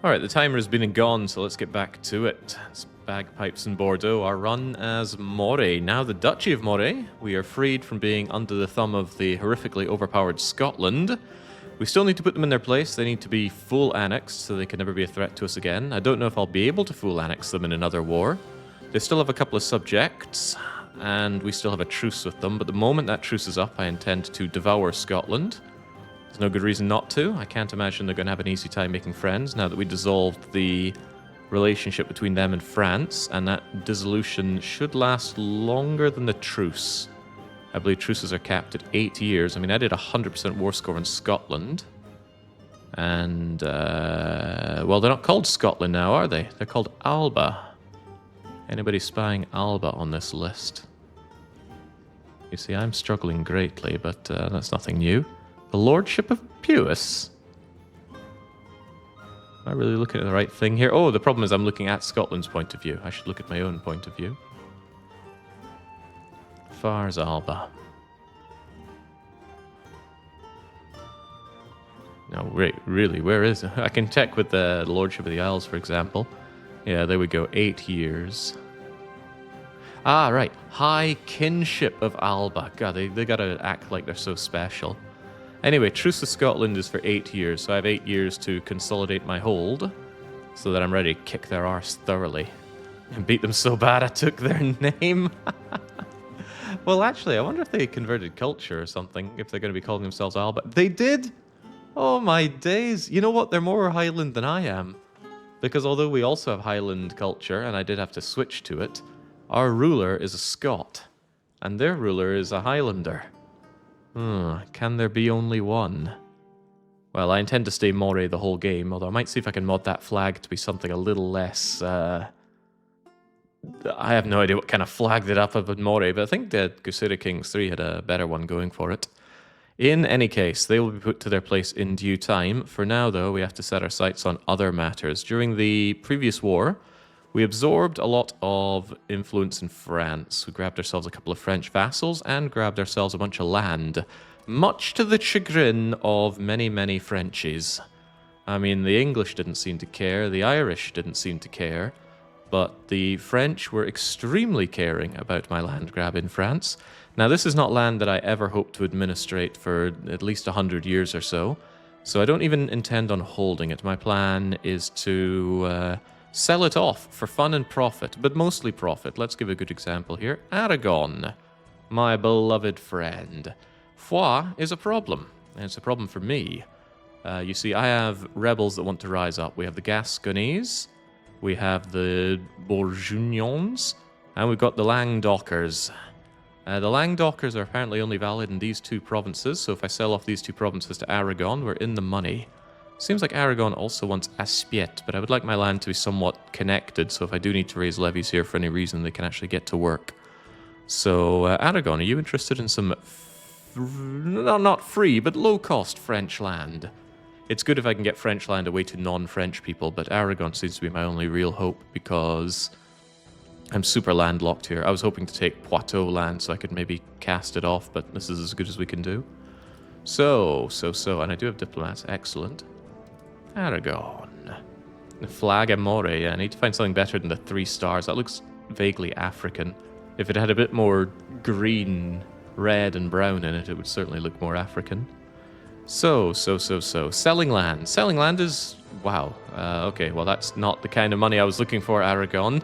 Alright, the timer has been and gone, so let's get back to it. It's Bagpipes in Bordeaux are run as Moray. Now the Duchy of Moray, we are freed from being under the thumb of the horrifically overpowered Scotland. We still need to put them in their place. They need to be full annexed so they can never be a threat to us again. I don't know if I'll be able to full annex them in another war. They still have a couple of subjects, and we still have a truce with them, but the moment that truce is up, I intend to devour Scotland. There's no good reason not to. I can't imagine they're going to have an easy time making friends now that we dissolved the relationship between them and France, and that dissolution should last longer than the truce. I believe truces are capped at 8 years. I mean, I did 100% war score in Scotland. And, well, they're not called Scotland now, are they? They're called Alba. Anybody spying Alba on this list? You see, I'm struggling greatly, but that's nothing new. The Lordship of Pewis? Am I really looking at the right thing here? Oh, the problem is I'm looking at Scotland's point of view. I should look at my own point of view. Far's Alba. No, really, where is it? I can check with the Lordship of the Isles, for example. Yeah, there we go, 8 years. Ah, right, High Kinship of Alba. God, they gotta act like they're so special. Anyway, Truce with Scotland is for 8 years, so I have 8 years to consolidate my hold so that I'm ready to kick their arse thoroughly and beat them so bad I took their name. Well, actually, I wonder if they converted culture or something, if they're going to be calling themselves Alba. They did! Oh my days! You know what? They're more Highland than I am. Because although we also have Highland culture, and I did have to switch to it, our ruler is a Scot, and their ruler is a Highlander. Can there be only one? Well, I intend to stay Moray the whole game, although I might see if I can mod that flag to be something a little less, I have no idea what kind of flag they'd have up in Moray, but I think that Crusader Kings 3 had a better one going for it. In any case, they will be put to their place in due time. For now, though, we have to set our sights on other matters. During the previous war, we absorbed a lot of influence in France. We grabbed ourselves a couple of French vassals and grabbed ourselves a bunch of land, much to the chagrin of many, many Frenchies. I mean, the English didn't seem to care, the Irish didn't seem to care, but the French were extremely caring about my land grab in France. Now, this is not land that I ever hope to administrate for at least 100 years or so I don't even intend on holding it. My plan is to sell it off for fun and profit, but mostly profit. Let's give a good example here. Aragon, my beloved friend. Foix is a problem, and it's a problem for me. You see, I have rebels that want to rise up. We have the Gasconnese, we have the Bourguignons, and we've got the Languedocers. The Languedocers are apparently only valid in these two provinces, so if I sell off these two provinces to Aragon, we're in the money. Seems like Aragon also wants Aspiet, but I would like my land to be somewhat connected, so if I do need to raise levies here for any reason, they can actually get to work. So, Aragon, are you interested in some, not free, but low-cost French land? It's good if I can get French land away to non-French people, but Aragon seems to be my only real hope, because I'm super landlocked here. I was hoping to take Poitou land so I could maybe cast it off, but this is as good as we can do. So, and I do have diplomats, excellent. Aragon. The flag of Moray, yeah, I need to find something better than the 3 stars. That looks vaguely African. If it had a bit more green, red, and brown in it, it would certainly look more African. So. Selling land. Selling land is... wow. Okay, well that's not the kind of money I was looking for, Aragon.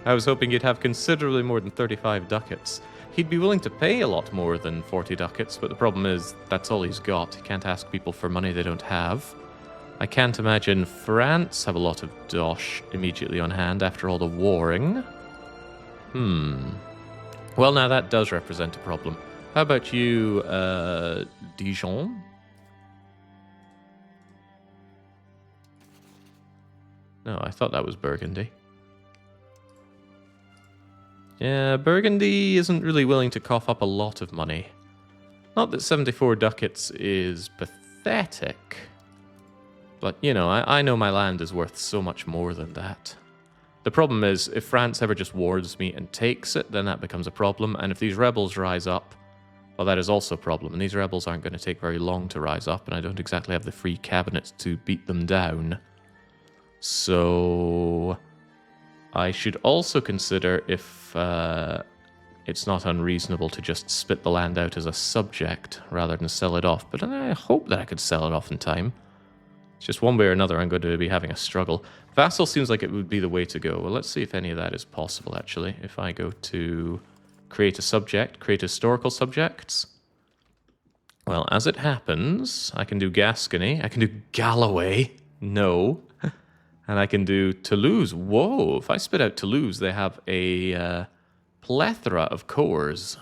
I was hoping you'd have considerably more than 35 ducats. He'd be willing to pay a lot more than 40 ducats, but the problem is that's all he's got. He can't ask people for money they don't have. I can't imagine France have a lot of dosh immediately on hand after all the warring. Well, now that does represent a problem. How about you, Dijon? No, I thought that was Burgundy. Yeah, Burgundy isn't really willing to cough up a lot of money. Not that 74 ducats is pathetic. But, you know, I know my land is worth so much more than that. The problem is, if France ever just wards me and takes it, then that becomes a problem. And if these rebels rise up, well, that is also a problem. And these rebels aren't going to take very long to rise up, and I don't exactly have the free cabinet to beat them down. So I should also consider if it's not unreasonable to just spit the land out as a subject rather than sell it off. But I hope that I could sell it off in time. It's just one way or another I'm going to be having a struggle. Vassal seems like it would be the way to go. Well, let's see if any of that is possible, actually. If I go to create a subject, create historical subjects. Well, as it happens, I can do Gascony. I can do Galloway. No. And I can do Toulouse. Whoa, if I spit out Toulouse, they have a plethora of cores.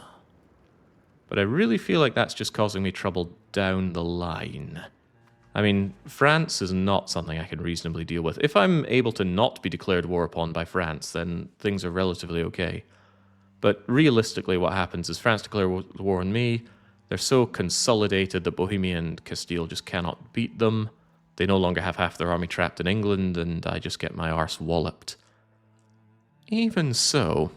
But I really feel like that's just causing me trouble down the line. I mean, France is not something I can reasonably deal with. If I'm able to not be declared war upon by France, then things are relatively okay. But realistically, what happens is France declare war on me. They're so consolidated that Bohemia and Castile just cannot beat them. They no longer have half their army trapped in England, and I just get my arse walloped. Even so,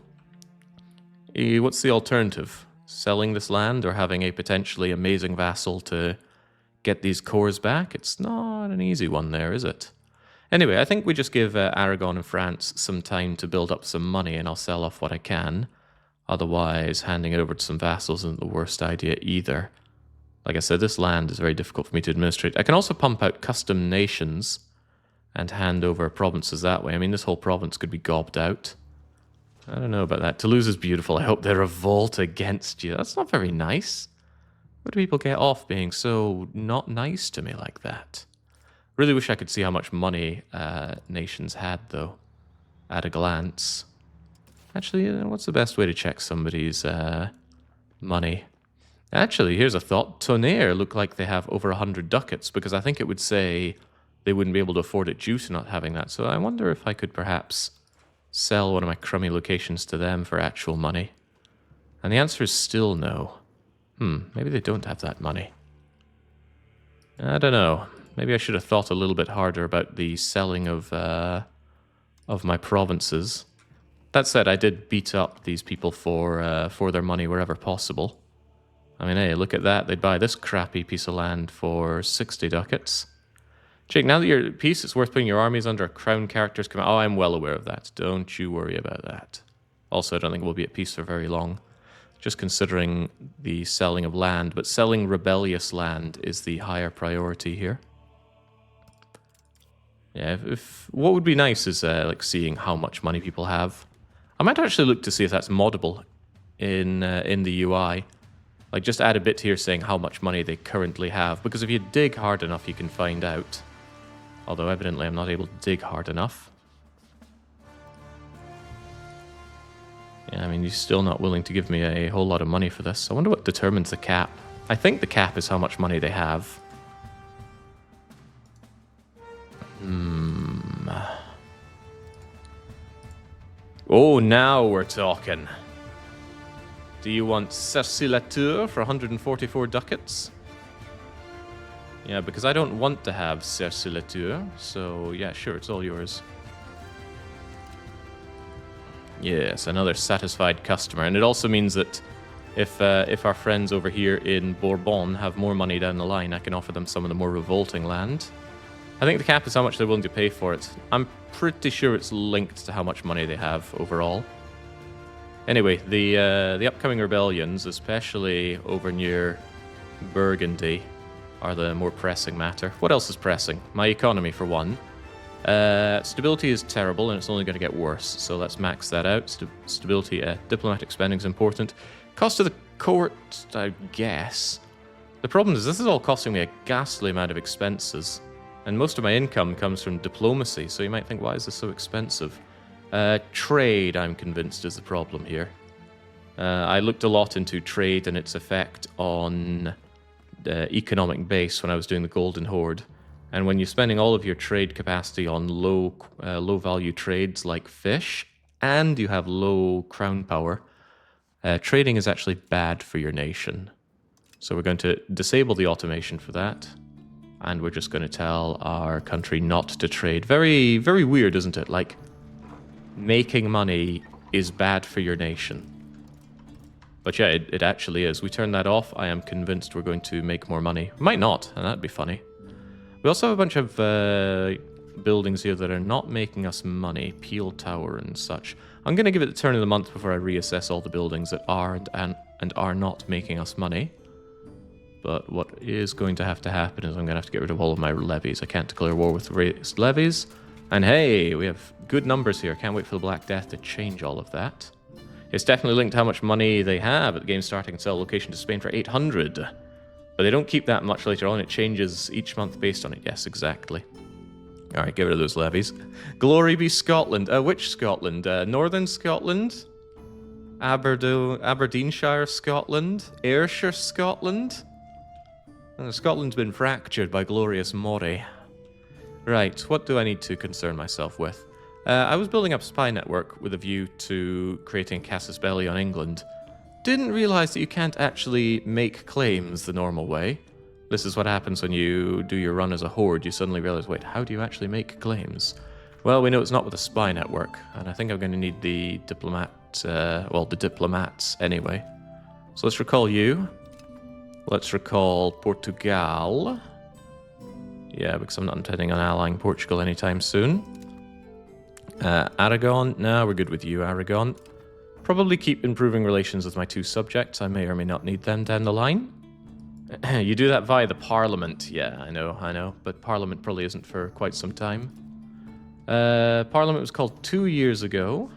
what's the alternative? Selling this land or having a potentially amazing vassal to get these cores back? It's not an easy one there, is it? Anyway, I think we just give Aragon and France some time to build up some money, and I'll sell off what I can. Otherwise, handing it over to some vassals isn't the worst idea either. Like I said, this land is very difficult for me to administrate. I can also pump out custom nations and hand over provinces that way. I mean, this whole province could be gobbed out. I don't know about that. Toulouse is beautiful. I hope they revolt against you. That's not very nice. Where do people get off being so not nice to me like that? Really wish I could see how much money nations had, though, at a glance. Actually, what's the best way to check somebody's money? Actually, here's a thought. Tonnerre look like they have over 100 ducats, because I think it would say they wouldn't be able to afford it due to not having that. So I wonder if I could perhaps sell one of my crummy locations to them for actual money. And the answer is still no. Maybe they don't have that money. I don't know. Maybe I should have thought a little bit harder about the selling of my provinces. That said, I did beat up these people for their money wherever possible. I mean, hey, look at that. They'd buy this crappy piece of land for 60 ducats. Jake, now that you're at peace, it's worth putting your armies under a crown character's command. Oh, I'm well aware of that. Don't you worry about that. Also, I don't think we'll be at peace for very long. Just considering the selling of land, but selling rebellious land is the higher priority here. Yeah, what would be nice is like seeing how much money people have. I might actually look to see if that's moddable in the UI. Like, just add a bit here saying how much money they currently have, because if you dig hard enough, you can find out. Although, evidently, I'm not able to dig hard enough. Yeah, I mean, you're still not willing to give me a whole lot of money for this. I wonder what determines the cap. I think the cap is how much money they have. Oh, now we're talking. Do you want Cercy-la-Tour for 144 ducats? Yeah, because I don't want to have Cercy-la-Tour, so yeah, sure, it's all yours. Yes, another satisfied customer. And it also means that if our friends over here in Bourbon have more money down the line, I can offer them some of the more revolting land. I think the cap is how much they're willing to pay for it. I'm pretty sure it's linked to how much money they have overall. Anyway, the upcoming rebellions, especially over near Burgundy, are the more pressing matter. What else is pressing? My economy, for one. Stability is terrible, and it's only going to get worse, so let's max that out. Stability, diplomatic spending is important. Cost of the court, I guess. The problem is this is all costing me a ghastly amount of expenses, and most of my income comes from diplomacy, so you might think, why is this so expensive? Trade, I'm convinced, is the problem here. I looked a lot into trade and its effect on the economic base when I was doing the Golden Horde. And when you're spending all of your trade capacity on low value trades like fish, and you have low crown power, trading is actually bad for your nation. So we're going to disable the automation for that, and we're just going to tell our country not to trade. Very, very weird, isn't it? Like, making money is bad for your nation. But yeah, it actually is. We turn that off, I am convinced we're going to make more money. Might not, and that'd be funny. We also have a bunch of buildings here that are not making us money. Peel Tower and such. I'm going to give it the turn of the month before I reassess all the buildings that are and are not making us money. But what is going to happen is I'm going to have to get rid of all of my levies. I can't declare war with raised levies. And hey, we have good numbers here. Can't wait for the Black Death to change all of that. It's definitely linked to how much money they have at the game starting and sell location to Spain for 800. But they don't keep that much later on. It changes each month based on it. Yes, exactly. All right, get rid of those levies. Glory be Scotland. Which Scotland? Northern Scotland? Aberdeenshire, Scotland? Ayrshire, Scotland? Scotland's been fractured by glorious Moray. Right, what do I need to concern myself with? I was building up a spy network with a view to creating a casus belli on England. Didn't realize that you can't actually make claims the normal way. This is what happens when you do your run as a horde. You suddenly realize, wait, how do you actually make claims? Well, we know it's not with a spy network, and I think I'm going to need the the diplomats anyway. So let's recall you. Let's recall Portugal. Yeah, because I'm not intending on allying Portugal anytime soon. Aragon. No, we're good with you, Aragon. Probably keep improving relations with my two subjects. I may or may not need them down the line. You do that via the Parliament. Yeah, I know. But Parliament probably isn't for quite some time. Parliament was called 2 years ago.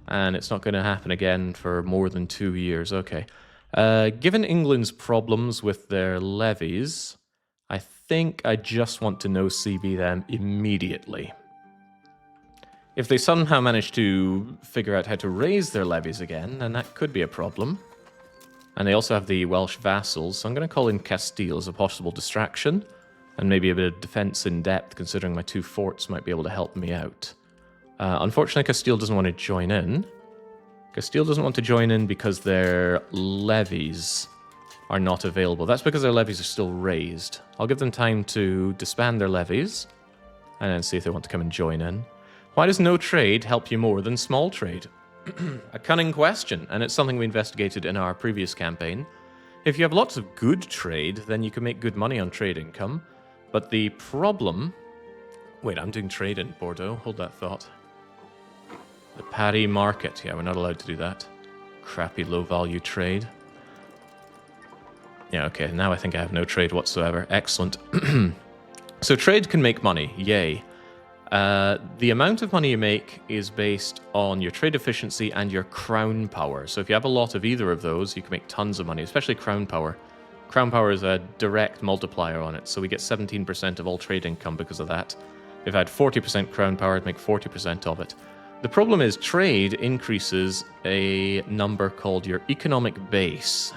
And it's not going to happen again for more than 2 years. Okay. Given England's problems with their levies, I think I just want to no-CB them immediately. If they somehow manage to figure out how to raise their levies again, then that could be a problem. And they also have the Welsh vassals, so I'm going to call in Castile as a possible distraction, and maybe a bit of defense in depth, considering my two forts might be able to help me out. Unfortunately, Castile doesn't want to join in. Castile doesn't want to join in because their levies are not available. That's because their levies are still raised. I'll give them time to disband their levies, and then see if they want to come and join in. Why does no trade help you more than small trade? A cunning question, and it's something we investigated in our previous campaign. If you have lots of good trade, then you can make good money on trade income. But the problem... Wait, I'm doing trade in Bordeaux. Hold that thought. The Paris market. Yeah, we're not allowed to do that. Crappy low-value trade. Yeah, okay, now I think I have no trade whatsoever. Excellent. So trade can make money. Yay. The amount of money you make is based on your trade efficiency and your crown power. So if you have a lot of either of those, you can make tons of money, especially crown power. Crown power is a direct multiplier on it, so we get 17% of all trade income because of that. If I had 40% crown power, I'd make 40% of it. The problem is trade increases a number called your economic base.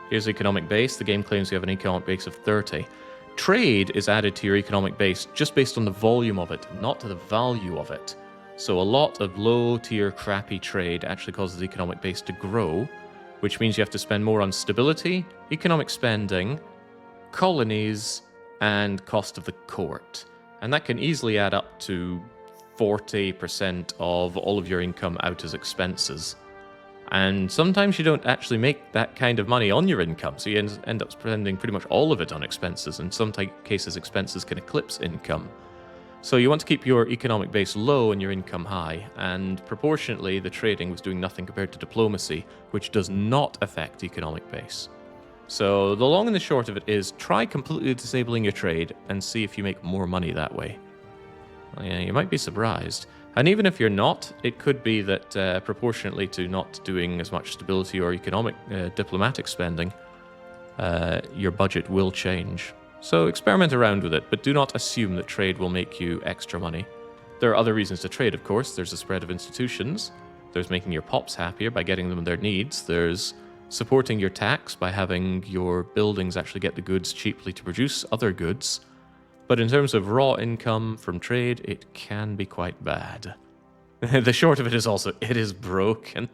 Here's economic base. The game claims you have an economic base of 30. Trade is added to your economic base just based on the volume of it, not to the value of it. So a lot of low-tier crappy trade actually causes the economic base to grow, which means you have to spend more on stability, economic spending, colonies, and cost of the court. And that can easily add up to 40% of all of your income out as expenses. And sometimes you don't actually make that kind of money on your income, so you end up spending pretty much all of it on expenses. In some cases, expenses can eclipse income. So you want to keep your economic base low and your income high, and proportionately, the trading was doing nothing compared to diplomacy, which does not affect economic base. So the long and the short of it is, try completely disabling your trade and see if you make more money that way. Well, yeah, you might be surprised. And even if you're not, it could be that proportionately to not doing as much stability or economic diplomatic spending, your budget will change. So experiment around with it, but do not assume that trade will make you extra money. There are other reasons to trade, of course. There's the spread of institutions. There's making your pops happier by getting them their needs. There's supporting your tax by having your buildings actually get the goods cheaply to produce other goods. But in terms of raw income from trade, it can be quite bad. The short of it is also, it is broken.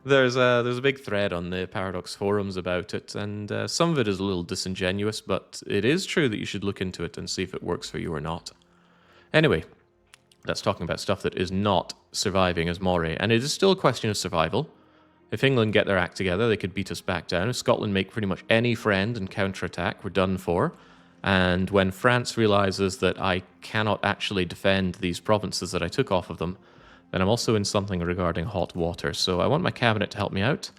There's a big thread on the Paradox forums about it, and some of it is a little disingenuous, but it is true that you should look into it and see if it works for you or not. Anyway, that's talking about stuff that is not surviving as Moray, and it is still a question of survival. If England get their act together, they could beat us back down. If Scotland make pretty much any friend and counterattack, we're done for. And when France realizes that I cannot actually defend these provinces that I took off of them, then I'm also in something regarding hot water. So I want my cabinet to help me out.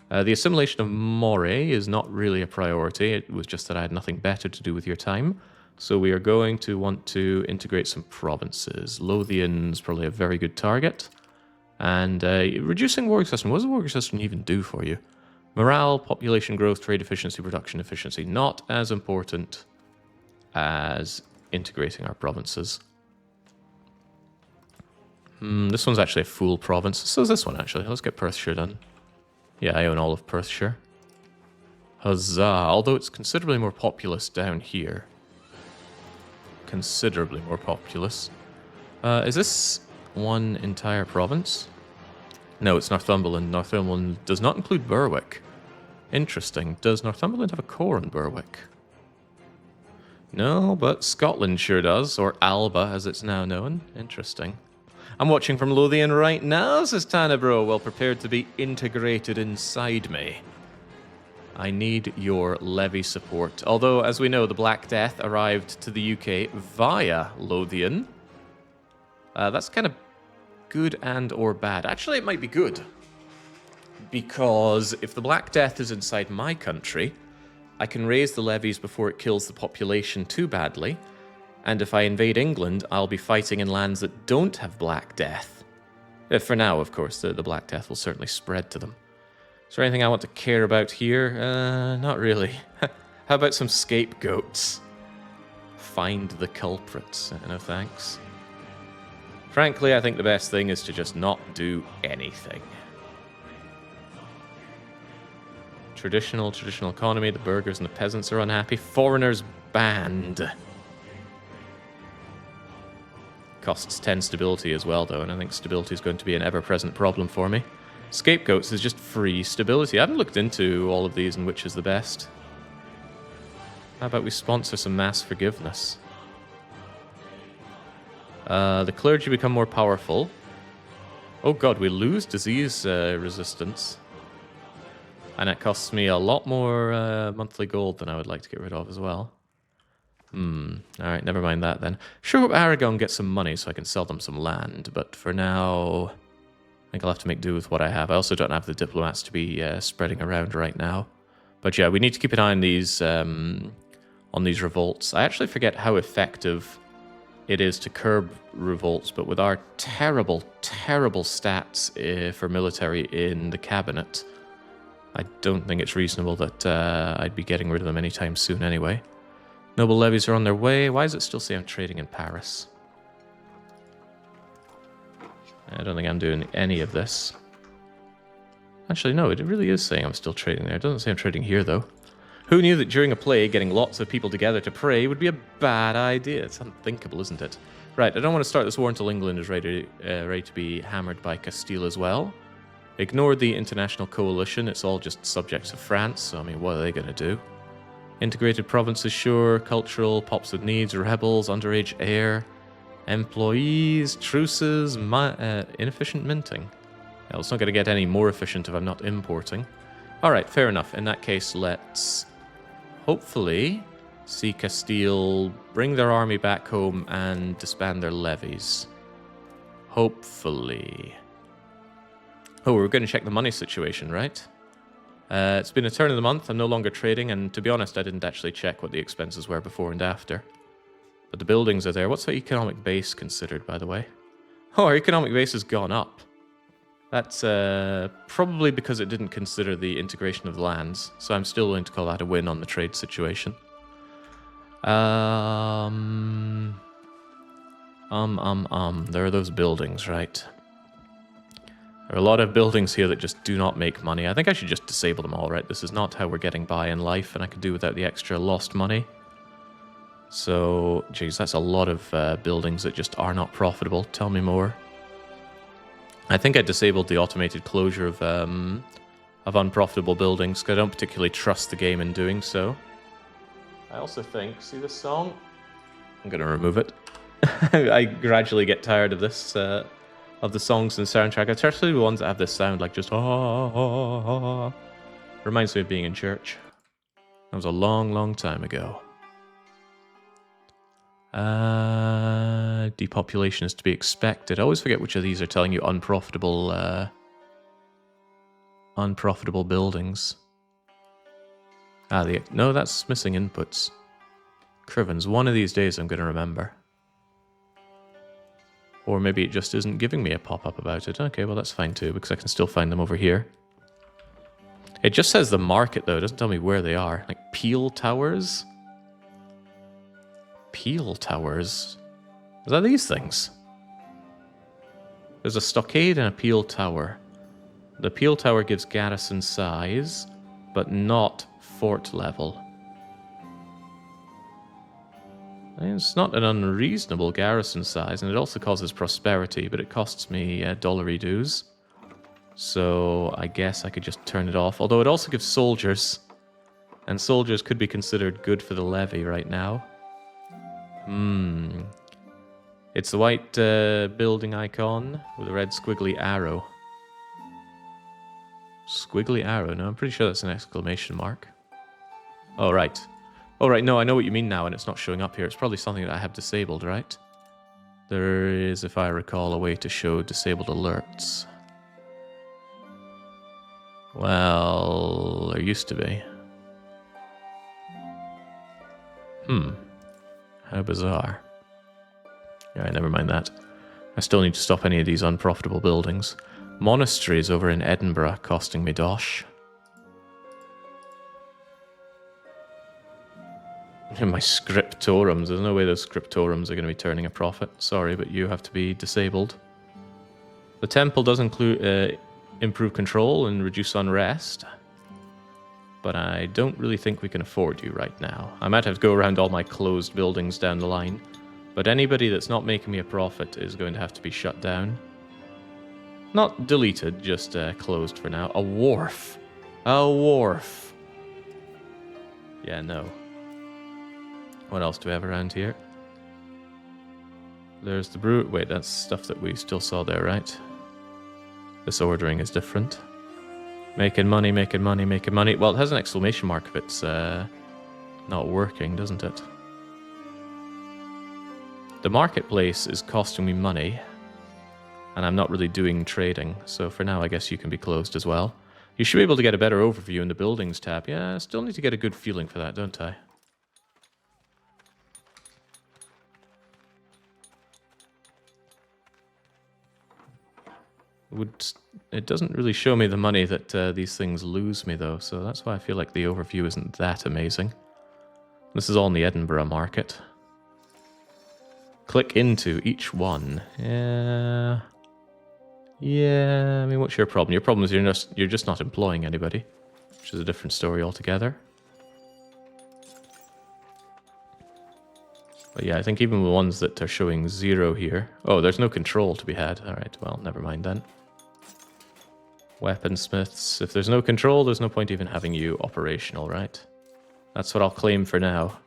The assimilation of Moray is not really a priority. It was just that I had nothing better to do with your time. So we are going to want to integrate some provinces. Lothian's probably a very good target. And reducing warrior system. What does the warrior system even do for you? Morale, population growth, trade efficiency, production efficiency. Not as important as integrating our provinces. This one's actually a full province. So is this one, actually. Let's get Perthshire done. Yeah, I own all of Perthshire. Huzzah. Although it's considerably more populous down here. Considerably more populous. Is this one entire province? No, it's Northumberland. Northumberland does not include Berwick. Interesting. Does Northumberland have a core in Berwick? No, but Scotland sure does. Or Alba, as it's now known. Interesting. I'm watching from Lothian right now, says Tannabro, well prepared to be integrated inside me. I need your levy support. Although, as we know, the Black Death arrived to the UK via Lothian. That's kind of good and or bad. Actually, it might be good. Because if the Black Death is inside my country, I can raise the levies before it kills the population too badly. And if I invade England, I'll be fighting in lands that don't have Black Death. For now, of course, the Black Death will certainly spread to them. Is there anything I want to care about here? Not really. How about some scapegoats? Find the culprits. No thanks. Frankly, I think the best thing is to just not do anything. Traditional economy. The burghers and the peasants are unhappy. Foreigners banned. Costs 10 stability as well, though, and I think stability is going to be an ever-present problem for me. Scapegoats is just free stability. I haven't looked into all of these and which is the best. How about we sponsor some mass forgiveness? The clergy become more powerful. Oh god, we lose disease resistance. And it costs me a lot more monthly gold than I would like to get rid of as well. Alright, never mind that then. Sure hope Aragon gets some money so I can sell them some land, but for now, I think I'll have to make do with what I have. I also don't have the diplomats to be spreading around right now. But yeah, we need to keep an eye on these revolts. I actually forget how effective it is to curb revolts, but with our terrible, terrible stats for military in the cabinet, I don't think it's reasonable that I'd be getting rid of them anytime soon anyway. Noble levies are on their way. Why does it still say I'm trading in Paris? I don't think I'm doing any of this. Actually, no, it really is saying I'm still trading there. It doesn't say I'm trading here, though. Who knew that during a plague, getting lots of people together to pray would be a bad idea? It's unthinkable, isn't it? Right, I don't want to start this war until England is ready to be hammered by Castile as well. Ignore the international coalition. It's all just subjects of France, so I mean, what are they going to do? Integrated provinces, sure. Cultural, pops with needs, rebels, underage heir, employees, truces, inefficient minting. Well, it's not going to get any more efficient if I'm not importing. Alright, fair enough. In that case, let's hopefully see Castile bring their army back home and disband their levies. Hopefully. Oh, we're going to check the money situation, right? It's been a turn of the month. I'm no longer trading, and to be honest, I didn't actually check what the expenses were before and after. But the buildings are there. What's our economic base considered, by the way? Oh, our economic base has gone up. That's probably because it didn't consider the integration of the lands, so I'm still willing to call that a win on the trade situation. There are those buildings, right? There are a lot of buildings here that just do not make money. I think I should just disable them all, right? This is not how we're getting by in life, and I could do without the extra lost money. So, geez, that's a lot of buildings that just are not profitable. Tell me more. I think I disabled the automated closure of unprofitable buildings, because I don't particularly trust the game in doing so. I also think, see this song? I'm going to remove it. I gradually get tired of this, of the songs and soundtrack, especially the ones that have this sound like just Reminds me of being in church. That was a long, long time ago. Depopulation is to be expected. I always forget which of these are telling you unprofitable buildings. No, that's missing inputs. Crivens, one of these days I'm going to remember. Or maybe it just isn't giving me a pop-up about it. Okay, well that's fine too, because I can still find them over here. It just says the market though, it doesn't tell me where they are. Like Peel Towers? Peel Towers? Is that these things? There's a stockade and a Peel Tower. The Peel Tower gives garrison size, but not fort level. It's not an unreasonable garrison size, and it also causes prosperity, but it costs me dollary dues. So I guess I could just turn it off. Although it also gives soldiers, and soldiers could be considered good for the levy right now. It's the white building icon with a red squiggly arrow. Squiggly arrow? No, I'm pretty sure that's an exclamation mark. Oh, right. Oh, right, no, I know what you mean now, and it's not showing up here. It's probably something that I have disabled, right? There is, if I recall, a way to show disabled alerts. Well, there used to be. How bizarre. Yeah, never mind that. I still need to stop any of these unprofitable buildings. Monasteries over in Edinburgh costing me dosh. And my scriptorums, there's no way those scriptorums are going to be turning a profit. Sorry, but you have to be disabled. The temple does include improve control and reduce unrest. But I don't really think we can afford you right now. I might have to go around all my closed buildings down the line. But anybody that's not making me a profit is going to have to be shut down. Not deleted, just closed for now. A wharf. A wharf. Yeah, no. What else do we have around here? There's the brew. Wait, that's stuff that we still saw there, right? This ordering is different. Making money, making money, making money. Well, it has an exclamation mark if it's not working, doesn't it? The marketplace is costing me money, and I'm not really doing trading, so for now I guess you can be closed as well. You should be able to get a better overview in the buildings tab. Yeah, I still need to get a good feeling for that, don't I? It doesn't really show me the money that these things lose me, though, so that's why I feel like the overview isn't that amazing. This is all in the Edinburgh market. Click into each one. Yeah. Yeah, I mean, what's your problem? Your problem is you're just not employing anybody, which is a different story altogether. But yeah, I think even the ones that are showing 0 here... Oh, there's no control to be had. Alright, well, never mind then. Weaponsmiths. If there's no control, there's no point even having you operational, right? That's what I'll claim for now.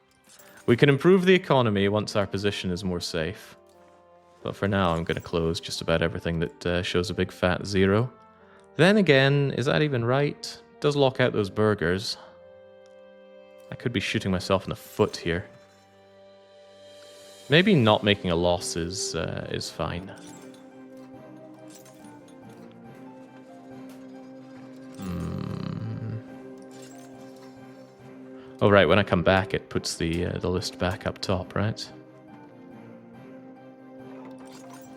We can improve the economy once our position is more safe. But for now, I'm going to close just about everything that shows a big fat 0. Then again, is that even right? It does lock out those burgers. I could be shooting myself in the foot here. Maybe not making a loss is fine. Oh, right, when I come back, it puts the list back up top, right?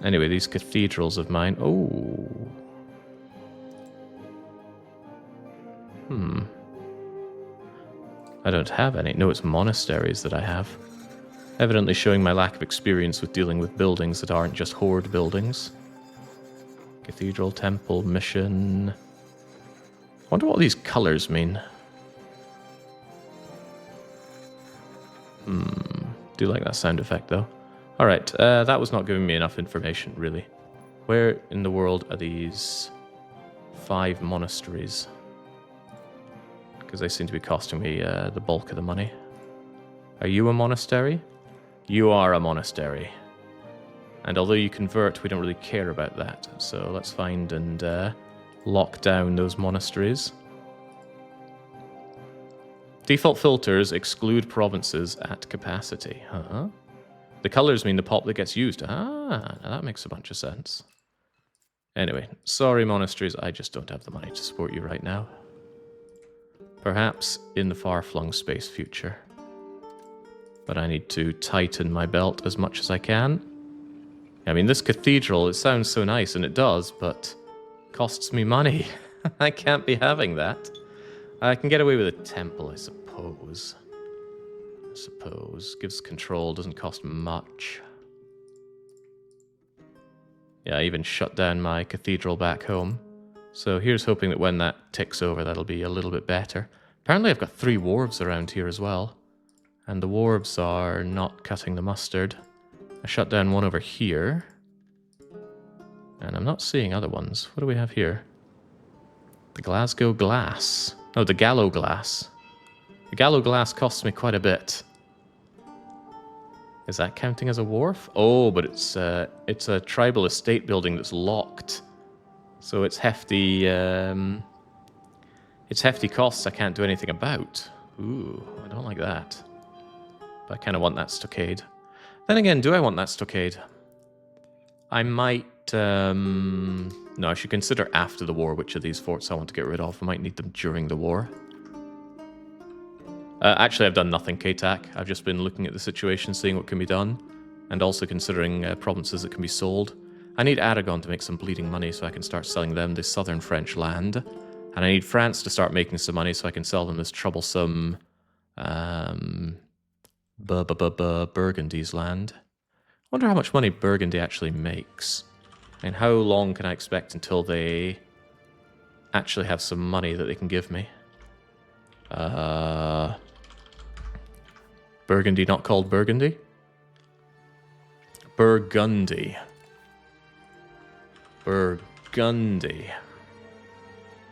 Anyway, these cathedrals of mine... Oh. I don't have any. No, it's monasteries that I have. Evidently showing my lack of experience with dealing with buildings that aren't just horde buildings. Cathedral, temple, mission... I wonder what these colours mean. Do like that sound effect, though. Alright, that was not giving me enough information, really. Where in the world are these 5 monasteries? Because they seem to be costing me the bulk of the money. Are you a monastery? You are a monastery. And although you convert, we don't really care about that. So let's find and lock down those monasteries. Default filters exclude provinces at capacity. Huh? The colors mean the pop that gets used. Ah, now that makes a bunch of sense. Anyway, sorry monasteries, I just don't have the money to support you right now. Perhaps in the far-flung space future. But I need to tighten my belt as much as I can. I mean, this cathedral, it sounds so nice, and it does, but costs me money. I can't be having that. I can get away with a temple, I suppose. Gives control, doesn't cost much. Yeah, I even shut down my cathedral back home. So here's hoping that when that ticks over, that'll be a little bit better. Apparently I've got 3 wharves around here as well. And the wharves are not cutting the mustard. I shut down one over here. And I'm not seeing other ones. What do we have here? The Glasgow Glass. Oh, the Gallo Glass. The Gallo Glass costs me quite a bit. Is that counting as a wharf? Oh, but it's a tribal estate building that's locked. So it's hefty costs I can't do anything about. Ooh, I don't like that. But I kind of want that stockade. Then again, do I want that stockade? I might... no, I should consider after the war which of these forts I want to get rid of. I might need them during the war. Actually, I've done nothing, K-TAC. I've just been looking at the situation, seeing what can be done, and also considering provinces that can be sold. I need Aragon to make some bleeding money so I can start selling them this southern French land. And I need France to start making some money so I can sell them this troublesome Burgundy's land. I wonder how much money Burgundy actually makes. And how long can I expect until they actually have some money that they can give me? Burgundy not called Burgundy? Burgundy. Burgundy.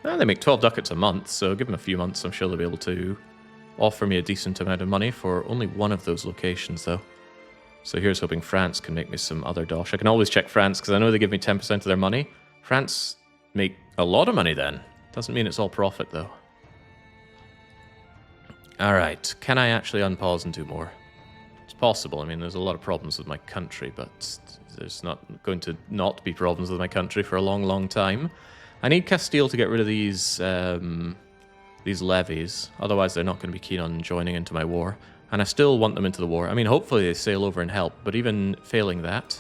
Well, they make 12 ducats a month, so give them a few months, I'm sure they'll be able to offer me a decent amount of money for only one of those locations, though. So here's hoping France can make me some other dosh. I can always check France, because I know they give me 10% of their money. France make a lot of money then. Doesn't mean it's all profit, though. Alright, can I actually unpause and do more? It's possible. I mean, there's a lot of problems with my country, but there's not going to not be problems with my country for a long, long time. I need Castile to get rid of these levies, otherwise they're not going to be keen on joining into my war. And I still want them into the war. I mean, hopefully they sail over and help, but even failing that...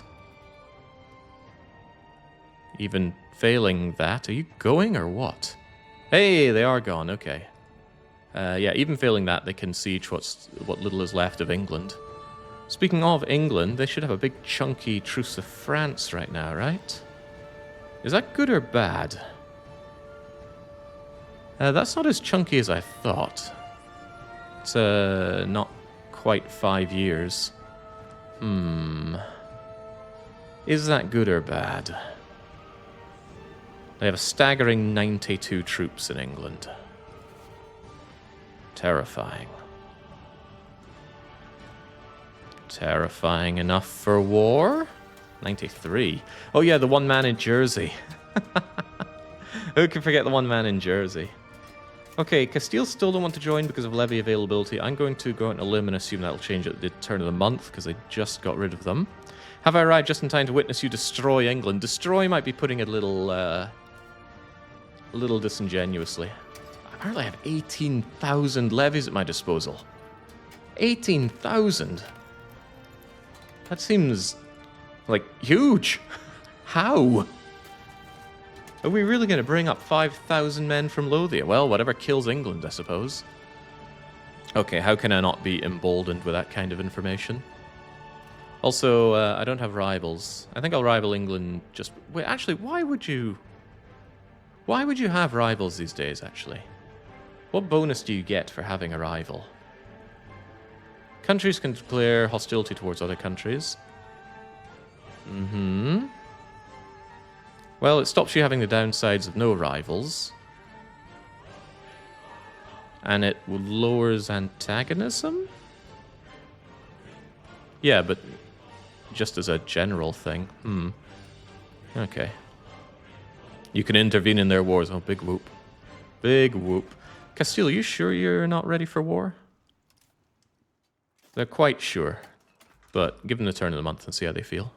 Are you going or what? Hey, they are gone, okay. Yeah, even failing that, they can siege what little is left of England. Speaking of England, they should have a big chunky truce of France right now, right? Is that good or bad? That's not as chunky as I thought. It's not quite 5 years. Is that good or bad? They have a staggering 92 troops in England. Terrifying. Terrifying enough for war? 93. Oh yeah, the one man in Jersey. Who can forget the one man in Jersey? Okay, Castile still don't want to join because of levy availability. I'm going to go out on a limb and assume that'll change at the turn of the month because I just got rid of them. Have I arrived just in time to witness you destroy England? Destroy might be putting it a little disingenuously. Apparently I have 18,000 levies at my disposal. 18,000? That seems, like, huge. How? Are we really going to bring up 5,000 men from Lothian? Well, whatever kills England, I suppose. Okay, how can I not be emboldened with that kind of information? Also, I don't have rivals. I think I'll rival England just... Wait, actually, why would you have rivals these days, actually? What bonus do you get for having a rival? Countries can declare hostility towards other countries. Well, it stops you having the downsides of no rivals. And it lowers antagonism? Yeah, but just as a general thing. Okay. You can intervene in their wars. Oh, big whoop. Big whoop. Castile, are you sure you're not ready for war? They're quite sure. But give them the turn of the month and see how they feel.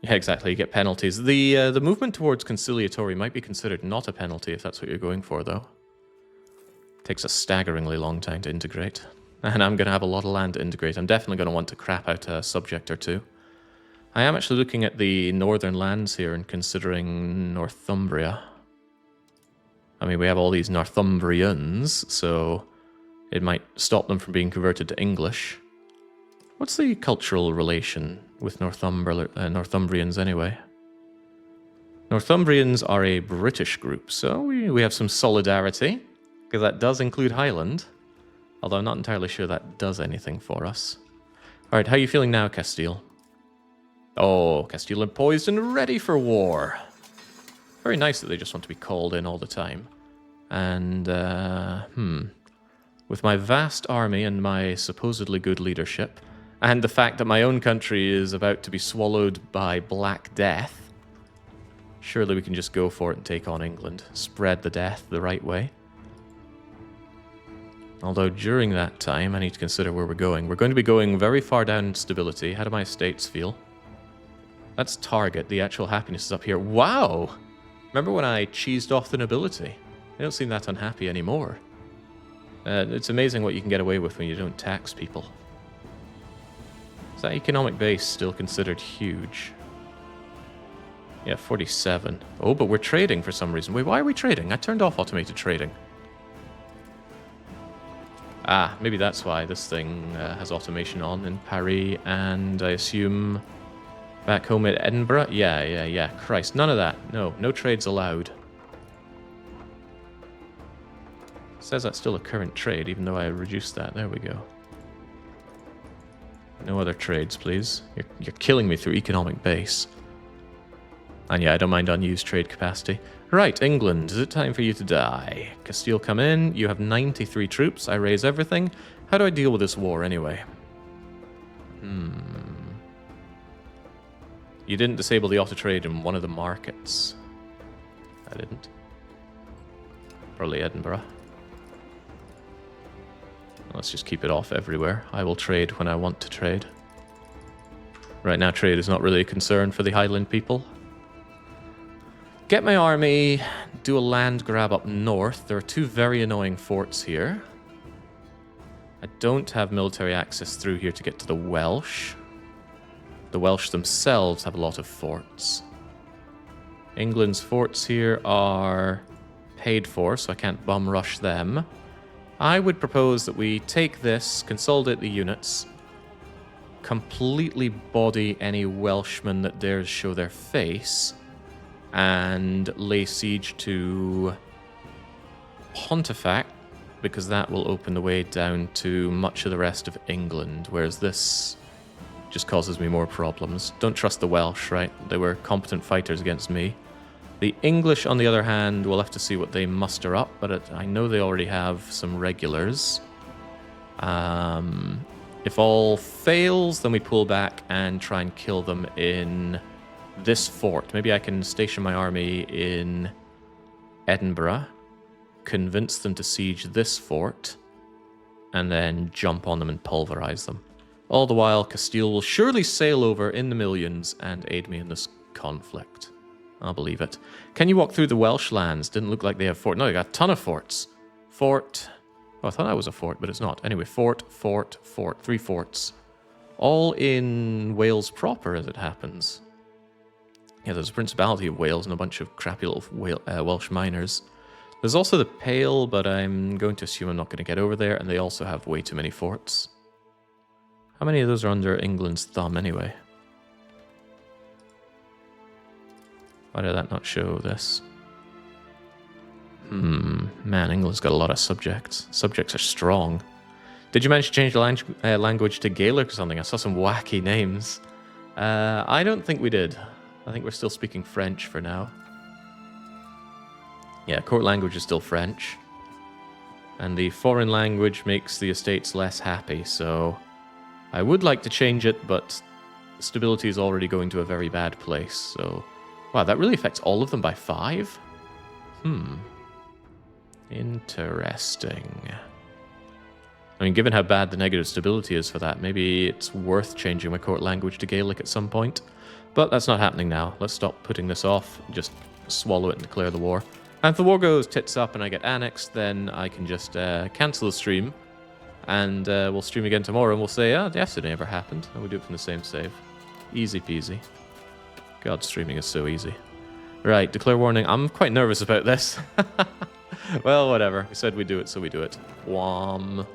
Yeah, exactly. You get penalties. The movement towards conciliatory might be considered not a penalty if that's what you're going for, though. Takes a staggeringly long time to integrate. And I'm going to have a lot of land to integrate. I'm definitely going to want to crap out a subject or two. I am actually looking at the northern lands here and considering Northumbria. I mean, we have all these Northumbrians, so it might stop them from being converted to English. What's the cultural relation with Northumbrians anyway? Northumbrians are a British group, so we have some solidarity, because that does include Highland, although I'm not entirely sure that does anything for us. Alright, how are you feeling now, Castile? Oh, Castile and poised and ready for war. Very nice that they just want to be called in all the time. And, with my vast army and my supposedly good leadership, and the fact that my own country is about to be swallowed by Black Death, surely we can just go for it and take on England. Spread the death the right way. Although during that time, I need to consider where we're going. We're going to be going very far down in stability. How do my estates feel? That's target. The actual happiness is up here. Wow! Remember when I cheesed off the nobility? They don't seem that unhappy anymore. It's amazing what you can get away with when you don't tax people. Is that economic base still considered huge? Yeah, 47. Oh, but we're trading for some reason. Wait, why are we trading? I turned off automated trading. Ah, maybe that's why this thing has automation on in Paris, and I assume back home at Edinburgh? Yeah. Christ, none of that. No trades allowed. Says that's still a current trade, even though I reduced that. There we go. No other trades, please. You're killing me through economic base. And yeah, I don't mind unused trade capacity. Right, England, is it time for you to die? Castile, come in. You have 93 troops. I raise everything. How do I deal with this war, anyway? You didn't disable the auto-trade in one of the markets. I didn't. Probably Edinburgh. Let's just keep it off everywhere. I will trade when I want to trade. Right now, trade is not really a concern for the Highland people. Get my army, do a land grab up north. There are two very annoying forts here. I don't have military access through here to get to the Welsh. The Welsh themselves have a lot of forts. England's forts here are paid for, so I can't bum rush them. I would propose that we take this, consolidate the units, completely body any Welshmen that dares show their face, and lay siege to Pontefract, because that will open the way down to much of the rest of England, whereas this just causes me more problems. Don't trust the Welsh, right? They were competent fighters against me. The English, on the other hand, we'll have to see what they muster up, but I know they already have some regulars. If all fails, then we pull back and try and kill them in this fort. Maybe I can station my army in Edinburgh, convince them to siege this fort, and then jump on them and pulverize them. All the while, Castile will surely sail over in the millions and aid me in this conflict. I'll believe it. Can you walk through the Welsh lands? Didn't look like they have fort. No, they got a ton of forts. Fort. Oh, I thought that was a fort, but it's not. Anyway, fort. 3 forts. All in Wales proper, as it happens. Yeah, there's a Principality of Wales and a bunch of crappy little Welsh miners. There's also the Pale, but I'm going to assume I'm not going to get over there, and they also have way too many forts. How many of those are under England's thumb, anyway? Why did that not show this? Man, England's got a lot of subjects. Subjects are strong. Did you manage to change the language to Gaelic or something? I saw some wacky names. I don't think we did. I think we're still speaking French for now. Yeah, court language is still French. And the foreign language makes the estates less happy, so I would like to change it, but stability is already going to a very bad place, so... Wow, that really affects all of them by 5? Interesting. I mean, given how bad the negative stability is for that, maybe it's worth changing my court language to Gaelic at some point. But that's not happening now. Let's stop putting this off, just swallow it and declare the war. And if the war goes tits up and I get annexed, then I can just cancel the stream. And we'll stream again tomorrow and we'll say, oh, yesterday never happened. And we do it from the same save. Easy peasy. God, streaming is so easy. Right, declare warning. I'm quite nervous about this. Well, whatever. We said we'd do it, so we do it. Wham.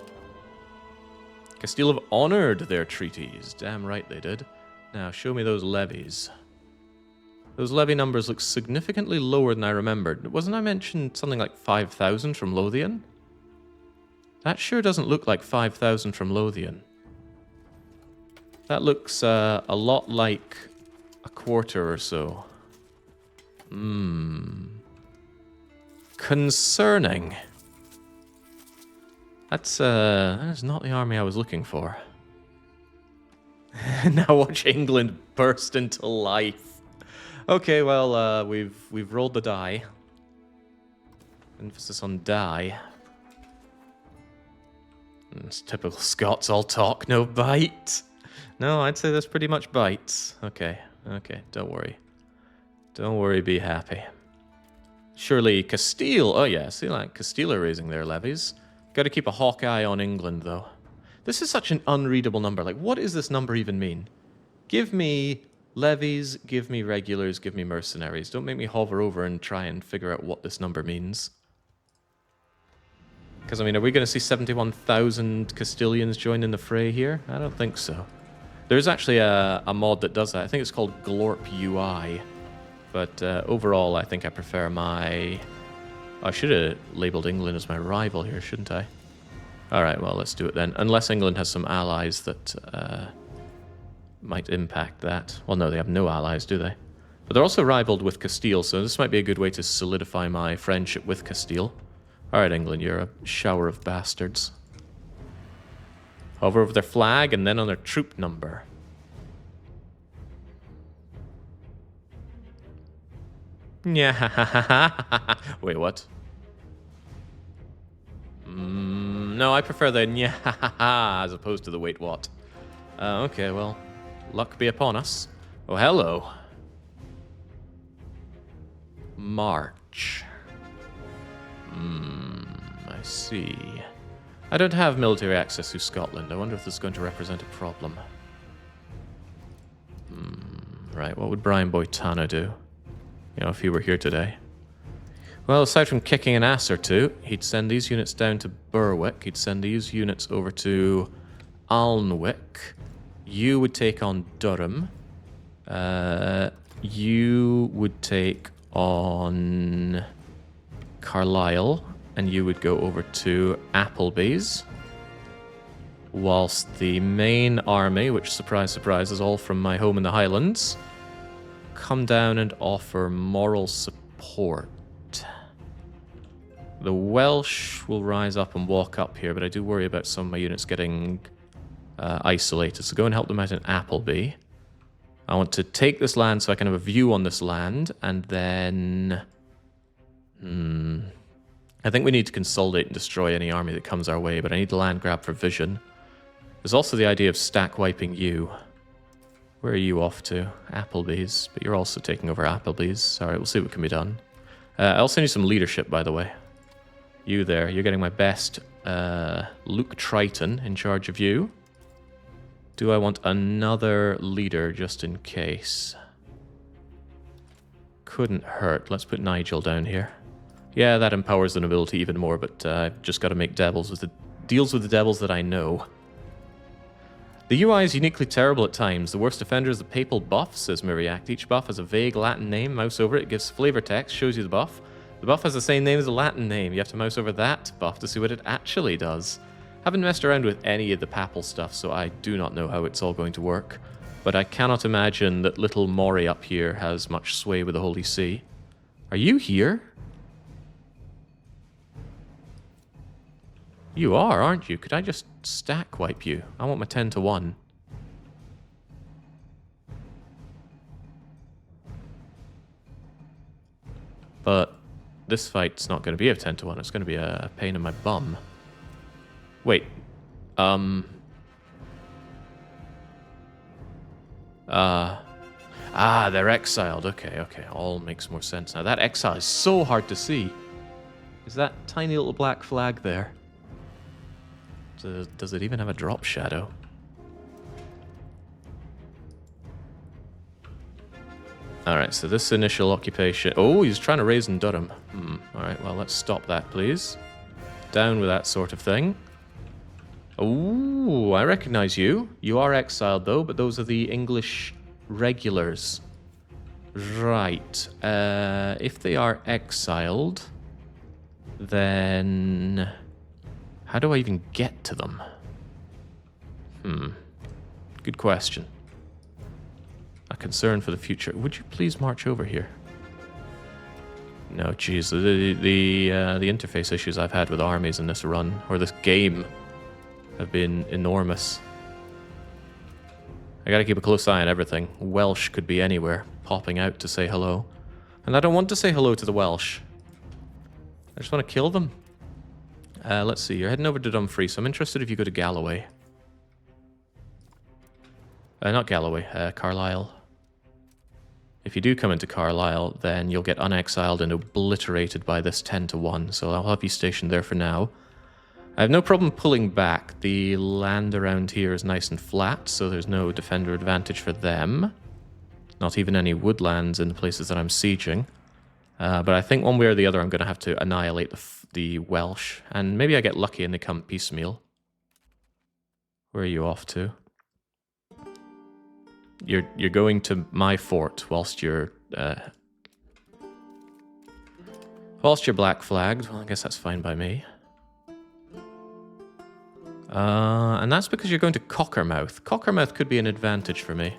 Castile have honored their treaties. Damn right they did. Now, show me those levies. Those levy numbers look significantly lower than I remembered. Wasn't I mentioned something like 5,000 from Lothian? That sure doesn't look like 5,000 from Lothian. That looks a lot like a quarter or so. Concerning. That is not the army I was looking for. Now watch England burst into life. Okay, well, we've rolled the die. Emphasis on die. It's typical Scots, all talk, no bite. No, I'd say there's pretty much bites. Okay, don't worry. Don't worry, be happy. Surely Castile, oh yeah, see, like, Castile are raising their levies. Gotta keep a hawk eye on England, though. This is such an unreadable number. Like, what does this number even mean? Give me levies, give me regulars, give me mercenaries. Don't make me hover over and try and figure out what this number means. Because, I mean, are we going to see 71,000 Castilians join in the fray here? I don't think so. There's actually a mod that does that. I think it's called Glorp UI. But overall, I think I prefer my... I should have labeled England as my rival here, shouldn't I? Alright, well, let's do it then. Unless England has some allies that might impact that. Well, no, they have no allies, do they? But they're also rivaled with Castile, so this might be a good way to solidify my friendship with Castile. Alright, England, you're a shower of bastards. Hover over their flag and then on their troop number. Yeah. Wait, what? No, I prefer the yeah as opposed to the wait what. Okay, well, luck be upon us. Oh, hello. March. I see. I don't have military access to Scotland. I wonder if this is going to represent a problem. Right, what would Brian Boitano do? You know, if he were here today. Well, aside from kicking an ass or two, he'd send these units down to Berwick. He'd send these units over to Alnwick. You would take on Durham. You would take on Carlisle. And you would go over to Appleby's. Whilst the main army, which, surprise, surprise, is all from my home in the Highlands, come down and offer moral support. The Welsh will rise up and walk up here, but I do worry about some of my units getting isolated. So go and help them out in Appleby. I want to take this land so I can have a view on this land, and then... I think we need to consolidate and destroy any army that comes our way, but I need the land grab for vision. There's also the idea of stack wiping you. Where are you off to? Appleby's, but you're also taking over Appleby's. Alright, we'll see what can be done. I also need some leadership, by the way. You there, you're getting my best Luke Triton in charge of you. Do I want another leader just in case? Couldn't hurt. Let's put Nigel down here. Yeah, that empowers the nobility even more, but I've just got to make deals with the devils that I know. The UI is uniquely terrible at times. The worst offender is the papal buff, says Miriact. Each buff has a vague Latin name. Mouse over it, it gives flavor text, shows you the buff. The buff has the same name as the Latin name. You have to mouse over that buff to see what it actually does. Haven't messed around with any of the papal stuff, so I do not know how it's all going to work. But I cannot imagine that little Mori up here has much sway with the Holy See. Are you here? You are, aren't you? Could I just stack wipe you? I want my 10 to 1. But this fight's not going to be a 10 to 1. It's going to be a pain in my bum. Wait. They're exiled. Okay, okay. All makes more sense now. That exile is so hard to see. Is that tiny little black flag there? Does it even have a drop shadow? Alright, so this initial occupation... Oh, he's trying to raise in Durham. Alright, well, let's stop that, please. Down with that sort of thing. Oh, I recognize you. You are exiled, though, but those are the English regulars. Right. If they are exiled, then... How do I even get to them? Good question. A concern for the future. Would you please march over here? No, geez. The interface issues I've had with armies in this run, or this game, have been enormous. I gotta keep a close eye on everything. Welsh could be anywhere, popping out to say hello. And I don't want to say hello to the Welsh. I just want to kill them. Let's see, you're heading over to Dumfries, so I'm interested if you go to Galloway. Not Galloway, Carlisle. If you do come into Carlisle, then you'll get unexiled and obliterated by this 10-1, so I'll have you stationed there for now. I have no problem pulling back. The land around here is nice and flat, so there's no defender advantage for them. Not even any woodlands in the places that I'm sieging. But I think one way or the other I'm going to have to annihilate the Welsh. And maybe I get lucky and they come piecemeal. Where are you off to? You're going to my fort whilst you're black flagged. Well, I guess that's fine by me. And that's because you're going to Cockermouth. Cockermouth could be an advantage for me.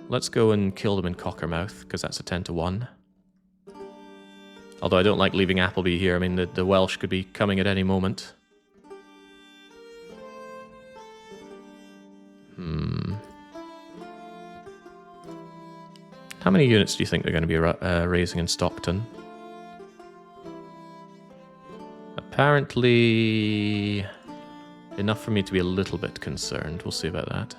Let's go and kill them in Cockermouth, because that's a 10-1. Although I don't like leaving Appleby here. I mean, the Welsh could be coming at any moment. How many units do you think they're going to be raising in Stockton? Apparently... enough for me to be a little bit concerned. We'll see about that.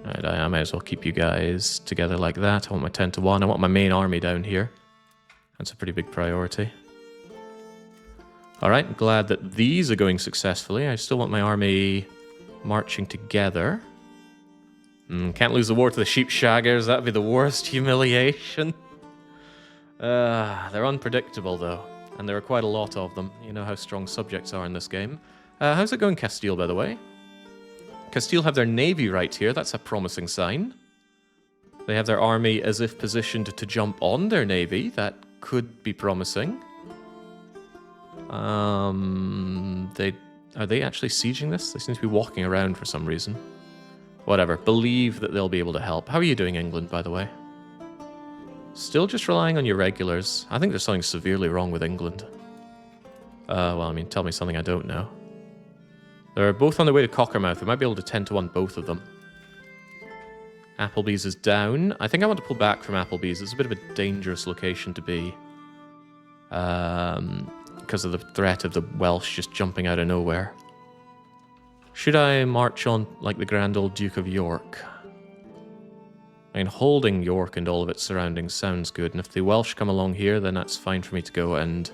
Alright, I might as well keep you guys together like that. I want my 10-1. I want my main army down here. That's a pretty big priority. Alright, glad that these are going successfully. I still want my army marching together. Can't lose the war to the sheep shaggers. That'd be the worst humiliation. They're unpredictable, though. And there are quite a lot of them. You know how strong subjects are in this game. How's it going, Castile, by the way? Castile have their navy right here. That's a promising sign. They have their army as if positioned to jump on their navy. That could be promising. Are they actually sieging this? They seem to be walking around for some reason. Whatever. Believe that they'll be able to help. How are you doing, England, by the way? Still just relying on your regulars. I think there's something severely wrong with England. Well, I mean, tell me something I don't know. They're both on their way to Cockermouth. We might be able to 10-1 both of them. Applebee's is down. I think I want to pull back from Applebee's. It's a bit of a dangerous location to be. Because of the threat of the Welsh just jumping out of nowhere. Should I march on like the grand old Duke of York? I mean, holding York and all of its surroundings sounds good, and if the Welsh come along here, then that's fine for me to go and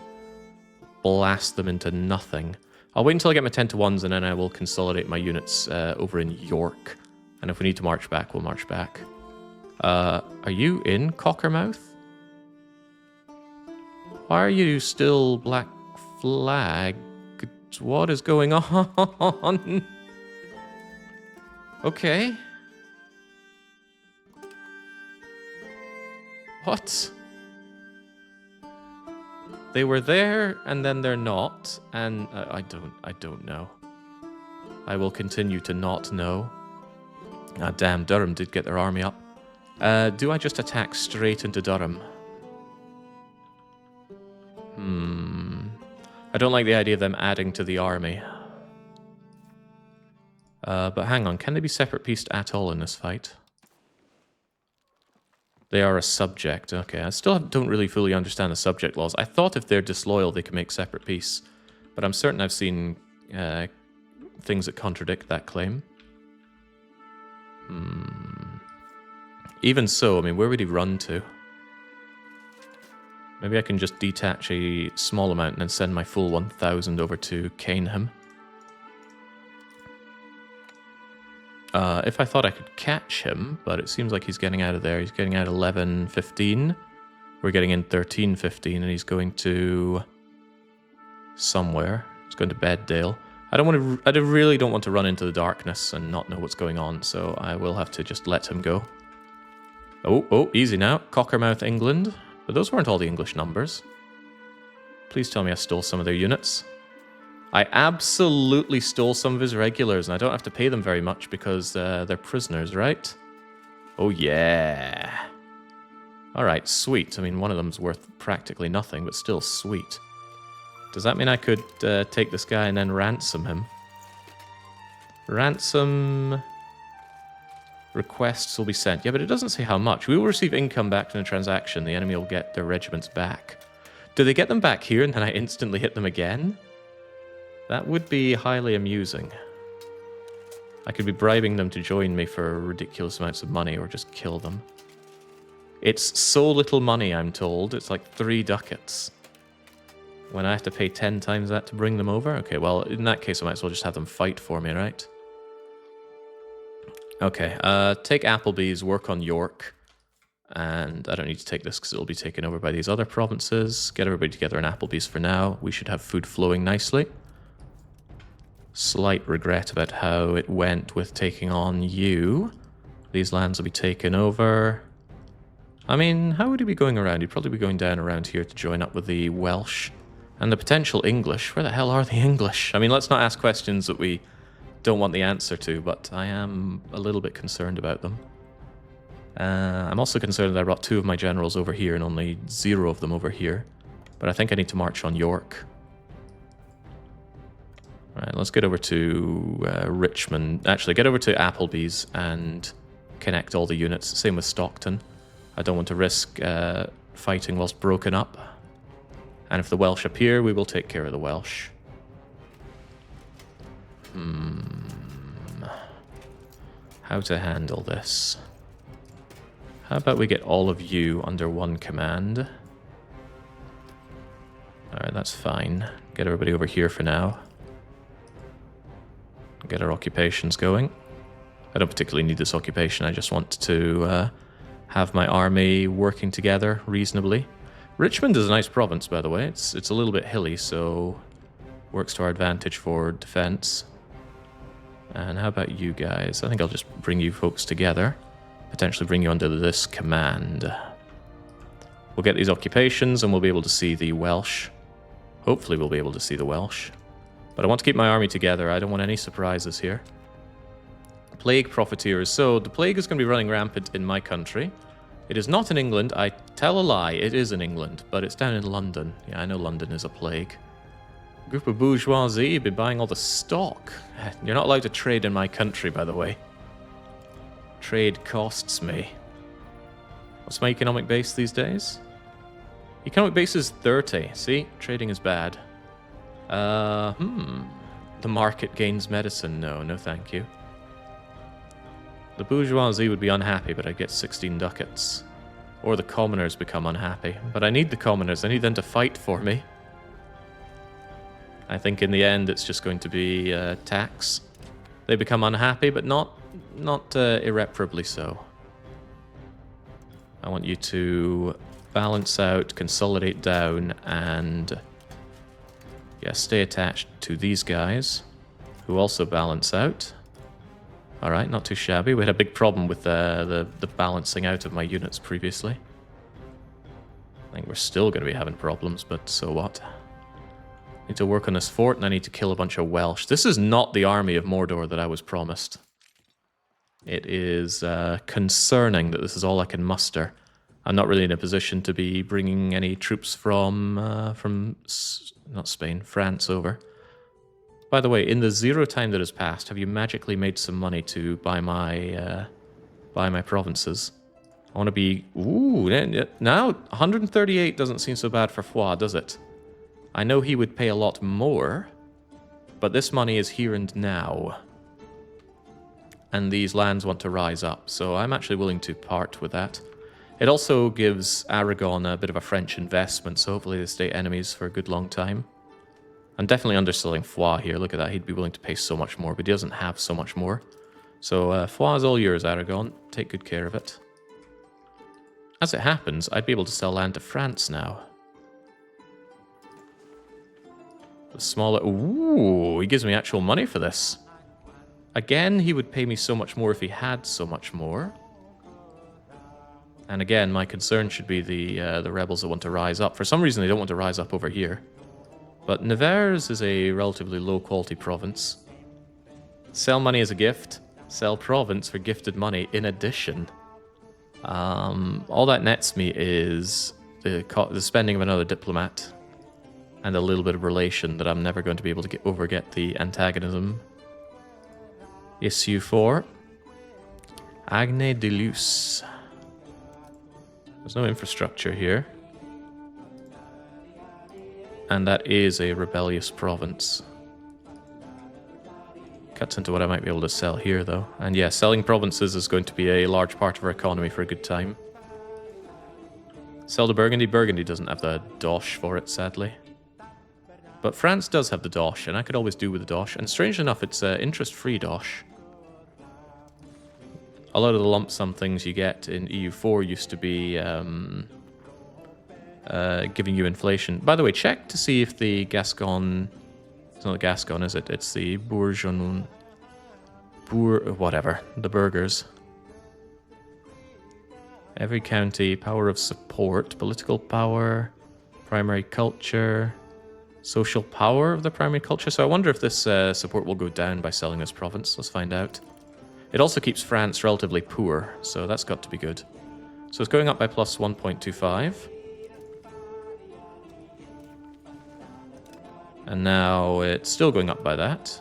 blast them into nothing. I'll wait until I get my 10-1s, and then I will consolidate my units over in York. And if we need to march back, we'll march back. Are you in Cockermouth? Why are you still black flag? What is going on? Okay. What? They were there, and then they're not, and I don't know. I will continue to not know. Ah, damn, Durham did get their army up. Do I just attack straight into Durham? I don't like the idea of them adding to the army. But hang on, can they be separate pieced at all in this fight? They are a subject. Okay, I still don't really fully understand the subject laws. I thought if they're disloyal, they could make separate peace. But I'm certain I've seen things that contradict that claim. Even so, I mean, where would he run to? Maybe I can just detach a small amount and then send my full 1,000 over to cane him. If I thought I could catch him, but it seems like he's getting out of there. He's getting out 11:15. We're getting in 13:15, and he's going to somewhere. He's going to Beddale. I really don't want to run into the darkness and not know what's going on, so I will have to just let him go. Oh, easy now. Cockermouth, England. But those weren't all the English numbers. Please tell me I stole some of their units. I absolutely stole some of his regulars, and I don't have to pay them very much because they're prisoners, right? Oh, yeah. All right, sweet. I mean, one of them's worth practically nothing, but still sweet. Does that mean I could take this guy and then ransom him? Ransom requests will be sent. Yeah, but it doesn't say how much. We will receive income back from the transaction. The enemy will get their regiments back. Do they get them back here and then I instantly hit them again? That would be highly amusing. I could be bribing them to join me for ridiculous amounts of money or just kill them. It's so little money, I'm told. It's like 3 ducats. When I have to pay 10 times that to bring them over? Okay, well, in that case, I might as well just have them fight for me, right? Okay, take Applebee's, work on York. And I don't need to take this because it'll be taken over by these other provinces. Get everybody together in Applebee's for now. We should have food flowing nicely. Slight regret about how it went with taking on you. These lands will be taken over. I mean, how would he be going around? He'd probably be going down around here to join up with the Welsh. And the potential English. Where the hell are the English? I mean, let's not ask questions that we don't want the answer to, but I am a little bit concerned about them. I'm also concerned that I brought 2 of my generals over here and only 0 of them over here. But I think I need to march on York. Alright, let's get over to Richmond. Actually, get over to Applebee's and connect all the units. Same with Stockton. I don't want to risk fighting whilst broken up. And if the Welsh appear, we will take care of the Welsh. How to handle this? How about we get all of you under one command? Alright, that's fine. Get everybody over here for now. Get our occupations going. I don't particularly need this occupation, I just want to have my army working together reasonably. Richmond is a nice province, by the way. It's a little bit hilly, so works to our advantage for defense. And how about you guys? I think I'll just bring you folks together. Potentially bring you under this command. We'll get these occupations and we'll be able to see the Welsh. Hopefully we'll be able to see the Welsh. But I want to keep my army together. I don't want any surprises here. Plague profiteers. So the plague is going to be running rampant in my country. It is not in England. I tell a lie. It is in England, but it's down in London. Yeah, I know London is a plague. Group of bourgeoisie be buying all the stock. You're not allowed to trade in my country, by the way. Trade costs me. What's my economic base these days? Economic base is 30. See? Trading is bad. The market gains medicine. No thank you. The bourgeoisie would be unhappy, but I'd get 16 ducats. Or the commoners become unhappy. But I need the commoners. I need them to fight for me. I think in the end it's just going to be tax. They become unhappy, but not irreparably so. I want you to balance out, consolidate down, and yeah, stay attached to these guys, who also balance out. Alright, not too shabby. We had a big problem with the balancing out of my units previously. I think we're still going to be having problems, but so what? Need to work on this fort, and I need to kill a bunch of Welsh. This is not the army of Mordor that I was promised. It is concerning that this is all I can muster. I'm not really in a position to be bringing any troops from not Spain, France over. By the way, in the 0 time that has passed, have you magically made some money to buy my provinces? I want to be... Ooh, now 138 doesn't seem so bad for Foix, does it? I know he would pay a lot more, but this money is here and now. And these lands want to rise up, so I'm actually willing to part with that. It also gives Aragon a bit of a French investment, so hopefully they stay enemies for a good long time. I'm definitely underselling Foix here. Look at that. He'd be willing to pay so much more, but he doesn't have so much more. So Foix is all yours, Aragon. Take good care of it. As it happens, I'd be able to sell land to France now. The smaller... Ooh, he gives me actual money for this. Again, he would pay me so much more if he had so much more. And again, my concern should be the rebels that want to rise up. For some reason, they don't want to rise up over here. But Nevers is a relatively low-quality province. Sell money as a gift. Sell province for gifted money in addition. All that nets me is the spending of another diplomat and a little bit of relation that I'm never going to be able to get the antagonism. Issue 4. Agne de Luce. There's no infrastructure here. And that is a rebellious province. Cuts into what I might be able to sell here, though. And yeah, selling provinces is going to be a large part of our economy for a good time. Sell to Burgundy. Burgundy doesn't have the dosh for it, sadly. But France does have the dosh, and I could always do with the dosh. And strangely enough, it's interest-free dosh. A lot of the lump sum things you get in EU4 used to be giving you inflation. By the way, check to see if the Gascon... It's not the Gascon, is it? It's the Bourgeon... whatever. The burghers. Every county, power of support, political power, primary culture, social power of the primary culture. So I wonder if this support will go down by selling this province. Let's find out. It also keeps France relatively poor, so that's got to be good. So it's going up by plus 1.25. And now it's still going up by that.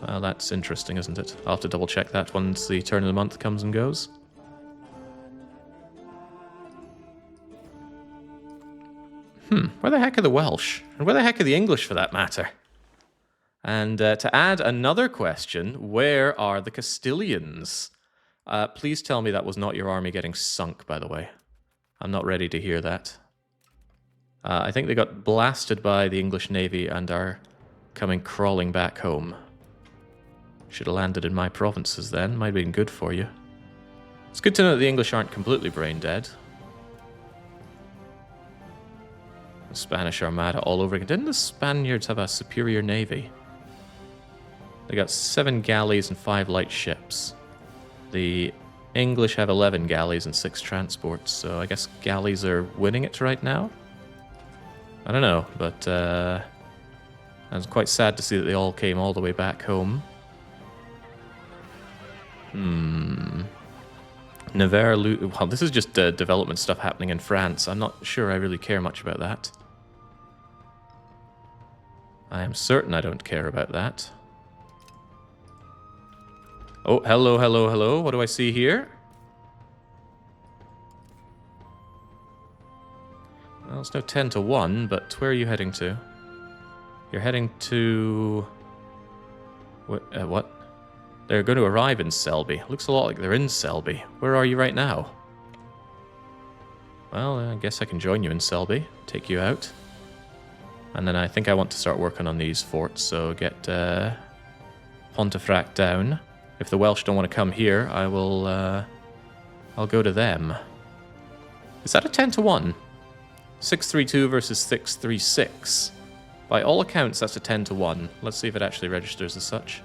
Well, that's interesting, isn't it? I'll have to double check that once the turn of the month comes and goes. Where the heck are the Welsh? And where the heck are the English, for that matter? And to add another question, where are the Castilians? Please tell me that was not your army getting sunk, by the way. I'm not ready to hear that. I think they got blasted by the English Navy and are coming crawling back home. Should have landed in my provinces then. Might have been good for you. It's good to know that the English aren't completely brain dead. The Spanish Armada all over again. Didn't the Spaniards have a superior navy? They got 7 galleys and 5 light ships. The English have 11 galleys and 6 transports, so I guess galleys are winning it right now? I don't know, but I was quite sad to see that they all came all the way back home. Nevers, well, this is just development stuff happening in France. I'm not sure I really care much about that. I am certain I don't care about that. Oh, hello, hello, hello. What do I see here? Well, it's no 10 to 1, but where are you heading to? You're heading to... What? They're going to arrive in Selby. Looks a lot like they're in Selby. Where are you right now? Well, I guess I can join you in Selby. Take you out. And then I think I want to start working on these forts, so get Pontefract down. If the Welsh don't want to come here, I will... I'll go to them. Is that a 10 to 1? 632 versus 636. By all accounts, that's a 10 to 1. Let's see if it actually registers as such.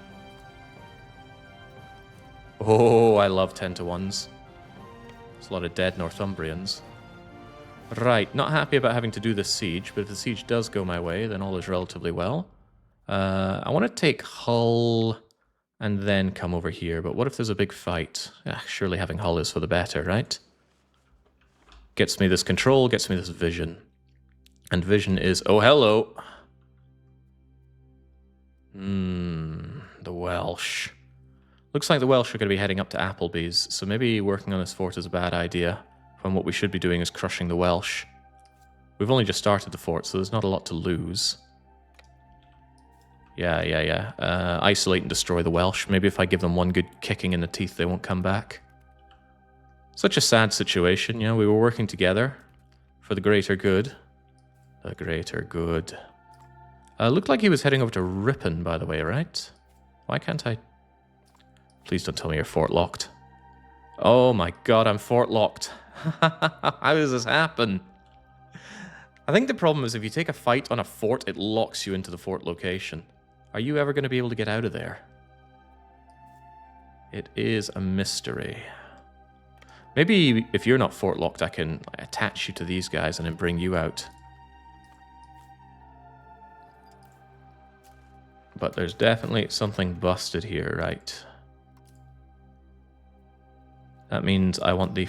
Oh, I love 10 to 1s. There's a lot of dead Northumbrians. Right, not happy about having to do this siege, but if the siege does go my way, then all is relatively well. I want to take Hull and then come over here, but what if there's a big fight? Surely having Hull is for the better, right? Gets me this control, gets me this vision. And vision is... Oh, hello! The Welsh. Looks like the Welsh are going to be heading up to Appleby's, so maybe working on this fort is a bad idea, when what we should be doing is crushing the Welsh. We've only just started the fort, so there's not a lot to lose. Yeah. Isolate and destroy the Welsh. Maybe if I give them one good kicking in the teeth, they won't come back. Such a sad situation, you know, we were working together for the greater good. The greater good. Looked like he was heading over to Ripon, by the way, right? Why can't I... Please don't tell me you're fort locked. Oh my god, I'm fort locked. How does this happen? I think the problem is if you take a fight on a fort, it locks you into the fort location. Are you ever going to be able to get out of there? It is a mystery. Maybe if you're not fort locked, I can attach you to these guys and then bring you out. But there's definitely something busted here, right? That means I want the...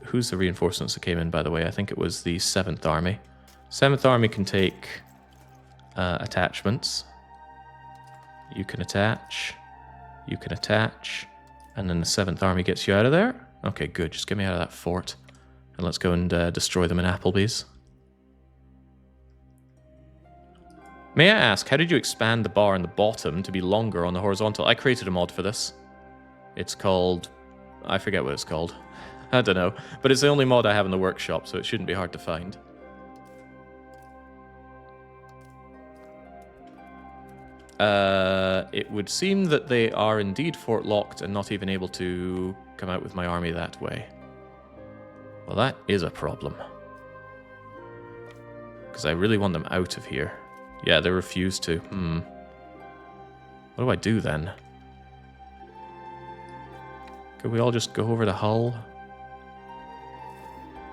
Who's the reinforcements that came in, by the way? I think it was the 7th Army. 7th Army can take attachments. You can attach. You can attach. And then the 7th Army gets you out of there. Okay, good. Just get me out of that fort. And let's go and destroy them in Applebee's. May I ask, how did you expand the bar on the bottom to be longer on the horizontal? I created a mod for this. It's called... I forget what it's called. I don't know. But it's the only mod I have in the workshop, so it shouldn't be hard to find. It would seem that they are indeed fort locked and not even able to come out with my army that way. Well, that is a problem. Because I really want them out of here. Yeah, they refuse to. What do I do then? Could we all just go over to Hull?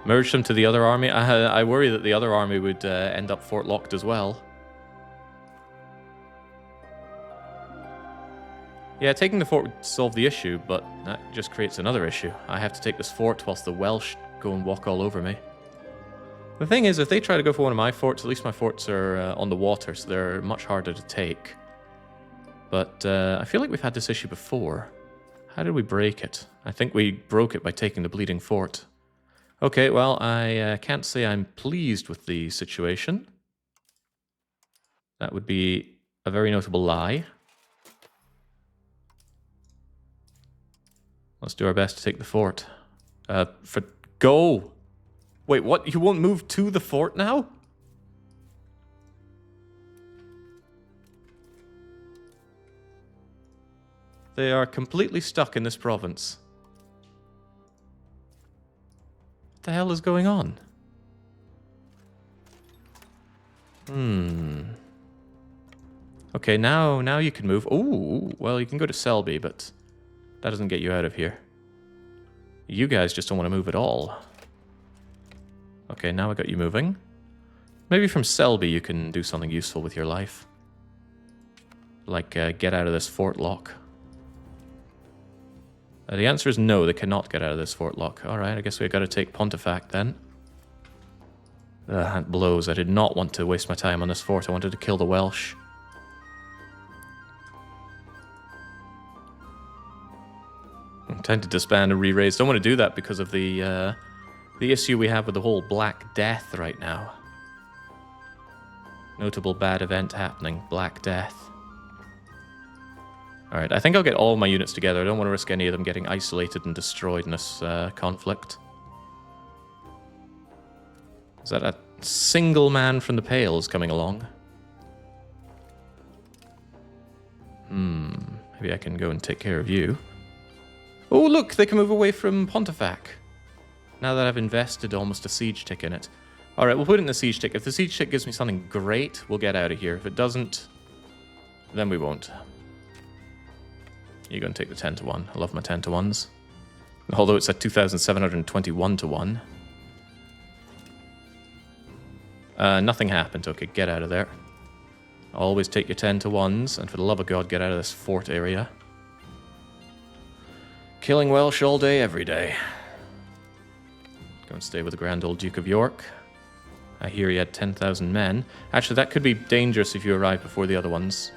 Merge them to the other army? I worry that the other army would end up fort locked as well. Yeah, taking the fort would solve the issue, but that just creates another issue. I have to take this fort whilst the Welsh go and walk all over me. The thing is, if they try to go for one of my forts, at least my forts are on the water, so they're much harder to take. But I feel like we've had this issue before. How did we break it? I think we broke it by taking the bleeding fort. Okay, well, I can't say I'm pleased with the situation. That would be a very notable lie. Let's do our best to take the fort. Go! Wait, what? You won't move to the fort now? They are completely stuck in this province. What the hell is going on? Okay, now you can move. Ooh, well, you can go to Selby, but that doesn't get you out of here. You guys just don't want to move at all. Okay, now I got you moving. Maybe from Selby you can do something useful with your life. Like get out of this fort lock. The answer is no, they cannot get out of this fort lock. Alright, I guess we've got to take Pontefract then. That blows. I did not want to waste my time on this fort. I wanted to kill the Welsh. Time to disband and re-raise. Don't want to do that because of the issue we have with the whole Black Death right now. Notable bad event happening. Black Death. Alright, I think I'll get all my units together. I don't want to risk any of them getting isolated and destroyed in this conflict. Is that a single man from the Pales coming along? Maybe I can go and take care of you. Oh, look, they can move away from Pontefract. Now that I've invested almost a siege tick in it. Alright, we'll put it in the siege tick. If the siege tick gives me something great, we'll get out of here. If it doesn't, then we won't. You're going to take the 10 to 1. I love my 10 to 1s. Although it's at 2,721 to 1. Nothing happened. Okay, get out of there. Always take your 10 to 1s, and for the love of God, get out of this fort area. Killing Welsh all day, every day. Go and stay with the Grand Old Duke of York. I hear he had 10,000 men. Actually, that could be dangerous if you arrive before the other ones.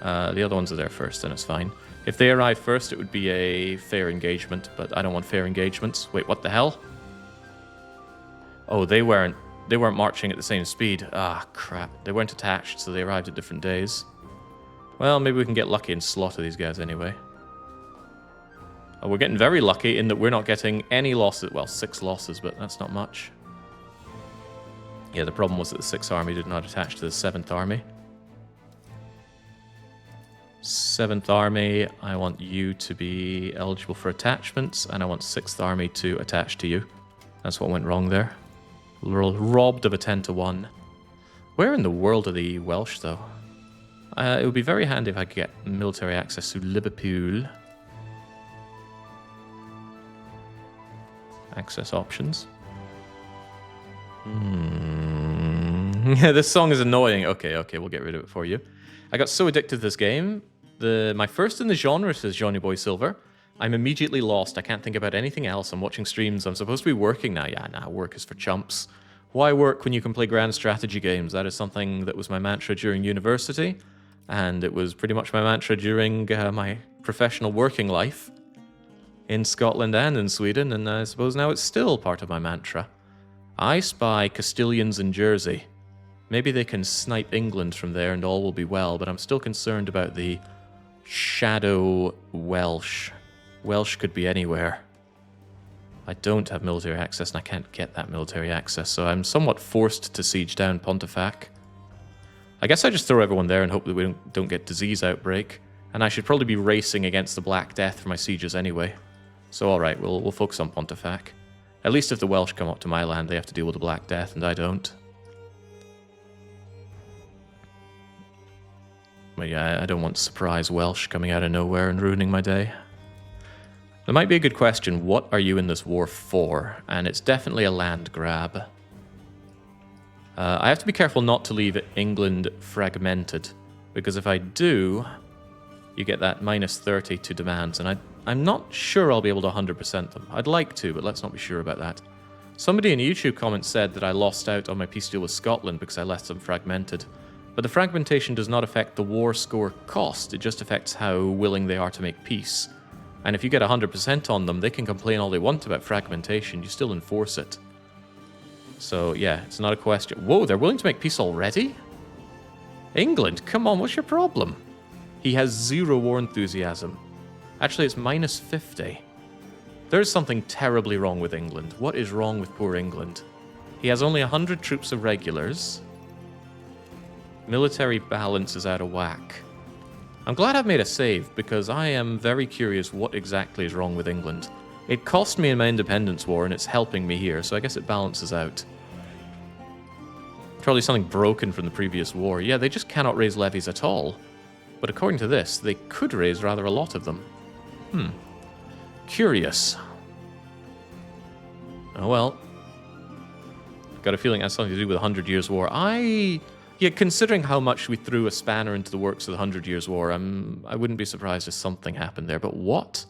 The other ones are there first, then it's fine. If they arrive first, it would be a fair engagement, but I don't want fair engagements. Wait, what the hell? Oh, they weren't They weren't marching at the same speed. Ah, crap. They weren't attached, so they arrived at different days. Well, maybe we can get lucky and slaughter these guys anyway. We're getting very lucky in that we're not getting any losses. Well, 6 losses, but that's not much. Yeah, the problem was that the 6th Army did not attach to the 7th Army. 7th Army, I want you to be eligible for attachments, and I want 6th Army to attach to you. That's what went wrong there. We're robbed of a 10-1. Where in the world are the Welsh, though? It would be very handy if I could get military access to Liverpool. Access options. Yeah, this song is annoying. Okay, we'll get rid of it for you. I got so addicted to this game. My first in the genre, says Johnny Boy Silver. I'm immediately lost. I can't think about anything else. I'm watching streams. I'm supposed to be working now. Yeah, nah, work is for chumps. Why work when you can play grand strategy games? That is something that was my mantra during university. And it was pretty much my mantra during my professional working life in Scotland and in Sweden. And I suppose now it's still part of my mantra. I spy Castilians in Jersey. Maybe they can snipe England from there and all will be well, but I'm still concerned about the shadow Welsh. Welsh could be anywhere. I don't have military access and I can't get that military access, so I'm somewhat forced to siege down Pontefract. I guess I just throw everyone there and hope that we don't get disease outbreak. And I should probably be racing against the Black Death for my sieges anyway. So alright, we'll focus on Pontefract. At least if the Welsh come up to my land, they have to deal with the Black Death, and I don't. But yeah, I don't want surprise Welsh coming out of nowhere and ruining my day. There might be a good question, what are you in this war for? And it's definitely a land grab. I have to be careful not to leave England fragmented, because if I do, you get that -30 to demands, and I'm not sure I'll be able to 100% them. I'd like to, but let's not be sure about that. Somebody in a YouTube comment said that I lost out on my peace deal with Scotland because I left them fragmented. But the fragmentation does not affect the war score cost, it just affects how willing they are to make peace. And if you get 100% on them, they can complain all they want about fragmentation, you still enforce it. So yeah, it's not a question. Whoa, they're willing to make peace already? England, come on, what's your problem? He has 0 war enthusiasm. Actually, it's -50. There's something terribly wrong with England. What is wrong with poor England? He has only 100 troops of regulars. Military balance is out of whack. I'm glad I've made a save, because I am very curious what exactly is wrong with England. It cost me in my independence war, and it's helping me here, so I guess it balances out. Probably something broken from the previous war. Yeah, they just cannot raise levies at all. But according to this, they could raise rather a lot of them. Curious. Oh well. Got a feeling it has something to do with the 100 Years' War. Yeah, considering how much we threw a spanner into the works of the 100 Years' War, I wouldn't be surprised if something happened there. But what?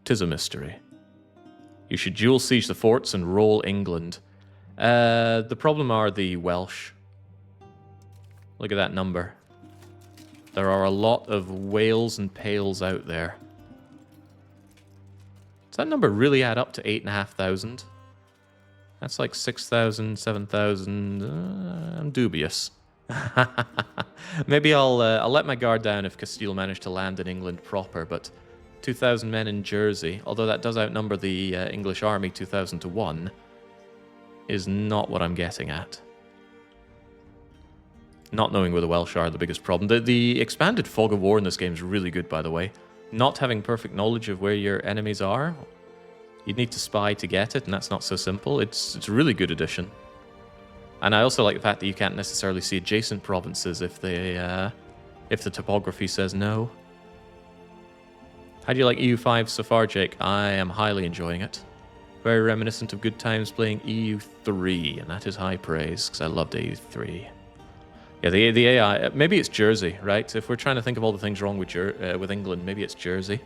'Tis a mystery. You should dual siege the forts and roll England. The problem are the Welsh. Look at that number. There are a lot of Wales and Pales out there. Does that number really add up to 8,500? That's like 6,000, 7,000. I'm dubious. Maybe I'll let my guard down if Castile manage to land in England proper, but 2,000 men in Jersey, although that does outnumber the English army 2,000 to 1, is not what I'm getting at. Not knowing where the Welsh are the biggest problem. The expanded fog of war in this game is really good, by the way. Not having perfect knowledge of where your enemies are, you'd need to spy to get it, and that's not so simple. It's a really good addition. And I also like the fact that you can't necessarily see adjacent provinces if the topography says no. How do you like EU5 so far, Jake? I am highly enjoying it. Very reminiscent of good times playing EU3, and that is high praise, because I loved EU3. Yeah, the AI, maybe it's Jersey, right? If we're trying to think of all the things wrong with England, maybe it's Jersey.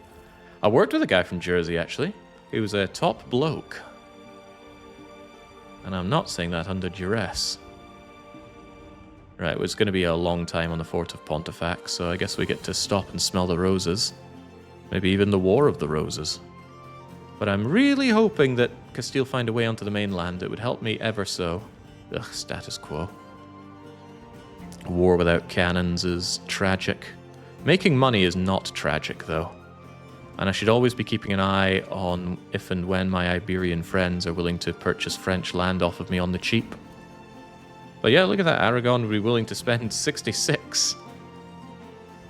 I worked with a guy from Jersey, actually. He was a top bloke. And I'm not saying that under duress. Right, well, it's going to be a long time on the fort of Pontefract, so I guess we get to stop and smell the roses. Maybe even the War of the Roses. But I'm really hoping that Castile find a way onto the mainland. It would help me ever so. Ugh, status quo. War without cannons is tragic. Making money is not tragic, though. And I should always be keeping an eye on if and when my Iberian friends are willing to purchase French land off of me on the cheap. But yeah, look at that. Aragon would be willing to spend 66.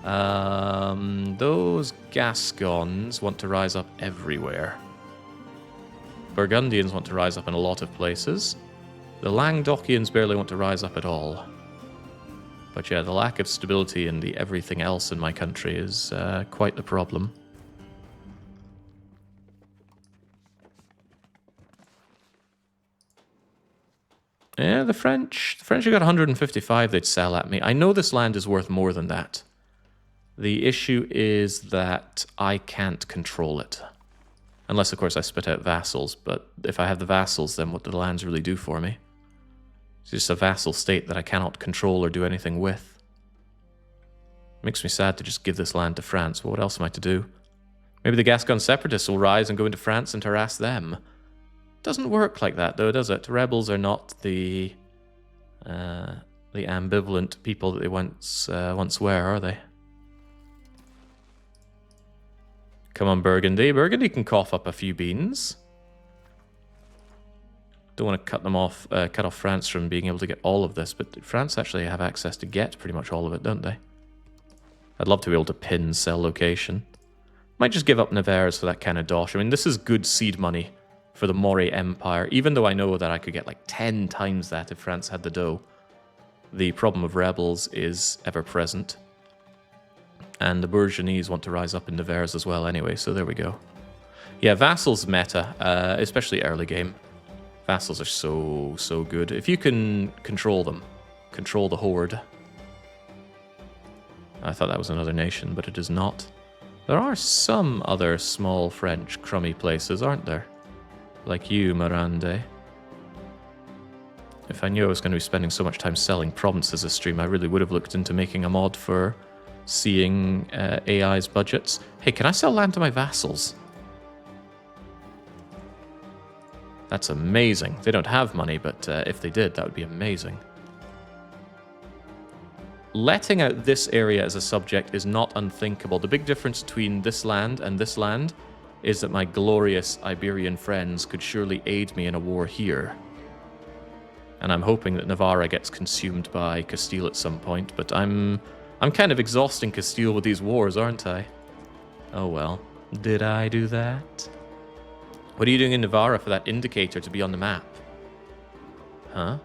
Those Gascons want to rise up everywhere. Burgundians want to rise up in a lot of places. The Languedocians barely want to rise up at all. But yeah, the lack of stability in the everything else in my country is quite the problem. Yeah, the French have got 155 they'd sell at me. I know this land is worth more than that. The issue is that I can't control it. Unless, of course, I spit out vassals, but if I have the vassals, then what do the lands really do for me? It's just a vassal state that I cannot control or do anything with. Makes me sad to just give this land to France, but what else am I to do? Maybe the Gascon separatists will rise and go into France and harass them. Doesn't work like that, though, does it? Rebels are not the ambivalent people that they once were, are they? Come on, Burgundy. Burgundy can cough up a few beans. Don't want to cut off France from being able to get all of this, but France actually have access to get pretty much all of it, don't they? I'd love to be able to pin sell location. Might just give up Nevers for that kind of dosh. I mean, this is good seed money for the Mori Empire, even though I know that I could get like 10 times that if France had the dough. The problem of rebels is ever present. And the Bourgeois want to rise up in Nevers as well anyway, so there we go. Yeah, vassals meta, especially early game. Vassals are so good. If you can control them, control the horde. I thought that was another nation, but it is not. There are some other small French crummy places, aren't there? Like you, Mirande. If I knew I was going to be spending so much time selling provinces this stream, I really would have looked into making a mod for seeing AI's budgets. Hey, can I sell land to my vassals? That's amazing. They don't have money, but if they did, that would be amazing. Letting out this area as a subject is not unthinkable. The big difference between this land and this land is that my glorious Iberian friends could surely aid me in a war here. And I'm hoping that Navarra gets consumed by Castile at some point, but I'm kind of exhausting Castile with these wars, aren't I? Oh well. Did I do that? What are you doing in Navarra for that indicator to be on the map? Huh?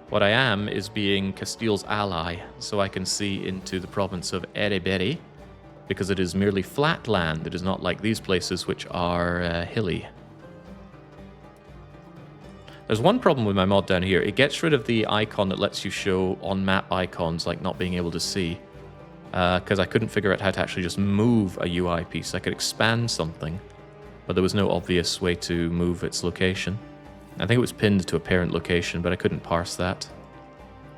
What I am is being Castile's ally, so I can see into the province of Ereberi, because it is merely flat land. It is not like these places which are hilly. There's one problem with my mod down here. It gets rid of the icon that lets you show on-map icons, like not being able to see. Because I couldn't figure out how to actually just move a UI piece. I could expand something, but there was no obvious way to move its location. I think it was pinned to a parent location, but I couldn't parse that.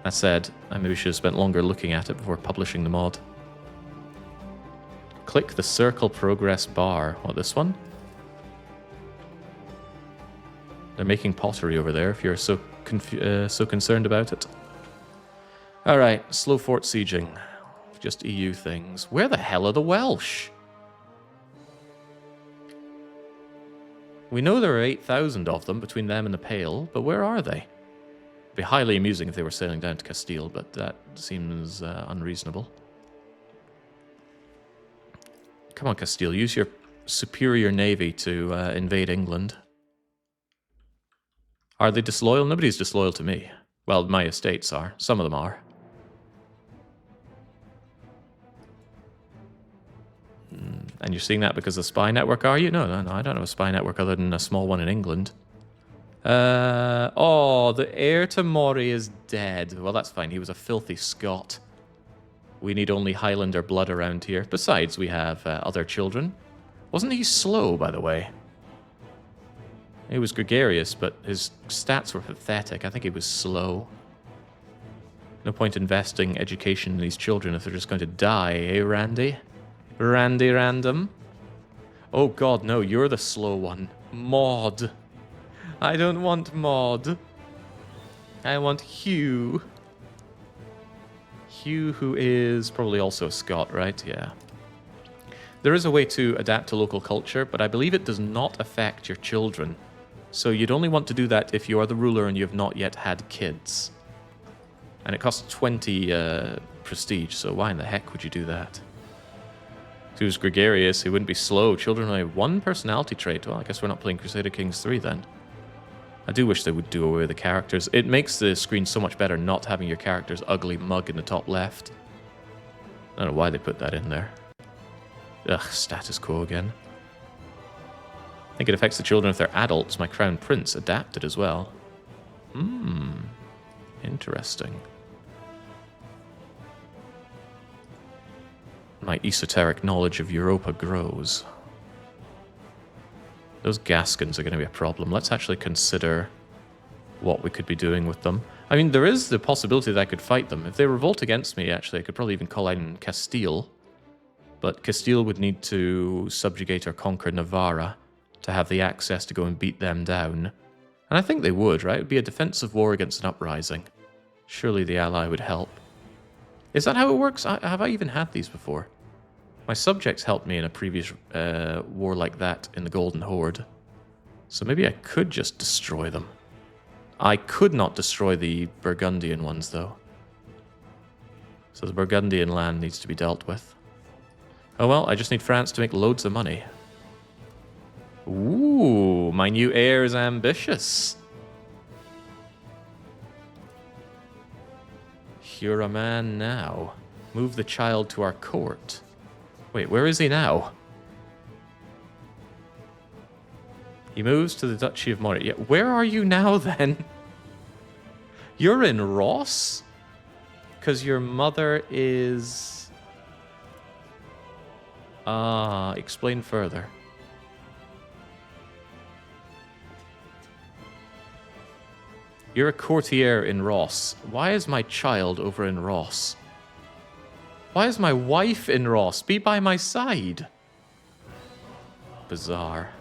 That said, I maybe should have spent longer looking at it before publishing the mod. Click the circle progress bar. What, this one? They're making pottery over there, if you're so concerned about it. Alright, slow fort sieging. Just EU things. Where the hell are the Welsh? We know there are 8,000 of them between them and the Pale, but where are they? It'd be highly amusing if they were sailing down to Castile, but that seems unreasonable. Come on, Castile, use your superior navy to invade England. Are they disloyal? Nobody's disloyal to me. Well, my estates are. Some of them are. And you're seeing that because of the spy network, are you? No, I don't have a spy network other than a small one in England. Oh, the heir to Mori is dead. Well, that's fine. He was a filthy Scot. We need only Highlander blood around here. Besides, we have other children. Wasn't he slow, by the way? He was gregarious, but his stats were pathetic. I think he was slow. No point investing education in these children if they're just going to die, eh, Randy? Randy Random? Oh god, no, you're the slow one. Maud. I don't want Maud. I want Hugh. Hugh, who is probably also a Scot, right? Yeah. There is a way to adapt to local culture, but I believe it does not affect your children. So you'd only want to do that if you are the ruler and you have not yet had kids. And it costs 20 prestige, so why in the heck would you do that? If he was gregarious, he wouldn't be slow. Children only have one personality trait. Well, I guess we're not playing Crusader Kings 3 then. I do wish they would do away with the characters. It makes the screen so much better not having your character's ugly mug in the top left. I don't know why they put that in there. Ugh, status quo again. I think it affects the children if they're adults. My Crown Prince adapted as well. Interesting. My esoteric knowledge of Europa grows. Those Gascons are going to be a problem. Let's actually consider what we could be doing with them. I mean, there is the possibility that I could fight them. If they revolt against me, actually, I could probably even call in Castile. But Castile would need to subjugate or conquer Navarra to have the access to go and beat them down. And I think they would, right? It would be a defensive war against an uprising. Surely the ally would help. Is that how it works? Have I even had these before? My subjects helped me in a previous war like that in the Golden Horde. So maybe I could just destroy them. I could not destroy the Burgundian ones, though. So the Burgundian land needs to be dealt with. Oh well, I just need France to make loads of money. Ooh, my new heir is ambitious. You're a man now. Move the child to our court. Wait, where is he now? He moves to the Duchy of Monaco. Yeah, where are you now, then? You're in Ross? Because your mother is... explain further. You're a courtier in Ross. Why is my child over in Ross? Why is my wife in Ross? Be by my side. Bizarre.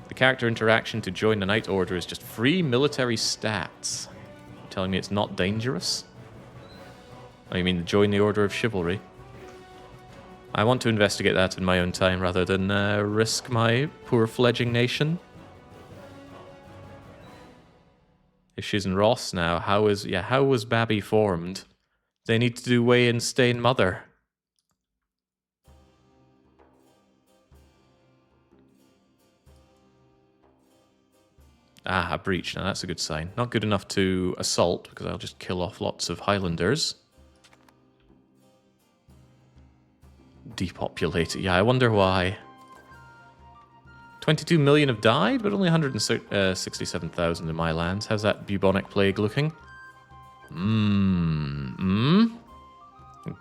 The character interaction to join the Knight Order is just free military stats. You're telling me it's not dangerous? Oh, you mean join the Order of Chivalry? I want to investigate that in my own time rather than risk my poor fledgling nation. If she's in Ross now, how was Babby formed? They need to do way in stain mother. Ah, a breach. Now that's a good sign. Not good enough to assault, because I'll just kill off lots of Highlanders. Depopulated. Yeah, I wonder why. 22 million have died, but only 167,000 in my lands. How's that bubonic plague looking?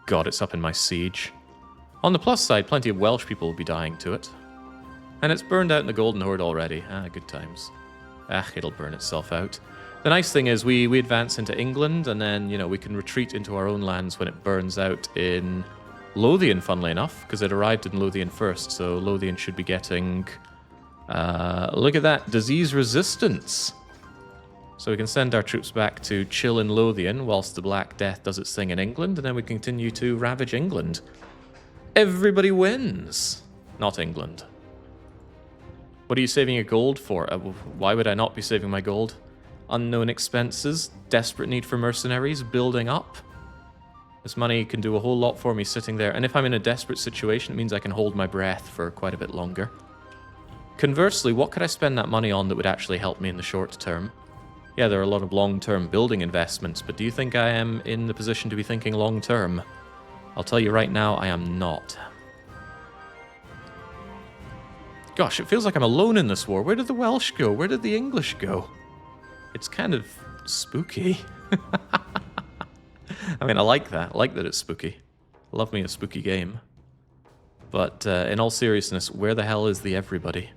God, it's up in my siege. On the plus side, plenty of Welsh people will be dying to it. And it's burned out in the Golden Horde already. Ah, good times. Ah, it'll burn itself out. The nice thing is we advance into England, and then, you know, we can retreat into our own lands when it burns out in Lothian, funnily enough, because it arrived in Lothian first, so Lothian should be getting... look at that, disease resistance. So we can send our troops back to chill in Lothian whilst the Black Death does its thing in England, and then we continue to ravage England. Everybody wins. Not England. What are you saving your gold for? Why would I not be saving my gold? Unknown expenses, desperate need for mercenaries, building up. This money can do a whole lot for me sitting there, and if I'm in a desperate situation, it means I can hold my breath for quite a bit longer. Conversely, what could I spend that money on that would actually help me in the short term? Yeah, there are a lot of long-term building investments, but do you think I am in the position to be thinking long-term? I'll tell you right now, I am not. Gosh, it feels like I'm alone in this war. Where did the Welsh go? Where did the English go? It's kind of spooky. I mean, I like that. I like that it's spooky. Love me a spooky game. But in all seriousness, where the hell is the everybody?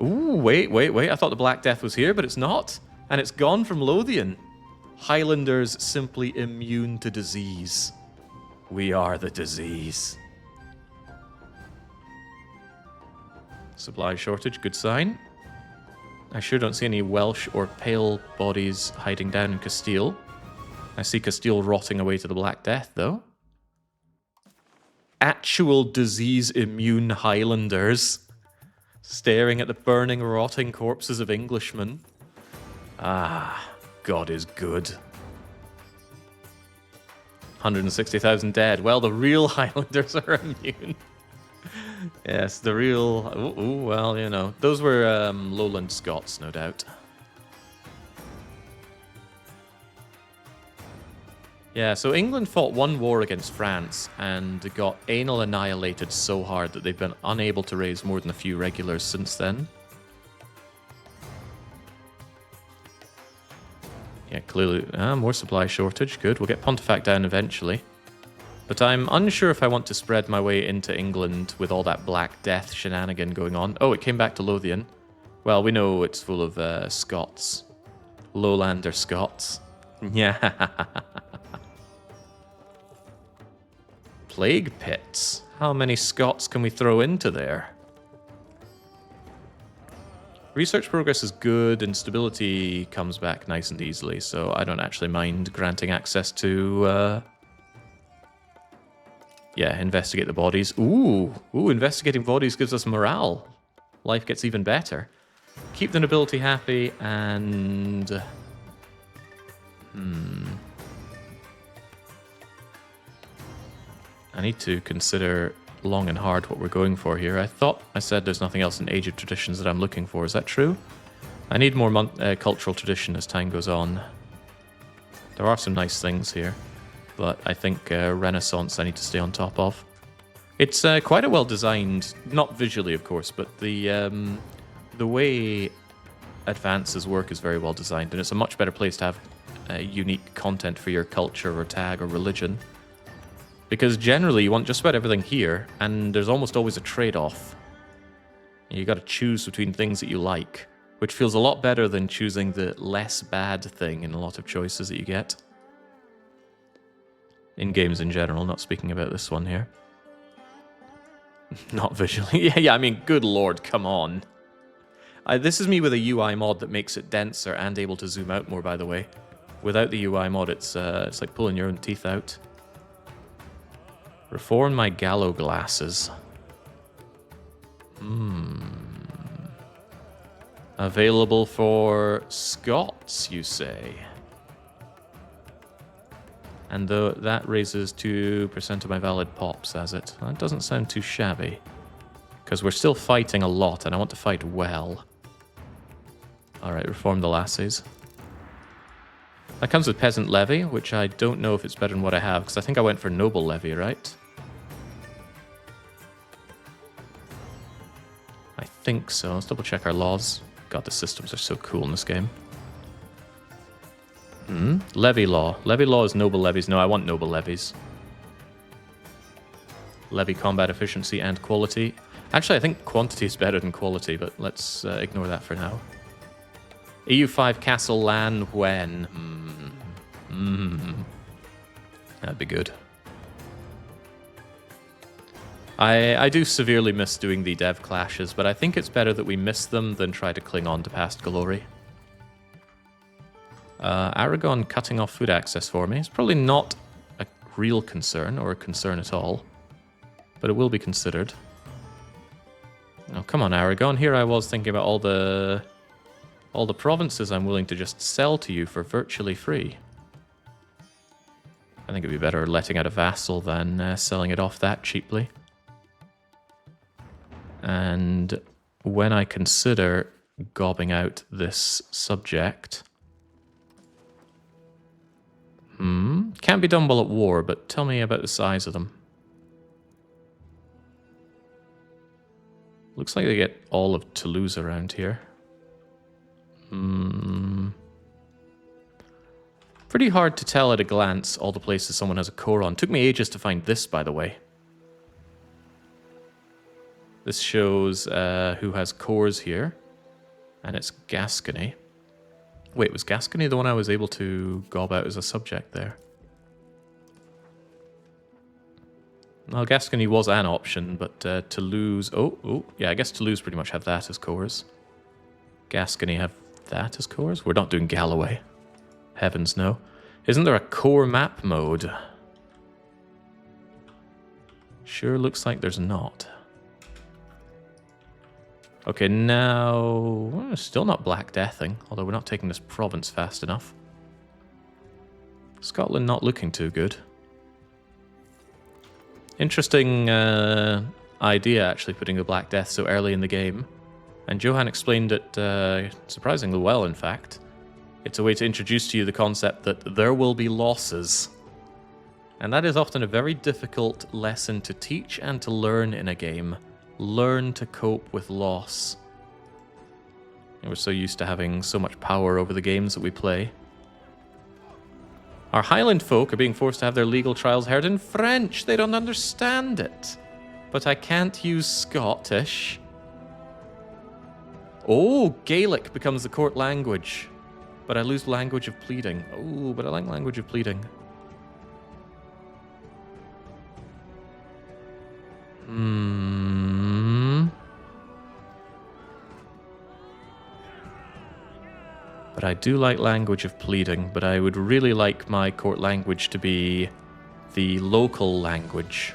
Ooh, wait. I thought the Black Death was here, but it's not. And it's gone from Lothian. Highlanders simply immune to disease. We are the disease. Supply shortage, good sign. I sure don't see any Welsh or Pale bodies hiding down in Castile. I see Castile rotting away to the Black Death, though. Actual disease-immune Highlanders staring at the burning, rotting corpses of Englishmen. Ah, God is good. 160,000 dead. Well, the real Highlanders are immune. Yes, the real... Ooh, well, you know. Those were lowland Scots, no doubt. Yeah, so England fought one war against France and got anal annihilated so hard that they've been unable to raise more than a few regulars since then. Yeah, clearly... more supply shortage. Good, we'll get Pontefract down eventually. But I'm unsure if I want to spread my way into England with all that Black Death shenanigan going on. Oh, it came back to Lothian. Well, we know it's full of Scots. Lowlander Scots. Yeah. Plague pits. How many Scots can we throw into there? Research progress is good, and stability comes back nice and easily, so I don't actually mind granting access to... yeah, investigate the bodies. Ooh, investigating bodies gives us morale. Life gets even better. Keep the nobility happy, and... I need to consider long and hard what we're going for here. I thought I said there's nothing else in Age of Traditions that I'm looking for. Is that true? I need more cultural tradition as time goes on. There are some nice things here, but I think Renaissance I need to stay on top of. It's quite a well-designed, not visually of course, but the way advances work is very well designed, and it's a much better place to have unique content for your culture or tag or religion. Because generally you want just about everything here, and there's almost always a trade-off. You got to choose between things that you like, which feels a lot better than choosing the less bad thing in a lot of choices that you get. In games in general, not speaking about this one here. Not visually. Yeah, I mean, good lord, come on. This is me with a UI mod that makes it denser and able to zoom out more, by the way. Without the UI mod, it's like pulling your own teeth out. Reform my gallow glasses. Available for Scots, you say? And though that raises 2% of my valid pops, has it? That doesn't sound too shabby. Because we're still fighting a lot, and I want to fight well. Alright, reform the lassies. That comes with Peasant Levy, which I don't know if it's better than what I have, because I think I went for Noble Levy, right? I think so. Let's double check our laws. God, the systems are so cool in this game. Levy law. Levy law is noble levies. No, I want noble levies. Levy combat efficiency and quality. Actually, I think quantity is better than quality, but let's ignore that for now. EU5 Castle Lan when? That'd be good. I do severely miss doing the dev clashes, but I think it's better that we miss them than try to cling on to past glory. Aragon cutting off food access for me is probably not a real concern, or a concern at all, but it will be considered. Oh, come on, Aragon. Here I was thinking about all the provinces I'm willing to just sell to you for virtually free. I think it'd be better letting out a vassal than selling it off that cheaply. And when I consider gobbing out this subject... Can't be done well at war, but tell me about the size of them. Looks like they get all of Toulouse around here. Pretty hard to tell at a glance all the places someone has a core on. Took me ages to find this, by the way. This shows who has cores here. And it's Gascony. Wait, was Gascony the one I was able to gob out as a subject there? Well, Gascony was an option, but Toulouse... Oh, yeah, I guess Toulouse pretty much have that as cores. Gascony have that as cores? We're not doing Galloway. Heavens, no. Isn't there a core map mode? Sure looks like there's not. Okay, now... still not Black Deathing, although we're not taking this province fast enough. Scotland not looking too good. Interesting idea, actually, putting the Black Death so early in the game. And Johan explained it surprisingly well, in fact. It's a way to introduce to you the concept that there will be losses. And that is often a very difficult lesson to teach and to learn in a game. Learn to cope with loss. We're so used to having so much power over the games that we play. Our Highland folk are being forced to have their legal trials heard in French. They don't understand it. But I can't use Scottish. Oh, Gaelic becomes the court language. But I lose language of pleading. Oh, but I like language of pleading. But I do like language of pleading, but I would really like my court language to be the local language.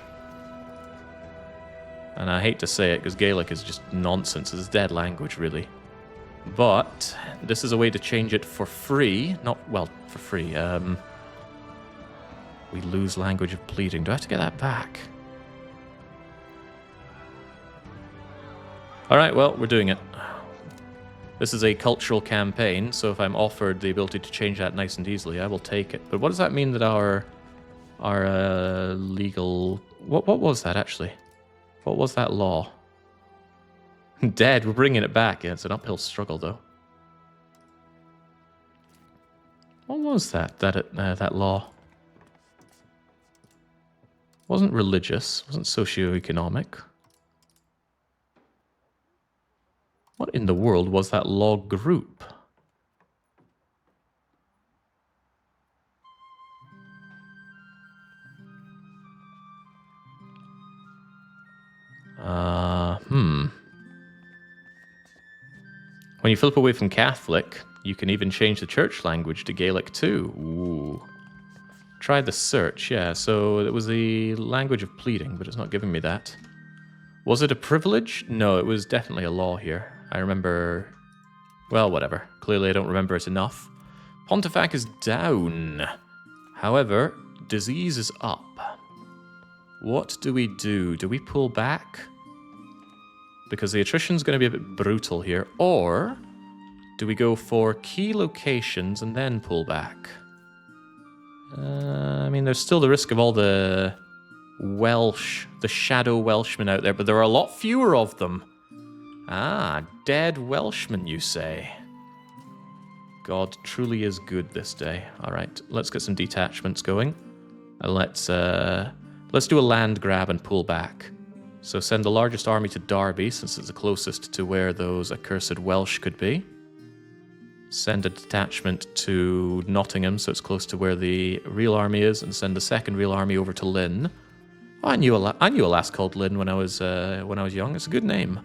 And I hate to say it, because Gaelic is just nonsense. It's a dead language, really. But this is a way to change it for free. Not, well, for free. We lose language of pleading. Do I have to get that back? Alright, well, we're doing it. This is a cultural campaign, so if I'm offered the ability to change that nice and easily, I will take it. But what does that mean that our legal... What was that, actually? What was that law? Dead, we're bringing it back. Yeah, it's an uphill struggle, though. What was that law? Wasn't religious, wasn't socio-economic. What in the world was that law group? When you flip away from Catholic, you can even change the church language to Gaelic too. Ooh. Try the search, yeah. So it was the language of pleading, but it's not giving me that. Was it a privilege? No, it was definitely a law here. I remember... Well, whatever. Clearly I don't remember it enough. Pontefract is down. However, disease is up. What do we do? Do we pull back? Because the attrition's going to be a bit brutal here. Or do we go for key locations and then pull back? I mean, there's still the risk of all the Welsh, the shadow Welshmen out there, but there are a lot fewer of them. Ah, dead Welshmen, you say? God truly is good this day. All right, let's get some detachments going. Let's do a land grab and pull back. So send the largest army to Derby, since it's the closest to where those accursed Welsh could be. Send a detachment to Nottingham, so it's close to where the real army is, and send the second real army over to Lynn. Oh, I knew a lass called Lynn when I was young. It's a good name.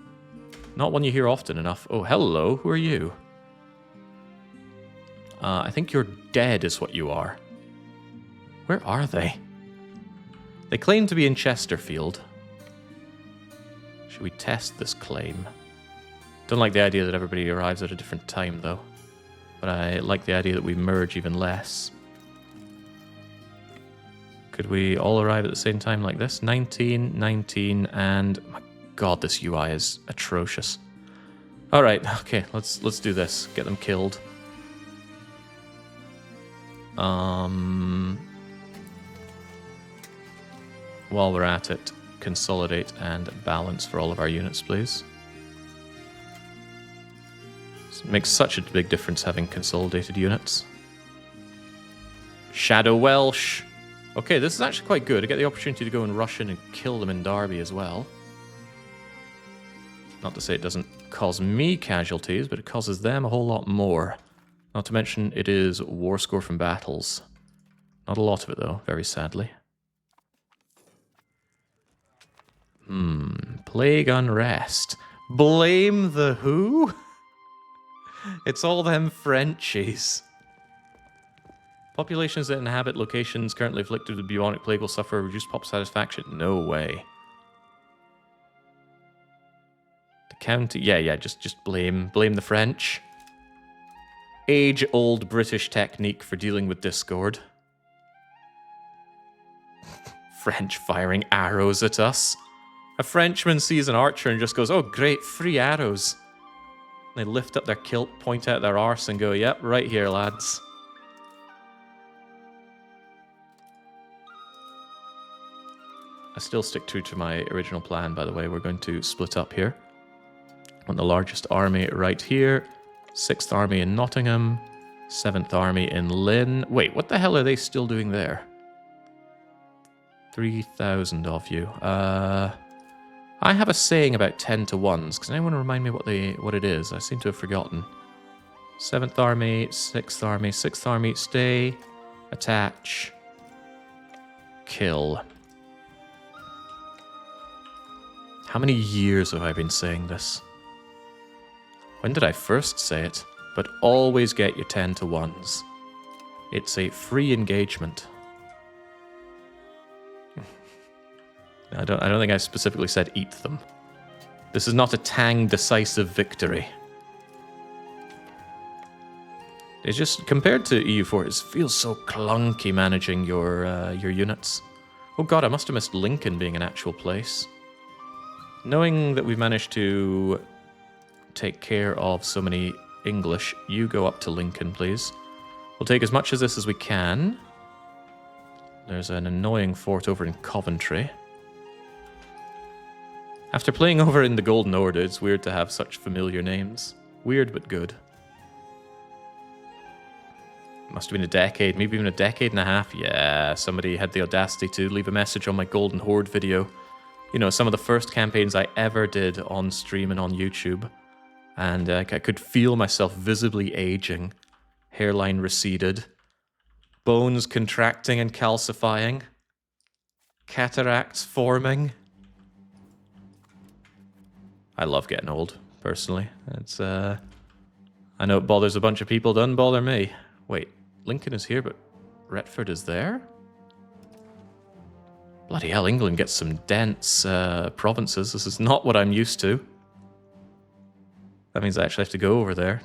Not one you hear often enough. Oh, hello. Who are you? I think you're dead is what you are. Where are they? They claim to be in Chesterfield. Should we test this claim? Don't like the idea that everybody arrives at a different time, though. But I like the idea that we merge even less. Could we all arrive at the same time like this? 19, 19, and... My God, this UI is atrocious. Alright, okay, let's do this. Get them killed. While we're at it, consolidate and balance for all of our units, please. It makes such a big difference having consolidated units. Shadow Welsh. Okay, this is actually quite good. I get the opportunity to go and rush in and kill them in Derby as well. Not to say it doesn't cause me casualties, but it causes them a whole lot more. Not to mention it is war score from battles. Not a lot of it though, very sadly. Plague unrest. Blame the who? It's all them Frenchies. Populations that inhabit locations currently afflicted with bubonic plague will suffer reduced pop satisfaction. No way. The county... Yeah, just blame the French. Age-old British technique for dealing with discord. French firing arrows at us. A Frenchman sees an archer and just goes, oh great, free arrows. They lift up their kilt, point out their arse and go, yep, right here, lads. I still stick true to my original plan, by the way. We're going to split up here. I want the largest army right here. 6th Army in Nottingham. 7th Army in Lynn. Wait, what the hell are they still doing there? 3,000 of you. I have a saying about 10 to 1s. Can anyone remind me what it is? I seem to have forgotten. 7th Army, 6th Army, 6th Army, stay, attach, kill. How many years have I been saying this? When did I first say it? But always get your 10 to 1s. It's a free engagement. I don't think I specifically said eat them. This is not a Tang decisive victory. It's just, compared to EU4, it feels so clunky managing your units. Oh god, I must have missed Lincoln being an actual place. Knowing that we've managed to take care of so many English, you go up to Lincoln, please. We'll take as much of this as we can. There's an annoying fort over in Coventry. After playing over in the Golden Order, it's weird to have such familiar names. Weird, but good. Must have been a decade, maybe even a decade and a half. Yeah, somebody had the audacity to leave a message on my Golden Horde video. You know, some of the first campaigns I ever did on stream and on YouTube. And I could feel myself visibly aging. Hairline receded. Bones contracting and calcifying. Cataracts forming. I love getting old, personally. It's, I know it bothers a bunch of people, doesn't bother me. Wait, Lincoln is here, but Retford is there? Bloody hell, England gets some dense provinces. This is not what I'm used to. That means I actually have to go over there.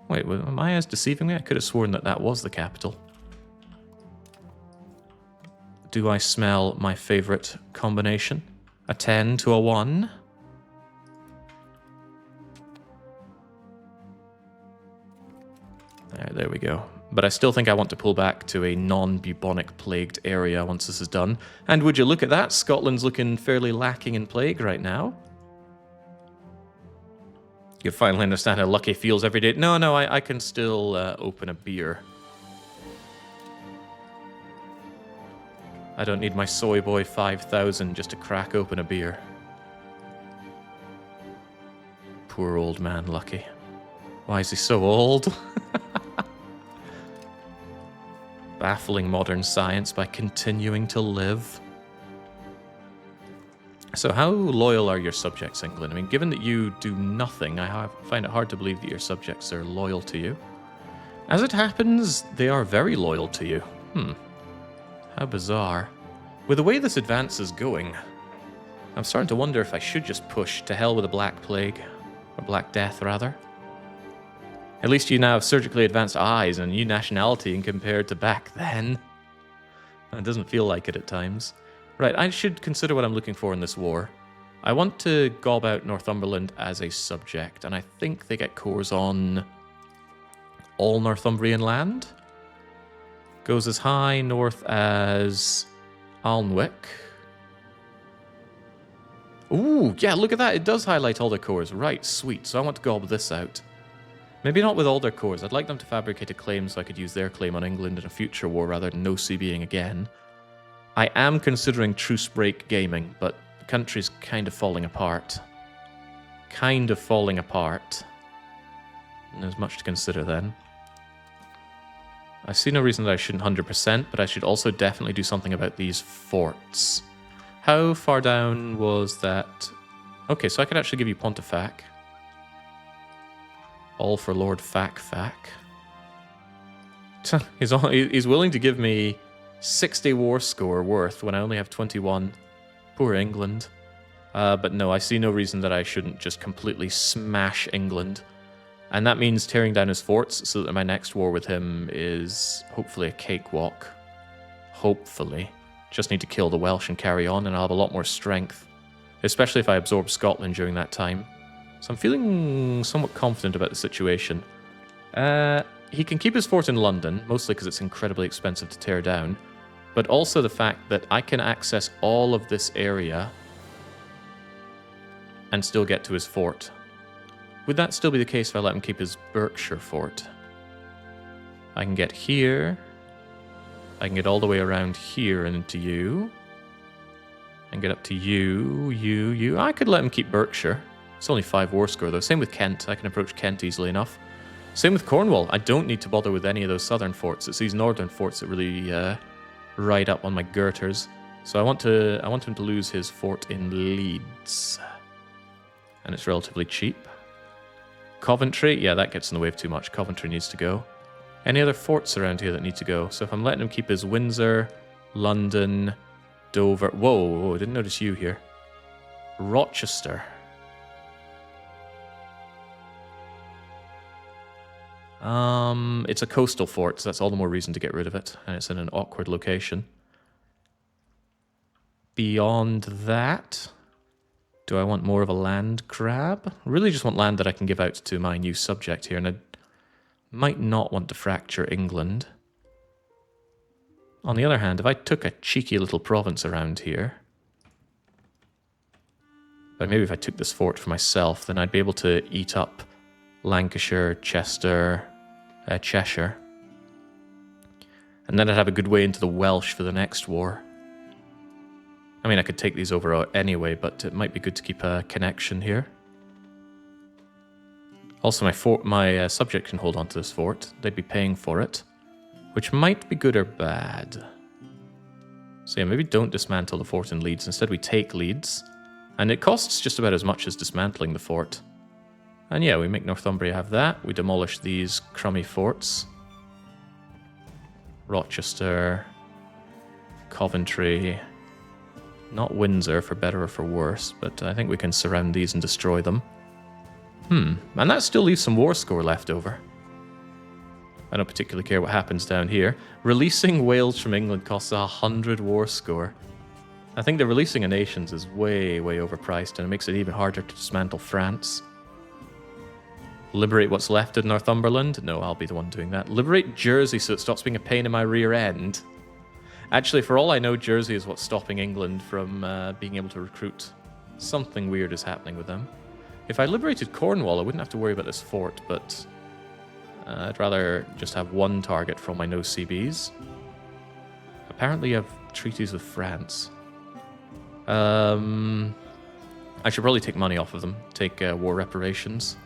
Wait, were my eyes deceiving me? I could have sworn that that was the capital. Do I smell my favorite combination? A 10 to a 1? There we go. But I still think I want to pull back to a non-bubonic plagued area once this is done. And would you look at that? Scotland's looking fairly lacking in plague right now. You finally understand how lucky it feels every day. No, I can still open a beer. I don't need my Soy Boy 5000 just to crack open a beer. Poor old man, Lucky. Why is he so old? Baffling modern science by continuing to live. So how loyal are your subjects, England? I mean, given that you do nothing, I find it hard to believe that your subjects are loyal to you. As it happens, they are very loyal to you. How bizarre. With the way this advance is going, I'm starting to wonder if I should just push to hell with the Black Plague. Or Black Death, rather. At least you now have surgically advanced eyes and a new nationality, and compared to back then. It doesn't feel like it at times. Right, I should consider what I'm looking for in this war. I want to gob out Northumberland as a subject, and I think they get cores on all Northumbrian land. Goes as high north as Alnwick. Ooh, yeah, look at that. It does highlight all their cores. Right, sweet. So I want to gob this out. Maybe not with all their cores. I'd like them to fabricate a claim so I could use their claim on England in a future war rather than no CBing again. I am considering truce break gaming, but the country's kind of falling apart. And there's much to consider then. I see no reason that I shouldn't 100%, but I should also definitely do something about these forts. How far down was that? Okay, so I could actually give you Pontefract. All for Lord Fac. He's willing to give me 60 war score worth when I only have 21. Poor England. But no, I see no reason that I shouldn't just completely smash England. And that means tearing down his forts so that my next war with him is hopefully a cakewalk. Hopefully. Just need to kill the Welsh and carry on, and I'll have a lot more strength. Especially if I absorb Scotland during that time. So I'm feeling somewhat confident about the situation. He can keep his fort in London, mostly because it's incredibly expensive to tear down. But also the fact that I can access all of this area and still get to his fort. Would that still be the case if I let him keep his Berkshire fort? I can get here. I can get all the way around here and into you. And get up to you. I could let him keep Berkshire. It's only 5 war score though. Same with Kent. I can approach Kent easily enough. Same with Cornwall. I don't need to bother with any of those southern forts. It's these northern forts that really ride up on my girders. So I want him to lose his fort in Leeds. And it's relatively cheap. Coventry, yeah, that gets in the way of too much. Coventry needs to go. Any other forts around here that need to go? So if I'm letting him keep his Windsor, London, Dover... Whoa, I didn't notice you here. Rochester. It's a coastal fort, so that's all the more reason to get rid of it. And it's in an awkward location. Beyond that... Do I want more of a land grab? I really just want land that I can give out to my new subject here, and I might not want to fracture England. On the other hand, if I took a cheeky little province around here, but maybe if I took this fort for myself, then I'd be able to eat up Lancashire, Chester, Cheshire. And then I'd have a good way into the Welsh for the next war. I mean, I could take these over anyway, but it might be good to keep a connection here. Also, my subject can hold on to this fort. They'd be paying for it, which might be good or bad. So yeah, maybe don't dismantle the fort in Leeds. Instead, we take Leeds, and it costs just about as much as dismantling the fort. And yeah, we make Northumbria have that. We demolish these crummy forts. Rochester, Coventry... Not Windsor, for better or for worse, but I think we can surround these and destroy them. And that still leaves some war score left over. I don't particularly care what happens down here. Releasing Wales from England costs 100 war score. I think the releasing of nations is way, way overpriced, and it makes it even harder to dismantle France. Liberate what's left of Northumberland? No, I'll be the one doing that. Liberate Jersey so it stops being a pain in my rear end. Actually, for all I know, Jersey is what's stopping England from being able to recruit. Something weird is happening with them. If I liberated Cornwall, I wouldn't have to worry about this fort, but I'd rather just have one target for all my no CBs. Apparently you have treaties with France. I should probably take money off of them. Take war reparations.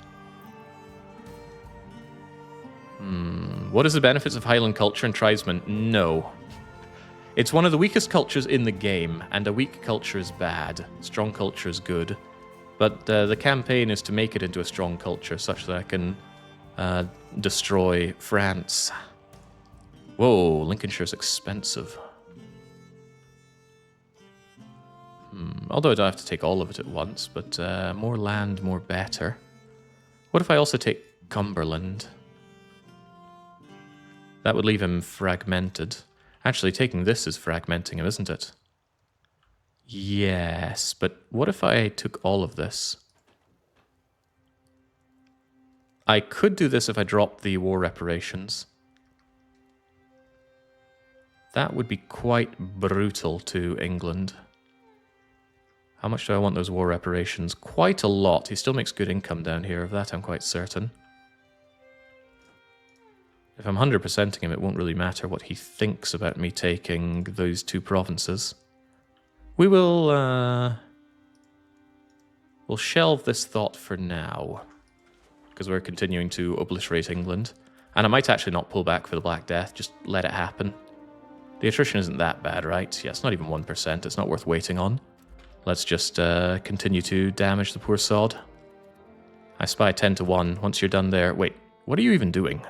What is the benefits of Highland culture and tribesmen? No. It's one of the weakest cultures in the game, and a weak culture is bad. Strong culture is good. But the campaign is to make it into a strong culture such that I can destroy France. Whoa, Lincolnshire's expensive. Although I don't have to take all of it at once, but more land, more better. What if I also take Cumberland? That would leave him fragmented. Actually, taking this is fragmenting him, isn't it? Yes, but what if I took all of this? I could do this if I dropped the war reparations. That would be quite brutal to England. How much do I want those war reparations? Quite a lot. He still makes good income down here, of that I'm quite certain. If I'm 100%ing him, it won't really matter what he thinks about me taking those 2 provinces. We will, we'll shelve this thought for now, because we're continuing to obliterate England. And I might actually not pull back for the Black Death, just let it happen. The attrition isn't that bad, right? Yeah, it's not even 1%, it's not worth waiting on. Let's just continue to damage the poor sod. I spy 10 to 1. Once you're done there... Wait, what are you even doing?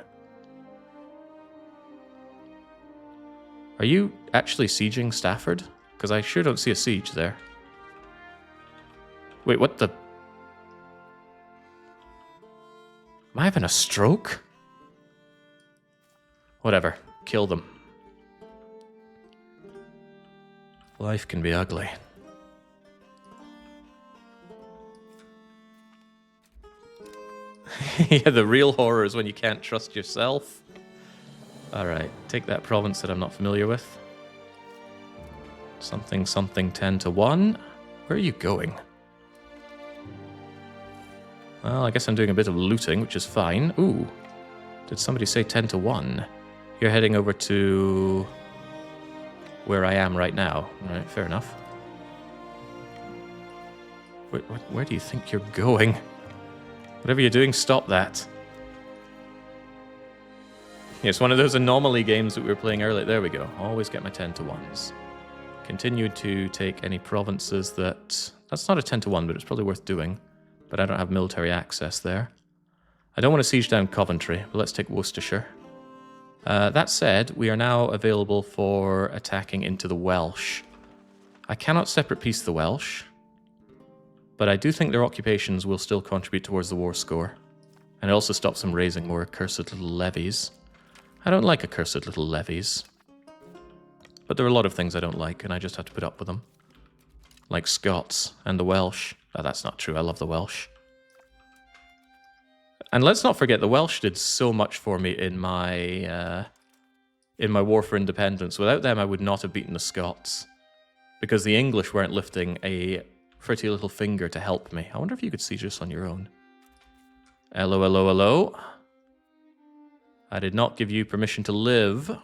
Are you actually sieging Stafford? Because I sure don't see a siege there. Wait, what the... Am I having a stroke? Whatever. Kill them. Life can be ugly. Yeah, the real horror is when you can't trust yourself. Alright, take that province that I'm not familiar with. Something, something, 10 to 1. Where are you going? Well, I guess I'm doing a bit of looting, which is fine. Ooh. Did somebody say 10 to 1? You're heading over to... where I am right now. Alright, fair enough. Where do you think you're going? Whatever you're doing, stop that. Yeah, it's one of those anomaly games that we were playing earlier. There we go. Always get my 10 to 1s. Continue to take any provinces that... That's not a 10 to 1, but it's probably worth doing. But I don't have military access there. I don't want to siege down Coventry, but let's take Worcestershire. That said, we are now available for attacking into the Welsh. I cannot separate peace the Welsh, but I do think their occupations will still contribute towards the war score. And it also stops them raising more accursed little levies. I don't like accursed little levies. But there are a lot of things I don't like, and I just have to put up with them. Like Scots and the Welsh. Oh, that's not true, I love the Welsh. And let's not forget, the Welsh did so much for me in my War for Independence. Without them, I would not have beaten the Scots. Because the English weren't lifting a pretty little finger to help me. I wonder if you could siege this on your own. Hello, hello, hello. I did not give you permission to live.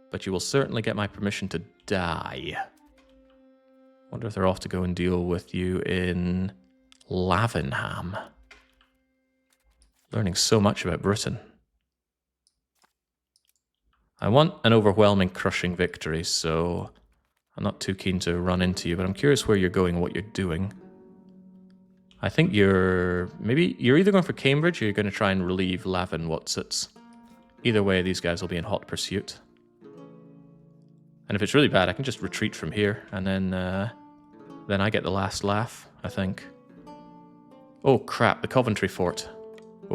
But you will certainly get my permission to die. Wonder if they're off to go and deal with you in Lavenham. Learning so much about Britain. I want an overwhelming, crushing victory, so I'm not too keen to run into you, but I'm curious where you're going and what you're doing. I think you're either going for Cambridge or you're going to try and relieve Lavin Whatsits. Either way, these guys will be in hot pursuit. And if it's really bad, I can just retreat from here, and then I get the last laugh, I think. Oh crap, the Coventry fort.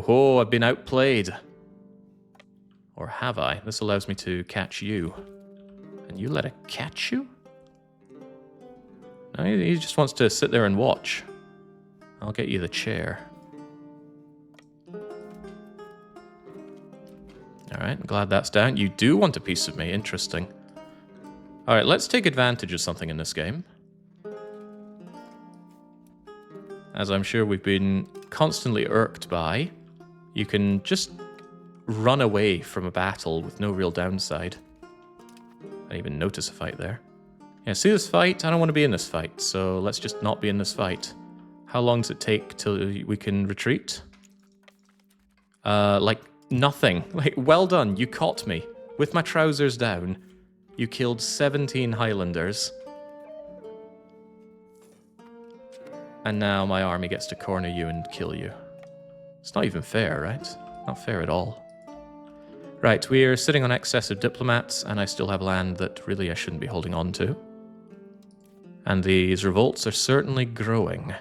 Oh, I've been outplayed. Or have I? This allows me to catch you. And you let it catch you? No, he just wants to sit there and watch. I'll get you the chair. Alright, I'm glad that's down. You do want a piece of me. Interesting. Alright, let's take advantage of something in this game. As I'm sure we've been constantly irked by, you can just run away from a battle with no real downside. I didn't even notice a fight there. Yeah, see this fight? I don't want to be in this fight, so let's just not be in this fight. How long does it take till we can retreat? Like, nothing. Like, well done, you caught me. With my trousers down, you killed 17 Highlanders. And now my army gets to corner you and kill you. It's not even fair, right? Not fair at all. Right, we are sitting on excess of diplomats, and I still have land that really I shouldn't be holding on to. And these revolts are certainly growing.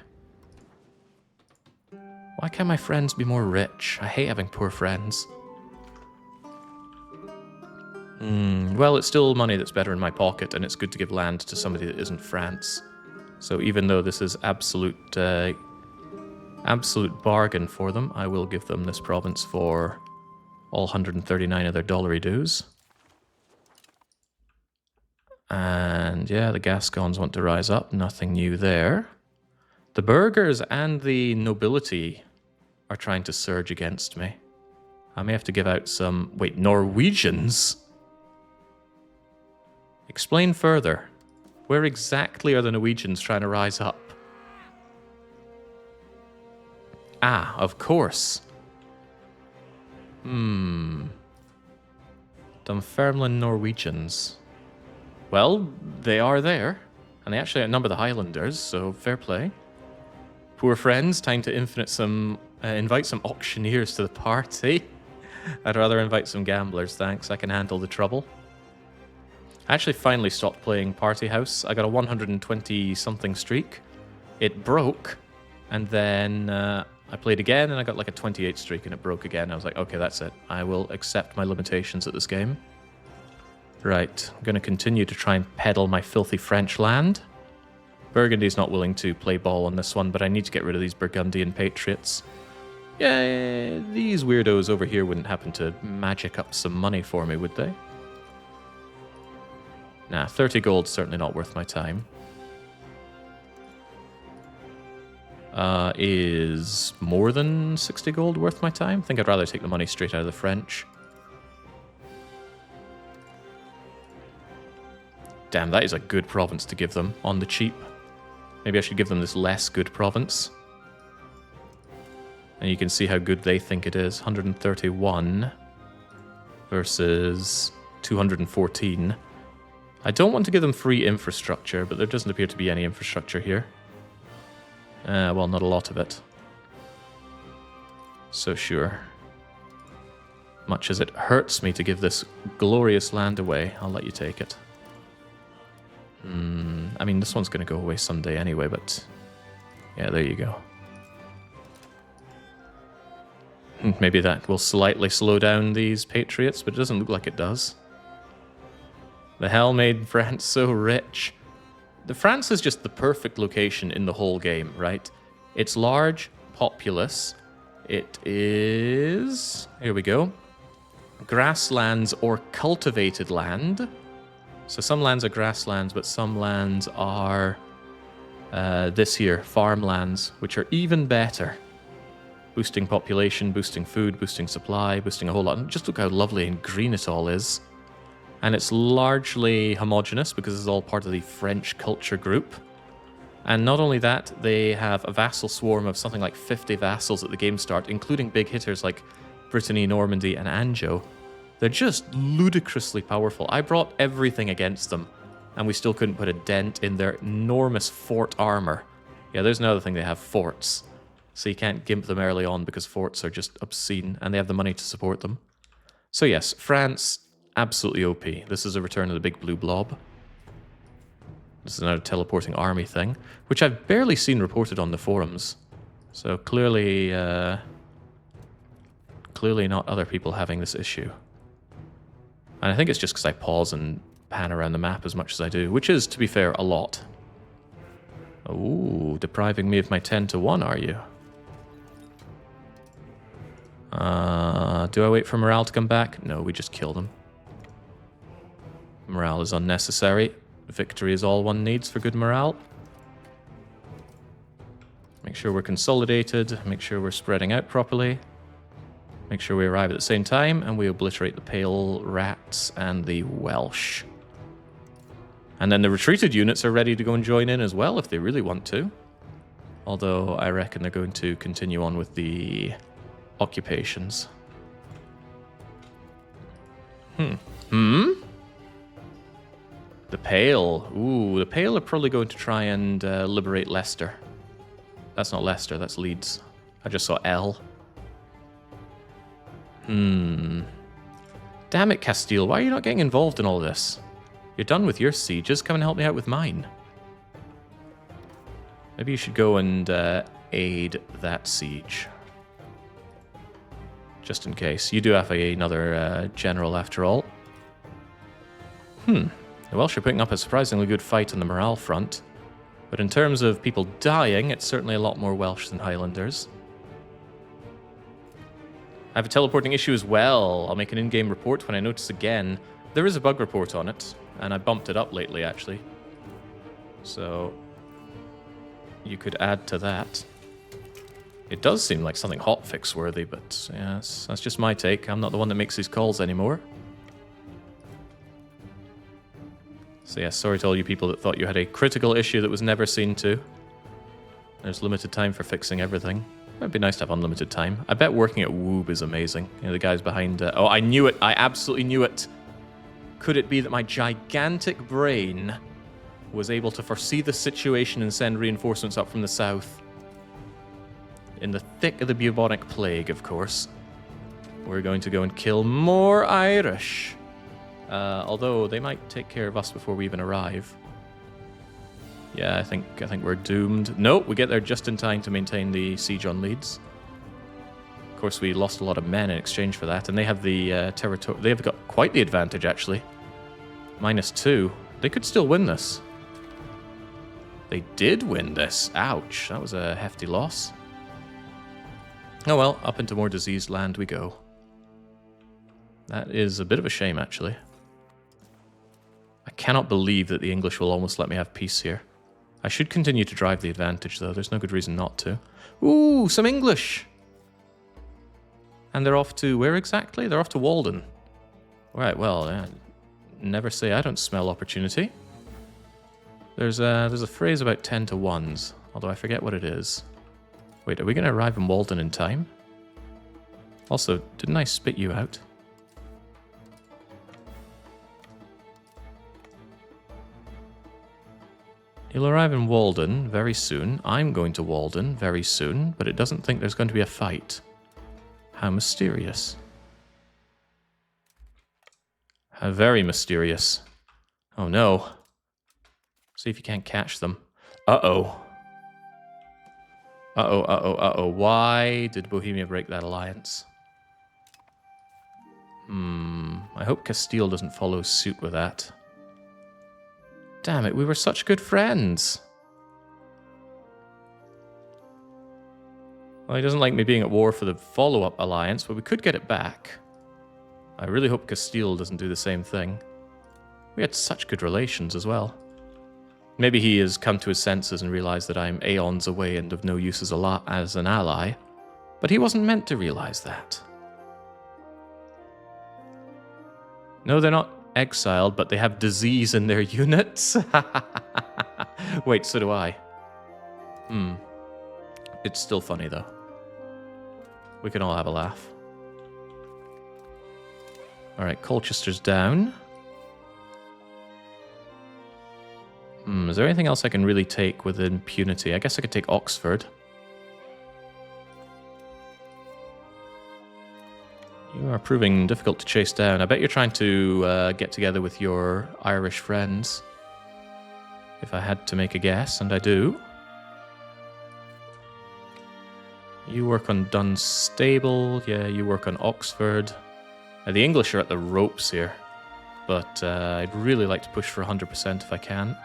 Why can't my friends be more rich? I hate having poor friends. Well, it's still money that's better in my pocket, and it's good to give land to somebody that isn't France. So even though this is absolute bargain for them, I will give them this province for all 139 of their dollary dues. And yeah, the Gascons want to rise up. Nothing new there. The burghers and the nobility are trying to surge against me. I may have to give out some... Wait, Norwegians? Explain further. Where exactly are the Norwegians trying to rise up? Ah, of course. Dunfermline Norwegians. Well, they are there. And they actually outnumber the Highlanders, so fair play. Poor friends, time to invite some auctioneers to the party. I'd rather invite some gamblers, thanks. I can handle the trouble. I actually finally stopped playing Party House. I got a 120-something streak. It broke, and then I played again, and I got like a 28 streak, and it broke again. I was like, okay, that's it. I will accept my limitations at this game. Right, I'm going to continue to try and peddle my filthy French land. Burgundy's not willing to play ball on this one, but I need to get rid of these Burgundian patriots. Yeah, these weirdos over here wouldn't happen to magic up some money for me, would they? Nah, 30 gold's certainly not worth my time. Is more than 60 gold worth my time? I think I'd rather take the money straight out of the French. Damn, that is a good province to give them on the cheap. Maybe I should give them this less good province. And you can see how good they think it is. 131 versus 214. I don't want to give them free infrastructure, but there doesn't appear to be any infrastructure here. Well, not a lot of it. So sure. Much as it hurts me to give this glorious land away, I'll let you take it. I mean, this one's going to go away someday anyway, but... yeah, there you go. Maybe that will slightly slow down these patriots, but it doesn't look like it does. The hell made France so rich? France is just the perfect location in the whole game, right? It's large, populous. It is... here we go. Grasslands or cultivated land. So some lands are grasslands, but some lands are this here, farmlands, which are even better. Boosting population, boosting food, boosting supply, boosting a whole lot. Just look how lovely and green it all is. And it's largely homogenous because it's all part of the French culture group. And not only that, they have a vassal swarm of something like 50 vassals at the game start, including big hitters like Brittany, Normandy, and Anjou. They're just ludicrously powerful. I brought everything against them, and we still couldn't put a dent in their enormous fort armor. Yeah, there's another thing, they have forts. So you can't gimp them early on because forts are just obscene, and they have the money to support them. So yes, France, absolutely OP. This is a return of the big blue blob. This is another teleporting army thing, which I've barely seen reported on the forums. So clearly, clearly not other people having this issue. And I think it's just because I pause and pan around the map as much as I do, which is, to be fair, a lot. Ooh, depriving me of my 10 to 1, are you? Do I wait for morale to come back? No, we just kill them. Morale is unnecessary. Victory is all one needs for good morale. Make sure we're consolidated. Make sure we're spreading out properly. Make sure we arrive at the same time, and we obliterate the Pale Rats and the Welsh. And then the retreated units are ready to go and join in as well if they really want to. Although I reckon they're going to continue on with the occupations. The Pale. Ooh, the Pale are probably going to try and liberate Leicester. That's not Leicester, that's Leeds. I just saw L. Damn it, Castile. Why are you not getting involved in all this? You're done with your sieges. Come and help me out with mine. Maybe you should go and aid that siege. Just in case. You do have another general after all. The Welsh are putting up a surprisingly good fight on the morale front. But in terms of people dying, it's certainly a lot more Welsh than Highlanders. I have a teleporting issue as well. I'll make an in-game report when I notice again. There is a bug report on it, and I bumped it up lately, actually. So you could add to that. It does seem like something hotfix worthy, but yes, that's just my take. I'm not the one that makes these calls anymore. So yeah, sorry to all you people that thought you had a critical issue that was never seen to. There's limited time for fixing everything. It'd be nice to have unlimited time. I bet working at Woob is amazing. You know, the guys behind... oh, I knew it. I absolutely knew it. Could it be that my gigantic brain was able to foresee the situation and send reinforcements up from the south. In the thick of the bubonic plague, of course. We're going to go and kill more Irish. Although they might take care of us before we even arrive. Yeah, I think we're doomed. No, we get there just in time to maintain the siege on Leeds. Of course, we lost a lot of men in exchange for that, and they have the territory. They've got quite the advantage, actually. -2. They could still win this. They did win this. Ouch, that was a hefty loss. Oh well, up into more diseased land we go. That is a bit of a shame, actually. I cannot believe that the English will almost let me have peace here. I should continue to drive the advantage, though. There's no good reason not to. Ooh, some English! And they're off to where exactly? They're off to Walden. Right, well, never say I don't smell opportunity. There's a phrase about 10 to 1s, although I forget what it is. Wait, are we going to arrive in Walden in time? Also, didn't I spit you out? You'll arrive in Walden very soon. I'm going to Walden very soon, but it doesn't think there's going to be a fight. How mysterious. How very mysterious. Oh no. See if you can't catch them. Uh-oh. Uh-oh, uh-oh, uh-oh. Why did Bohemia break that alliance? I hope Castile doesn't follow suit with that. Damn it, we were such good friends. Well, he doesn't like me being at war for the follow-up alliance, but we could get it back. I really hope Castile doesn't do the same thing. We had such good relations as well. Maybe he has come to his senses and realized that I'm aeons away and of no use as an ally, but he wasn't meant to realize that. No, they're not exiled, but they have disease in their units. Wait, so do I. It's still funny, though. We can all have a laugh. Alright, Colchester's down. Is there anything else I can really take with impunity? I guess I could take Oxford. You are proving difficult to chase down. I bet you're trying to get together with your Irish friends. If I had to make a guess, and I do. You work on Dunstable. Yeah, you work on Oxford. The English are at the ropes here. But I'd really like to push for 100% if I can.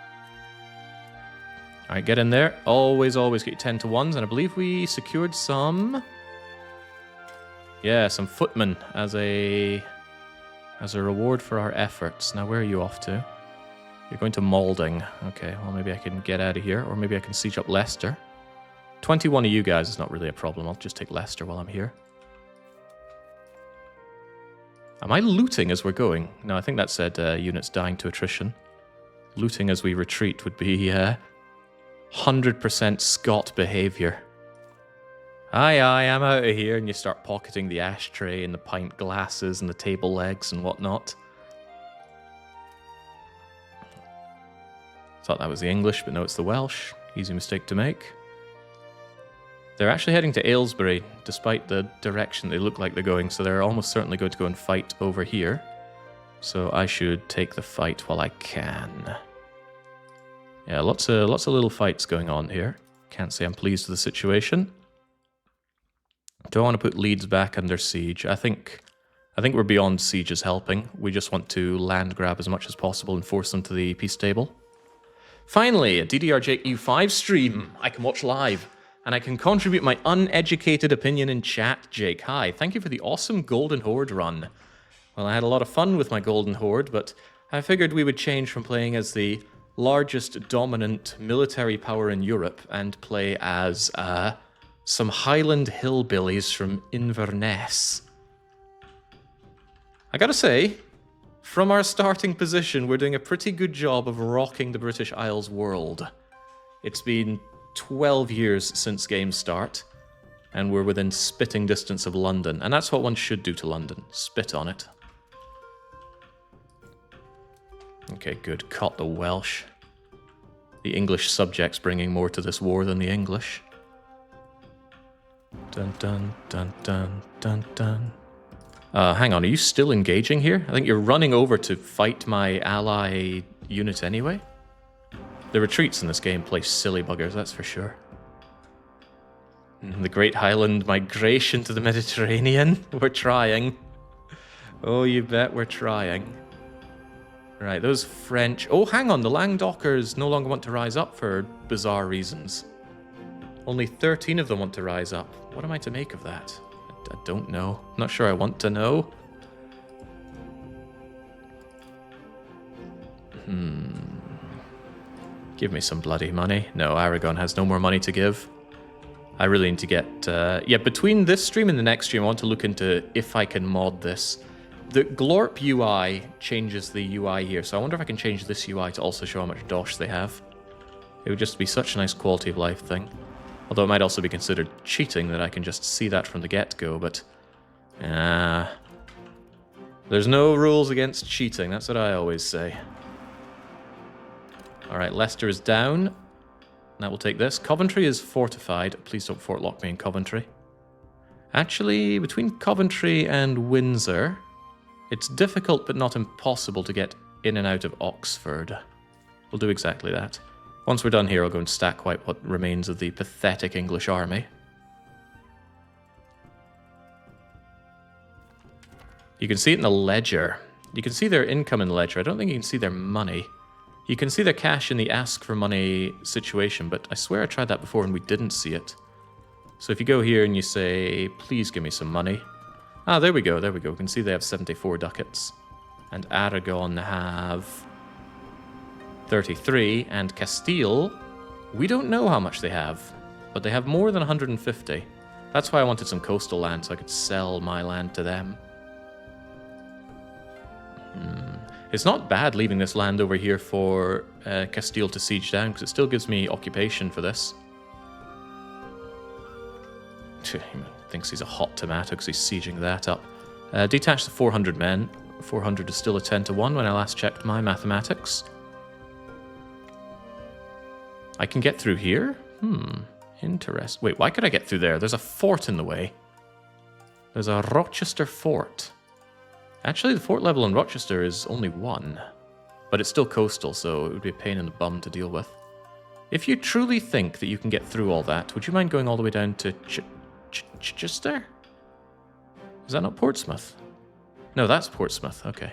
Alright, get in there. Always get your 10 to 1s. And I believe we secured some... Yeah, some footmen as a reward for our efforts. Now, where are you off to? You're going to Malding. Okay, well, maybe I can get out of here. Or maybe I can siege up Leicester. 21 of you guys is not really a problem. I'll just take Leicester while I'm here. Am I looting as we're going? No, I think that said units dying to attrition. Looting as we retreat would be 100% Scot behaviour. Aye, I'm out of here, and you start pocketing the ashtray and the pint glasses and the table legs and whatnot. Thought that was the English, but no, it's the Welsh. Easy mistake to make. They're actually heading to Aylesbury, despite the direction they look like they're going, so they're almost certainly going to go and fight over here. So I should take the fight while I can. Yeah, lots of little fights going on here. Can't say I'm pleased with the situation. Do I want to put Leeds back under siege? I think we're beyond sieges helping. We just want to land grab as much as possible and force them to the peace table. Finally, a DDR Jake U5 stream I can watch live. And I can contribute my uneducated opinion in chat, Jake. Hi, thank you for the awesome Golden Horde run. Well, I had a lot of fun with my Golden Horde, but I figured we would change from playing as the largest dominant military power in Europe and play as some Highland hillbillies from Inverness. I gotta say, from our starting position, we're doing a pretty good job of rocking the British Isles world. It's been 12 years since game start, and we're within spitting distance of London. And that's what one should do to London. Spit on it. Okay, good. Caught the Welsh. The English subjects bringing more to this war than the English. Dun dun dun dun dun dun. Hang on, are you still engaging here? I think you're running over to fight my ally unit anyway. The retreats in this game play silly buggers, that's for sure. The Great Highland migration to the Mediterranean. We're trying. Oh, you bet we're trying. Right, those French... Oh, hang on, the Languedocers no longer want to rise up for bizarre reasons. Only 13 of them want to rise up. What am I to make of that? I don't know. I'm not sure I want to know. Give me some bloody money. No, Aragon has no more money to give. I really need to get... yeah, between this stream and the next stream, I want to look into if I can mod this. The Glorp UI changes the UI here, so I wonder if I can change this UI to also show how much dosh they have. It would just be such a nice quality of life thing. Although it might also be considered cheating that I can just see that from the get-go, but... there's no rules against cheating, that's what I always say. Alright, Leicester is down. That will take this. Coventry is fortified. Please don't fortlock me in Coventry. Actually, between Coventry and Windsor, it's difficult but not impossible to get in and out of Oxford. We'll do exactly that. Once we're done here, I'll go and stack wipe what remains of the pathetic English army. You can see it in the ledger. You can see their income in the ledger. I don't think you can see their money. You can see their cash in the ask for money situation, but I swear I tried that before and we didn't see it. So if you go here and you say, please give me some money. Ah, there we go, there we go. We can see they have 74 ducats. And Aragon have 33, and Castile, we don't know how much they have, but they have more than 150. That's why I wanted some coastal land, so I could sell my land to them. It's not bad leaving this land over here for Castile to siege down, because it still gives me occupation for this. He thinks he's a hot tomato because he's sieging that up. Detach the 400 men. 400 is still a 10 to 1 when I last checked my mathematics. I can get through here? Interesting. Wait, why could I get through there? There's a fort in the way. There's a Rochester fort. Actually, the fort level in Rochester is only 1. But it's still coastal, so it would be a pain in the bum to deal with. If you truly think that you can get through all that, would you mind going all the way down to Chichester? Is that not Portsmouth? No, that's Portsmouth. Okay.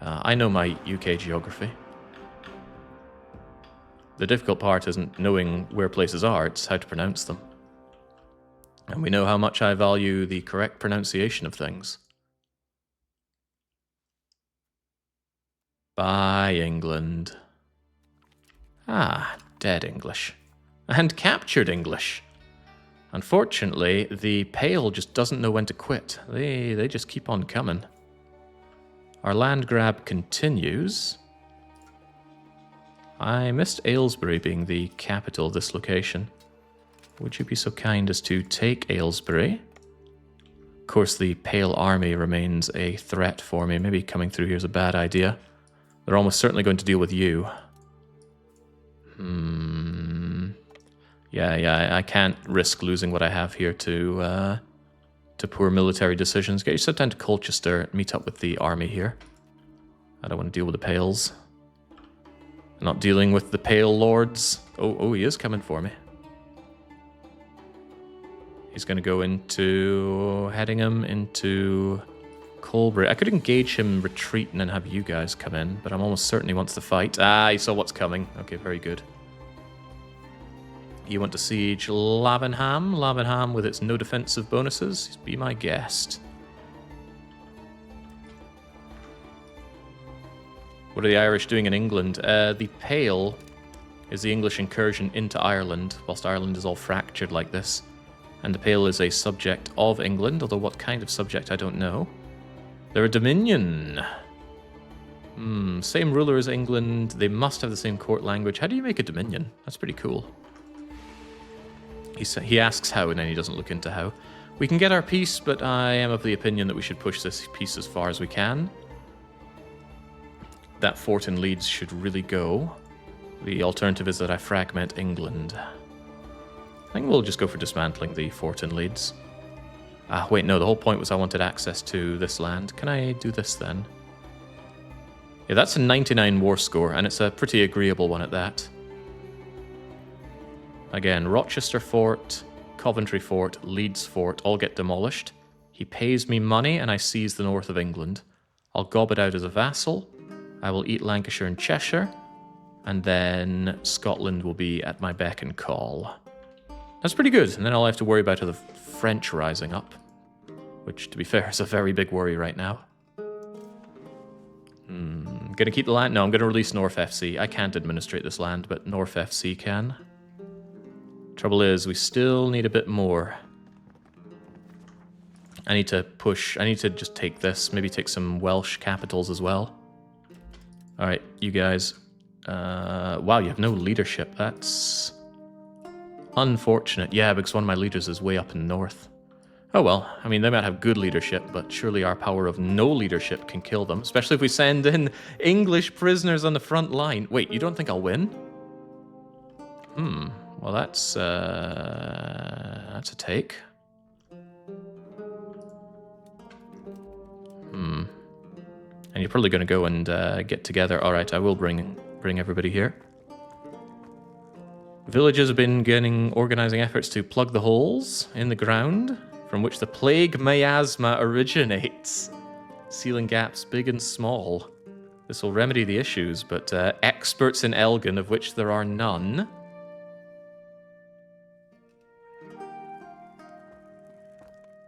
I know my UK geography. The difficult part isn't knowing where places are, it's how to pronounce them. And we know how much I value the correct pronunciation of things. Bye, England. Ah, dead English. And captured English. Unfortunately, the Pale just doesn't know when to quit. They just keep on coming. Our land grab continues. I missed Aylesbury being the capital of this location. Would you be so kind as to take Aylesbury? Of course, the Pale army remains a threat for me. Maybe coming through here is a bad idea. They're almost certainly going to deal with you. Yeah, I can't risk losing what I have here to poor military decisions. Get yourself down to Colchester, meet up with the army here. I don't want to deal with the Pales. I'm not dealing with the Pale Lords. Oh, he is coming for me. He's going to go into Hedingham, into Colbury. I could engage him retreating and have you guys come in, but I'm almost certain he wants to fight. Ah, he saw what's coming. Okay, very good. You want to siege Lavenham? Lavenham with its no defensive bonuses? Be my guest. What are the Irish doing in England? The Pale is the English incursion into Ireland, whilst Ireland is all fractured like this. And the Pale is a subject of England, although what kind of subject I don't know. They're a dominion. Same ruler as England. They must have the same court language. How do you make a dominion? That's pretty cool. He asks how, and then he doesn't look into how. We can get our peace, but I am of the opinion that we should push this peace as far as we can. That fort in Leeds should really go. The alternative is that I fragment England. I think we'll just go for dismantling the fort in Leeds. Ah, wait, no, the whole point was I wanted access to this land. Can I do this then? Yeah, that's a 99 war score, and it's a pretty agreeable one at that. Again, Rochester Fort, Coventry Fort, Leeds Fort all get demolished. He pays me money, and I seize the north of England. I'll gob it out as a vassal. I will eat Lancashire and Cheshire. And then Scotland will be at my beck and call. That's pretty good, and then all I have to worry about are the French rising up. Which, to be fair, is a very big worry right now. Gonna keep the land? No, I'm gonna release Norf FC. I can't administrate this land, but Norf FC can. Trouble is, we still need a bit more. I need to just take this, maybe take some Welsh capitals as well. Alright, you guys. Wow, you have no leadership. That's unfortunate. Yeah, because one of my leaders is way up in the north. Oh well, I mean, they might have good leadership, but surely our power of no leadership can kill them, especially if we send in English prisoners on the front line. Wait, you don't think I'll win? Well, that's a take. And you're probably going to go and get together. All right, I will bring everybody here. Villages have been organizing efforts to plug the holes in the ground from which the plague miasma originates, sealing gaps big and small. This will remedy the issues, but experts in Elgin, of which there are none.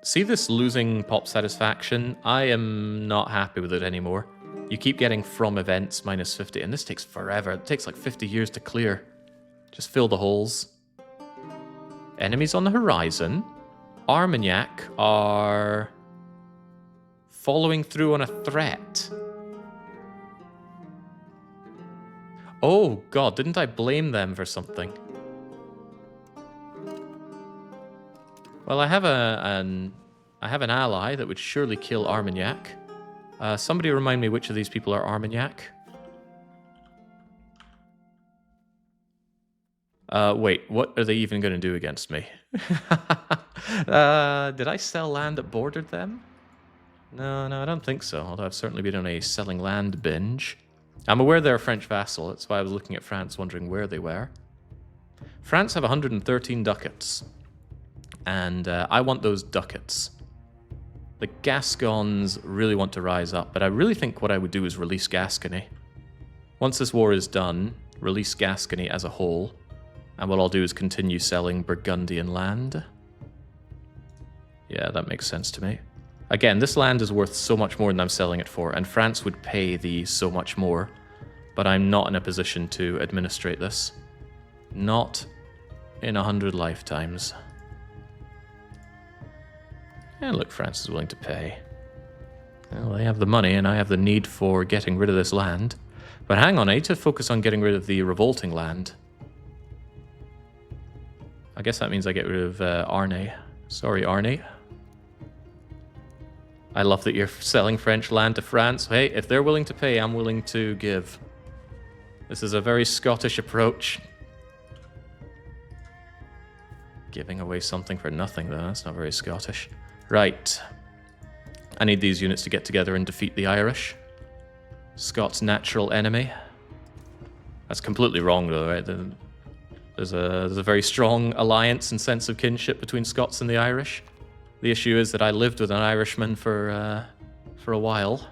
See this losing pop satisfaction? I am not happy with it anymore. You keep getting from events minus 50, and this takes forever. It takes like 50 years to clear. Just fill the holes. Enemies on the horizon. Armagnac are following through on a threat. Oh god, didn't I blame them for something? Well, I have an ally that would surely kill Armagnac. Somebody remind me which of these people are Armagnac. Wait, what are they even going to do against me? Did I sell land that bordered them? No, I don't think so, although I've certainly been on a selling land binge. I'm aware they're a French vassal, that's why I was looking at France wondering where they were. France have 113 ducats, and I want those ducats. The Gascons really want to rise up, but I really think what I would do is release Gascony. Once this war is done, release Gascony as a whole, and what I'll do is continue selling Burgundian land. Yeah, that makes sense to me. Again, this land is worth so much more than I'm selling it for, and France would pay the so much more, but I'm not in a position to administrate this. Not in 100 lifetimes. And look, France is willing to pay. Well, they have the money, and I have the need for getting rid of this land. But hang on, I need to focus on getting rid of the revolting land. I guess that means I get rid of Arnay. Sorry, Arnay. I love that you're selling French land to France. Hey, if they're willing to pay, I'm willing to give. This is a very Scottish approach. Giving away something for nothing, though. That's not very Scottish. Right. I need these units to get together and defeat the Irish. Scots' natural enemy. That's completely wrong, though, right? There's a very strong alliance and sense of kinship between Scots and the Irish. The issue is that I lived with an Irishman for a while.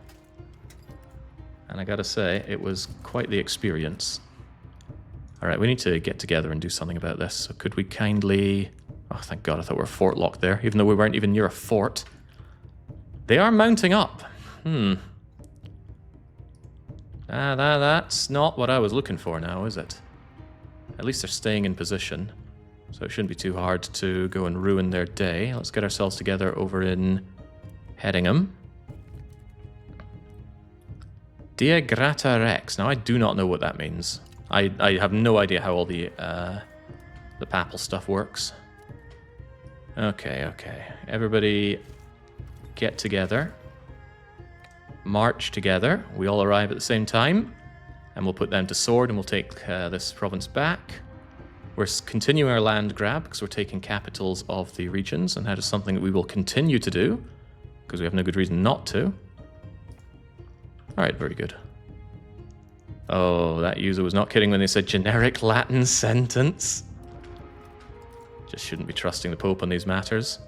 And I gotta say, it was quite the experience. Alright, we need to get together and do something about this. So could we kindly... Oh, thank God, I thought we were fort locked there, even though we weren't even near a fort. They are mounting up. That's not what I was looking for now, is it? At least they're staying in position. So it shouldn't be too hard to go and ruin their day. Let's get ourselves together over in Headingham. Dia Grata Rex. Now, I do not know what that means. I have no idea how all the papal stuff works. Okay. Everybody get together. March together. We all arrive at the same time. And we'll put them to sword, and we'll take this province back. We're continuing our land grab because we're taking capitals of the regions, and that is something that we will continue to do because we have no good reason not to. Alright, very good. Oh, that user was not kidding when they said generic Latin sentence. Just shouldn't be trusting the Pope on these matters.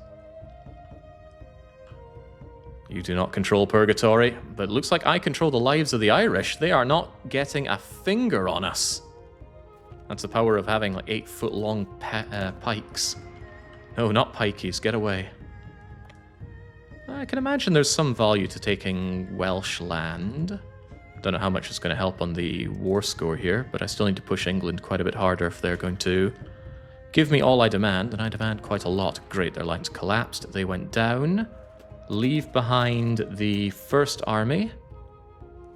You do not control purgatory, but it looks like I control the lives of the Irish. They are not getting a finger on us. That's the power of having like 8-foot-long pikes. No, not pikeys. Get away. I can imagine there's some value to taking Welsh land. Don't know how much it's going to help on the war score here, but I still need to push England quite a bit harder if they're going to give me all I demand, and I demand quite a lot. Great, their lines collapsed. They went down. Leave behind the first army.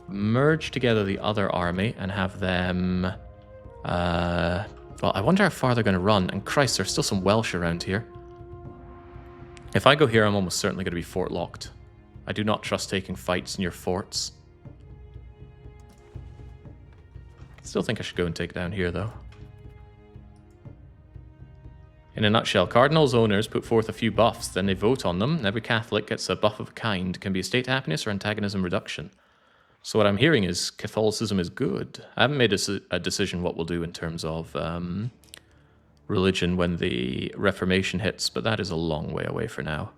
Merge together the other army and have them... well, I wonder how far they're going to run. And Christ, there's still some Welsh around here. If I go here, I'm almost certainly going to be fort locked. I do not trust taking fights near forts. Still think I should go and take down here, though. In a nutshell, Cardinals owners put forth a few buffs, then they vote on them, and every Catholic gets a buff of a kind. It can be a state happiness or antagonism reduction. So what I'm hearing is Catholicism is good. I haven't made a decision what we'll do in terms of religion when the Reformation hits, but that is a long way away for now.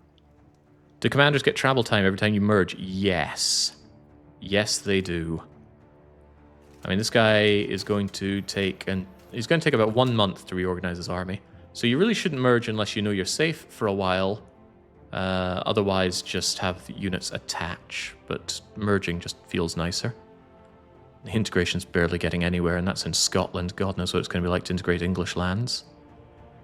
Do commanders get travel time every time you merge? Yes. Yes, they do. I mean, this guy is going to take... he's going to take about 1 month to reorganize his army. So you really shouldn't merge unless you know you're safe for a while. Otherwise, just have units attach. But merging just feels nicer. The integration's barely getting anywhere, and that's in Scotland. God knows what it's going to be like to integrate English lands.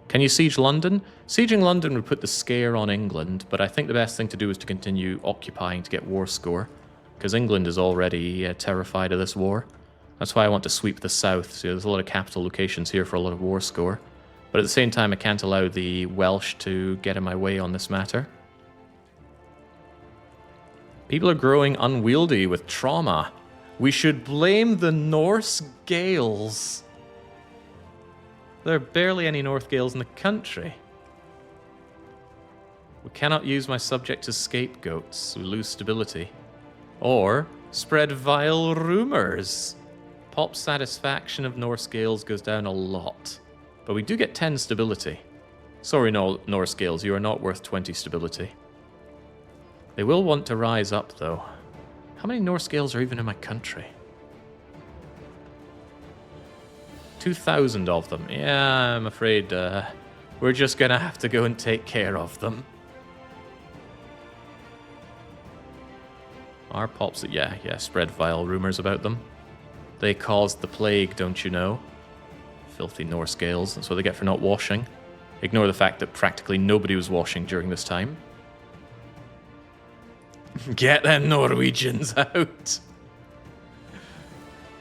Can you siege London? Sieging London would put the scare on England, but I think the best thing to do is to continue occupying to get war score, because England is already terrified of this war. That's why I want to sweep the south. So there's a lot of capital locations here for a lot of war score. But at the same time, I can't allow the Welsh to get in my way on this matter. People are growing unwieldy with trauma. We should blame the Norse Gaels. There are barely any North Gaels in the country. We cannot use my subject as scapegoats. We lose stability. Or spread vile rumors. Pop satisfaction of Norse Gaels goes down a lot. But we do get 10 stability. Sorry, no, Norse Gaels, you are not worth 20 stability. They will want to rise up, though. How many Norse Gaels are even in my country? 2,000 of them. Yeah, I'm afraid we're just going to have to go and take care of them. Our pops, yeah, spread vile rumors about them. They caused the plague, don't you know? Filthy Norse Gaels, that's what they get for not washing. Ignore the fact that practically nobody was washing during this time. Get them Norwegians out!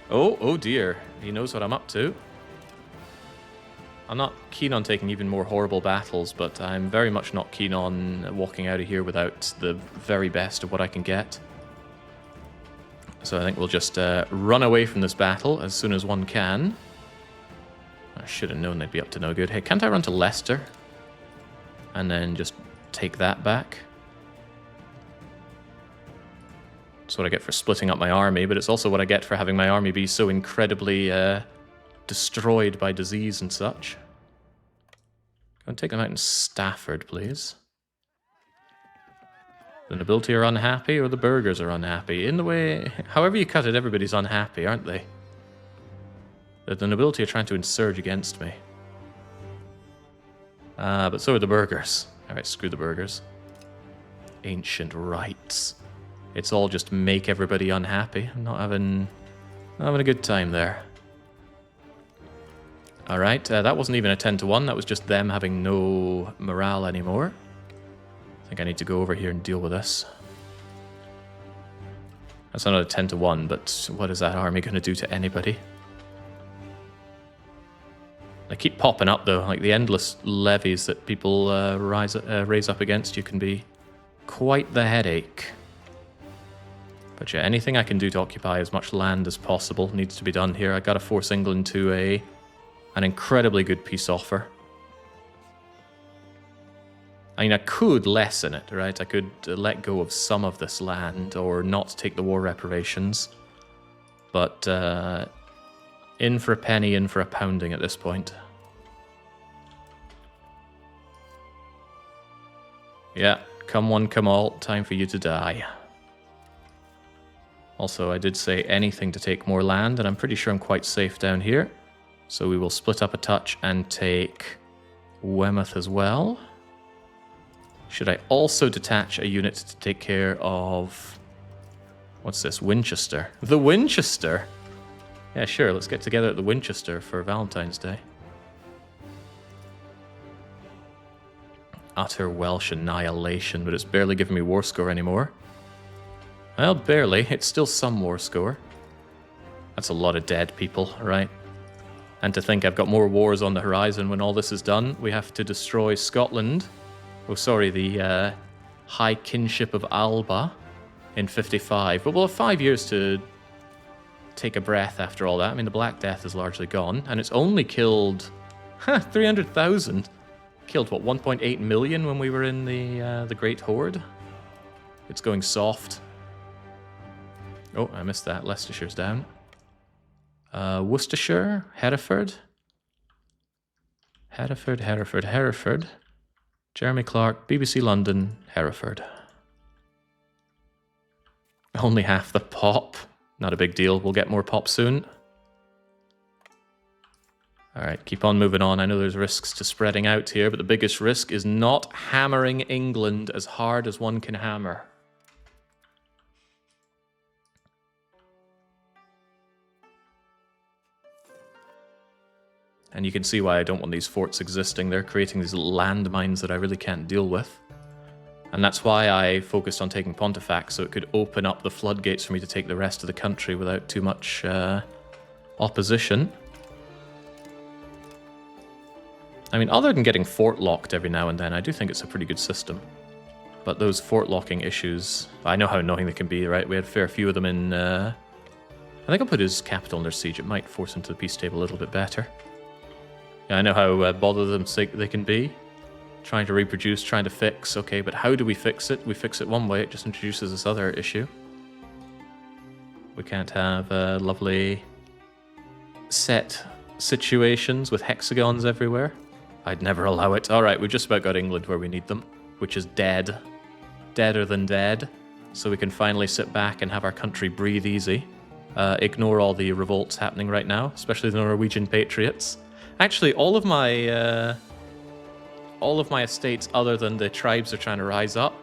Oh dear. He knows what I'm up to. I'm not keen on taking even more horrible battles, but I'm very much not keen on walking out of here without the very best of what I can get. So I think we'll just run away from this battle as soon as one can. I should have known they'd be up to no good. Hey, can't I run to Leicester? And then just take that back? That's what I get for splitting up my army, but it's also what I get for having my army be so incredibly destroyed by disease and such. Go and take them out in Stafford, please. The nobility are unhappy, or the burghers are unhappy. In the way, however you cut it, everybody's unhappy, aren't they? The nobility are trying to insurge against me. But so are the burghers. Alright, screw the burghers. Ancient rights. It's all just make everybody unhappy. I'm not having a good time there. Alright, that wasn't even a 10-1. That was just them having no morale anymore. I think I need to go over here and deal with this. That's not a 10-1, but what is that army going to do to anybody? They keep popping up, though. Like, the endless levies that people raise up against you can be quite the headache. But yeah, anything I can do to occupy as much land as possible needs to be done here. I gotta force England to an incredibly good peace offer. I mean, I could lessen it, right? I could let go of some of this land or not take the war reparations. But in for a penny, in for a pounding at this point. Yeah, come one, come all. Time for you to die. Also, I did say anything to take more land, and I'm pretty sure I'm quite safe down here. So we will split up a touch and take Weymouth as well. Should I also detach a unit to take care of... What's this? Winchester. The Winchester! Yeah, sure, let's get together at the Winchester for Valentine's Day. Utter Welsh annihilation, but it's barely giving me war score anymore. Well, barely. It's still some war score. That's a lot of dead people, right? And to think I've got more wars on the horizon when all this is done. We have to destroy Scotland. Oh, sorry, the High Kinship of Alba in 55. But we'll have 5 years to take a breath after all that. I mean, the Black Death is largely gone. And it's only killed 300,000. Killed, what, 1.8 million when we were in the Great Horde? It's going soft. Oh, I missed that. Leicestershire's down. Worcestershire, Hereford. Hereford. Jeremy Clark, BBC London, Hereford. Only half the pop. Not a big deal. We'll get more pop soon. Alright, keep on moving on. I know there's risks to spreading out here, but the biggest risk is not hammering England as hard as one can hammer. And you can see why I don't want these forts existing. They're creating these landmines that I really can't deal with. And that's why I focused on taking Pontefract, so it could open up the floodgates for me to take the rest of the country without too much opposition. I mean, other than getting fort locked every now and then, I do think it's a pretty good system. But those fort locking issues, I know how annoying they can be, right? We had a fair few of them in... I think I'll put his capital under siege. It might force him to the peace table a little bit better. Yeah, I know how bothersome they can be. Trying to reproduce, trying to fix. Okay, but how do we fix it? We fix it one way. It just introduces this other issue. We can't have lovely set situations with hexagons everywhere. I'd never allow it. Alright, we've just about got England where we need them, which is dead. Deader than dead. So we can finally sit back and have our country breathe easy. Ignore all the revolts happening right now, especially the Norwegian patriots. Actually, all of my estates other than the tribes are trying to rise up.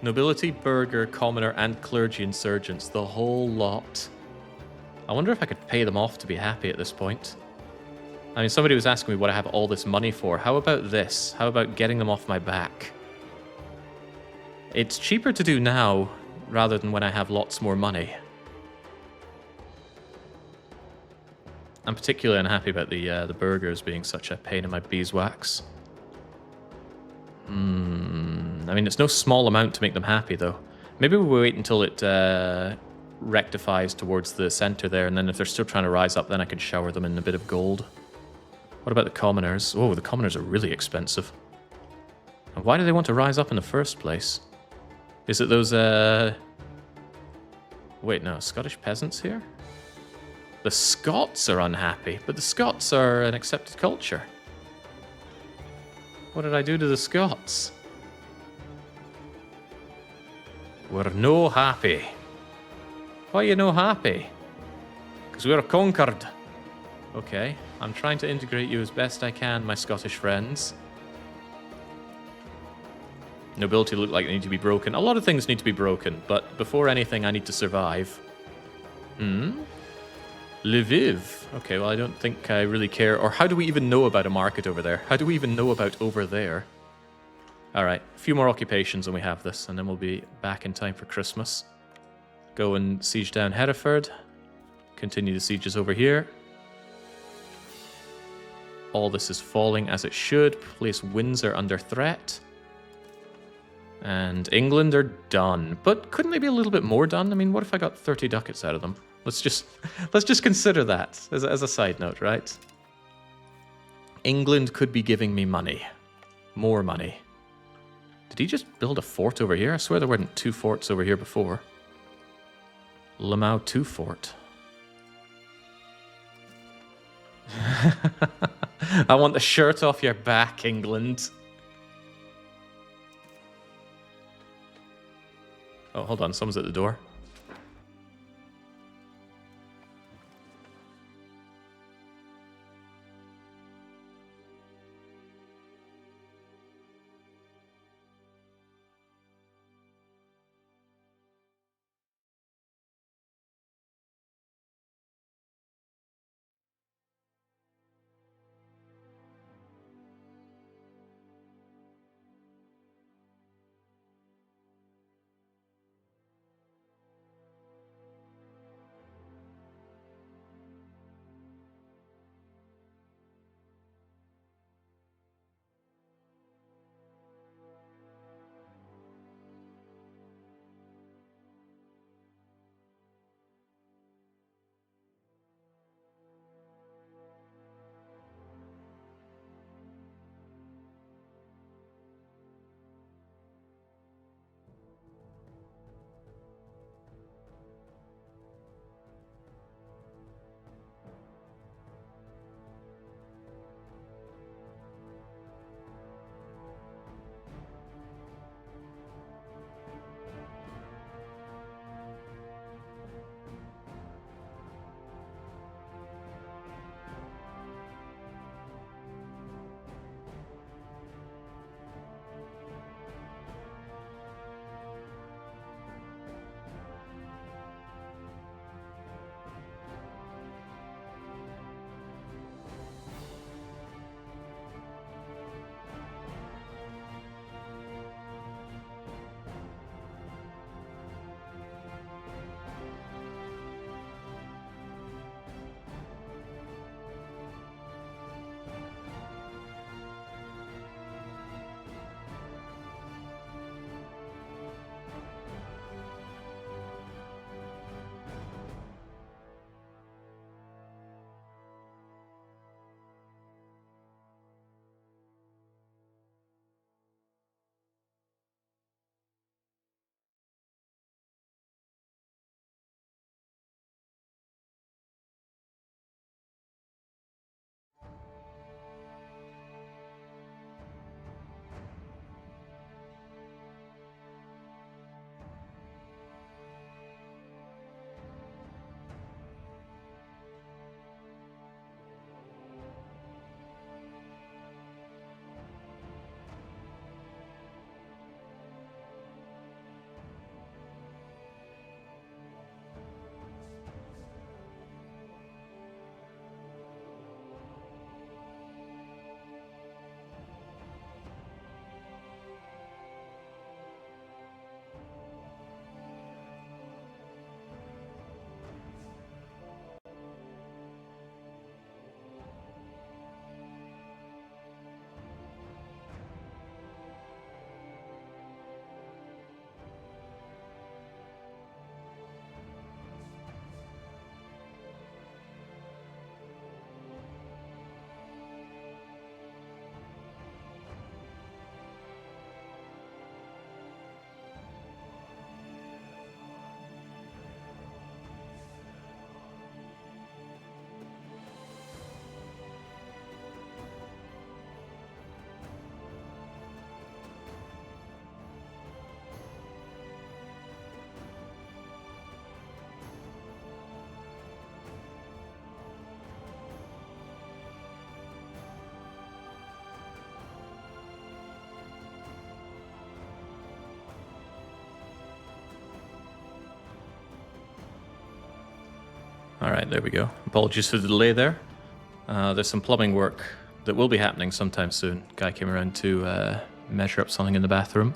Nobility, burgher, commoner, and clergy insurgents. The whole lot. I wonder if I could pay them off to be happy at this point. I mean, somebody was asking me what I have all this money for. How about this? How about getting them off my back? It's cheaper to do now rather than when I have lots more money. I'm particularly unhappy about the burghers being such a pain in my beeswax. I mean, it's no small amount to make them happy, though. Maybe we'll wait until it rectifies towards the center there, and then if they're still trying to rise up, then I could shower them in a bit of gold. What about the commoners? Oh, the commoners are really expensive. And why do they want to rise up in the first place? Is it those, Wait, no, Scottish peasants here? The Scots are unhappy, but the Scots are an accepted culture. What did I do to the Scots? We're no happy. Why are you no happy? Because we're conquered. Okay, I'm trying to integrate you as best I can, my Scottish friends. Nobility look like they need to be broken. A lot of things need to be broken, but before anything, I need to survive. Lviv. Okay, well, I don't think I really care. Or how do we even know about a market over there? How do we even know about over there? Alright, a few more occupations and we have this, and then we'll be back in time for Christmas. Go and siege down Hereford. Continue the sieges over here. All this is falling as it should. Place Windsor under threat. And England are done. But couldn't they be a little bit more done? I mean, what if I got 30 ducats out of them? Let's just consider that as a side note, right? England could be giving me money. More money. Did he just build a fort over here? I swear there weren't 2 forts over here before. Lamau 2 fort. I want the shirt off your back, England. Oh, hold on. Someone's at the door. All right, there we go. Apologies for the delay there. There's some plumbing work that will be happening sometime soon. Guy came around to measure up something in the bathroom.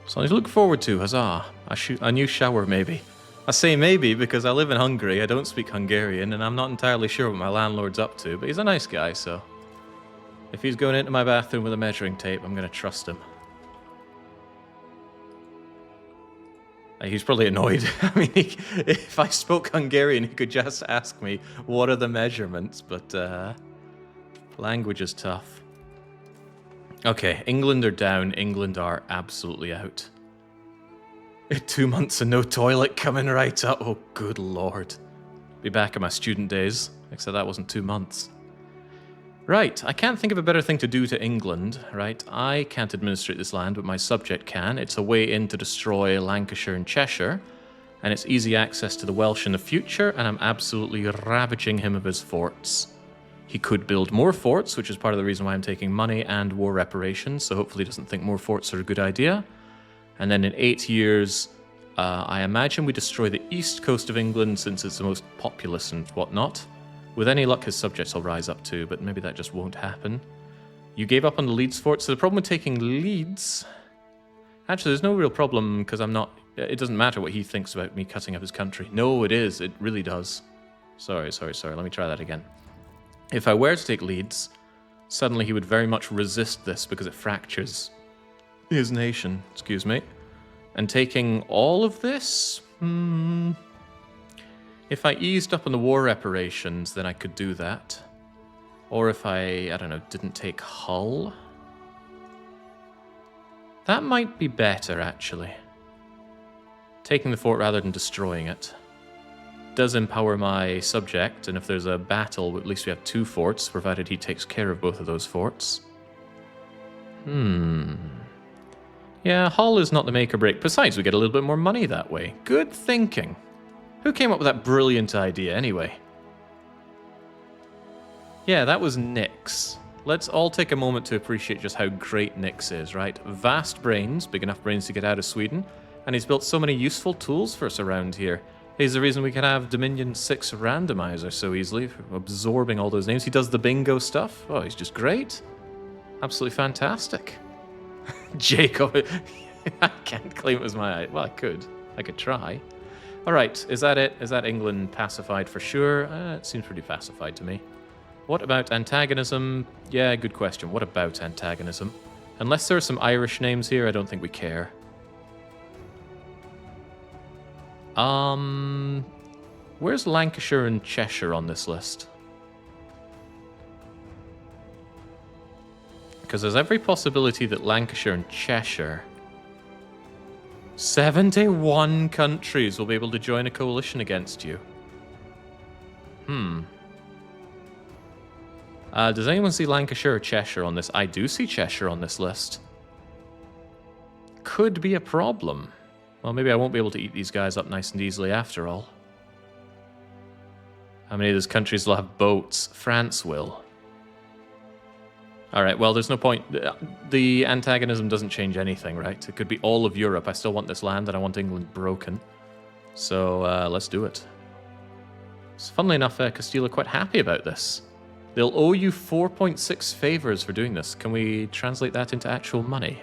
Something to look forward to, huzzah. A new shower, maybe. I say maybe because I live in Hungary, I don't speak Hungarian, and I'm not entirely sure what my landlord's up to, but he's a nice guy, so... if he's going into my bathroom with a measuring tape, I'm going to trust him. He's probably annoyed. I mean, if I spoke Hungarian, he could just ask me, what are the measurements? But language is tough. Okay, England are down. England are absolutely out. 2 months and no toilet coming right up. Oh, good lord. Be back in my student days. Except that wasn't 2 months. Right, I can't think of a better thing to do to England, right? I can't administrate this land, but my subject can. It's a way in to destroy Lancashire and Cheshire, and it's easy access to the Welsh in the future, and I'm absolutely ravaging him of his forts. He could build more forts, which is part of the reason why I'm taking money and war reparations, so hopefully he doesn't think more forts are a good idea. And then in 8 years, I imagine we destroy the east coast of England since it's the most populous and whatnot. With any luck, his subjects will rise up too, but maybe that just won't happen. You gave up on the Leeds fort, so the problem with taking Leeds... Actually, there's no real problem, because I'm not... It doesn't matter what he thinks about me cutting up his country. No, it is. It really does. Sorry. Let me try that again. If I were to take Leeds, suddenly he would very much resist this, because it fractures his nation. Excuse me. And taking all of this... If I eased up on the war reparations, then I could do that. Or if I don't know, didn't take Hull. That might be better, actually. Taking the fort rather than destroying it. Does empower my subject, and if there's a battle, at least we have 2 forts, provided he takes care of both of those forts. Yeah, Hull is not the make or break. Besides, we get a little bit more money that way. Good thinking. Who came up with that brilliant idea, anyway? Yeah, that was Nix. Let's all take a moment to appreciate just how great Nix is, right? Vast brains, big enough brains to get out of Sweden, and he's built so many useful tools for us around here. He's the reason we can have Dominion 6 randomizer so easily, absorbing all those names. He does the bingo stuff. Oh, he's just great. Absolutely fantastic. Jacob, I can't claim it was my... Well, I could. I could try. All right, is that it? Is that England pacified for sure? It seems pretty pacified to me. What about antagonism? Yeah, good question. What about antagonism? Unless there are some Irish names here, I don't think we care. Where's Lancashire and Cheshire on this list? Because there's every possibility that Lancashire and Cheshire... 71 countries will be able to join a coalition against you. Does anyone see Lancashire or Cheshire on this? I do see Cheshire on this list. Could be a problem. Well, maybe I won't be able to eat these guys up nice and easily after all. How many of those countries will have boats? France will. Alright, well, there's no point. The antagonism doesn't change anything, right? It could be all of Europe. I still want this land, and I want England broken. So, let's do it. So, funnily enough, Castile are quite happy about this. They'll owe you 4.6 favors for doing this. Can we translate that into actual money?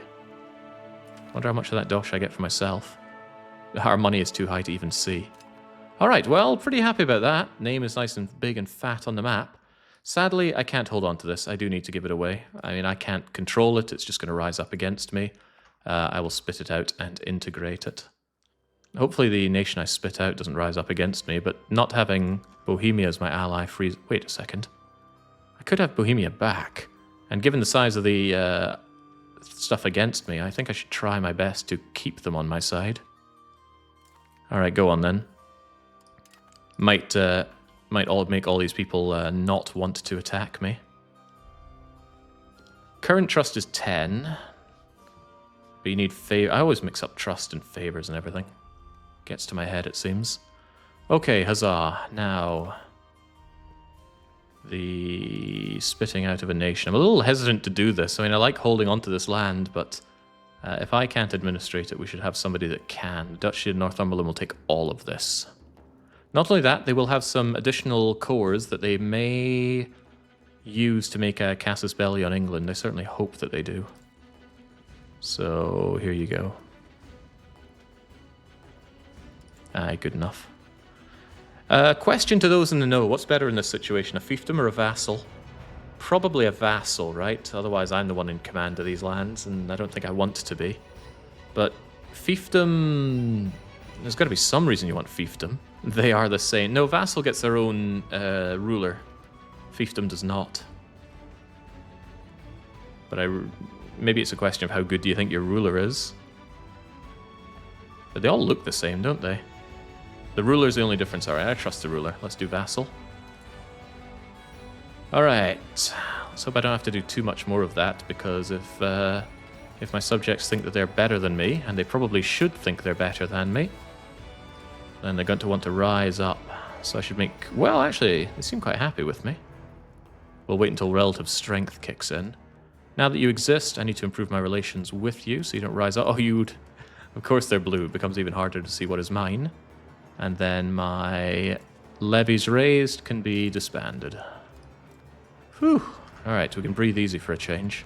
Wonder how much of that dosh I get for myself. Our money is too high to even see. Alright, well, pretty happy about that. Name is nice and big and fat on the map. Sadly, I can't hold on to this. I do need to give it away. I mean, I can't control it. It's just going to rise up against me. I will spit it out and integrate it. Hopefully the nation I spit out doesn't rise up against me, but not having Bohemia as my ally frees... Wait a second. I could have Bohemia back. And given the size of the stuff against me, I think I should try my best to keep them on my side. Alright, go on then. Might all make all these people not want to attack me. Current trust is 10. But you need favor. I always mix up trust and favors and everything. Gets to my head, it seems. Okay, huzzah. Now, the spitting out of a nation. I'm a little hesitant to do this. I mean, I like holding on to this land, but if I can't administrate it, we should have somebody that can. The Duchy of Northumberland will take all of this. Not only that, they will have some additional cores that they may use to make a casus belli on England. I certainly hope that they do. So, here you go. Aye, good enough. Question to those in the know. What's better in this situation, a fiefdom or a vassal? Probably a vassal, right? Otherwise, I'm the one in command of these lands, and I don't think I want to be. But fiefdom There's got to be some reason you want fiefdom. They are the same. No, vassal gets their own ruler. Fiefdom does not. But maybe it's a question of how good do you think your ruler is. But they all look the same, don't they? The ruler's the only difference. Alright, I trust the ruler. Let's do vassal. Alright. Let's hope I don't have to do too much more of that, because if my subjects think that they're better than me, and they probably should think they're better than me, then they're going to want to rise up. So I should make... Well, actually, they seem quite happy with me. We'll wait until relative strength kicks in. Now that you exist, I need to improve my relations with you, so you don't rise up. Oh, you'd... Of course they're blue. It becomes even harder to see what is mine. And then my levies raised can be disbanded. Whew. Alright, we can breathe easy for a change.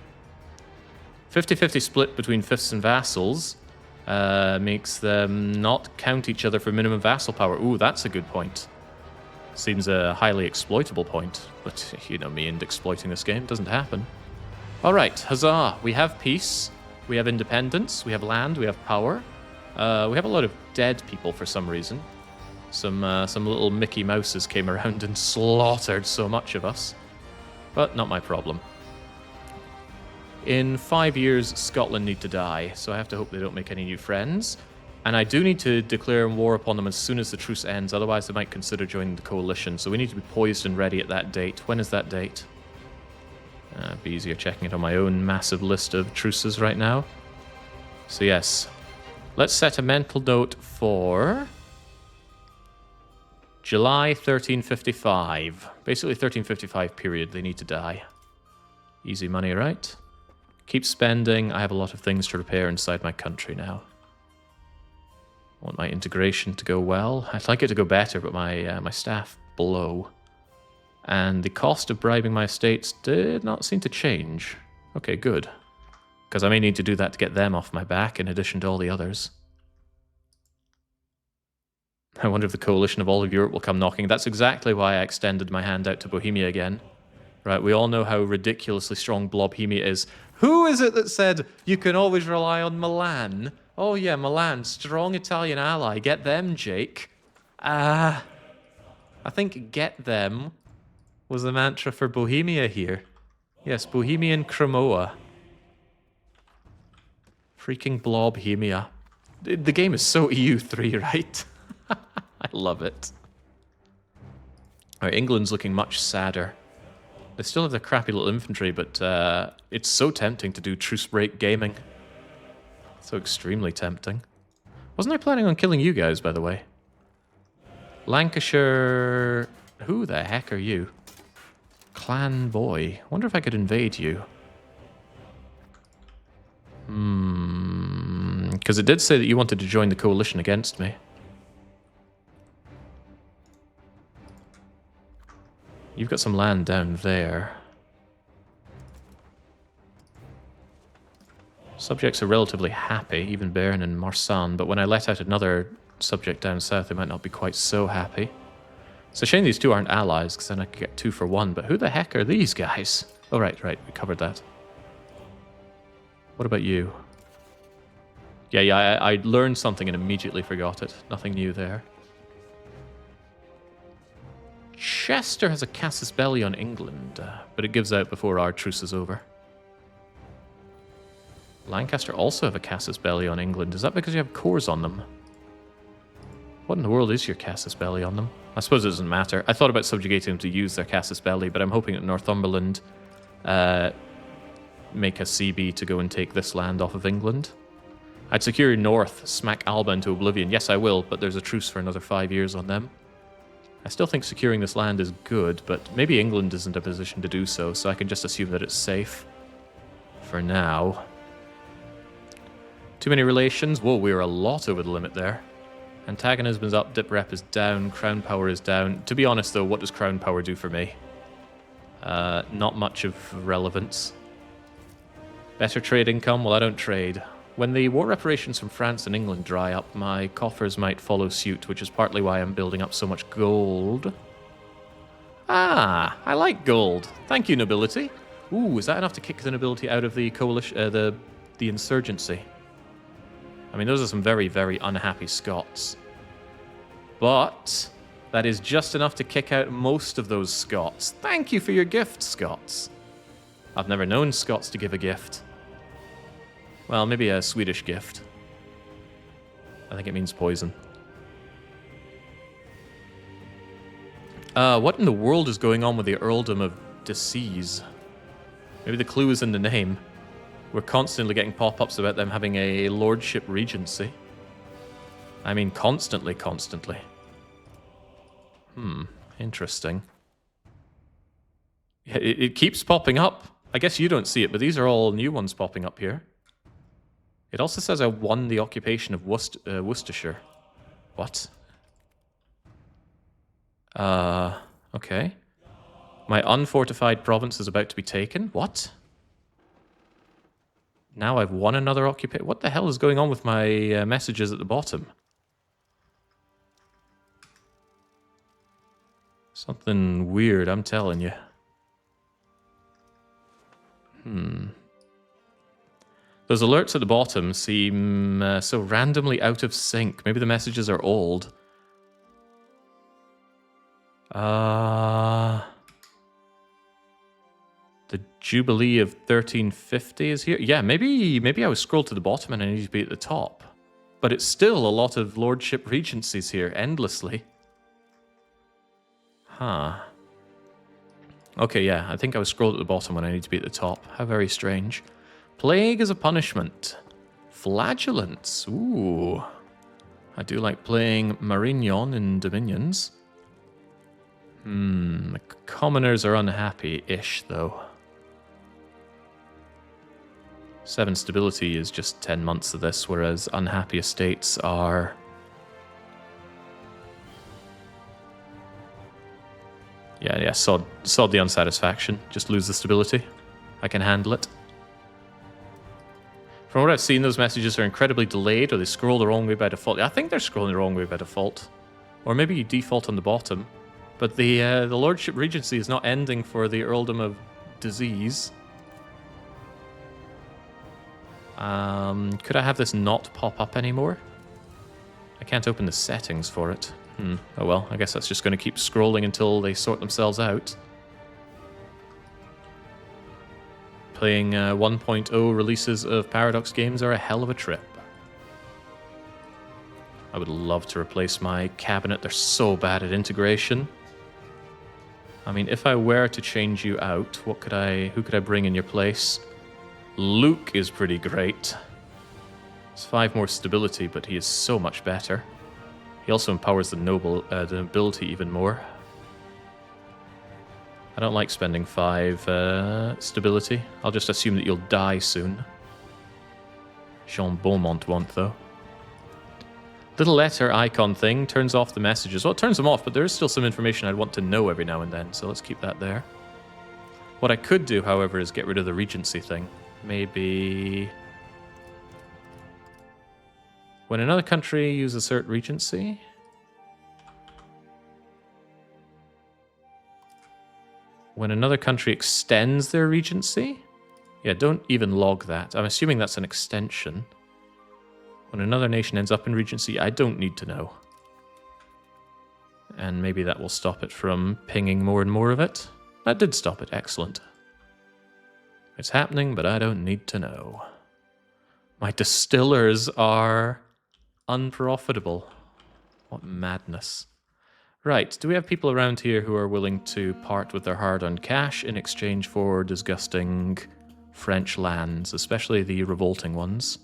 50-50 split between fiefs and vassals makes them not count each other for minimum vassal power. Ooh, that's a good point. Seems a highly exploitable point, but you know me and exploiting this game doesn't happen. Alright, huzzah! We have peace, we have independence, we have land, we have power. We have a lot of dead people for some reason. Some little Mickey Mouses came around and slaughtered so much of us. But not my problem. In 5 years, Scotland need to die, so I have to hope they don't make any new friends. And I do need to declare war upon them as soon as the truce ends, otherwise they might consider joining the coalition. So we need to be poised and ready at that date. When is that date? It'd be easier checking it on my own massive list of truces right now. So yes, let's set a mental note for July 1355. Basically 1355 period, they need to die. Easy money, right? Keep spending. I have a lot of things to repair inside my country now. I want my integration to go well. I'd like it to go better, but my staff blow. And the cost of bribing my estates did not seem to change. Okay, good. Because I may need to do that to get them off my back, in addition to all the others. I wonder if the coalition of all of Europe will come knocking. That's exactly why I extended my hand out to Bohemia again. Right, we all know how ridiculously strong Blobhemia is. Who is it that said you can always rely on Milan? Oh yeah, Milan, strong Italian ally. Get them, Jake. I think get them was the mantra for Bohemia here. Yes, Bohemian Cremoa. Freaking Blobhemia. The game is so EU3, right? I love it. Alright, England's looking much sadder. They still have their crappy little infantry, but it's so tempting to do truce break gaming. So extremely tempting. Wasn't I planning on killing you guys, by the way? Lancashire... Who the heck are you? Clan boy. Wonder if I could invade you. Because it did say that you wanted to join the coalition against me. You've got some land down there. Subjects are relatively happy, even Bern and Marsan, but when I let out another subject down south, they might not be quite so happy. It's a shame these two aren't allies, because then I could get 2 for 1, but who the heck are these guys? Oh, right, we covered that. What about you? Yeah, I learned something and immediately forgot it. Nothing new there. Chester has a casus belli on England, but it gives out before our truce is over. Lancaster also have a casus belli on England. Is that because you have cores on them? What in the world is your casus belli on them? I suppose it doesn't matter. I thought about subjugating them to use their casus belli, but I'm hoping that Northumberland make a CB to go and take this land off of England. I'd secure North, smack Alba into oblivion. Yes, I will, but there's a truce for another 5 years on them. I still think securing this land is good, but maybe England isn't in a position to do so, so I can just assume that it's safe. For now. Too many relations? Whoa, we're a lot over the limit there. Antagonism is up, dip rep is down, crown power is down. To be honest though, what does crown power do for me? Not much of relevance. Better trade income? Well, I don't trade. When the war reparations from France and England dry up, my coffers might follow suit, which is partly why I'm building up so much gold. Ah, I like gold. Thank you, nobility. Ooh, is that enough to kick the nobility out of the coalition, the insurgency? I mean, those are some very, very unhappy Scots. But that is just enough to kick out most of those Scots. Thank you for your gift, Scots. I've never known Scots to give a gift. Well, maybe a Swedish gift. I think it means poison. What in the world is going on with the Earldom of Disease? Maybe the clue is in the name. We're constantly getting pop-ups about them having a lordship regency. I mean, constantly. Interesting. Yeah, it keeps popping up. I guess you don't see it, but these are all new ones popping up here. It also says I won the occupation of Worcestershire. What? Okay. My unfortified province is about to be taken? What? Now I've won another occupation? What the hell is going on with my messages at the bottom? Something weird, I'm telling you. Those alerts at the bottom seem so randomly out of sync. Maybe the messages are old. The Jubilee of 1350 is here. Yeah, maybe I was scrolled to the bottom and I need to be at the top. But it's still a lot of lordship regencies here, endlessly. Huh. Okay, yeah, I think I was scrolled at the bottom when I need to be at the top. How very strange. Plague as a punishment. Flagellants. Ooh. I do like playing Marignon in Dominions. The commoners are unhappy-ish, though. 7 stability is just 10 months of this, whereas unhappy estates are... Yeah, sod the unsatisfaction. Just lose the stability. I can handle it. From what I've seen, those messages are incredibly delayed, or they scroll the wrong way by default. I think they're scrolling the wrong way by default. Or maybe you default on the bottom. But the Lordship Regency is not ending for the Earldom of Disease. Could I have this not pop up anymore? I can't open the settings for it. Oh well, I guess that's just going to keep scrolling until they sort themselves out. Playing 1.0 releases of Paradox games are a hell of a trip. I would love to replace my cabinet. They're so bad at integration. I mean, if I were to change you out, who could I bring in your place? Luke is pretty great. It's 5 more stability, but he is so much better. He also empowers the nobility even more. I don't like spending 5 stability. I'll just assume that you'll die soon. Jean Beaumont won't, though. Little letter icon thing turns off the messages. Well, it turns them off, but there is still some information I'd want to know every now and then, so let's keep that there. What I could do, however, is get rid of the Regency thing. Maybe... When another country uses assert Regency... When another country extends their Regency? Yeah, don't even log that. I'm assuming that's an extension. When another nation ends up in Regency, I don't need to know. And maybe that will stop it from pinging more and more of it. That did stop it. Excellent. It's happening, but I don't need to know. My distillers are unprofitable. What madness. Right, do we have people around here who are willing to part with their hard-earned cash in exchange for disgusting French lands, especially the revolting ones?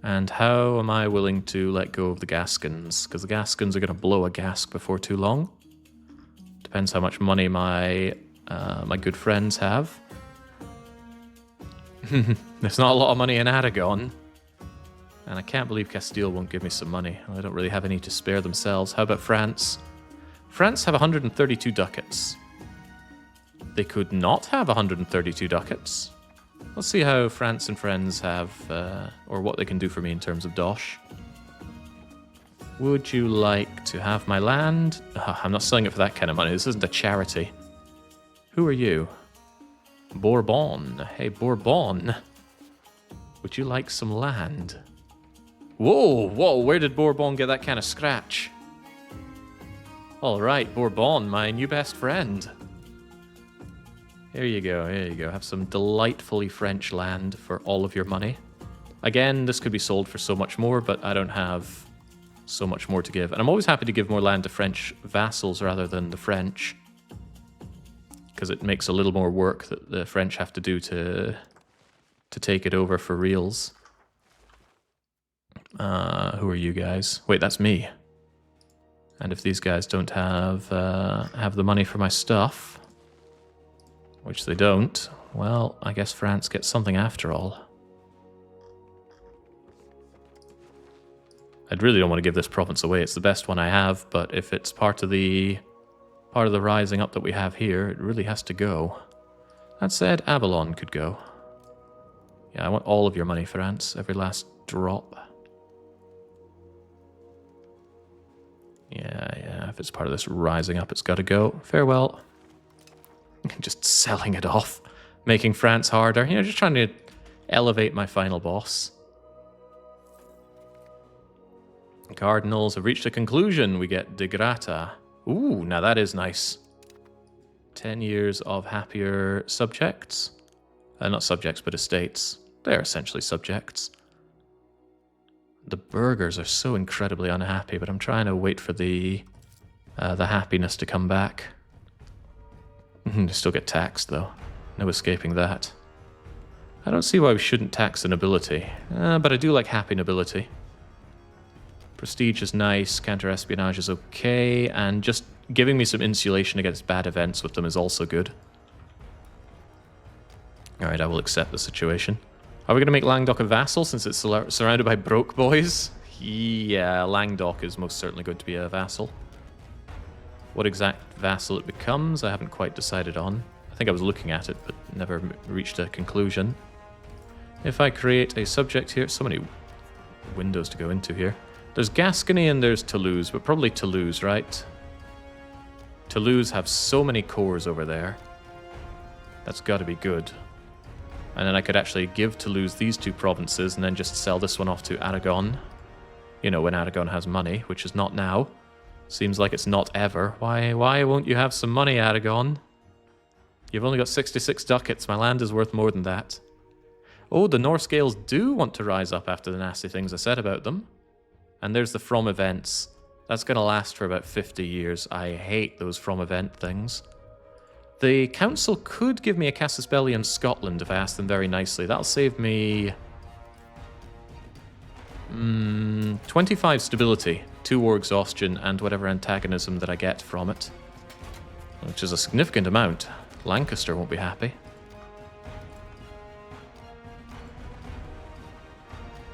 And how am I willing to let go of the Gascons? Because the Gascons are going to blow a Gasc before too long. Depends how much money my good friends have. There's not a lot of money in Aragon. And I can't believe Castile won't give me some money. They don't really have any to spare themselves. How about France? France have 132 ducats. They could not have 132 ducats. Let's see how France and friends have, or what they can do for me in terms of dosh. Would you like to have my land? I'm not selling it for that kind of money. This isn't a charity. Who are you? Bourbon. Hey, Bourbon. Would you like some land? Whoa, whoa, where did Bourbon get that kind of scratch? All right, Bourbon, my new best friend. Here you go, here you go. Have some delightfully French land for all of your money. Again, this could be sold for so much more, but I don't have so much more to give. And I'm always happy to give more land to French vassals rather than the French, because it makes a little more work that the French have to do to take it over for reals. Who are you guys? Wait, that's me. And if these guys don't have the money for my stuff, which they don't, well, I guess France gets something after all. I really don't want to give this province away. It's the best one I have, but if it's part of the rising up that we have here, it really has to go. That said, Avalon could go. Yeah, I want all of your money, France. Every last drop. Yeah, if it's part of this rising up, it's got to go. Farewell. Just selling it off. Making France harder. You know, just trying to elevate my final boss. Cardinals have reached a conclusion. We get De Grata. Ooh, now that is nice. 10 years of happier subjects. Not subjects, but estates. They're essentially subjects. The burghers are so incredibly unhappy, but I'm trying to wait for the happiness to come back. They still get taxed, though. No escaping that. I don't see why we shouldn't tax the nobility, but I do like happy nobility. Prestige is nice, counter-espionage is okay, and just giving me some insulation against bad events with them is also good. Alright, I will accept the situation. Are we going to make Languedoc a vassal since it's surrounded by broke boys? Yeah, Languedoc is most certainly going to be a vassal. What exact vassal it becomes, I haven't quite decided on. I think I was looking at it, but never reached a conclusion. If I create a subject here, so many windows to go into here. There's Gascony and there's Toulouse, but probably Toulouse, right? Toulouse have so many cores over there. That's got to be good. And then I could actually give Toulouse these two provinces and then just sell this one off to Aragon. You know, when Aragon has money, which is not now. Seems like it's not ever. Why won't you have some money, Aragon? You've only got 66 ducats. My land is worth more than that. Oh, the North Scales do want to rise up after the nasty things I said about them. And there's the From Events. That's going to last for about 50 years. I hate those From Event things. The council could give me a casus belli in Scotland if I ask them very nicely. That'll save me 25 stability, 2 war exhaustion, and whatever antagonism that I get from it. Which is a significant amount. Lancaster won't be happy.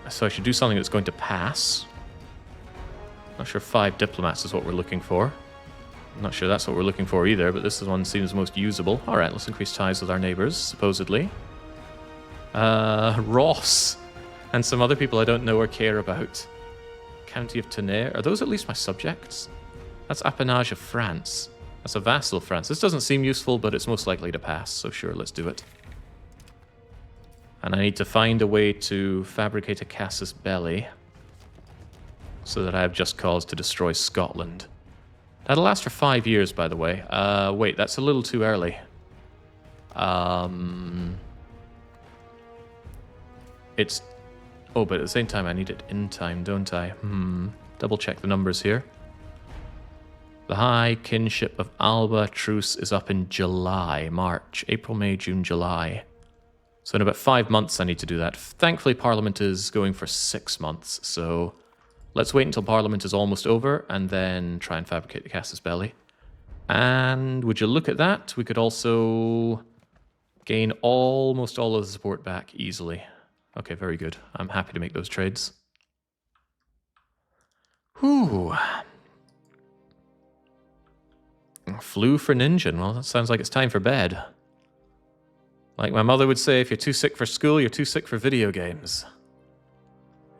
So I should do something that's going to pass. Not sure 5 diplomats is what we're looking for. I'm not sure that's what we're looking for either, but this one seems most usable. Alright, let's increase ties with our neighbours, supposedly. Ross. And some other people I don't know or care about. County of Tonnerre. Are those at least my subjects? That's appanage of France. That's a vassal of France. This doesn't seem useful, but it's most likely to pass, so sure, let's do it. And I need to find a way to fabricate a casus belli so that I have just cause to destroy Scotland. That'll last for 5 years, by the way. Wait, that's a little too early. It's... Oh, but at the same time, I need it in time, don't I? Double check the numbers here. The High Kinship of Alba truce is up in July, March, April, May, June, July. So in about 5 months I need to do that. Thankfully, Parliament is going for 6 months, so let's wait until Parliament is almost over and then try and fabricate the casus belli. And would you look at that? We could also gain almost all of the support back easily. Okay, very good. I'm happy to make those trades. Whew. Flew for Ninja. Well, that sounds like it's time for bed. Like my mother would say, if you're too sick for school, you're too sick for video games.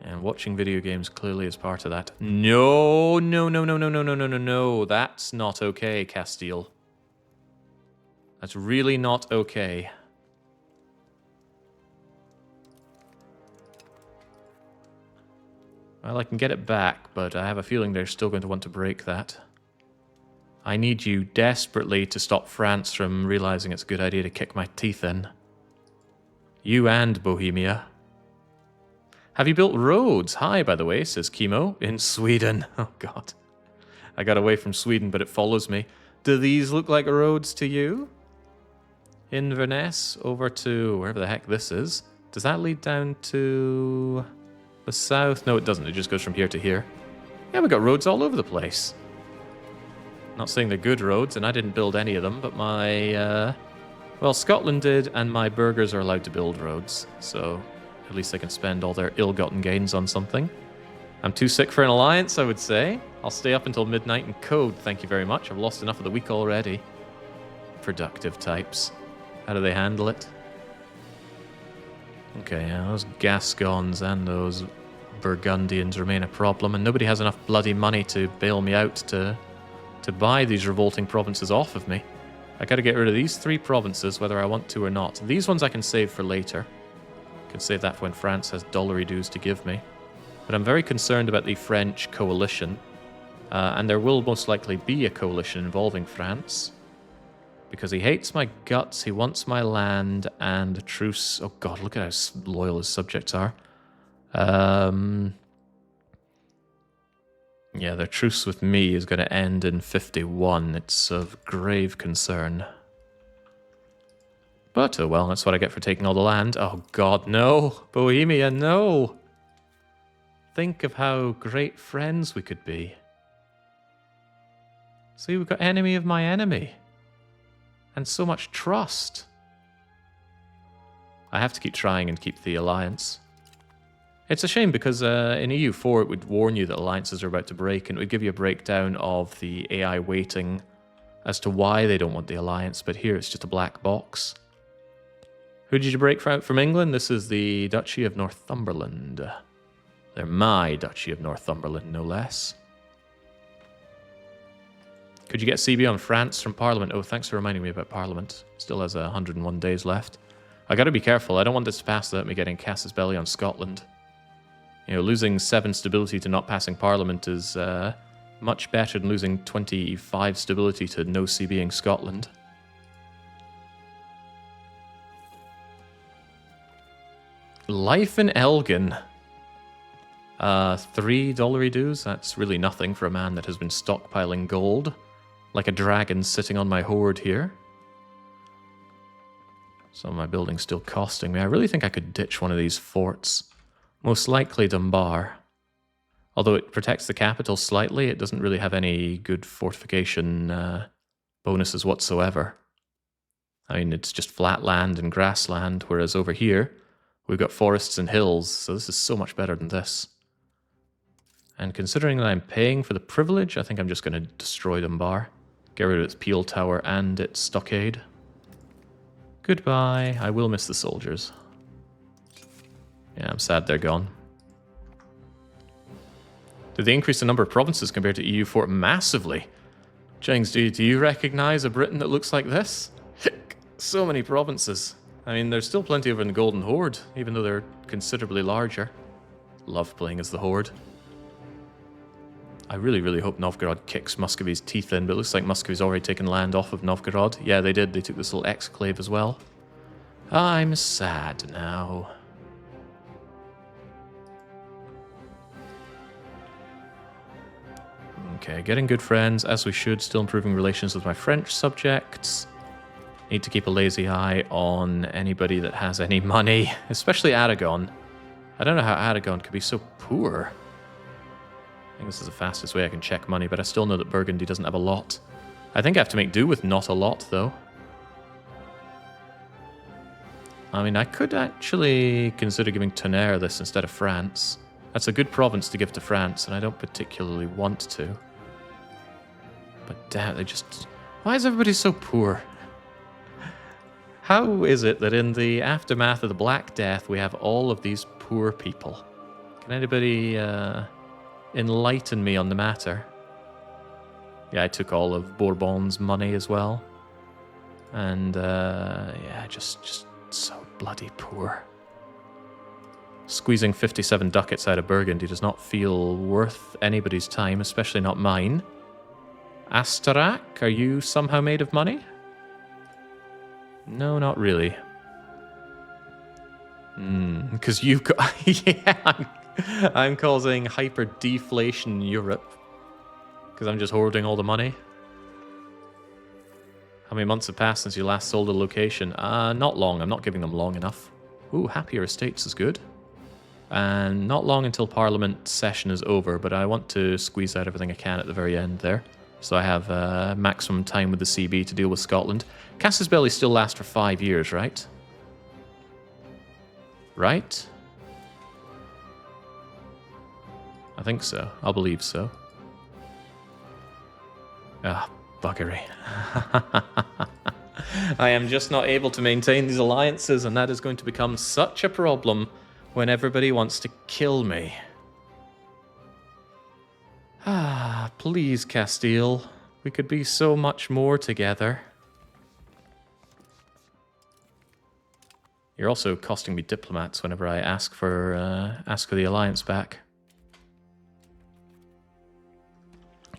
And watching video games clearly is part of that. No, no, no, no, no, no, no, no, no, no. That's not okay, Castile. That's really not okay. Well, I can get it back, but I have a feeling they're still going to want to break that. I need you desperately to stop France from realizing it's a good idea to kick my teeth in. You and Bohemia. Have you built roads? Hi, by the way, says Chemo. In Sweden. Oh, God. I got away from Sweden, but it follows me. Do these look like roads to you? Inverness over to wherever the heck this is. Does that lead down to the south? No, it doesn't. It just goes from here to here. Yeah, we've got roads all over the place. Not saying they're good roads, and I didn't build any of them, but my... well, Scotland did, and my burghers are allowed to build roads, so at least they can spend all their ill-gotten gains on something. I'm too sick for an alliance, I would say. I'll stay up until midnight and code, thank you very much. I've lost enough of the week already. Productive types. How do they handle it? Okay, yeah, those Gascons and those Burgundians remain a problem, and nobody has enough bloody money to bail me out to buy these revolting provinces off of me. I gotta get rid of these 3 provinces, whether I want to or not. These ones I can save for later. I can save that for when France has dollary dues to give me. But I'm very concerned about the French coalition. And there will most likely be a coalition involving France. Because he hates my guts, he wants my land, and a truce... Oh god, look at how loyal his subjects are. Yeah, their truce with me is going to end in 51. It's of grave concern. But, oh well, that's what I get for taking all the land. Oh god, no! Bohemia, no! Think of how great friends we could be. See, we've got enemy of my enemy. And so much trust. I have to keep trying and keep the alliance. It's a shame because in EU4 it would warn you that alliances are about to break, and it would give you a breakdown of the AI weighting as to why they don't want the alliance, but here it's just a black box. Who did you break out from England? This is the Duchy of Northumberland. They're my Duchy of Northumberland, no less. Could you get CB on France from Parliament? Oh, thanks for reminding me about Parliament. Still has 101 days left. I gotta be careful. I don't want this to pass without me getting Casus Belli on Scotland. You know, losing 7 stability to not passing Parliament is much better than losing 25 stability to no CBing Scotland. Life in Elgin. $3 dues? That's really nothing for a man that has been stockpiling gold. Like a dragon sitting on my hoard here. Some of my building's still costing me. I really think I could ditch one of these forts. Most likely Dunbar. Although it protects the capital slightly, it doesn't really have any good fortification bonuses whatsoever. I mean, it's just flat land and grassland, whereas over here, we've got forests and hills, so this is so much better than this. And considering that I'm paying for the privilege, I think I'm just going to destroy Dunbar. Get rid of its peel tower and its stockade. Goodbye. I will miss the soldiers. Yeah, I'm sad they're gone. Did they increase the number of provinces compared to EU4? Massively. Jings, do you recognize a Britain that looks like this? So many provinces. I mean, there's still plenty over in the Golden Horde, even though they're considerably larger. Love playing as the Horde. I really, really hope Novgorod kicks Muscovy's teeth in, but it looks like Muscovy's already taken land off of Novgorod. Yeah, they did. They took this little exclave as well. I'm sad now. Okay, getting good friends, as we should. Still improving relations with my French subjects. Need to keep a lazy eye on anybody that has any money, especially Aragon. I don't know how Aragon could be so poor. I think this is the fastest way I can check money, but I still know that Burgundy doesn't have a lot. I think I have to make do with not a lot, though. I mean, I could actually consider giving Tonnerre this instead of France. That's a good province to give to France, and I don't particularly want to. But damn, they just... Why is everybody so poor? How is it that in the aftermath of the Black Death, we have all of these poor people? Can anybody enlighten me on the matter? Yeah, I took all of Bourbon's money as well. And, yeah, just so bloody poor. Squeezing 57 ducats out of Burgundy does not feel worth anybody's time, especially not mine. Astarak, are you somehow made of money? No, not really. Because you've got... yeah, I'm causing hyper-deflation in Europe. Because I'm just hoarding all the money. How many months have passed since you last sold a location? Not long. I'm not giving them long enough. Ooh, happier estates is good. And not long until Parliament session is over, but I want to squeeze out everything I can at the very end there. So I have maximum time with the CB to deal with Scotland. Casus Belli still lasts for 5 years, right? Right? I think so. I'll believe so. Ah, buggery. I am just not able to maintain these alliances, and that is going to become such a problem when everybody wants to kill me. Ah, please, Castile. We could be so much more together. You're also costing me diplomats whenever I ask for the alliance back.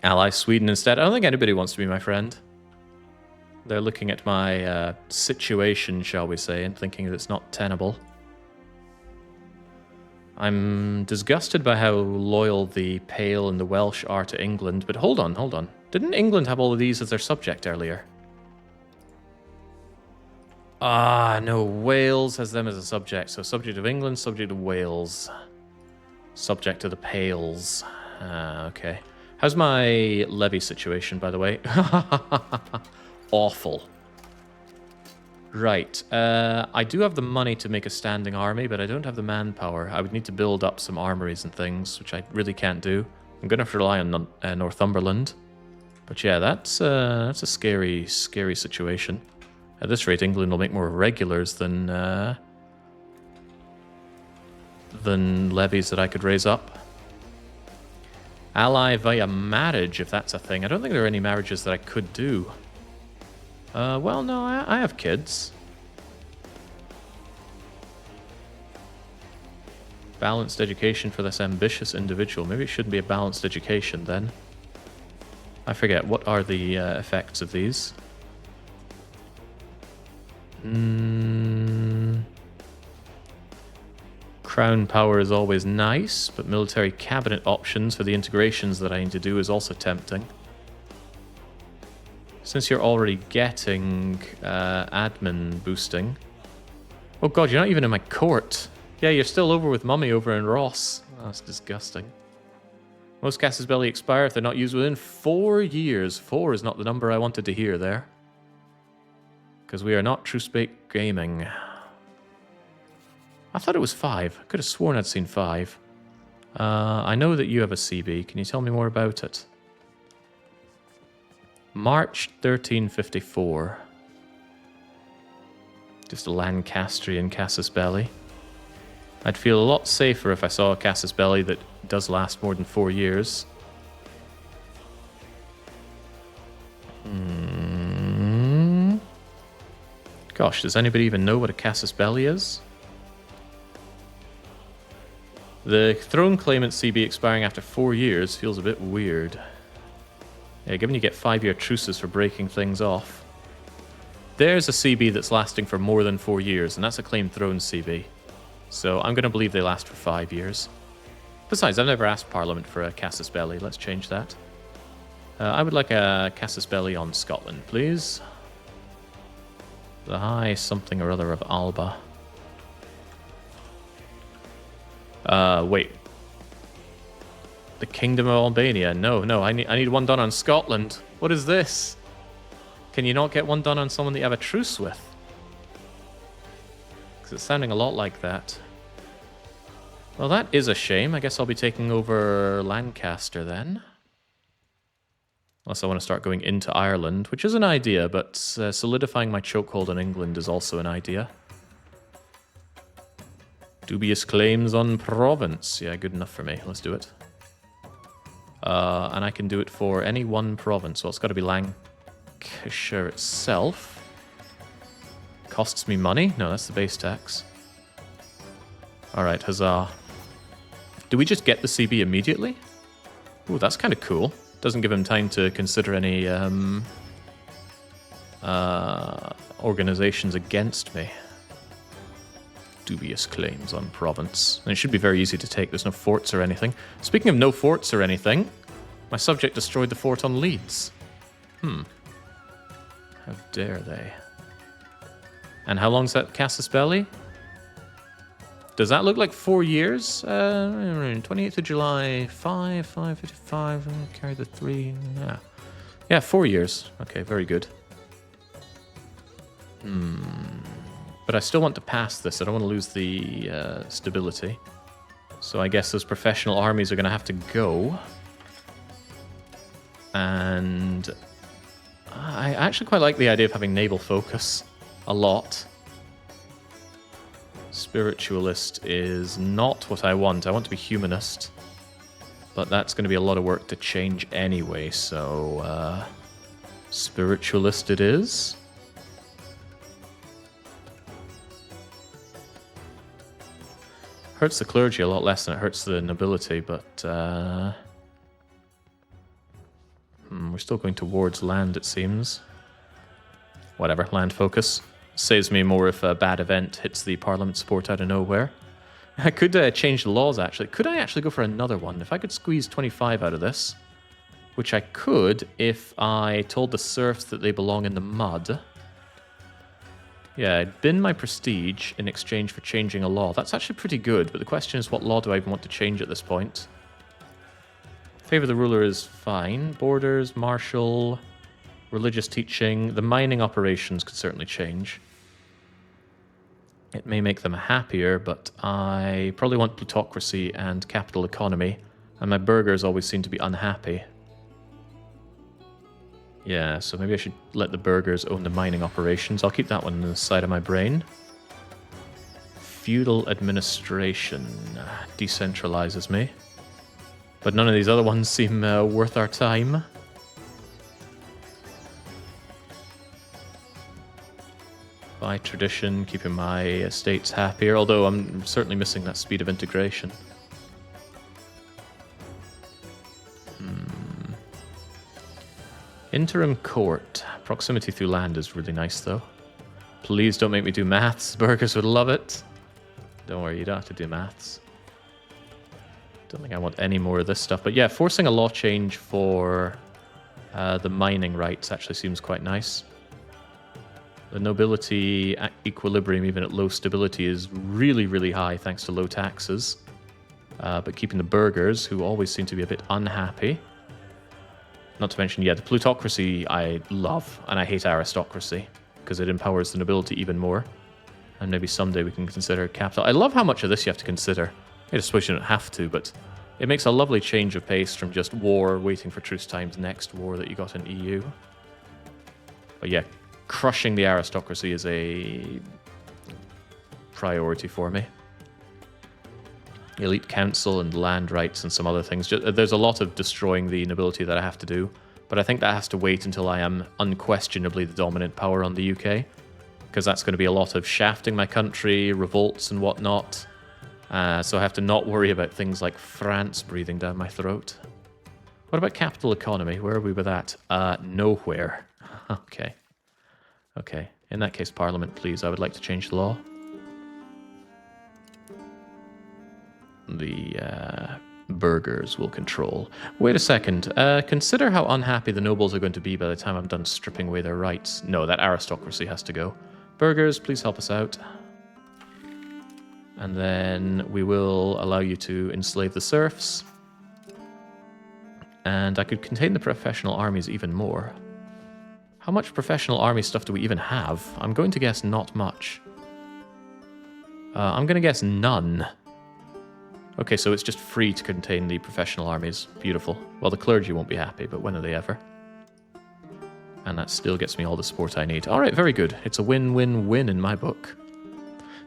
Ally Sweden instead. I don't think anybody wants to be my friend. They're looking at my situation, shall we say, and thinking that it's not tenable. I'm disgusted by how loyal the Pale and the Welsh are to England, but hold on, hold on. Didn't England have all of these as their subject earlier? Ah, no, Wales has them as a subject. So subject of England, subject of Wales. Subject to the Pales. Okay. How's my levy situation, by the way? Awful. Right. I do have the money to make a standing army, but I don't have the manpower. I would need to build up some armories and things, which I really can't do. I'm going to have to rely on Northumberland. But yeah, that's a scary, scary situation. At this rate, England will make more regulars than levies that I could raise up. Ally via marriage, if that's a thing. I don't think there are any marriages that I could do. Well, no, I have kids. Balanced education for this ambitious individual. Maybe it shouldn't be a balanced education then. I forget, what are the effects of these? Crown power is always nice, but military cabinet options for the integrations that I need to do is also tempting. Since you're already getting admin boosting. Oh god, you're not even in my court. Yeah, you're still over with Mummy over in Ross. Oh, that's disgusting. Most Casus Belli expire if they're not used within 4 years. 4 is not the number I wanted to hear there. Because we are not True Spake Gaming. I thought it was 5. I could have sworn I'd seen 5. I know that you have a CB. Can you tell me more about it? March 1354. Just a Lancastrian Casus Belli. I'd feel a lot safer if I saw a Casus Belli that does last more than 4 years. Gosh, does anybody even know what a Casus Belli is? The throne claimant CB expiring after 4 years feels a bit weird. Yeah, given you get 5-year truces for breaking things off. There's a CB that's lasting for more than 4 years, and that's a claimed throne CB. So I'm going to believe they last for 5 years. Besides, I've never asked Parliament for a Casus Belli. Let's change that. I would like a Casus Belli on Scotland, please. The High something or other of Alba. Wait. The Kingdom of Albania. No, I need one done on Scotland. What is this? Can you not get one done on someone that you have a truce with? Because it's sounding a lot like that. Well, that is a shame. I guess I'll be taking over Lancaster then. Unless I want to start going into Ireland, which is an idea, but solidifying my chokehold on England is also an idea. Dubious claims on province. Yeah, good enough for me. Let's do it. And I can do it for any one province. Well, it's got to be Lancashire itself. Costs me money? No, that's the base tax. Alright, huzzah. Do we just get the CB immediately? Ooh, that's kind of cool. Doesn't give him time to consider any organizations against me. Dubious claims on province. And it should be very easy to take. There's no forts or anything. Speaking of no forts or anything, my subject destroyed the fort on Leeds. How dare they? And how long's that casus belli? Does that look like 4 years? 28th of July, 555, carry the 3, yeah. Yeah, 4 years. Okay, very good. But I still want to pass this. I don't want to lose the stability. So I guess those professional armies are going to have to go. And I actually quite like the idea of having naval focus a lot. Spiritualist is not what I want. I want to be humanist. But that's going to be a lot of work to change anyway, so spiritualist it is. Hurts the clergy a lot less than it hurts the nobility, but we're still going towards land, it seems. Whatever, land focus. Saves me more if a bad event hits the parliament support out of nowhere. I could change the laws, actually. Could I actually go for another one? If I could squeeze 25 out of this, which I could if I told the serfs that they belong in the mud. Yeah, I'd bin my prestige in exchange for changing a law. That's actually pretty good, but the question is, what law do I even want to change at this point? Favor the ruler is fine. Borders, martial, religious teaching. The mining operations could certainly change. It may make them happier, but I probably want plutocracy and capital economy, and my burghers always seem to be unhappy. Yeah, so maybe I should let the burghers own the mining operations. I'll keep that one on the side of my brain. Feudal administration decentralizes me. But none of these other ones seem worth our time. By tradition, keeping my estates happier, although I'm certainly missing that speed of integration. Interim court. Proximity through land is really nice, though. Please don't make me do maths. Burghers would love it. Don't worry, you don't have to do maths. Don't think I want any more of this stuff. But yeah, forcing a law change for the mining rights actually seems quite nice. The nobility equilibrium, even at low stability, is really, really high thanks to low taxes. But keeping the burghers, who always seem to be a bit unhappy. Not to mention, yeah, the plutocracy I love, and I hate aristocracy, because it empowers the nobility even more. And maybe someday we can consider capital. I love how much of this you have to consider. I just wish you don't have to, but it makes a lovely change of pace from just war, waiting for truce times, next war that you got in EU. But yeah, crushing the aristocracy is a priority for me. Elite council and land rights and some other things. There's a lot of destroying the nobility that I have to do, but I think that has to wait until I am unquestionably the dominant power on the UK, because that's going to be a lot of shafting my country, revolts and whatnot. So I have to not worry about things like France breathing down my throat. What about capital economy? Where are we with that? Nowhere. Okay. Okay. In that case, Parliament, please. I would like to change the law. The burghers will control. Wait a second. Consider how unhappy the nobles are going to be by the time I'm done stripping away their rights. No, that aristocracy has to go. Burghers, please help us out. And then we will allow you to enslave the serfs. And I could contain the professional armies even more. How much professional army stuff do we even have? I'm going to guess not much. I'm going to guess none. Okay, so it's just free to contain the professional armies. Beautiful. Well, the clergy won't be happy, but when are they ever? And that still gets me all the support I need. All right, very good. It's a win-win-win in my book.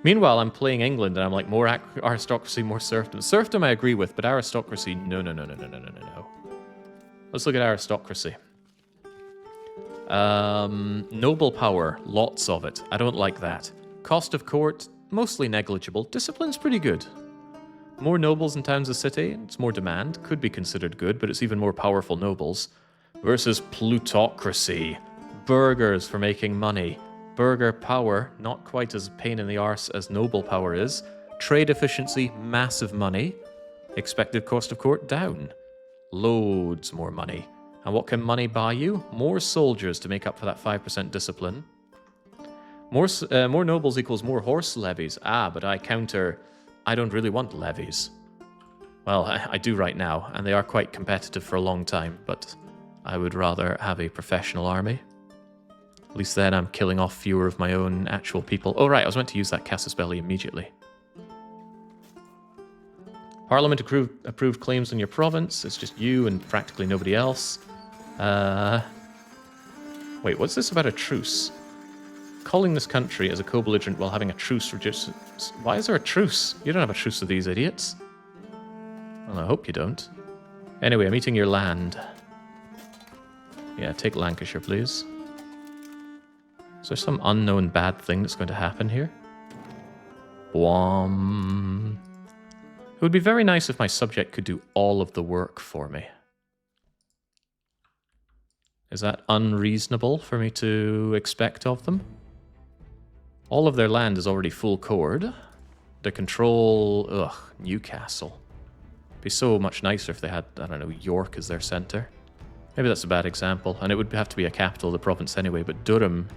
Meanwhile, I'm playing England, and I'm like, more aristocracy, more serfdom. Serfdom I agree with, but aristocracy, no. Let's look at aristocracy. Noble power, lots of it. I don't like that. Cost of court, mostly negligible. Discipline's pretty good. More nobles in towns of city, it's more demand, could be considered good, but it's even more powerful nobles. Versus plutocracy. Burghers for making money. Burgher power, not quite as pain in the arse as noble power is. Trade efficiency, massive money. Expected cost of court, down. Loads more money. And what can money buy you? More soldiers to make up for that 5% discipline. More nobles equals more horse levies. Ah, but I counter, I don't really want levies. Well, I do right now, and they are quite competitive for a long time, but I would rather have a professional army. At least then I'm killing off fewer of my own actual people. Oh right, I was meant to use that casus belli immediately. Parliament approved claims on your province. It's just you and practically nobody else. Wait, what's this about a truce? Calling this country as a co-belligerent while having a truce reduces... Why is there a truce? You don't have a truce with these idiots. Well, I hope you don't. Anyway, I'm eating your land. Yeah, take Lancashire, please. Is there some unknown bad thing that's going to happen here? Boom. It would be very nice if my subject could do all of the work for me. Is that unreasonable for me to expect of them? All of their land is already full cored. The control... Ugh, Newcastle. It'd be so much nicer if they had, I don't know, York as their centre. Maybe that's a bad example, and it would have to be a capital of the province anyway, but Durham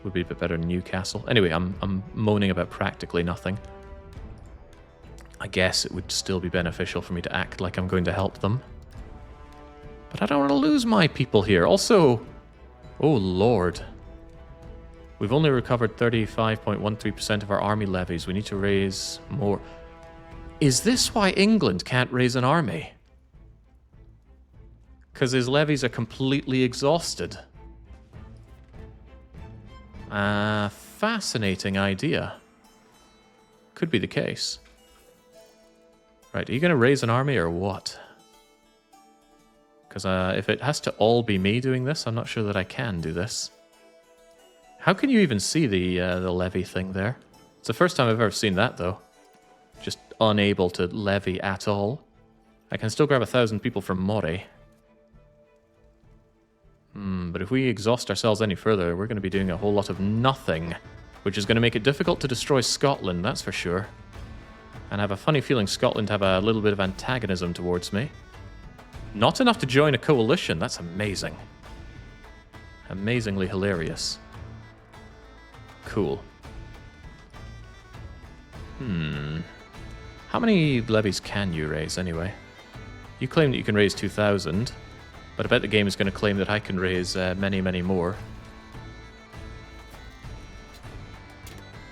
would be a bit better than Newcastle. Anyway, I'm moaning about practically nothing. I guess it would still be beneficial for me to act like I'm going to help them. But I don't want to lose my people here. Also, oh lord. We've only recovered 35.13% of our army levies. We need to raise more. Is this why England can't raise an army? Because his levies are completely exhausted. Fascinating idea. Could be the case. Right, are you going to raise an army or what? Because if it has to all be me doing this, I'm not sure that I can do this. How can you even see the levy thing there? It's the first time I've ever seen that, though. Just unable to levy at all. I can still grab 1,000 people from Moray. But if we exhaust ourselves any further, we're going to be doing a whole lot of nothing, which is going to make it difficult to destroy Scotland, that's for sure. And I have a funny feeling Scotland have a little bit of antagonism towards me. Not enough to join a coalition, that's amazing. Amazingly hilarious. Cool. How many levies can you raise, anyway? You claim that you can raise 2,000, but I bet the game is going to claim that I can raise many, many more.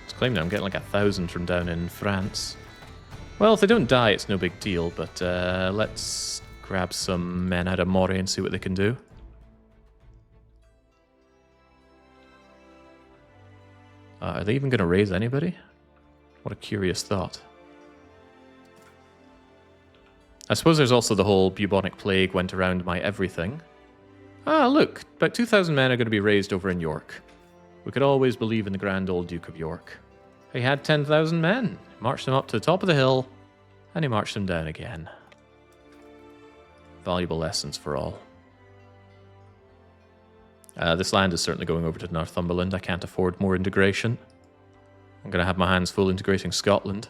It's claiming that I'm getting like 1,000 from down in France. Well, if they don't die, it's no big deal, but let's grab some men out of Moray and see what they can do. Are they even going to raise anybody? What a curious thought. I suppose there's also the whole bubonic plague went around my everything. Ah, look, about 2,000 men are going to be raised over in York. We could always believe in the grand old Duke of York. He had 10,000 men, marched them up to the top of the hill, and he marched them down again. Valuable lessons for all. This land is certainly going over to Northumberland. I can't afford more integration. I'm going to have my hands full integrating Scotland.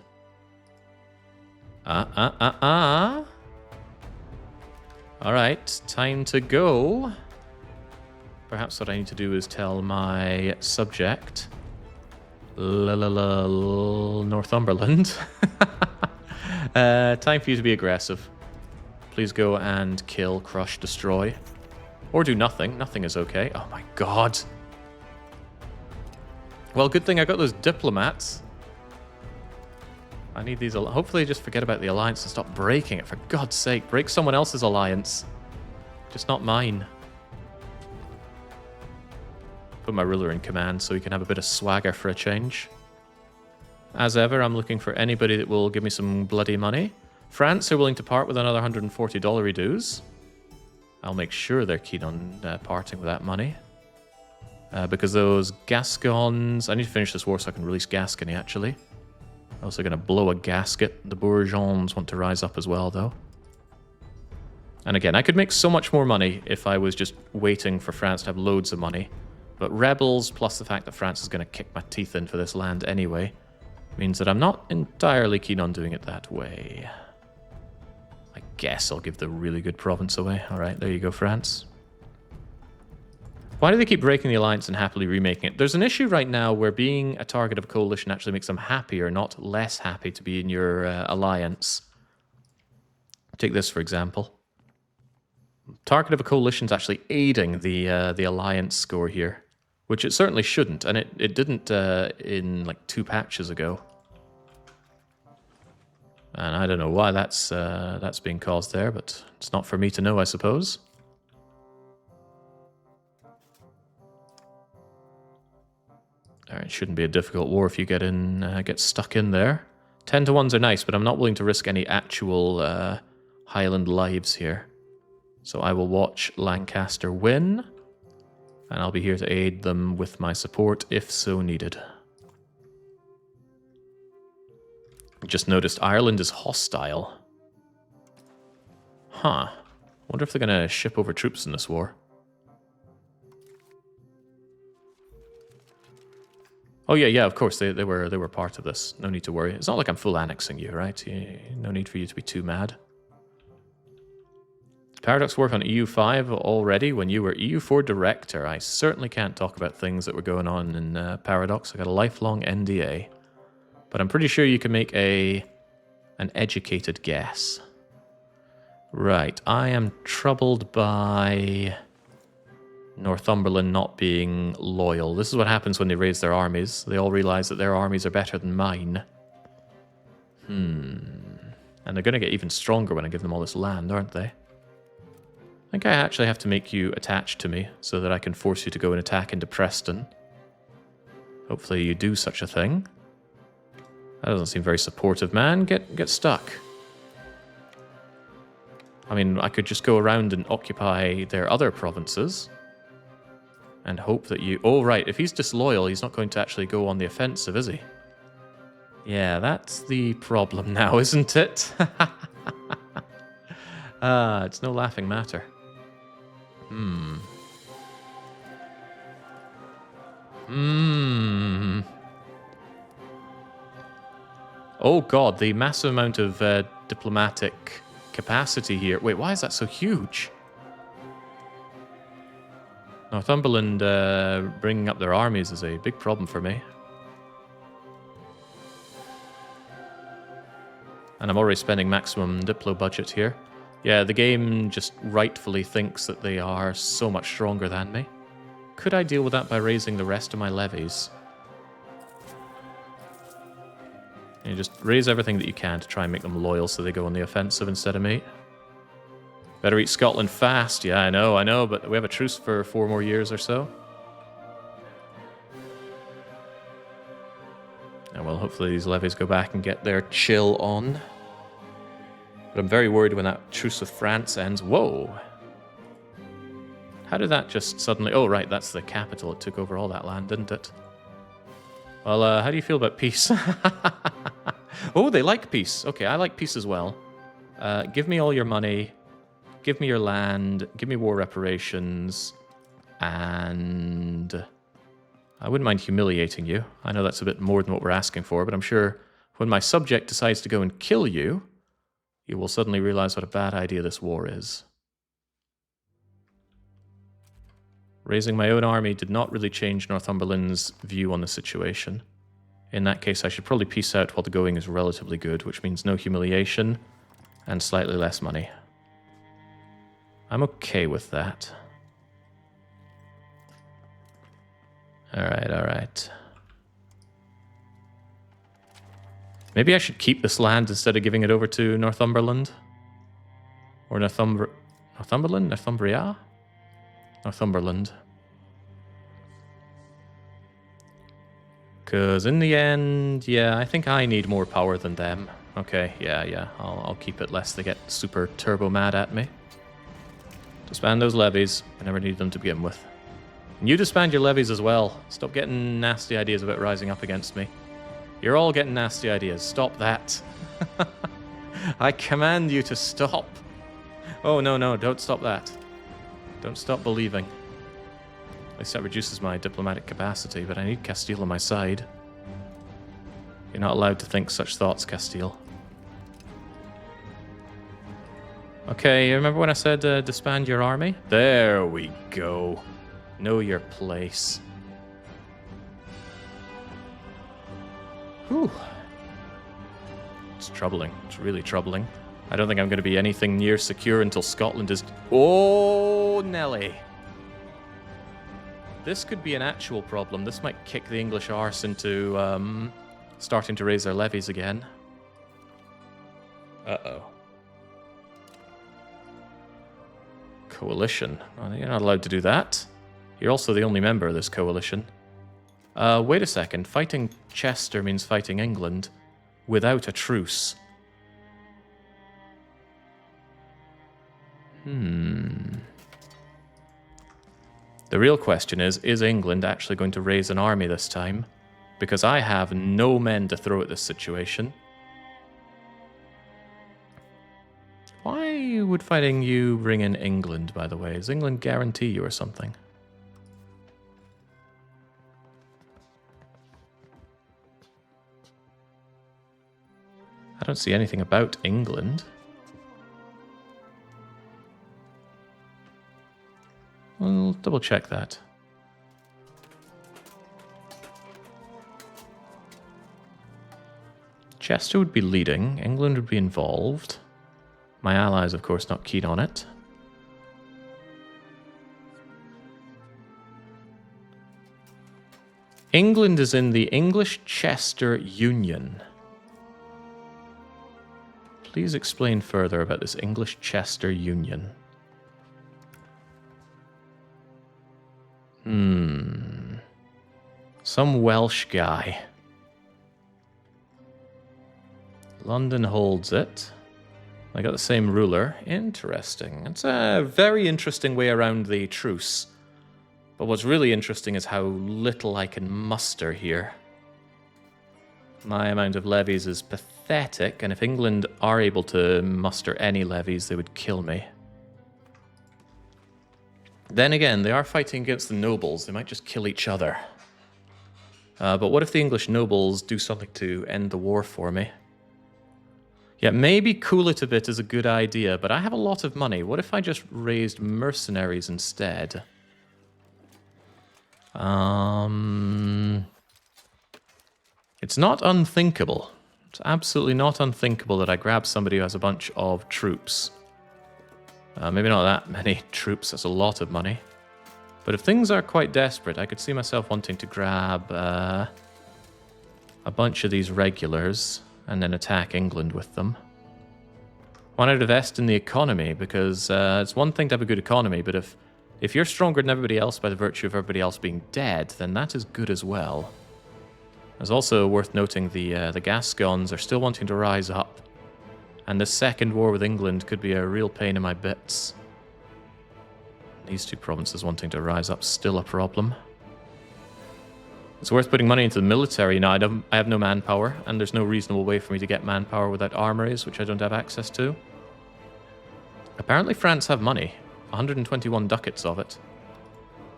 Alright, time to go. Perhaps what I need to do is tell my subject, Northumberland. Time for you to be aggressive. Please go and kill, crush, destroy. Or do nothing. Nothing is okay. Oh my god. Well, good thing I got those diplomats. I need these... Hopefully just forget about the alliance and stop breaking it. For God's sake, break someone else's alliance. Just not mine. Put my ruler in command so he can have a bit of swagger for a change. As ever, I'm looking for anybody that will give me some bloody money. France are willing to part with another $140 dues. I'll make sure they're keen on parting with that money. Because those Gascons... I need to finish this war so I can release Gascony, actually. Also going to blow a gasket. The Bourgeons want to rise up as well, though. And again, I could make so much more money if I was just waiting for France to have loads of money. But rebels, plus the fact that France is going to kick my teeth in for this land anyway, means that I'm not entirely keen on doing it that way. I guess I'll give the really good province away. Alright, there you go, France. Why do they keep breaking the alliance and happily remaking it? There's an issue right now where being a target of a coalition actually makes them happier, not less happy to be in your alliance. Take this, for example. Target of a coalition is actually aiding the alliance score here, which it certainly shouldn't, and it didn't in like 2 patches ago. And I don't know why that's being caused there, but it's not for me to know, I suppose. Alright, shouldn't be a difficult war if you get stuck in there. 10-to-1s are nice, but I'm not willing to risk any actual Highland lives here. So I will watch Lancaster win, and I'll be here to aid them with my support if so needed. Just noticed Ireland is hostile. Huh. Wonder if they're going to ship over troops in this war. Oh yeah, of course, they were part of this. No need to worry. It's not like I'm full annexing you, right? No need for you to be too mad. Did Paradox work on EU5 already when you were EU4 director? I certainly can't talk about things that were going on in Paradox. I got a lifelong NDA. But I'm pretty sure you can make an educated guess. Right, I am troubled by Northumberland not being loyal. This is what happens when they raise their armies. They all realize that their armies are better than mine. And they're going to get even stronger when I give them all this land, aren't they? I think I actually have to make you attached to me so that I can force you to go and attack into Preston. Hopefully you do such a thing. That doesn't seem very supportive, man. Get stuck. I mean, I could just go around and occupy their other provinces and hope that you... Oh, right. If he's disloyal, he's not going to actually go on the offensive, is he? Yeah, that's the problem now, isn't it? It's no laughing matter. Oh god, the massive amount of diplomatic capacity here. Wait, why is that so huge? Northumberland bringing up their armies is a big problem for me. And I'm already spending maximum Diplo budget here. Yeah, the game just rightfully thinks that they are so much stronger than me. Could I deal with that by raising the rest of my levies? You just raise everything that you can to try and make them loyal so they go on the offensive instead of me. Better eat Scotland fast. Yeah, I know, but we have a truce for 4 more years or so. And well, hopefully these levies go back and get their chill on. But I'm very worried when that truce with France ends. Whoa! How did that just suddenly... Oh, right, that's the capital. It took over all that land, didn't it? Well, how do you feel about peace? Oh, they like peace. Okay, I like peace as well. Give me all your money. Give me your land. Give me war reparations. And I wouldn't mind humiliating you. I know that's a bit more than what we're asking for, but I'm sure when my subject decides to go and kill you, you will suddenly realize what a bad idea this war is. Raising my own army did not really change Northumberland's view on the situation. In that case, I should probably peace out while the going is relatively good, which means no humiliation and slightly less money. I'm okay with that. Alright. Maybe I should keep this land instead of giving it over to Northumberland? Or Northumberland? Northumbria? Northumberland. Because in the end, yeah, I think I need more power than them. Okay, yeah, I'll keep it lest they get super turbo mad at me. Disband those levies. I never needed them to begin with. And you disband your levies as well. Stop getting nasty ideas about rising up against me. You're all getting nasty ideas. Stop that. I command you to stop. Oh, no, no, don't stop that. Don't stop believing. At least that reduces my diplomatic capacity, but I need Castile on my side. You're not allowed to think such thoughts, Castile. Okay, you remember when I said disband your army? There we go. Know your place. Whew. It's troubling. It's really troubling. I don't think I'm going to be anything near secure until Scotland is... Oh, Nelly. This could be an actual problem. This might kick the English arse into starting to raise their levies again. Uh-oh. Coalition. Oh, you're not allowed to do that. You're also the only member of this coalition. Wait a second. Fighting Chester means fighting England without a truce. The real question is England actually going to raise an army this time? Because I have no men to throw at this situation. Why would fighting you bring in England, by the way? Does England guarantee you or something? I don't see anything about England. We'll double check that. Chester would be leading. England would be involved. My allies, of course, not keen on it. England is in the English Chester Union. Please explain further about this English Chester Union. Some Welsh guy. London holds it. I got the same ruler. Interesting. It's a very interesting way around the truce. But what's really interesting is how little I can muster here. My amount of levies is pathetic, and if England are able to muster any levies, they would kill me. Then again, they are fighting against the nobles. They might just kill each other. But what if the English nobles do something to end the war for me? Yeah, maybe cool it a bit is a good idea, but I have a lot of money. What if I just raised mercenaries instead? It's not unthinkable. It's absolutely not unthinkable that I grab somebody who has a bunch of troops. Maybe not that many troops, that's a lot of money. But if things are quite desperate, I could see myself wanting to grab a bunch of these regulars and then attack England with them. Want to invest in the economy, because it's one thing to have a good economy, but if you're stronger than everybody else by the virtue of everybody else being dead, then that is good as well. It's also worth noting the Gascons are still wanting to rise up, and this second war with England could be a real pain in my bits. These two provinces wanting to rise up, still a problem. It's worth putting money into the military. Now, I have no manpower, and there's no reasonable way for me to get manpower without armories, which I don't have access to. Apparently France have money. 121 ducats of it.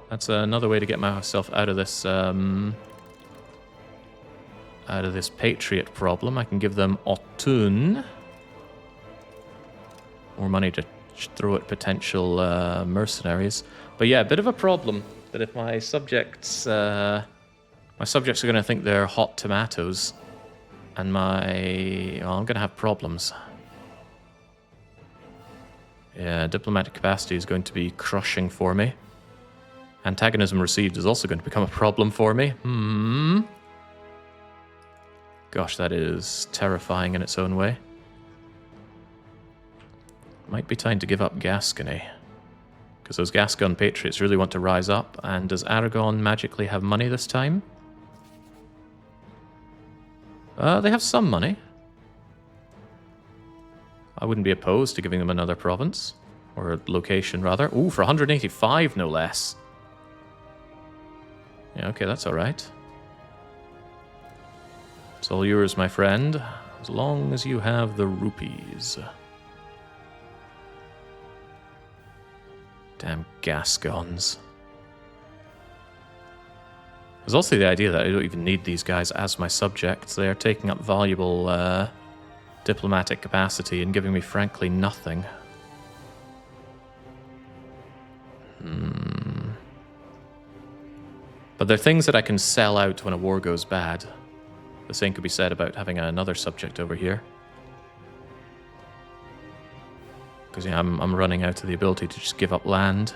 That's another way to get myself out of this patriot problem. I can give them Autun. More money to throw at potential mercenaries. But yeah, a bit of a problem that if my subjects are going to think they're hot tomatoes, and I'm going to have problems. Yeah, diplomatic capacity is going to be crushing for me. Antagonism received is also going to become a problem for me. Gosh, that is terrifying in its own way. Might be time to give up Gascony, because those Gascon patriots really want to rise up. And does Aragon magically have money this time? They have some money. I wouldn't be opposed to giving them another province, or a location rather. Ooh, for 185 no less. Yeah, okay, that's all right. It's all yours, my friend, as long as you have the rupees. Damn Gascons. There's also the idea that I don't even need these guys as my subjects. They are taking up valuable diplomatic capacity and giving me, frankly, nothing. But they're things that I can sell out when a war goes bad. The same could be said about having another subject over here. Because yeah, I'm running out of the ability to just give up land.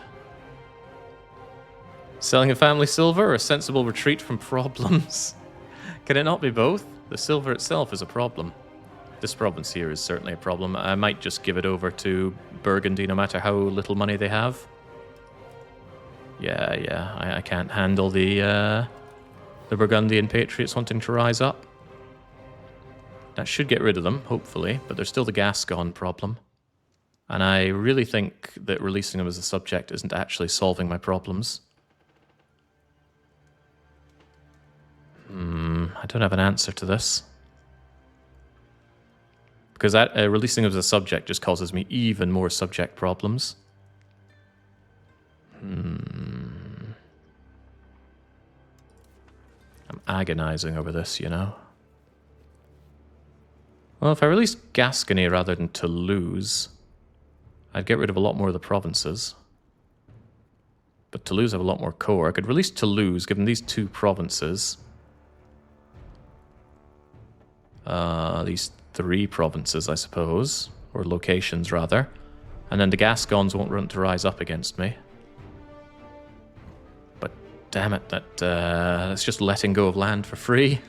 Selling a family silver or a sensible retreat from problems? Can it not be both? The silver itself is a problem. This province here is certainly a problem. I might just give it over to Burgundy no matter how little money they have. Yeah, I can't handle the Burgundian patriots wanting to rise up. That should get rid of them, hopefully, but there's still the Gascon problem. And I really think that releasing them as a subject isn't actually solving my problems. I don't have an answer to this. Because that releasing them as a subject just causes me even more subject problems. I'm agonizing over this, you know. Well, if I released Gascony rather than Toulouse, I'd get rid of a lot more of the provinces. But Toulouse have a lot more core. I could release Toulouse, give them these two provinces. These three provinces, I suppose. Or locations, rather. And then the Gascons won't want to rise up against me. But damn it, that's just letting go of land for free.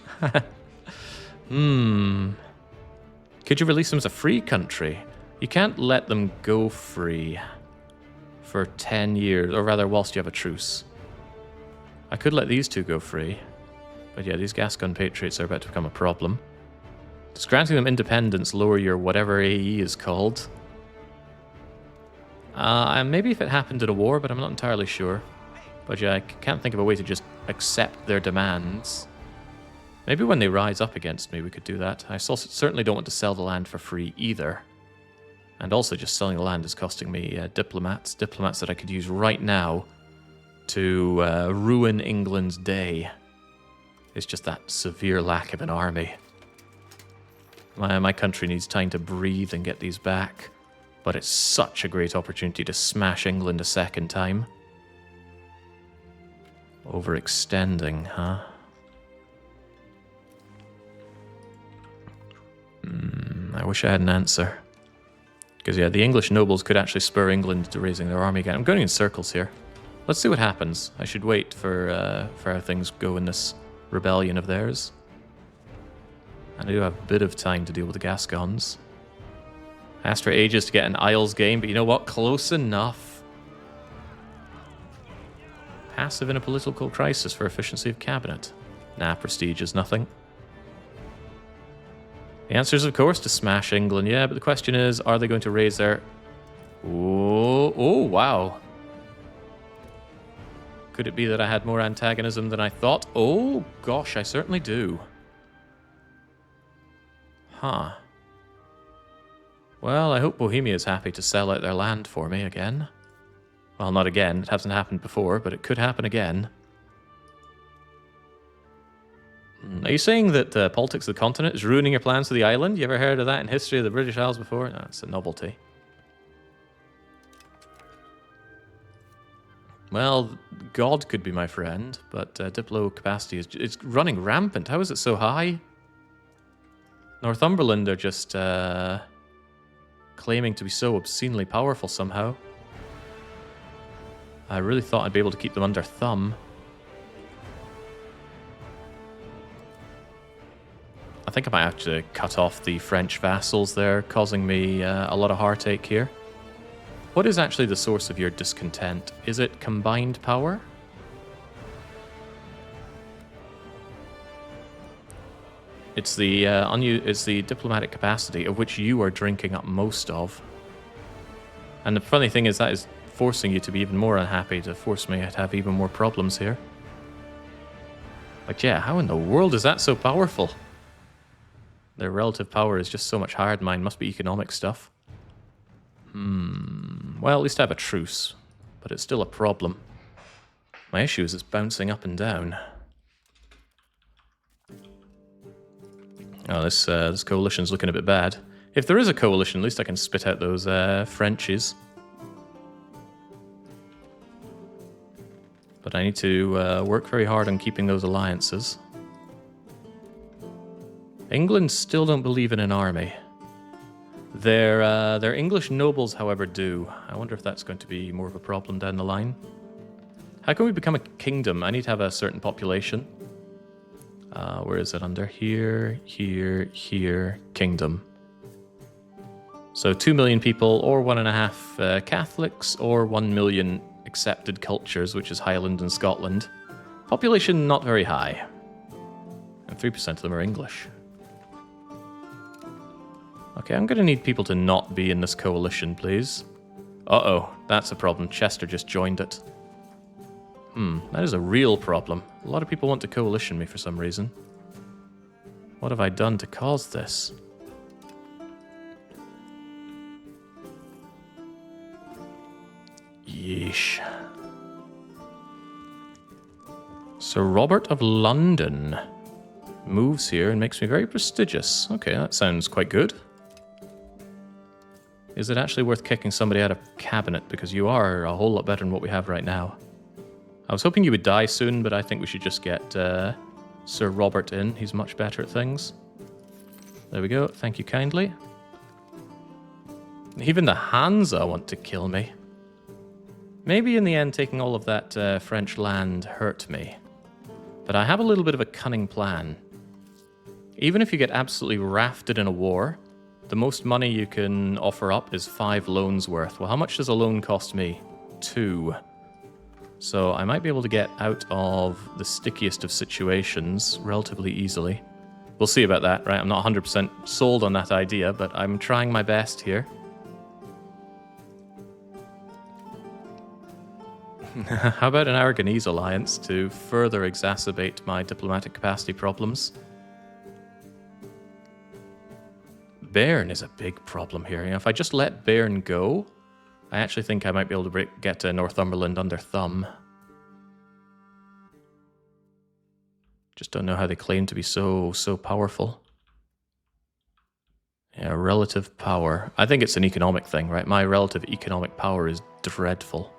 Could you release them as a free country? You can't let them go free for 10 years, or rather whilst you have a truce. I could let these two go free, but yeah, these Gascon patriots are about to become a problem. Does granting them independence lower your whatever AE is called? Maybe if it happened in a war, but I'm not entirely sure. But yeah, I can't think of a way to just accept their demands. Maybe when they rise up against me, we could do that. I certainly don't want to sell the land for free either. And also just selling the land is costing me diplomats. Diplomats that I could use right now to ruin England's day. It's just that severe lack of an army. My country needs time to breathe and get these back. But it's such a great opportunity to smash England a second time. Overextending, huh? I wish I had an answer. Because, yeah, the English nobles could actually spur England to raising their army again. I'm going in circles here. Let's see what happens. I should wait for how things go in this rebellion of theirs. And I do have a bit of time to deal with the Gascons. I asked for ages to get an Isles game, but you know what? Close enough. Passive in a political crisis for efficiency of cabinet. Nah, prestige is nothing. The answer is, of course, to smash England, yeah, but the question is, are they going to raise their... Oh, wow. Could it be that I had more antagonism than I thought? Oh, gosh, I certainly do. Huh. Well, I hope Bohemia is happy to sell out their land for me again. Well, not again. It hasn't happened before, but it could happen again. Are you saying that politics of the continent is ruining your plans for the island? You ever heard of that in history of the British Isles before? No, it's a novelty. Well, God could be my friend, but Diplo capacity is it's running rampant. How is it so high? Northumberland are just claiming to be so obscenely powerful somehow. I really thought I'd be able to keep them under thumb. I think I might have to cut off the French vassals there, causing me a lot of heartache here. What is actually the source of your discontent? Is it combined power? It's the diplomatic capacity, of which you are drinking up most of. And the funny thing is that is forcing you to be even more unhappy, to force me to have even more problems here. But yeah, how in the world is that so powerful? Their relative power is just so much higher than mine. Must be economic stuff. Well, at least I have a truce. But it's still a problem. My issue is it's bouncing up and down. Oh, this coalition's looking a bit bad. If there is a coalition, at least I can spit out those Frenchies. But I need to work very hard on keeping those alliances. England still don't believe in an army. Their English nobles, however, do. I wonder if that's going to be more of a problem down the line. How can we become a kingdom? I need to have a certain population. Where is it under? Here, here, here, kingdom. So 2 million people, or 1.5 Catholics, or 1 million accepted cultures, which is Highland and Scotland. Population not very high. And 3% of them are English. Okay, I'm going to need people to not be in this coalition, please. Uh-oh, that's a problem. Chester just joined it. That is a real problem. A lot of people want to coalition me for some reason. What have I done to cause this? Yeesh. Sir Robert of London moves here and makes me very prestigious. Okay, that sounds quite good. Is it actually worth kicking somebody out of cabinet? Because you are a whole lot better than what we have right now. I was hoping you would die soon, but I think we should just get Sir Robert in. He's much better at things. There we go. Thank you kindly. Even the Hansa want to kill me. Maybe in the end, taking all of that French land hurt me. But I have a little bit of a cunning plan. Even if you get absolutely rafted in a war, the most money you can offer up is 5 loans worth. Well, how much does a loan cost me? 2. So I might be able to get out of the stickiest of situations relatively easily. We'll see about that, right? I'm not 100% sold on that idea, but I'm trying my best here. How about an Aragonese alliance to further exacerbate my diplomatic capacity problems? Béarn is a big problem here. You know, if I just let Béarn go, I actually think I might be able to get Northumberland under thumb. Just don't know how they claim to be so powerful. Yeah, relative power. I think it's an economic thing, right? My relative economic power is dreadful.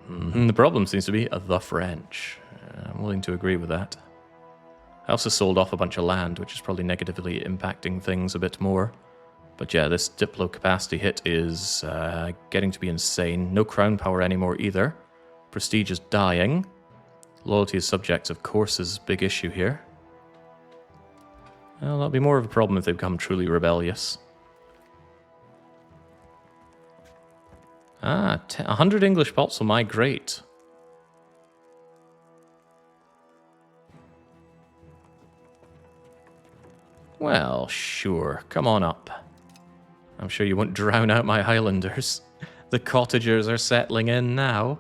The problem seems to be the French. I'm willing to agree with that. I also sold off a bunch of land, which is probably negatively impacting things a bit more. But yeah, this Diplo capacity hit is getting to be insane. No crown power anymore either. Prestige is dying. Loyalty as subjects, of course, is a big issue here. Well, that'll be more of a problem if they become truly rebellious. 100 English pops will migrate. Well, sure. Come on up. I'm sure you won't drown out my Highlanders. The cottagers are settling in now.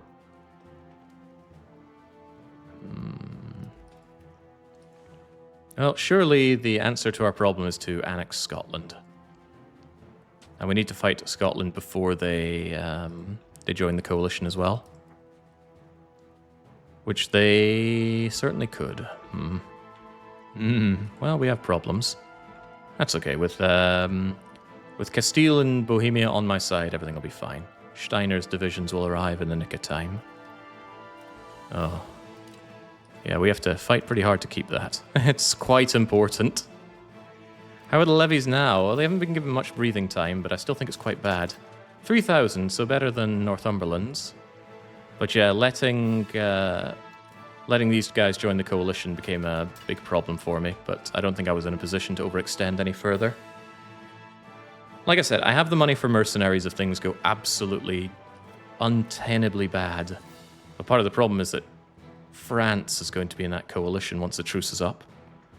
Well, surely the answer to our problem is to annex Scotland. And we need to fight Scotland before they join the coalition as well. Which they certainly could. Well, we have problems. That's okay. With Castile and Bohemia on my side, everything will be fine. Steiner's divisions will arrive in the nick of time. Oh. Yeah, we have to fight pretty hard to keep that. It's quite important. How are the levies now? Well, they haven't been given much breathing time, but I still think it's quite bad. 3,000, so better than Northumberland's. But yeah, letting these guys join the coalition became a big problem for me, but I don't think I was in a position to overextend any further. Like I said, I have the money for mercenaries if things go absolutely untenably bad. But part of the problem is that France is going to be in that coalition once the truce is up.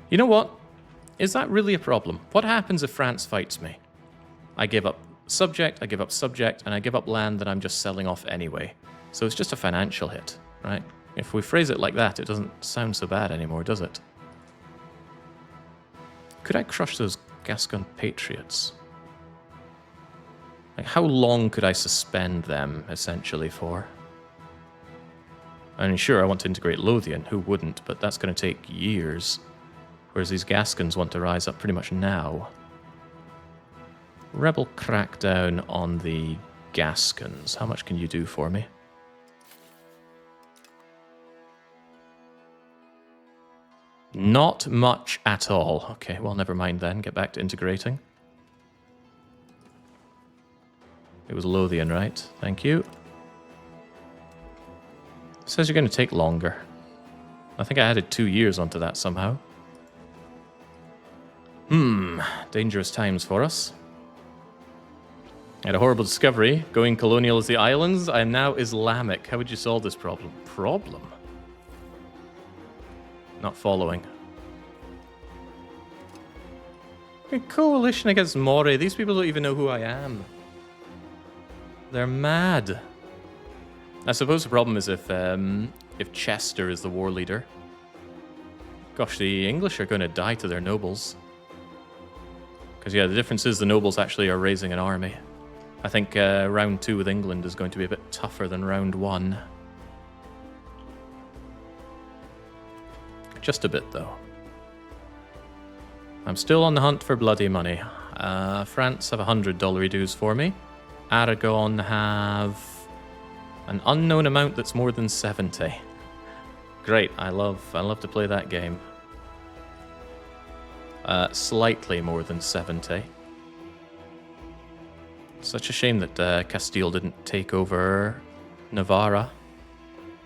You know what? Is that really a problem? What happens if France fights me? I give up subject, and I give up land that I'm just selling off anyway. So it's just a financial hit, right? If we phrase it like that, it doesn't sound so bad anymore, does it? Could I crush those Gascon patriots? Like, how long could I suspend them, essentially, for? I mean, sure, I want to integrate Lothian. Who wouldn't? But that's going to take years. Whereas these Gascons want to rise up pretty much now. Rebel crackdown on the Gascons. How much can you do for me? Not much at all. Okay, well, never mind then. Get back to integrating. It was Lothian, right? Thank you. It says you're going to take longer. I think I added 2 years onto that somehow. Dangerous times for us. I had a horrible discovery. Going colonial as the islands. I am now Islamic. How would you solve this problem? Problem? Not following. A coalition against Moray. These people don't even know who I am. They're mad. I suppose the problem is if Chester is the war leader. Gosh, the English are going to die to their nobles. Because, yeah, the difference is the nobles actually are raising an army. I think round 2 with England is going to be a bit tougher than round 1. Just a bit, though. I'm still on the hunt for bloody money. France have $100 dues for me. Aragon have an unknown amount that's more than 70. Great, I love to play that game. Slightly more than 70. Such a shame that Castile didn't take over Navarra.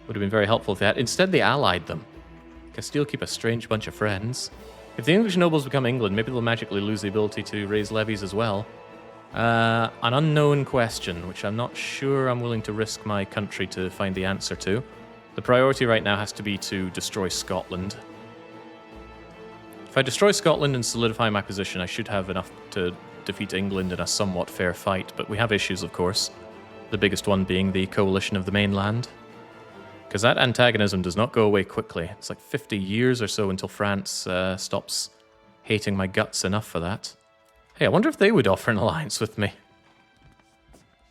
Would have been very helpful if they had. Instead, they allied them. Castile keep a strange bunch of friends. If the English nobles become England, maybe they'll magically lose the ability to raise levies as well. An unknown question, which I'm not sure I'm willing to risk my country to find the answer to. The priority right now has to be to destroy Scotland. If I destroy Scotland and solidify my position, I should have enough to defeat England in a somewhat fair fight, but we have issues, of course. The biggest one being the coalition of the mainland. Because that antagonism does not go away quickly. It's like 50 years or so until France stops hating my guts enough for that. Hey, I wonder if they would offer an alliance with me.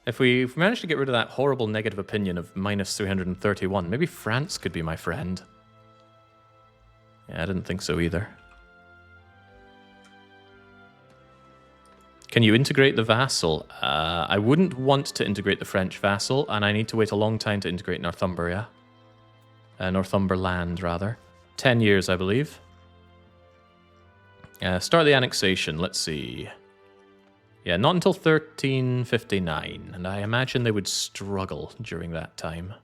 If we manage to get rid of that horrible negative opinion of minus 331, maybe France could be my friend. Yeah, I didn't think so either. Can you integrate the vassal? I wouldn't want to integrate the French vassal, and I need to wait a long time to integrate Northumbria. Northumberland, rather. 10 years, I believe. Start the annexation, let's see. Yeah, not until 1359, and I imagine they would struggle during that time.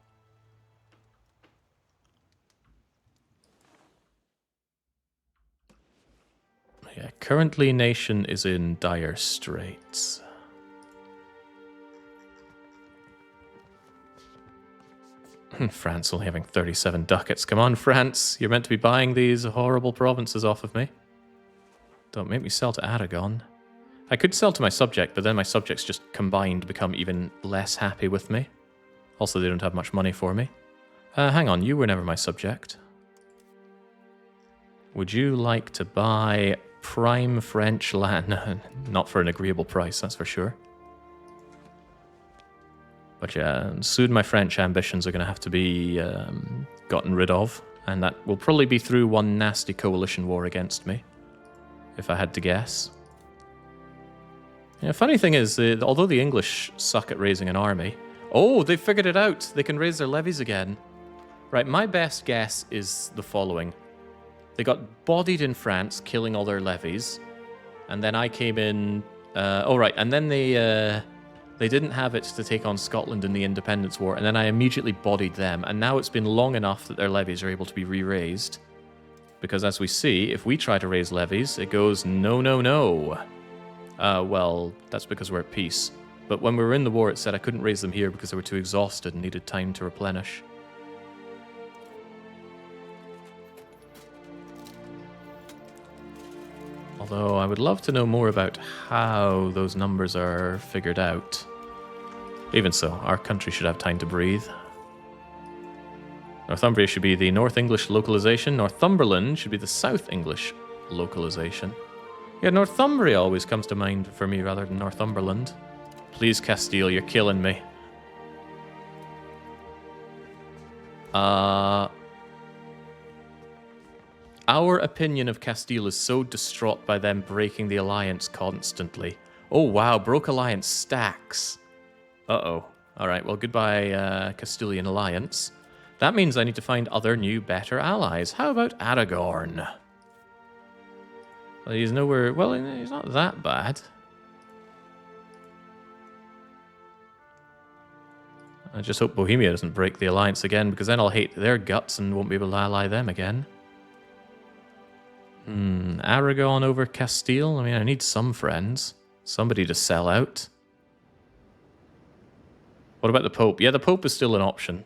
Yeah, currently nation is in dire straits. France only having 37 ducats. Come on, France. You're meant to be buying these horrible provinces off of me. Don't make me sell to Aragon. I could sell to my subject, but then my subjects just combined become even less happy with me. Also, they don't have much money for me. Hang on, you were never my subject. Would you like to buy prime French land? Not for an agreeable price, that's for sure. But yeah, soon my French ambitions are going to have to be gotten rid of, and that will probably be through one nasty coalition war against me, if I had to guess. Yeah, funny thing is, although the English suck at raising an army... Oh, they figured it out! They can raise their levies again. Right, my best guess is the following. They got bodied in France, killing all their levies, and then I came in... and then they didn't have it to take on Scotland in the Independence War, and then I immediately bodied them, and now it's been long enough that their levies are able to be re-raised. Because as we see, if we try to raise levies, it goes, no, no, no. Well, that's because we're at peace. But when we were in the war, it said I couldn't raise them here because they were too exhausted and needed time to replenish. Although I would love to know more about how those numbers are figured out. Even so, our country should have time to breathe. Northumbria should be the North English localization. Northumberland should be the South English localization. Yeah, Northumbria always comes to mind for me rather than Northumberland. Please, Castile, you're killing me. Our opinion of Castile is so distraught by them breaking the alliance constantly. Oh, wow, broke alliance stacks. Uh-oh. All right, well, goodbye, Castilian alliance. That means I need to find other new, better allies. How about Aragorn? Well, he's nowhere... Well, he's not that bad. I just hope Bohemia doesn't break the alliance again, because then I'll hate their guts and won't be able to ally them again. Aragon over Castile? I mean, I need some friends. Somebody to sell out. What about the Pope? Yeah, the Pope is still an option.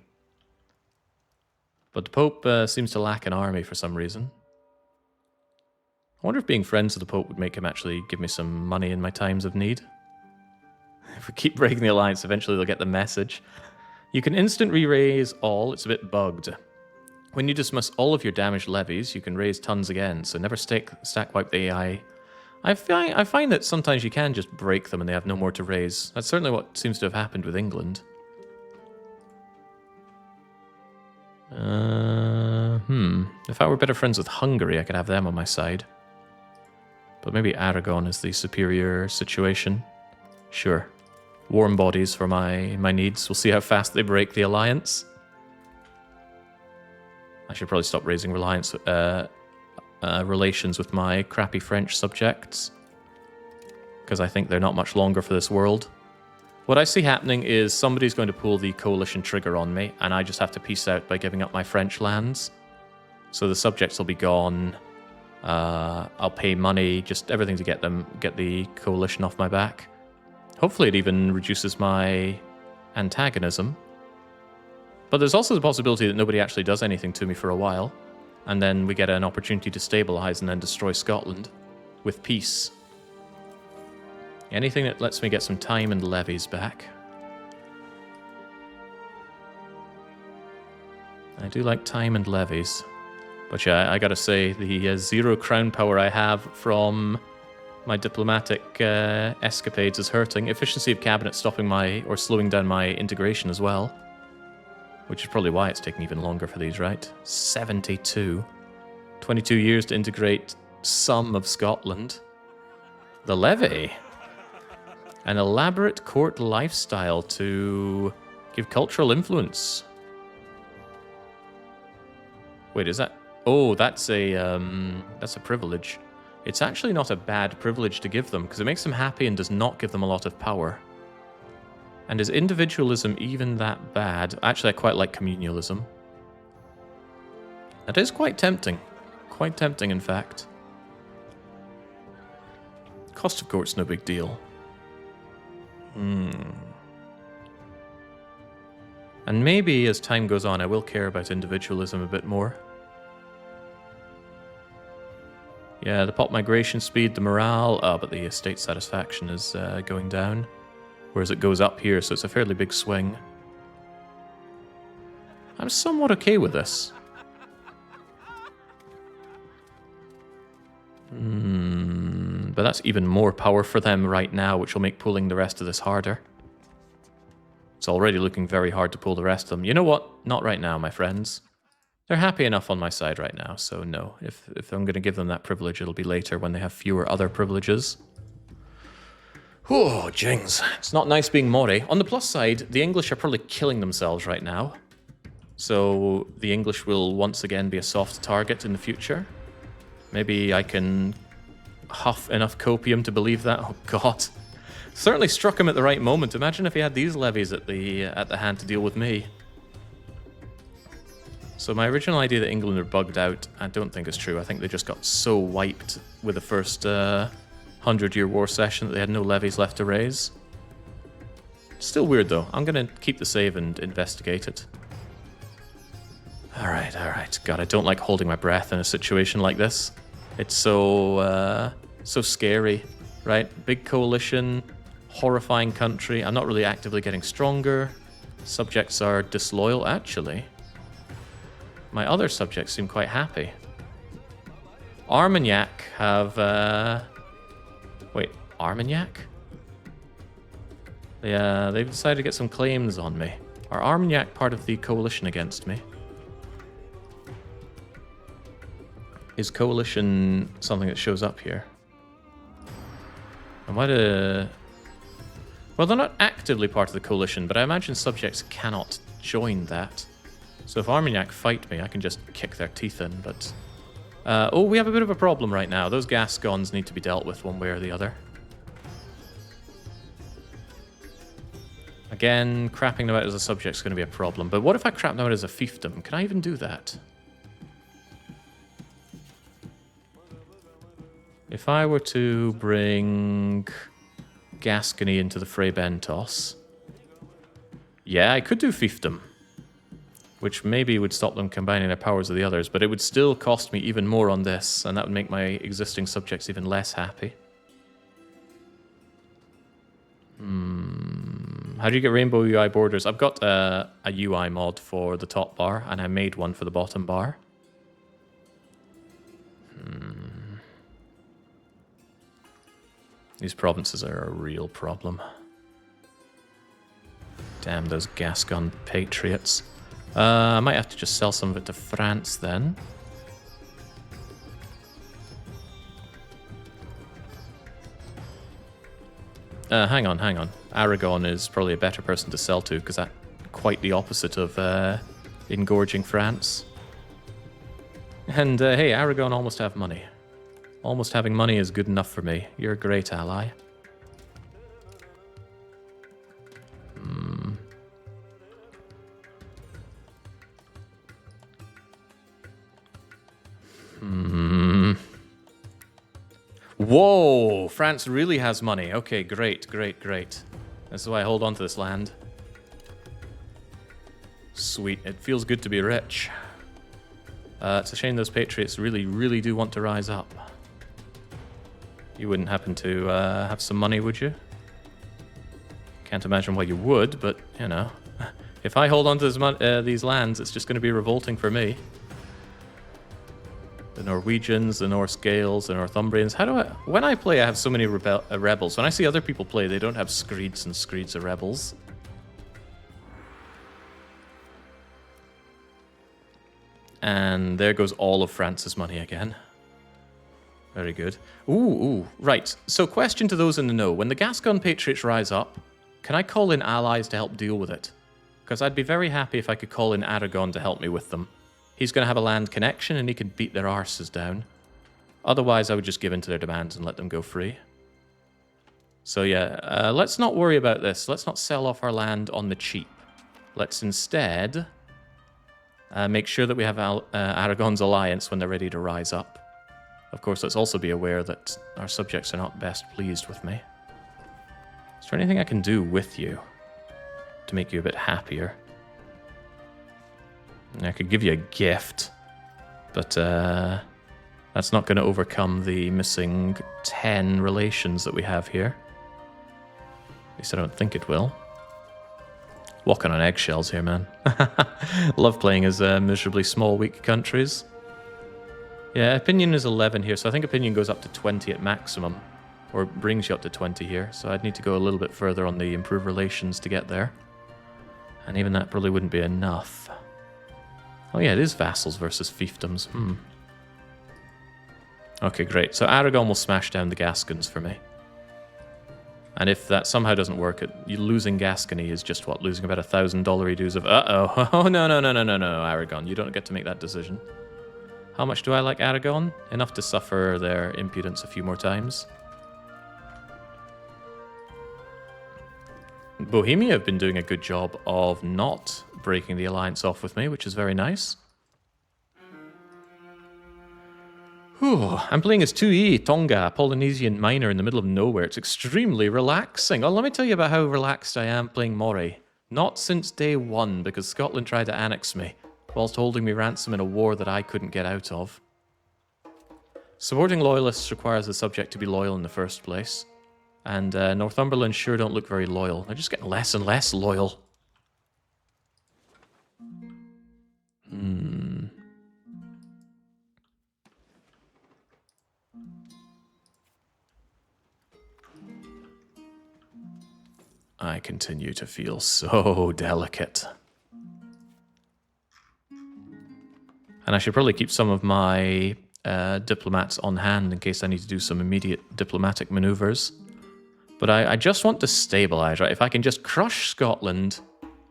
But the Pope seems to lack an army for some reason. I wonder if being friends with the Pope would make him actually give me some money in my times of need. If we keep breaking the alliance, eventually they'll get the message. You can instant re-raise all. It's a bit bugged. When you dismiss all of your damaged levies, you can raise tons again, so never stack wipe the AI. I find that sometimes you can just break them and they have no more to raise. That's certainly what seems to have happened with England. If I were better friends with Hungary, I could have them on my side. But maybe Aragon is the superior situation. Sure. Warm bodies for my needs. We'll see how fast they break the alliance. I should probably stop raising relations with my crappy French subjects, because I think they're not much longer for this world. What I see happening is somebody's going to pull the coalition trigger on me, and I just have to peace out by giving up my French lands. So the subjects will be gone. I'll pay money, just everything to get the coalition off my back. Hopefully it even reduces my antagonism. But there's also the possibility that nobody actually does anything to me for a while, and then we get an opportunity to stabilize and then destroy Scotland with peace. Anything that lets me get some time and levies back. I do like time and levies. But yeah, I gotta say, the 0 crown power I have from my diplomatic escapades is hurting. Efficiency of cabinet slowing down my integration as well. Which is probably why it's taking even longer for these, right? 72. 22 years to integrate some of Scotland. The levy. An elaborate court lifestyle to give cultural influence. Wait, is that... Oh, that's a privilege. It's actually not a bad privilege to give them, because it makes them happy and does not give them a lot of power. And is individualism even that bad? Actually, I quite like communalism. That is quite tempting. Quite tempting, in fact. Cost of court's no big deal. And maybe, as time goes on, I will care about individualism a bit more. Yeah, the pop migration speed, the morale... Oh, but the estate satisfaction is going down. Whereas it goes up here, so it's a fairly big swing. I'm somewhat okay with this. But that's even more power for them right now, which will make pulling the rest of this harder. It's already looking very hard to pull the rest of them. You know what? Not right now, my friends. They're happy enough on my side right now, so no. If I'm going to give them that privilege, it'll be later when they have fewer other privileges. Oh, jings. It's not nice being Moray. On the plus side, the English are probably killing themselves right now. So the English will once again be a soft target in the future. Maybe I can huff enough copium to believe that. Oh, God. Certainly struck him at the right moment. Imagine if he had these levies at the hand to deal with me. So my original idea that England are bugged out, I don't think is true. I think they just got so wiped with the first 100-year war session that they had no levies left to raise. Still weird, though. I'm going to keep the save and investigate it. Alright, alright. God, I don't like holding my breath in a situation like this. It's so scary, right? Big coalition, horrifying country. I'm not really actively getting stronger. Subjects are disloyal, actually. My other subjects seem quite happy. Armagnac have Armagnac? Yeah, they've decided to get some claims on me. Are Armagnac part of the coalition against me? Is coalition something that shows up here? And why do... Well, they're not actively part of the coalition, but I imagine subjects cannot join that. So if Armagnac fight me, I can just kick their teeth in, but... oh, we have a bit of a problem right now. Those Gascons need to be dealt with one way or the other. Again, crapping them out as a subject's going to be a problem. But what if I crap them out as a fiefdom? Can I even do that? If I were to bring Gascony into the Fray Bentos... Yeah, I could do fiefdom. Which maybe would stop them combining their powers with the others, but it would still cost me even more on this, and that would make my existing subjects even less happy. How do you get rainbow UI borders? I've got a UI mod for the top bar, and I made one for the bottom bar. These provinces are a real problem. Damn those Gascon patriots. I might have to just sell some of it to France then. Hang on. Aragon is probably a better person to sell to, because that's quite the opposite of engorging France. And hey, Aragon almost have money. Almost having money is good enough for me. You're a great ally. Whoa! France really has money. Okay, great. This is why I hold on to this land. Sweet. It feels good to be rich. It's a shame those patriots really do want to rise up. You wouldn't happen to have some money, would you? Can't imagine why you would, but, you know. If I hold on to these lands, it's just going to be revolting for me. The Norwegians, the Norse Gaels, the Northumbrians. How do I... When I play, I have so many rebels. When I see other people play, they don't have screeds and screeds of rebels. And there goes all of France's money again. Very good. Ooh, right. So question to those in the know. When the Gascon Patriots rise up, can I call in allies to help deal with it? Because I'd be very happy if I could call in Aragon to help me with them. He's going to have a land connection and he can beat their arses down. Otherwise, I would just give in to their demands and let them go free. So yeah, let's not worry about this. Let's not sell off our land on the cheap. Let's instead make sure that we have Aragon's alliance when they're ready to rise up. Of course, let's also be aware that our subjects are not best pleased with me. Is there anything I can do with you to make you a bit happier? I could give you a gift, but that's not going to overcome the missing 10 relations that we have here. At least I don't think it will. Walking on eggshells here, man. Love playing as miserably small, weak countries. Yeah, opinion is 11 here, so I think opinion goes up to 20 at maximum. Or brings you up to 20 here, so I'd need to go a little bit further on the improved relations to get there. And even that probably wouldn't be enough. Oh yeah, it is vassals versus fiefdoms. Okay, great. So Aragon will smash down the Gascons for me. And if that somehow doesn't work, losing Gascony is just what? Losing about $1,000 dues of... Uh-oh. Oh, no, Aragon. You don't get to make that decision. How much do I like Aragon? Enough to suffer their impudence a few more times. Bohemia have been doing a good job of not breaking the alliance off with me, which is very nice. Whew, I'm playing as 2E, Tonga, a Polynesian miner in the middle of nowhere. It's extremely relaxing. Oh, let me tell you about how relaxed I am playing Moray. Not since day one, because Scotland tried to annex me, whilst holding me ransom in a war that I couldn't get out of. Supporting loyalists requires the subject to be loyal in the first place. And Northumberland sure don't look very loyal. They're just getting less and less loyal. I continue to feel so delicate. And I should probably keep some of my diplomats on hand in case I need to do some immediate diplomatic maneuvers. But I just want to stabilize, right? If I can just crush Scotland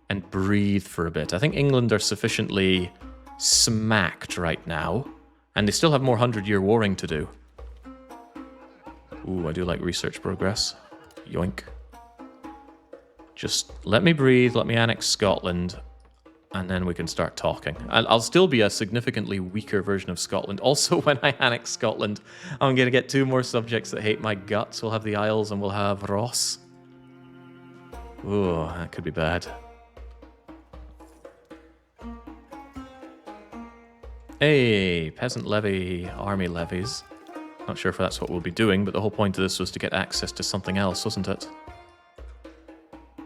and breathe for a bit. I think England are sufficiently smacked right now, and they still have more 100-year warring to do. Ooh, I do like research progress. Yoink. Just let me breathe, let me annex Scotland, and then we can start talking. I'll still be a significantly weaker version of Scotland. Also, when I annex Scotland, I'm going to get 2 more subjects that hate my guts. We'll have the Isles and we'll have Ross. Ooh, that could be bad. Hey, peasant levy, army levies. Not sure if that's what we'll be doing, but the whole point of this was to get access to something else, wasn't it?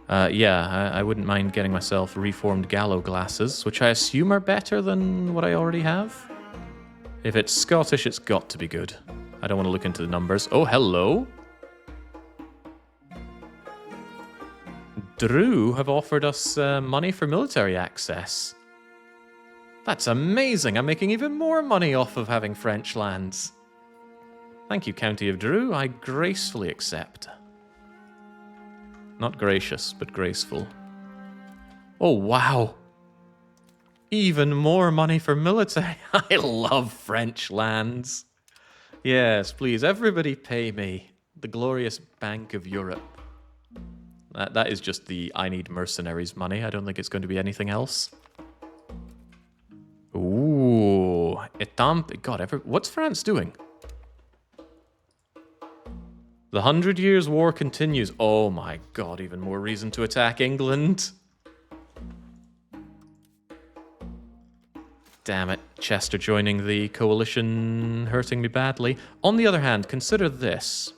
Yeah, I wouldn't mind getting myself reformed gallow glasses, which I assume are better than what I already have. If it's Scottish, it's got to be good. I don't want to look into the numbers. Oh, hello! Drew have offered us money for military access. That's amazing! I'm making even more money off of having French lands. Thank you, County of Drew. I gracefully accept. Not gracious, but graceful. Oh, wow. Even more money for military. I love French lands. Yes, please, everybody pay me. The glorious Bank of Europe. That is just the I need mercenaries money. I don't think it's going to be anything else. Ooh. God, what's France doing? The 100 Years' War continues. Oh my god, even more reason to attack England. Damn it, Chester joining the coalition hurting me badly. On the other hand, consider this.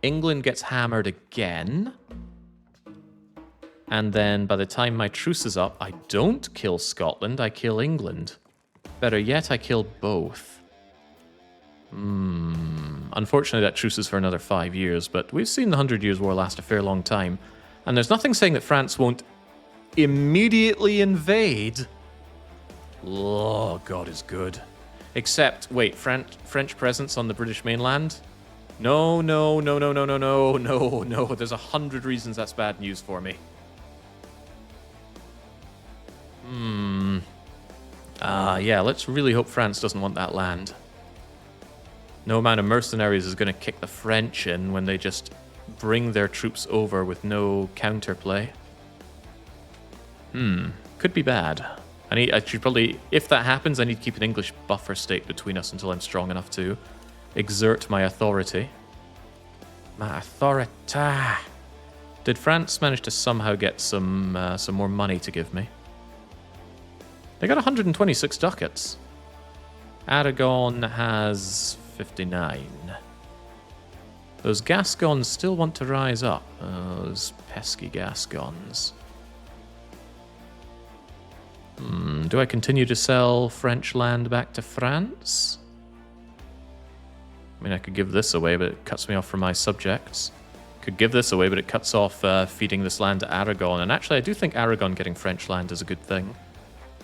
England gets hammered again. And then by the time my truce is up, I don't kill Scotland, I kill England. Better yet, I kill both. Unfortunately, that truce is for another 5 years, but we've seen the 100 Years' War last a fair long time, and there's nothing saying that France won't immediately invade. Oh, God is good. Except, wait, French presence on the British mainland? No. There's 100 reasons that's bad news for me. Yeah, let's really hope France doesn't want that land. No amount of mercenaries is going to kick the French in when they just bring their troops over with no counterplay. Could be bad. I should probably, if that happens, I need to keep an English buffer state between us until I'm strong enough to exert my authority. My authority. Did France manage to somehow get some more money to give me? They got 126 ducats. Aragon has 59. Those Gascons still want to rise up. Those pesky Gascons. Do I continue to sell French land back to France? I mean, I could give this away, but it cuts me off from my subjects. Could give this away, but it cuts off feeding this land to Aragon. And actually, I do think Aragon getting French land is a good thing.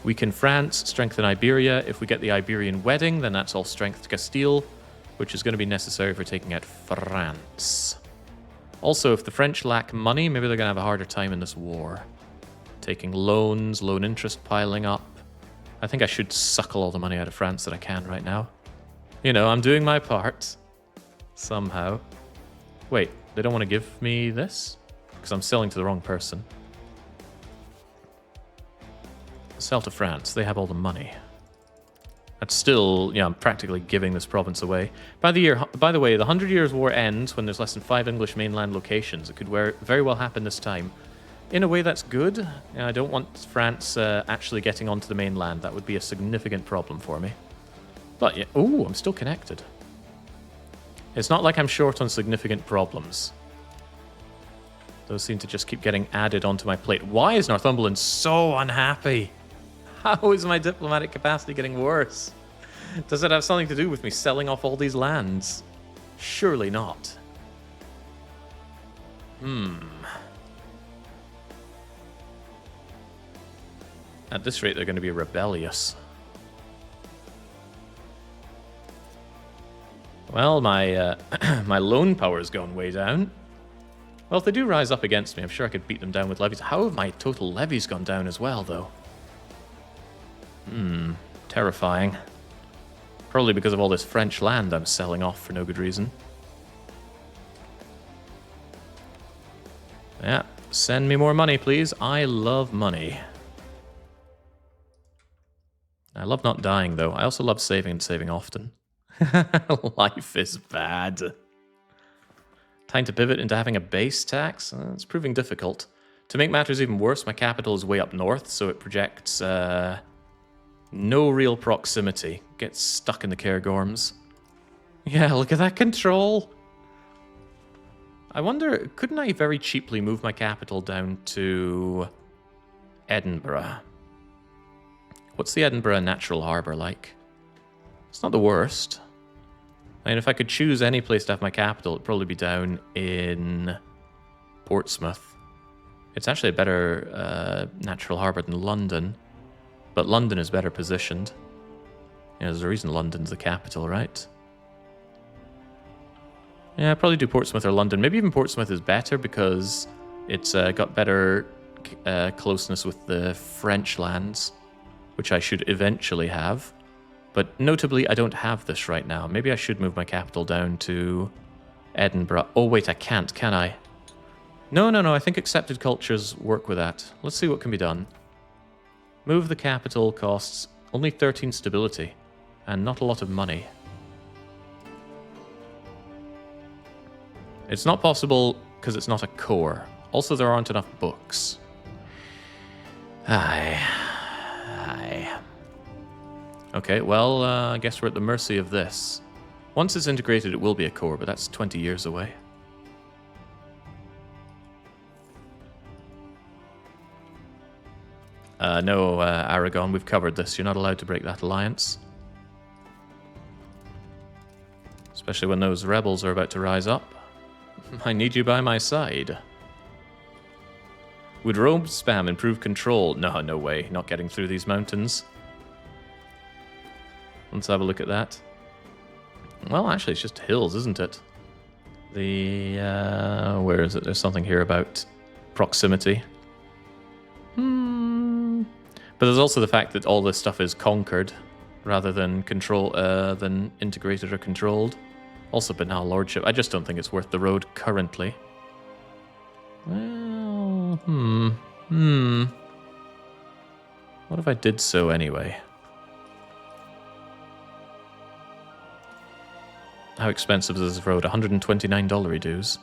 Weaken France, strengthen Iberia. If we get the Iberian wedding, then that's all strength to Castile, which is going to be necessary for taking out France. Also, if the French lack money, maybe they're going to have a harder time in this war. Taking loans, loan interest piling up. I think I should suckle all the money out of France that I can right now. You know, I'm doing my part. Somehow. Wait, they don't want to give me this? Because I'm selling to the wrong person. Sell to France. They have all the money. That's still, I'm practically giving this province away. By the way, the 100 Years' War ends when there's less than 5 English mainland locations. It could very well happen this time. In a way, that's good. I don't want France actually getting onto the mainland. That would be a significant problem for me. But, yeah, ooh, I'm still connected. It's not like I'm short on significant problems. Those seem to just keep getting added onto my plate. Why is Northumberland so unhappy? How is my diplomatic capacity getting worse? Does it have something to do with me selling off all these lands? Surely not. At this rate, they're going to be rebellious. Well, my my loan power has gone way down. Well, if they do rise up against me, I'm sure I could beat them down with levies. How have my total levies gone down as well, though? Terrifying. Probably because of all this French land I'm selling off for no good reason. Yeah, send me more money, please. I love money. I love not dying, though. I also love saving and saving often. Life is bad. Time to pivot into having a base tax? It's proving difficult. To make matters even worse, my capital is way up north, so it projects no real proximity. Gets stuck in the Cairngorms. Yeah, look at that control. I wonder, couldn't I very cheaply move my capital down to Edinburgh? What's the Edinburgh Natural Harbour like? It's not the worst. I mean, if I could choose any place to have my capital, it'd probably be down in Portsmouth. It's actually a better natural harbour than London, but London is better positioned. You know, there's a reason London's the capital, right? Yeah, I'd probably do Portsmouth or London. Maybe even Portsmouth is better because it's got better closeness with the French lands, which I should eventually have. But notably, I don't have this right now. Maybe I should move my capital down to Edinburgh. Oh, wait, I can't, can I? No, I think accepted cultures work with that. Let's see what can be done. Move the capital costs only 13 stability and not a lot of money. It's not possible because it's not a core. Also, there aren't enough books. Aye. Okay, well, I guess we're at the mercy of this. Once it's integrated, it will be a core, but that's 20 years away. No, Aragon, we've covered this. You're not allowed to break that alliance. Especially when those rebels are about to rise up. I need you by my side. Would roam spam improve control? No way. Not getting through these mountains. Let's have a look at that. Well, actually, it's just hills, isn't it? The, where is it? There's something here about proximity. But there's also the fact that all this stuff is conquered rather than than integrated or controlled. Also banal lordship. I just don't think it's worth the road currently. Well, What if I did so anyway? How expensive is this road? $129 dues.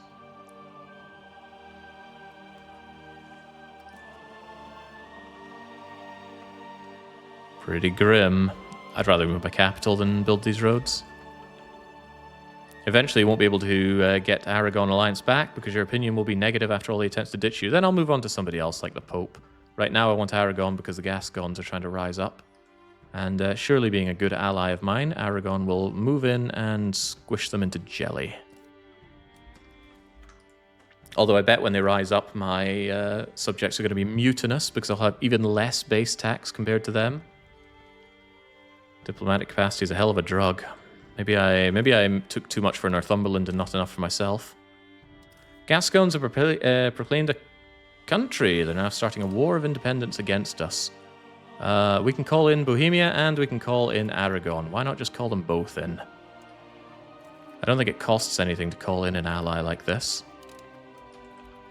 Pretty grim. I'd rather move my capital than build these roads. Eventually, you won't be able to get Aragon Alliance back because your opinion will be negative after all the attempts to ditch you. Then I'll move on to somebody else like the Pope. Right now, I want Aragon because the Gascons are trying to rise up. And surely being a good ally of mine, Aragon will move in and squish them into jelly. Although I bet when they rise up, my subjects are going to be mutinous because I'll have even less base tax compared to them. Diplomatic capacity is a hell of a drug. Maybe I took too much for Northumberland and not enough for myself. Gascons have proclaimed a country. They're now starting a war of independence against us. We can call in Bohemia and we can call in Aragon. Why not just call them both in? I don't think it costs anything to call in an ally like this.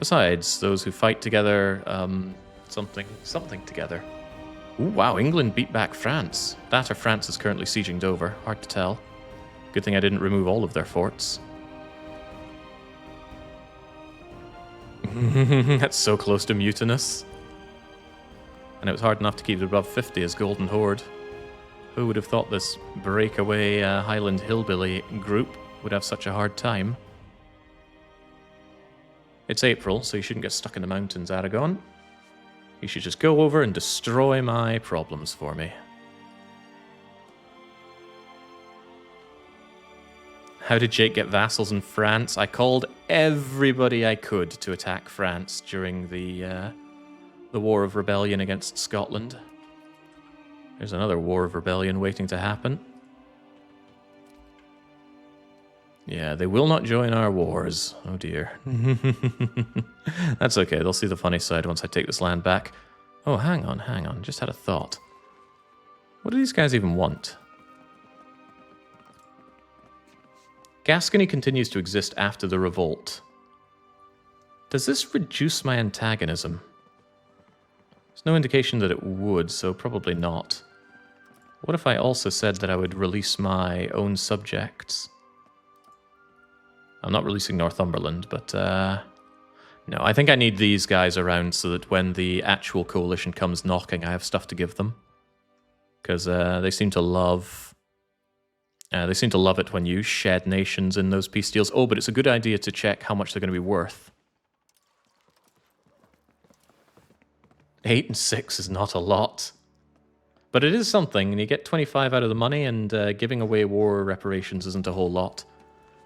Besides, those who fight together, something together. Ooh, wow, England beat back France. That or France is currently sieging Dover. Hard to tell. Good thing I didn't remove all of their forts. That's so close to mutinous. And it was hard enough to keep it above 50 as Golden Horde. Who would have thought this breakaway Highland hillbilly group would have such a hard time? It's April, so you shouldn't get stuck in the mountains, Aragon. You should just go over and destroy my problems for me. How did Jake get vassals in France? I called everybody I could to attack France during the War of Rebellion against Scotland. There's another war of rebellion waiting to happen. Yeah, they will not join our wars. Oh dear. That's okay, they'll see the funny side once I take this land back. Oh, hang on. Just had a thought. What do these guys even want? Gascony continues to exist after the revolt. Does this reduce my antagonism? There's no indication that it would, so probably not. What if I also said that I would release my own subjects? I'm not releasing Northumberland, but no, I think I need these guys around so that when the actual coalition comes knocking, I have stuff to give them. Because they seem to love it when you shed nations in those peace deals. Oh, but it's a good idea to check how much they're going to be worth. 8 and 6 is not a lot. But it is something, and you get 25 out of the money, and giving away war reparations isn't a whole lot.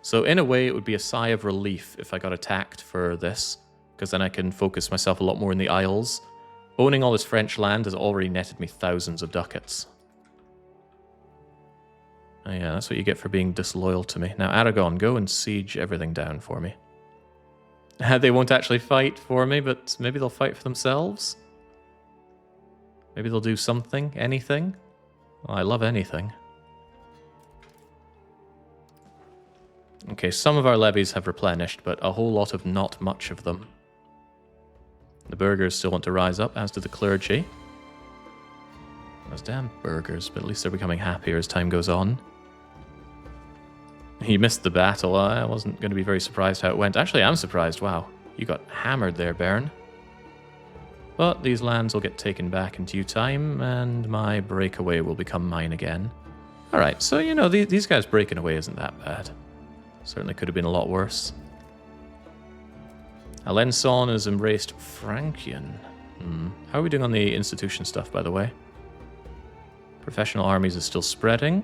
So in a way, it would be a sigh of relief if I got attacked for this, because then I can focus myself a lot more in the Isles. Owning all this French land has already netted me thousands of ducats. Oh yeah, that's what you get for being disloyal to me. Now, Aragon, go and siege everything down for me. They won't actually fight for me, but maybe they'll fight for themselves? Maybe they'll do something, anything? Well, I love anything. Okay, some of our levies have replenished, but a whole lot of not much of them. The burghers still want to rise up, as do the clergy. Those damn burghers, but at least they're becoming happier as time goes on. You missed the battle. I wasn't going to be very surprised how it went. Actually, I'm surprised. Wow, you got hammered there, Baron. But these lands will get taken back in due time, and my breakaway will become mine again. Alright, so, you know, these guys breaking away isn't that bad. Certainly could have been a lot worse. Alençon has embraced Frankian. How are we doing on the institution stuff, by the way? Professional armies are still spreading.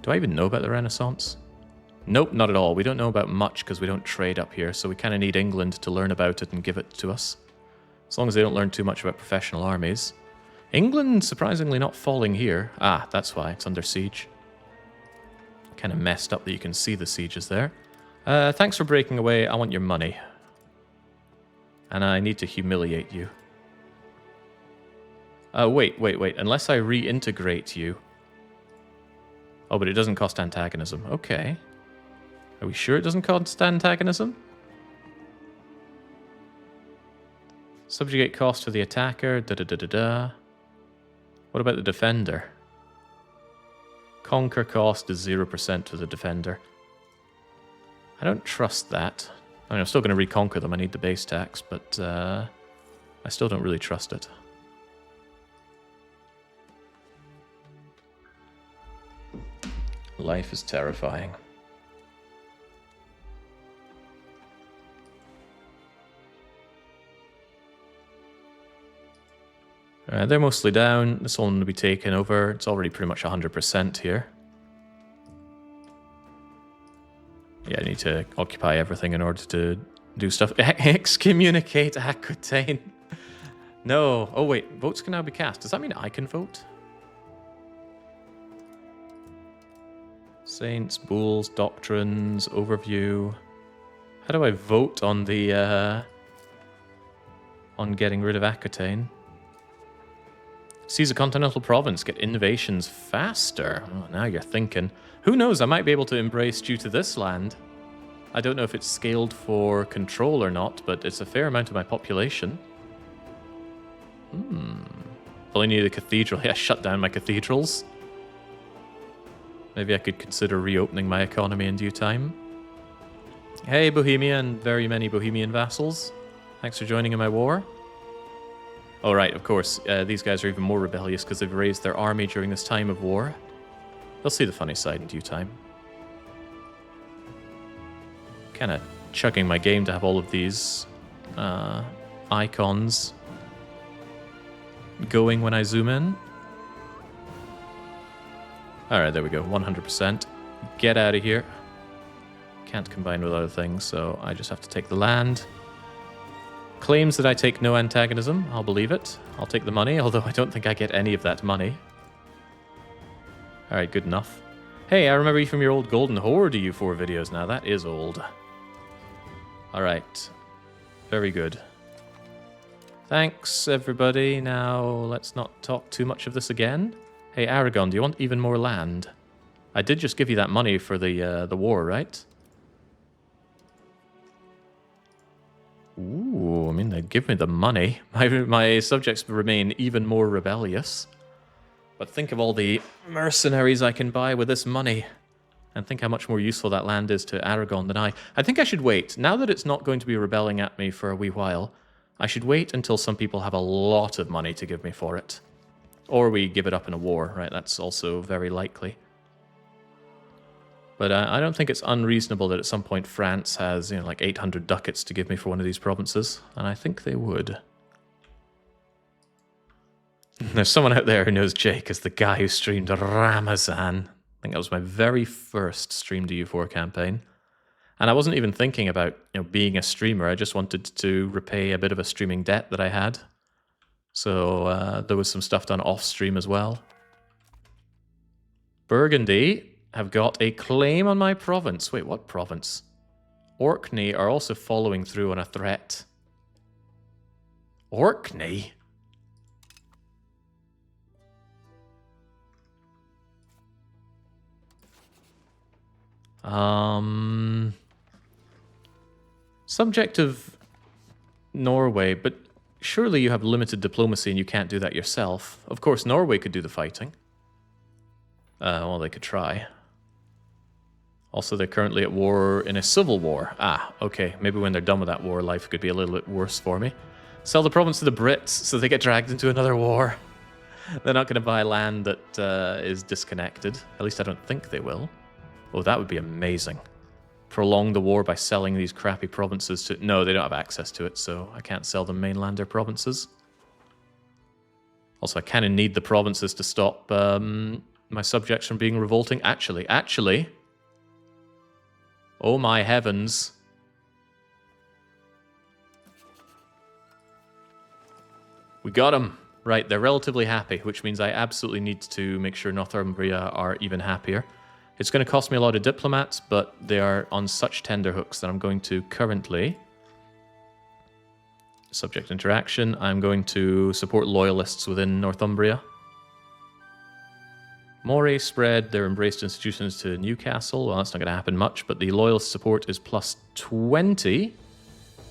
Do I even know about the Renaissance? Nope, not at all. We don't know about much because we don't trade up here, so we kind of need England to learn about it and give it to us. As long as they don't learn too much about professional armies. England, surprisingly, not falling here. Ah, that's why. It's under siege. Kind of messed up that you can see the sieges there. Thanks for breaking away. I want your money. And I need to humiliate you. Wait. Unless I reintegrate you. Oh, but it doesn't cost antagonism. Okay. Are we sure it doesn't cost antagonism? Subjugate cost for the attacker. What about the defender? Conquer cost is 0% for the defender. I don't trust that. I mean, I'm still going to reconquer them. I need the base tax, but I still don't really trust it. Life is terrifying. They're mostly down. This one will be taken over. It's already pretty much 100% here. Yeah, I need to occupy everything in order to do stuff. Excommunicate Aquitaine. No. Oh, wait. Votes can now be cast. Does that mean I can vote? Saints, bulls, doctrines, overview. How do I vote on the on getting rid of Aquitaine? Seize a continental province, get innovations faster. Oh, now you're thinking. Who knows, I might be able to embrace due to this land. I don't know if it's scaled for control or not, but it's a fair amount of my population. Only need a cathedral. Yeah, shut down my cathedrals. Maybe I could consider reopening my economy in due time. Hey, Bohemia and very many Bohemian vassals. Thanks for joining in my war. Oh, right, of course. These guys are even more rebellious because they've raised their army during this time of war. They'll see the funny side in due time. Kind of chugging my game to have all of these icons going when I zoom in. Alright, there we go. 100%. Get out of here. Can't combine with other things, so I just have to take the land. Claims that I take no antagonism. I'll believe it. I'll take the money, although I don't think I get any of that money. Alright, good enough. Hey, I remember you from your old Golden Horde EU4 videos now. That is old. Alright. Very good. Thanks, everybody. Now, let's not talk too much of this again. Hey, Aragon, do you want even more land? I did just give you that money for the war, right? Ooh, I mean, they'd give me the money. My subjects remain even more rebellious. But think of all the mercenaries I can buy with this money. And think how much more useful that land is to Aragon than I think I should wait. Now that it's not going to be rebelling at me for a wee while, I should wait until some people have a lot of money to give me for it. Or we give it up in a war, right? That's also very likely. But I don't think it's unreasonable that at some point France has, like 800 ducats to give me for one of these provinces. And I think they would. There's someone out there who knows Jake as the guy who streamed Ramazan. I think that was my very first stream to U4 campaign. And I wasn't even thinking about being a streamer. I just wanted to repay a bit of a streaming debt that I had. So there was some stuff done off stream as well. Burgundy have got a claim on my province. Wait, what province? Orkney are also following through on a threat. Orkney? Subject of Norway, but surely you have limited diplomacy and you can't do that yourself. Of course, Norway could do the fighting. Well, they could try. Also, they're currently at war in a civil war. Ah, okay. Maybe when they're done with that war, life could be a little bit worse for me. Sell the province to the Brits so they get dragged into another war. They're not going to buy land that is disconnected. At least I don't think they will. Oh, that would be amazing. Prolong the war by selling these crappy provinces to... No, they don't have access to it, so I can't sell them mainlander provinces. Also, I kind of need the provinces to stop my subjects from being revolting. Actually... Oh my heavens. We got them. Right, they're relatively happy, which means I absolutely need to make sure Northumbria are even happier. It's going to cost me a lot of diplomats, but they are on such tender hooks that I'm going to currently... Subject interaction. I'm going to support loyalists within Northumbria. Moray spread their embraced institutions to Newcastle. Well, that's not going to happen much, but the loyalist support is plus 20.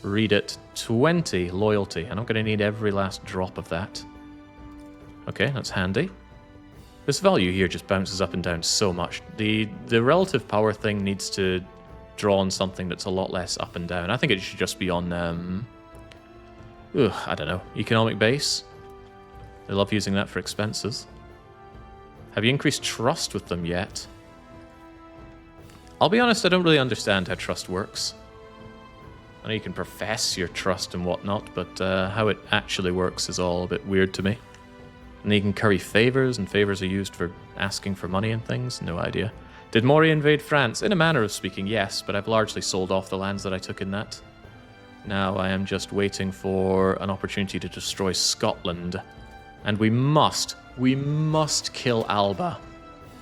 Read it, 20 loyalty. And I'm going to need every last drop of that. Okay, that's handy. This value here just bounces up and down so much. The relative power thing needs to draw on something that's a lot less up and down. I think it should just be on, I don't know, economic base. They love using that for expenses. Have you increased trust with them yet? I'll be honest, I don't really understand how trust works. I know you can profess your trust and whatnot, but how it actually works is all a bit weird to me. And you can curry favors, and favors are used for asking for money and things? No idea. Did Moray invade France? In a manner of speaking, yes, but I've largely sold off the lands that I took in that. Now I am just waiting for an opportunity to destroy Scotland. And we must kill Alba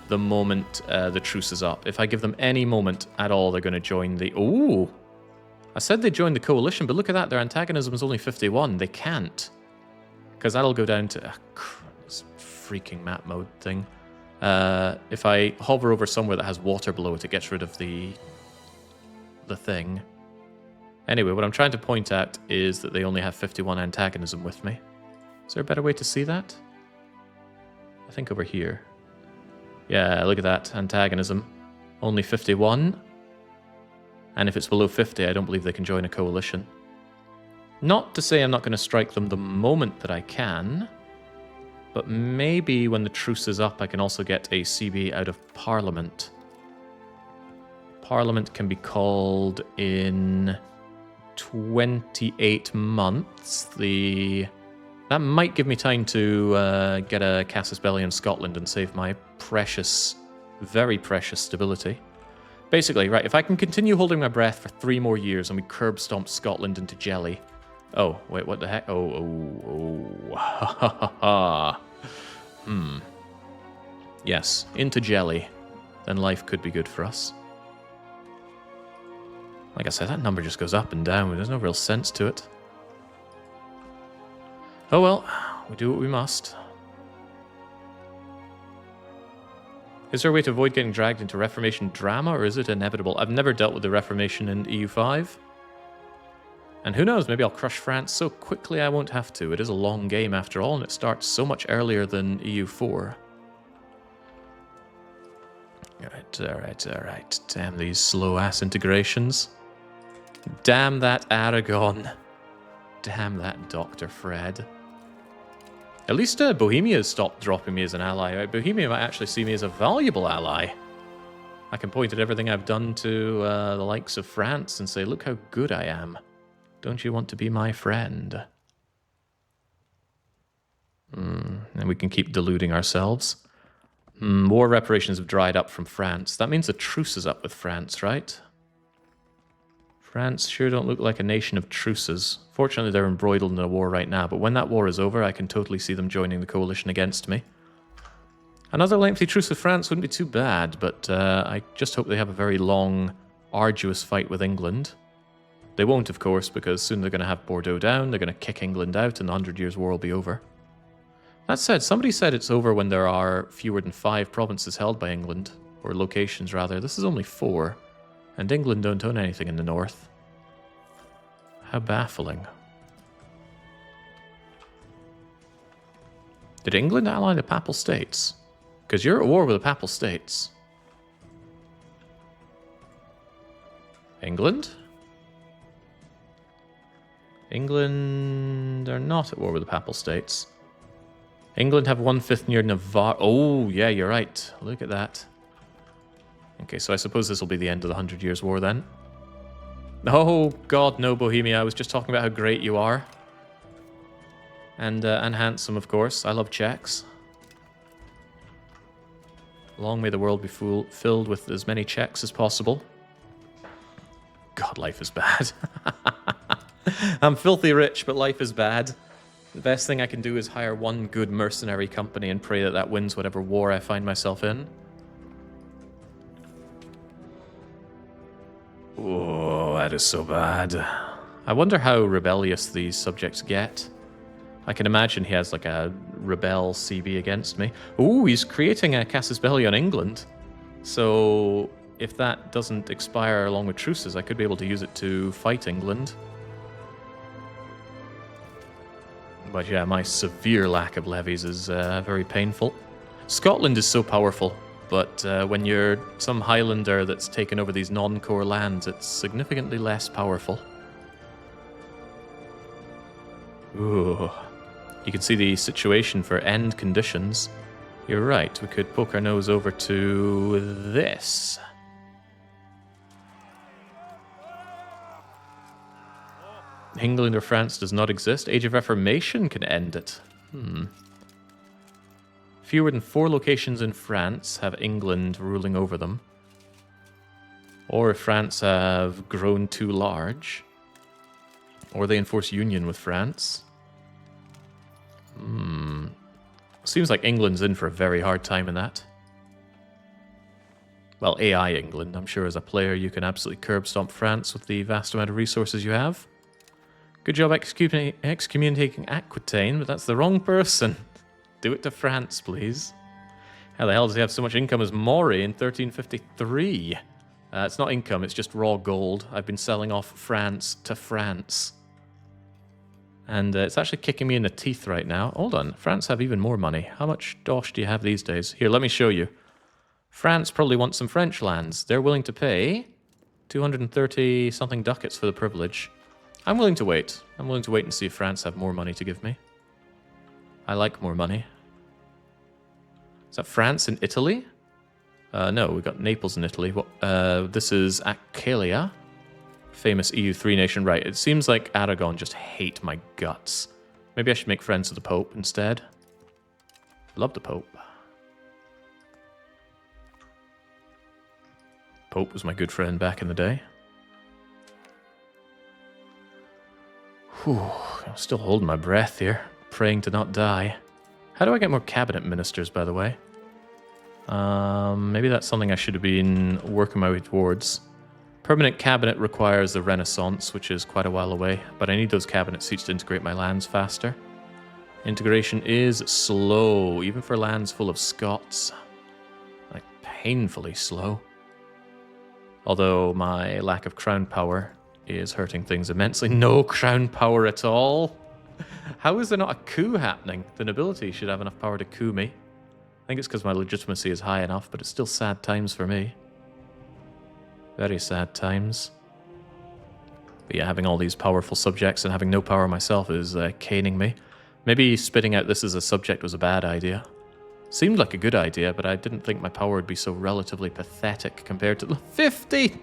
the moment the truce is up. If I give them any moment at all, they're going to join the... Ooh! I said they joined the coalition, but look at that. Their antagonism is only 51. They can't. Because that'll go down to... this freaking map mode thing. If I hover over somewhere that has water below it, it gets rid of the thing. Anyway, what I'm trying to point at is that they only have 51 antagonism with me. Is there a better way to see that? I think over here. Yeah, look at that. Antagonism. Only 51. And if it's below 50, I don't believe they can join a coalition. Not to say I'm not going to strike them the moment that I can. But maybe when the truce is up, I can also get a CB out of Parliament. Parliament can be called in 28 months. That might give me time to get a Casus Belli in Scotland and save my precious, very precious stability. Basically, right, if I can continue holding my breath for 3 more years and we curb stomp Scotland into jelly, Oh, wait, what the heck? Ha ha ha ha. Yes, into jelly. Then life could be good for us. Like I said, that number just goes up and down. There's no real sense to it. Oh well, we do what we must. Is there a way to avoid getting dragged into Reformation drama, or is it inevitable? I've never dealt with the Reformation in EU5. And who knows, maybe I'll crush France so quickly I won't have to. It is a long game after all, and it starts so much earlier than EU4. Alright. Damn these slow-ass integrations. Damn that Aragon. Damn that Dr. Fred. At least Bohemia has stopped dropping me as an ally. Right? Bohemia might actually see me as a valuable ally. I can point at everything I've done to the likes of France and say, look how good I am. Don't you want to be my friend? And we can keep deluding ourselves. War reparations have dried up from France. That means the truce is up with France, right? France sure don't look like a nation of truces. Fortunately, they're embroiled in a war right now, but when that war is over, I can totally see them joining the coalition against me. Another lengthy truce with France wouldn't be too bad, but I just hope they have a very long, arduous fight with England. They won't, of course, because soon they're going to have Bordeaux down, they're going to kick England out, and the 100 Years' War will be over. That said, somebody said it's over when there are fewer than 5 provinces held by England, or locations rather. This is only 4, and England don't own anything in the north. How baffling. Did England ally the Papal States? Because you're at war with the Papal States. England? England are not at war with the Papal States. England have 1/5 near Navarre. Oh, yeah, you're right. Look at that. Okay, so I suppose this will be the end of the 100 Years' War then. Oh, God, no, Bohemia. I was just talking about how great you are. And handsome, of course. I love Czechs. Long may the world be filled with as many Czechs as possible. God, life is bad. I'm filthy rich, but life is bad. The best thing I can do is hire one good mercenary company and pray that that wins whatever war I find myself in. Oh, that is so bad. I wonder how rebellious these subjects get. I can imagine he has like a rebel CB against me. Ooh, he's creating a Casus Belli on England. So if that doesn't expire along with truces, I could be able to use it to fight England. But yeah, my severe lack of levies is very painful. Scotland is so powerful, but when you're some Highlander that's taken over these non-core lands, it's significantly less powerful. Ooh. You can see the situation for end conditions. You're right, we could poke our nose over to this. England or France does not exist. Age of Reformation can end it. Fewer than 4 locations in France have England ruling over them. Or if France have grown too large. Or they enforce union with France. Seems like England's in for a very hard time in that. Well, AI England. I'm sure as a player you can absolutely curb stomp France with the vast amount of resources you have. Good job excommunicating Aquitaine, but that's the wrong person. Do it to France, please. How the hell does he have so much income as Maury in 1353? It's not income, it's just raw gold. I've been selling off France to France. And it's actually kicking me in the teeth right now. Hold on, France have even more money. How much dosh do you have these days? Here, let me show you. France probably wants some French lands. They're willing to pay 230 something ducats for the privilege. I'm willing to wait. I'm willing to wait and see if France have more money to give me. I like more money. Is that France and Italy? No, we've got Naples in Italy. This is Achalia. Famous EU3 nation. Right, it seems like Aragon just hate my guts. Maybe I should make friends with the Pope instead. Love the Pope. Pope was my good friend back in the day. Whew, I'm still holding my breath here, praying to not die. How do I get more cabinet ministers, by the way? Maybe that's something I should have been working my way towards. Permanent cabinet requires the Renaissance, which is quite a while away, but I need those cabinet seats to integrate my lands faster. Integration is slow, even for lands full of Scots. Like, painfully slow. Although my lack of crown power is hurting things immensely. No crown power at all? How is there not a coup happening? The nobility should have enough power to coup me. I think it's because my legitimacy is high enough, but it's still sad times for me. Very sad times. But yeah, having all these powerful subjects and having no power myself is caning me. Maybe spitting out this as a subject was a bad idea. Seemed like a good idea, but I didn't think my power would be so relatively pathetic compared to the 50!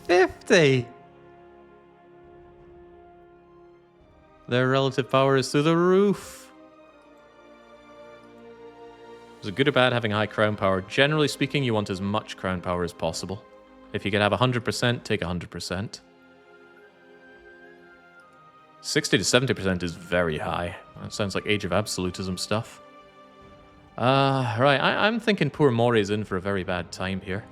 50! Their relative power is through the roof. Is it good or bad having high crown power? Generally speaking, you want as much crown power as possible. If you could have 100%, take 100%. 60 to 70% is very high. That sounds like Age of Absolutism stuff. Right, I'm thinking poor Mori's in for a very bad time here.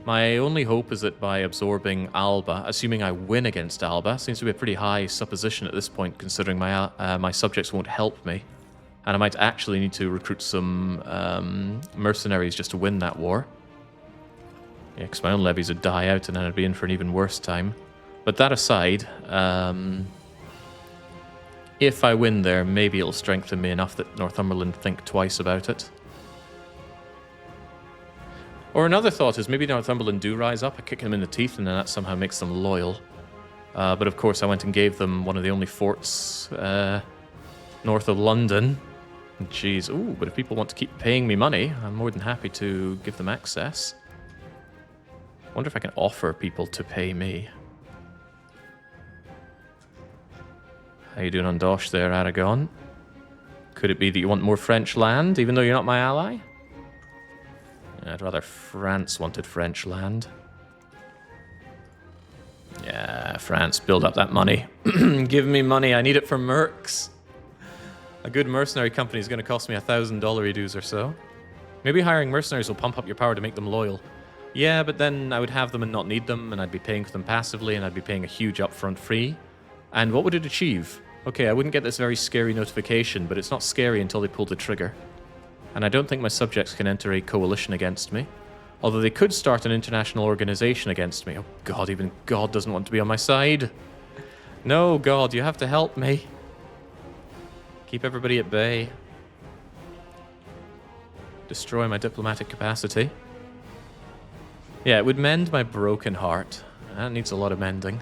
My only hope is that by absorbing Alba, assuming I win against Alba, seems to be a pretty high supposition at this point, considering my subjects won't help me. And I might actually need to recruit some mercenaries just to win that war. Yeah, because my own levies would die out and then I'd be in for an even worse time. But that aside, if I win there, maybe it'll strengthen me enough that Northumberland think twice about it. Or another thought is maybe Northumberland do rise up, I kick them in the teeth, and then that somehow makes them loyal. But of course I went and gave them one of the only forts north of London. Jeez, ooh, but if people want to keep paying me money, I'm more than happy to give them access. Wonder if I can offer people to pay me. How you doing on Dosh there, Aragon? Could it be that you want more French land, even though you're not my ally? I'd rather France wanted French land. Yeah, France, build up that money. Give me money, I need it for mercs. A good mercenary company is going to cost me $1,000 dues or so. Maybe hiring mercenaries will pump up your power to make them loyal. Yeah, but then I would have them and not need them, and I'd be paying for them passively, and I'd be paying a huge upfront fee. And what would it achieve? Okay, I wouldn't get this very scary notification, but it's not scary until they pull the trigger. And I don't think my subjects can enter a coalition against me. Although they could start an international organization against me. Oh god, even God doesn't want to be on my side. No, God, you have to help me. Keep everybody at bay. Destroy my diplomatic capacity. Yeah, it would mend my broken heart. That needs a lot of mending.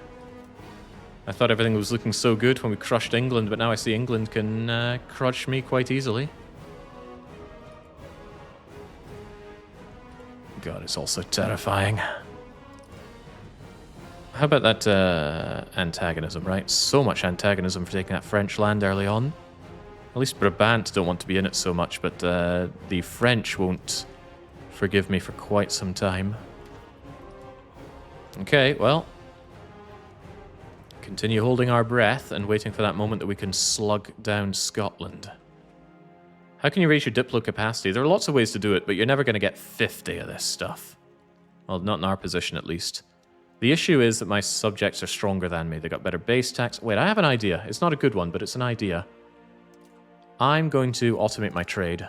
I thought everything was looking so good when we crushed England, but now I see England can crush me quite easily. God, it's all so terrifying. How about that antagonism, right? So much antagonism for taking that French land early on. At least Brabant don't want to be in it so much, but the French won't forgive me for quite some time. Okay, well. Continue holding our breath and waiting for that moment that we can slug down Scotland. How can you raise your diplo capacity? There are lots of ways to do it, but you're never going to get 50 of this stuff. Well, not in our position, at least. The issue is that my subjects are stronger than me. They got better base tax. Wait, I have an idea. It's not a good one, but it's an idea. I'm going to automate my trade.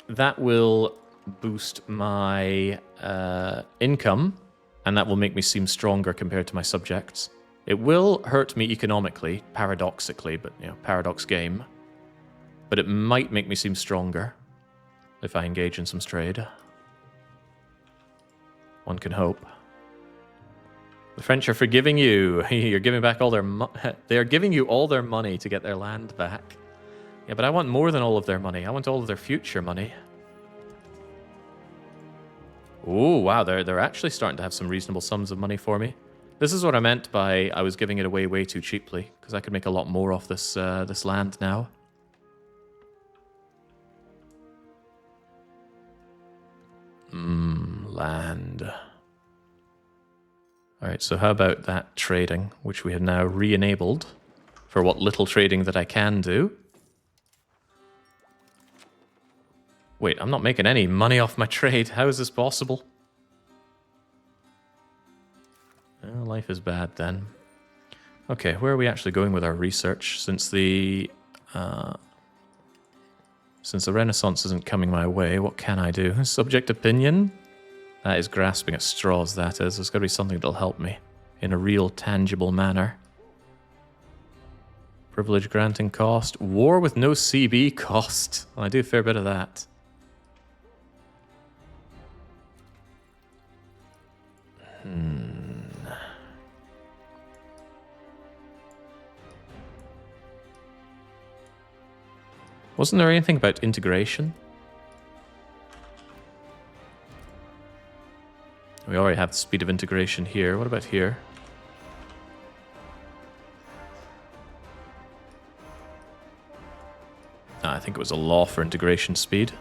That will boost my income, and that will make me seem stronger compared to my subjects. It will hurt me economically, paradoxically, but, you know, paradox game. But it might make me seem stronger if I engage in some trade. One can hope. The French are forgiving you. You're giving back all their they are giving you all their money to get their land back. Yeah, but I want more than all of their money. I want all of their future money. Oh, wow, they're actually starting to have some reasonable sums of money for me. This is what I meant by I was giving it away way too cheaply, because I could make a lot more off this this land now. Land. Alright, so how about that trading, which we have now re-enabled for what little trading that I can do. Wait, I'm not making any money off my trade. How is this possible? Well, life is bad then. Okay, where are we actually going with our research? Since the Renaissance isn't coming my way, what can I do? Subject opinion? That is grasping at straws, that is. There's got to be something that'll help me in a real, tangible manner. Privilege granting cost. War with no CB cost. Well, I do a fair bit of that. Wasn't there anything about integration? We already have the speed of integration here. What about here? I think it was a law for integration speed.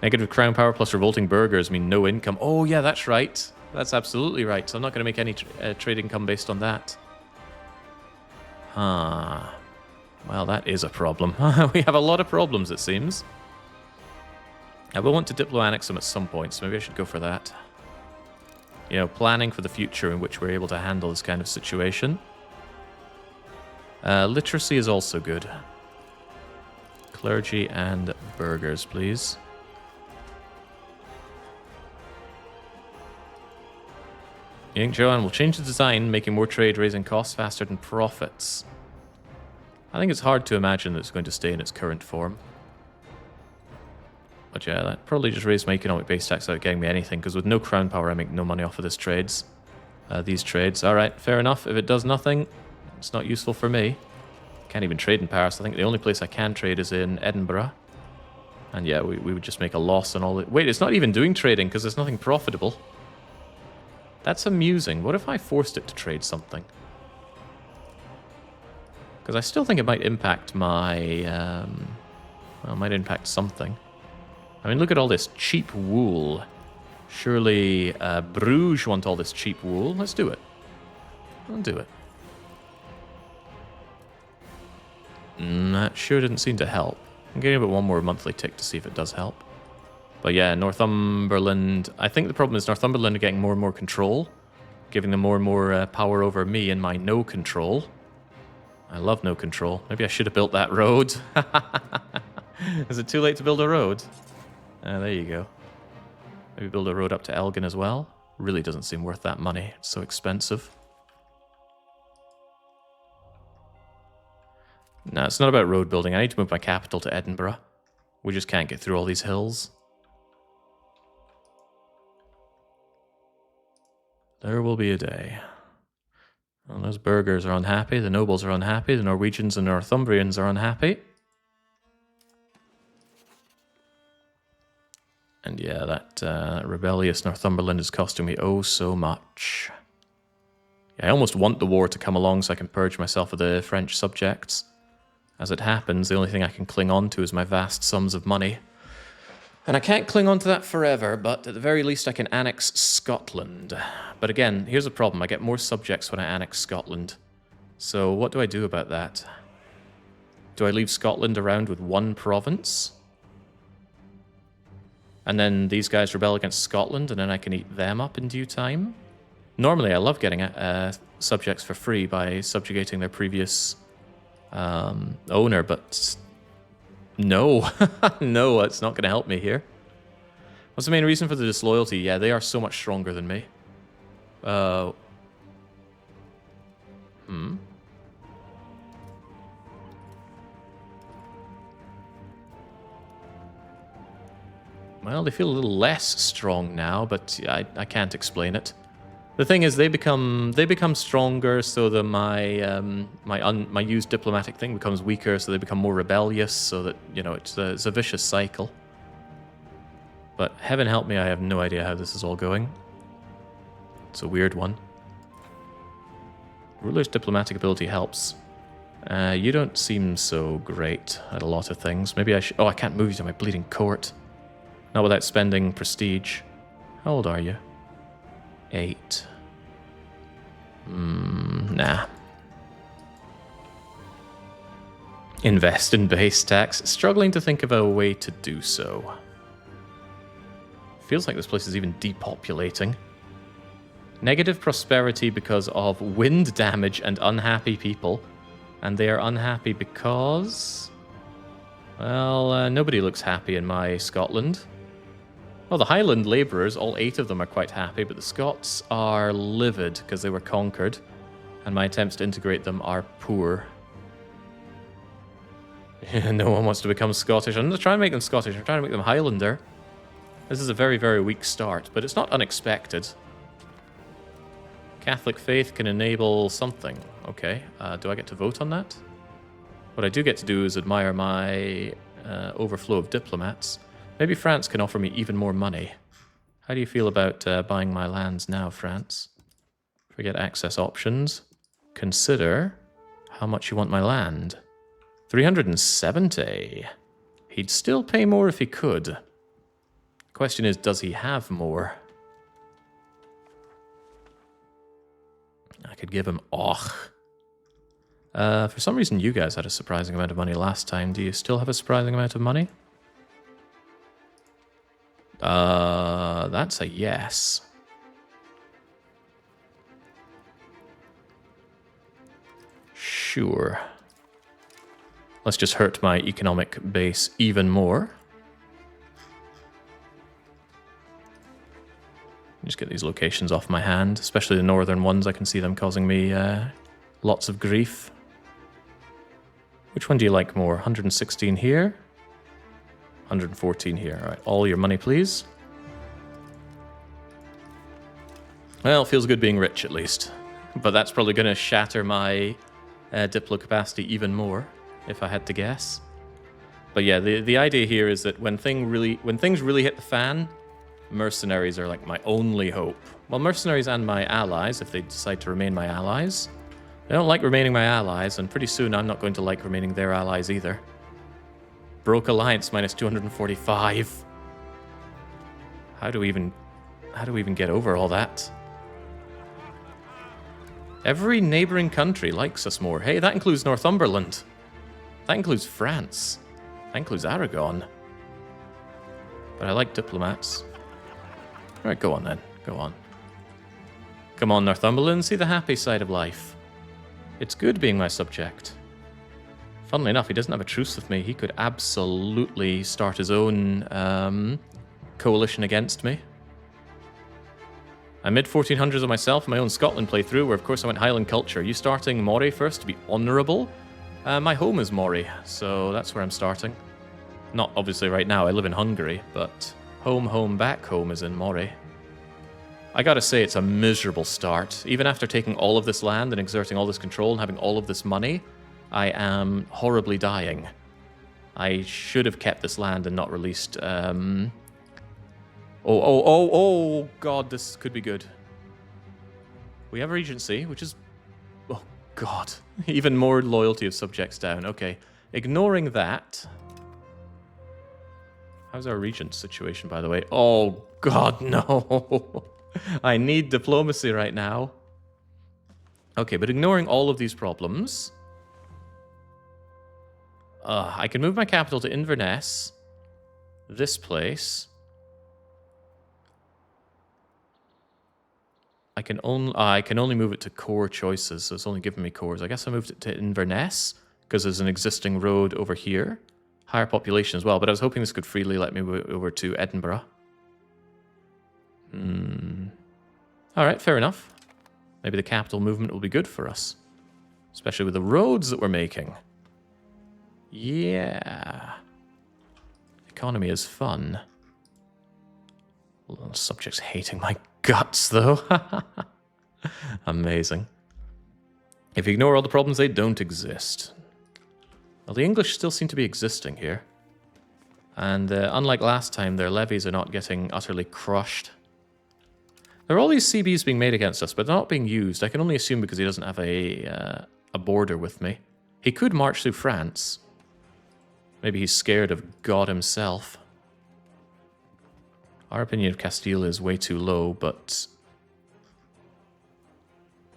Negative crown power plus revolting burghers mean no income. Oh yeah, that's right. That's absolutely right. So I'm not going to make any trade income based on that. Ah. Well, that is a problem. We have a lot of problems, it seems. I will want to diplo-annex them at some point, so maybe I should go for that. You know, planning for the future in which we're able to handle this kind of situation. Literacy is also good. Clergy and burghers, please. Young Joanne will change the design, making more trade, raising costs faster than profits. I think it's hard to imagine that it's going to stay in its current form. But yeah, that probably just raised my economic base tax without getting me anything, because with no crown power I make no money off of these trades. Alright, fair enough. If it does nothing, it's not useful for me. Can't even trade in Paris. I think the only place I can trade is in Edinburgh. And yeah, we would just make a loss on all the... Wait, it's not even doing trading, because there's nothing profitable. That's amusing. What if I forced it to trade something? Because I still think it might impact my... well, it might impact something. I mean, look at all this cheap wool. Surely Bruges want all this cheap wool. Let's do it. I'll do it. That sure didn't seem to help. I'm getting about one more monthly tick to see if it does help. But yeah, Northumberland... I think the problem is Northumberland are getting more and more control, giving them more and more power over me and my no control. I love no control. Maybe I should have built that road. Is it too late to build a road? There you go. Maybe build a road up to Elgin as well. Really doesn't seem worth that money. It's so expensive. No, it's not about road building. I need to move my capital to Edinburgh. We just can't get through all these hills. There will be a day. Well, those burghers are unhappy, the nobles are unhappy, the Norwegians and Northumbrians are unhappy. And yeah, that rebellious Northumberland is costing me oh so much. Yeah, I almost want the war to come along so I can purge myself of the French subjects. As it happens, the only thing I can cling on to is my vast sums of money. And I can't cling on to that forever, but at the very least I can annex Scotland. But again, here's a problem. I get more subjects when I annex Scotland. So what do I do about that? Do I leave Scotland around with one province? And then these guys rebel against Scotland, and then I can eat them up in due time? Normally I love getting subjects for free by subjugating their previous owner, but... No. No, it's not going to help me here. What's the main reason for the disloyalty? Yeah, they are so much stronger than me. Well, they feel a little less strong now, but I can't explain it. The thing is, they become stronger, so that my used diplomatic thing becomes weaker, so they become more rebellious, so that, you know, it's a vicious cycle. But heaven help me, I have no idea how this is all going. It's a weird one. Ruler's diplomatic ability helps. You don't seem so great at a lot of things. Maybe I should... Oh, I can't move you to my bleeding court. Not without spending prestige. How old are you? 8. Nah. Invest in base tax. Struggling to think of a way to do so. Feels like this place is even depopulating. Negative prosperity because of wind damage and unhappy people. And they are unhappy because... well, nobody looks happy in my Scotland. Well, the Highland labourers, all 8 of them are quite happy, but the Scots are livid because they were conquered, and my attempts to integrate them are poor. No one wants to become Scottish. I'm not trying to make them Scottish, I'm trying to make them Highlander. This is a very, very weak start, but it's not unexpected. Catholic faith can enable something. Okay, do I get to vote on that? What I do get to do is admire my overflow of diplomats. Maybe France can offer me even more money. How do you feel about buying my lands now, France? Forget access options. Consider how much you want my land. 370. He'd still pay more if he could. Question is, does he have more? I could give him for some reason you guys had a surprising amount of money last time. Do you still have a surprising amount of money? That's a yes. Sure. Let's just hurt my economic base even more. Just get these locations off my hand, especially the northern ones. I can see them causing me lots of grief. Which one do you like more? 116 here? 114 here. All right, all your money, please. Well, feels good being rich, at least. But that's probably going to shatter my diplo capacity even more, if I had to guess. But yeah, the idea here is that when things really hit the fan, mercenaries are like my only hope. Well, mercenaries and my allies, if they decide to remain my allies. They don't like remaining my allies, and pretty soon I'm not going to like remaining their allies either. Broke alliance minus 245. How do we even get over all that? Every neighbouring country likes us more. Hey, that includes Northumberland. That includes France. That includes Aragon. But I like diplomats. Alright, go on then. Go on. Come on, Northumberland, see the happy side of life. It's good being my subject. Funnily enough, he doesn't have a truce with me. He could absolutely start his own coalition against me. I'm mid-1400s of myself in my own Scotland playthrough, where of course I went Highland culture. Are you starting Moray first to be honourable? My home is Moray, so that's where I'm starting. Not obviously right now, I live in Hungary, but home, back home is in Moray. I gotta say, it's a miserable start. Even after taking all of this land and exerting all this control and having all of this money, I am horribly dying. I should have kept this land and not released, Oh, God, this could be good. We have Regency, which is... oh, God. Even more loyalty of subjects down. Okay. Ignoring that... how's our regent situation, by the way? Oh, God, no. I need diplomacy right now. Okay, but ignoring all of these problems... I can move my capital to Inverness. This place... I can only move it to core choices, so it's only giving me cores. I guess I moved it to Inverness, because there's an existing road over here. Higher population as well, but I was hoping this could freely let me move over to Edinburgh. Alright, fair enough. Maybe the capital movement will be good for us. Especially with the roads that we're making. Yeah. Economy is fun. Subjects hating my guts, though. Amazing. If you ignore all the problems, they don't exist. Well, the English still seem to be existing here. And unlike last time, their levies are not getting utterly crushed. There are all these CBs being made against us, but they're not being used. I can only assume because he doesn't have a border with me. He could march through France. Maybe he's scared of God himself. Our opinion of Castile is way too low, but...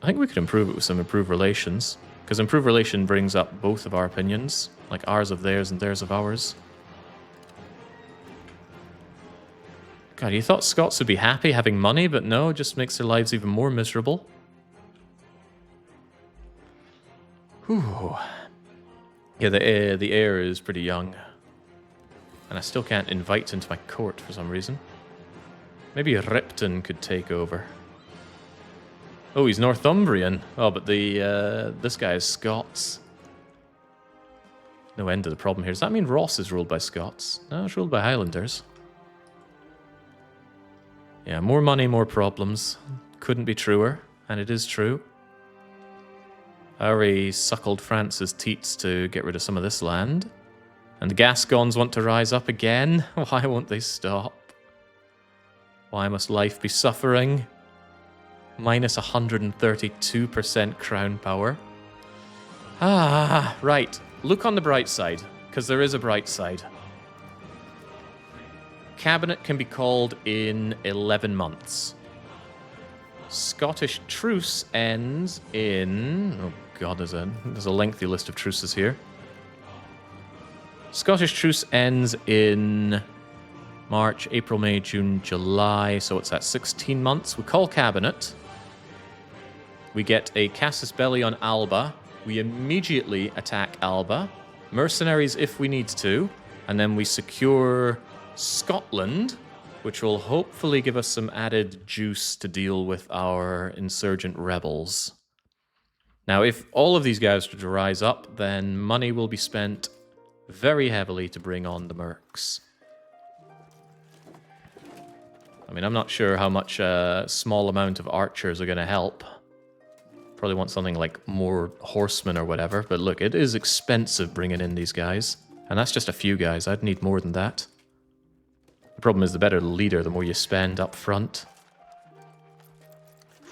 I think we could improve it with some improved relations. Because improved relation brings up both of our opinions. Like ours of theirs and theirs of ours. God, you thought Scots would be happy having money, but no, it just makes their lives even more miserable. Whew. Yeah, the heir is pretty young. And I still can't invite into my court for some reason. Maybe Ripton could take over. Oh, he's Northumbrian. Oh, but this guy is Scots. No end to the problem here. Does that mean Ross is ruled by Scots? No, it's ruled by Highlanders. Yeah, more money, more problems. Couldn't be truer, and it is true. I already suckled France's teats to get rid of some of this land. And the Gascons want to rise up again. Why won't they stop? Why must life be suffering? Minus 132% crown power. Ah, right. Look on the bright side, because there is a bright side. Cabinet can be called in 11 months. Scottish truce ends in... Oh god, there's a lengthy list of truces here. Scottish truce ends in March, April, May, June, July. So it's at 16 months. We call cabinet. We get a casus belli on Alba. We immediately attack Alba. Mercenaries if we need to. And then we secure Scotland, which will hopefully give us some added juice to deal with our insurgent rebels. Now, if all of these guys were to rise up, then money will be spent very heavily to bring on the mercs. I mean, I'm not sure how much a small amount of archers are going to help. Probably want something like more horsemen or whatever, but look, it is expensive bringing in these guys. And that's just a few guys, I'd need more than that. The problem is the better the leader, the more you spend up front.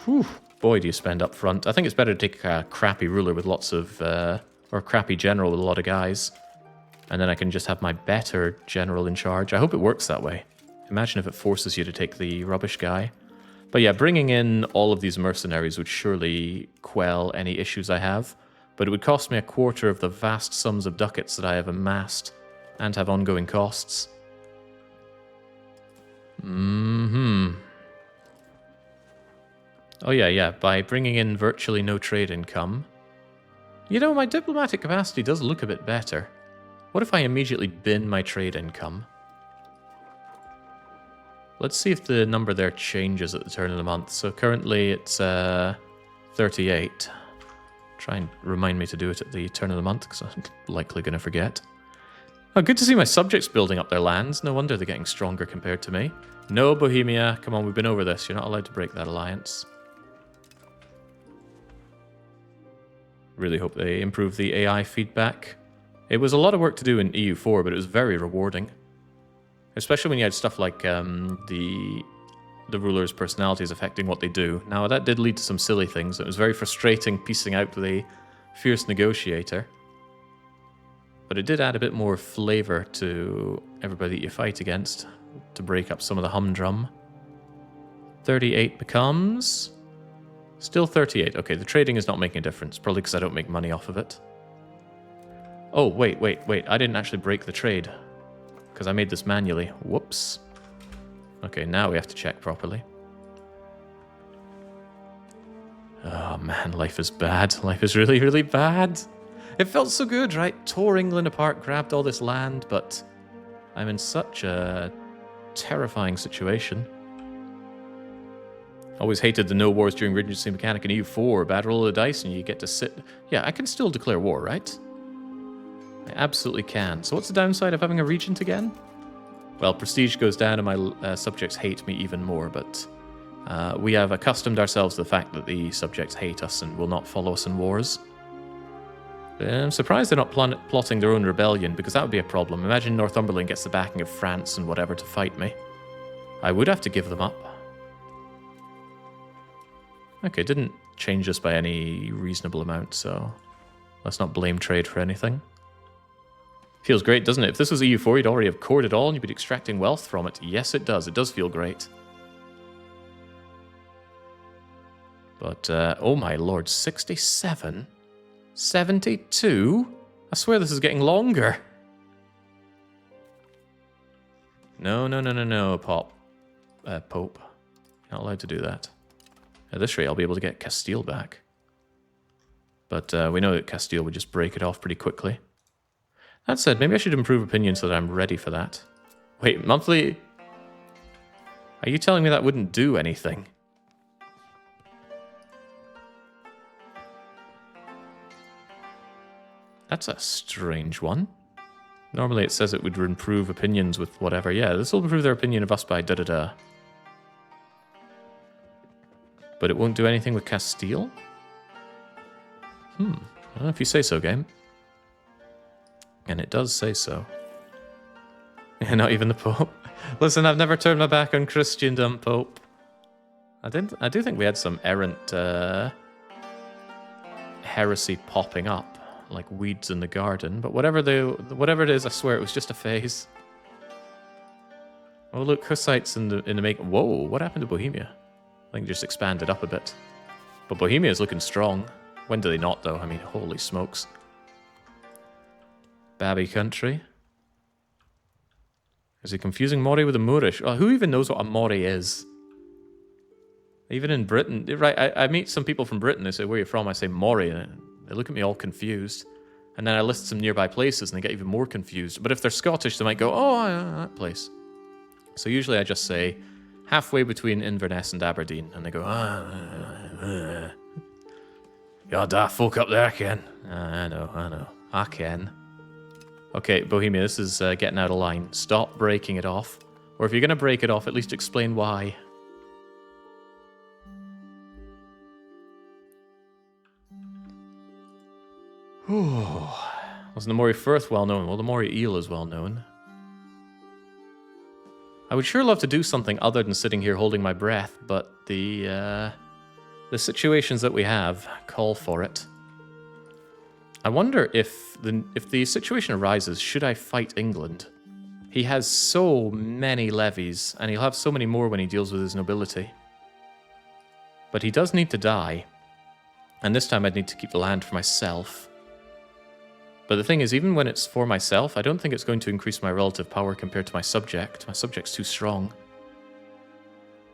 Whew, boy do you spend up front. I think it's better to take a crappy ruler with lots of, or a crappy general with a lot of guys. And then I can just have my better general in charge. I hope it works that way. Imagine if it forces you to take the rubbish guy. But yeah, bringing in all of these mercenaries would surely quell any issues I have. But it would cost me a quarter of the vast sums of ducats that I have amassed and have ongoing costs. Oh yeah, by bringing in virtually no trade income. You know, my diplomatic capacity does look a bit better. What if I immediately bin my trade income? Let's see if the number there changes at the turn of the month. So currently it's 38. Try and remind me to do it at the turn of the month, because I'm likely going to forget. Oh, good to see my subjects building up their lands. No wonder they're getting stronger compared to me. No, Bohemia. Come on, we've been over this. You're not allowed to break that alliance. Really hope they improve the AI feedback. It was a lot of work to do in EU4, but it was very rewarding. Especially when you had stuff like the ruler's personalities affecting what they do. Now, that did lead to some silly things. It was very frustrating piecing out the fierce negotiator. But it did add a bit more flavor to everybody that you fight against to break up some of the humdrum. 38 becomes... Still 38. Okay, the trading is not making a difference. Probably because I don't make money off of it. Oh, wait. I didn't actually break the trade. Because I made this manually. Whoops. Okay, now we have to check properly. Oh man, life is bad. Life is really, really bad. It felt so good, right? Tore England apart, grabbed all this land, but I'm in such a terrifying situation. Always hated the no wars during Regency mechanic in EU4. Bad roll of the dice and you get to sit... Yeah, I can still declare war, right? I absolutely can. So what's the downside of having a regent again? Well, prestige goes down and my subjects hate me even more, but we have accustomed ourselves to the fact that the subjects hate us and will not follow us in wars. I'm surprised they're not plotting their own rebellion, because that would be a problem. Imagine Northumberland gets the backing of France and whatever to fight me. I would have to give them up. Okay, didn't change us by any reasonable amount, so let's not blame trade for anything. Feels great, doesn't it? If this was EU4, you'd already have cored it all and you'd be extracting wealth from it. Yes, it does. It does feel great. But, oh my lord, 67? 72? I swear this is getting longer. No, no, no, no, no, Pope. You're not allowed to do that. At this rate, I'll be able to get Castile back. But we know that Castile would just break it off pretty quickly. That said, maybe I should improve opinion so that I'm ready for that. Wait, monthly... Are you telling me that wouldn't do anything? That's a strange one. Normally it says it would improve opinions with whatever. Yeah, this will improve their opinion of us by da-da-da. But it won't do anything with Castile? I don't know if you say so, game. And it does say so. Yeah, not even the Pope. Listen, I've never turned my back on Christendom, Pope. I do think we had some errant heresy popping up, like weeds in the garden. But whatever it is, I swear it was just a phase. Oh look, Hussites in the make. Whoa, what happened to Bohemia? I think it just expanded up a bit. But Bohemia is looking strong. When do they not, though? I mean, holy smokes. Babby country. Is he confusing Mori with a Moorish? Oh, who even knows what a Mori is? Even in Britain, right? I meet some people from Britain. They say, "Where are you from?" I say Mori, and they look at me all confused. And then I list some nearby places, and they get even more confused. But if they're Scottish, they might go, "Oh, that place." So usually I just say halfway between Inverness and Aberdeen, and they go, "God, that folk up there, Ken." I know, I can. Okay, Bohemia, this is getting out of line. Stop breaking it off. Or if you're going to break it off, at least explain why. Wasn't the Moray Firth well known? Well, the Moray Eel is well known. I would sure love to do something other than sitting here holding my breath, but the situations that we have call for it. I wonder if the situation arises, should I fight England? He has so many levies, and he'll have so many more when he deals with his nobility. But he does need to die, and this time I'd need to keep the land for myself. But the thing is, even when it's for myself, I don't think it's going to increase my relative power compared to my subject. My subject's too strong.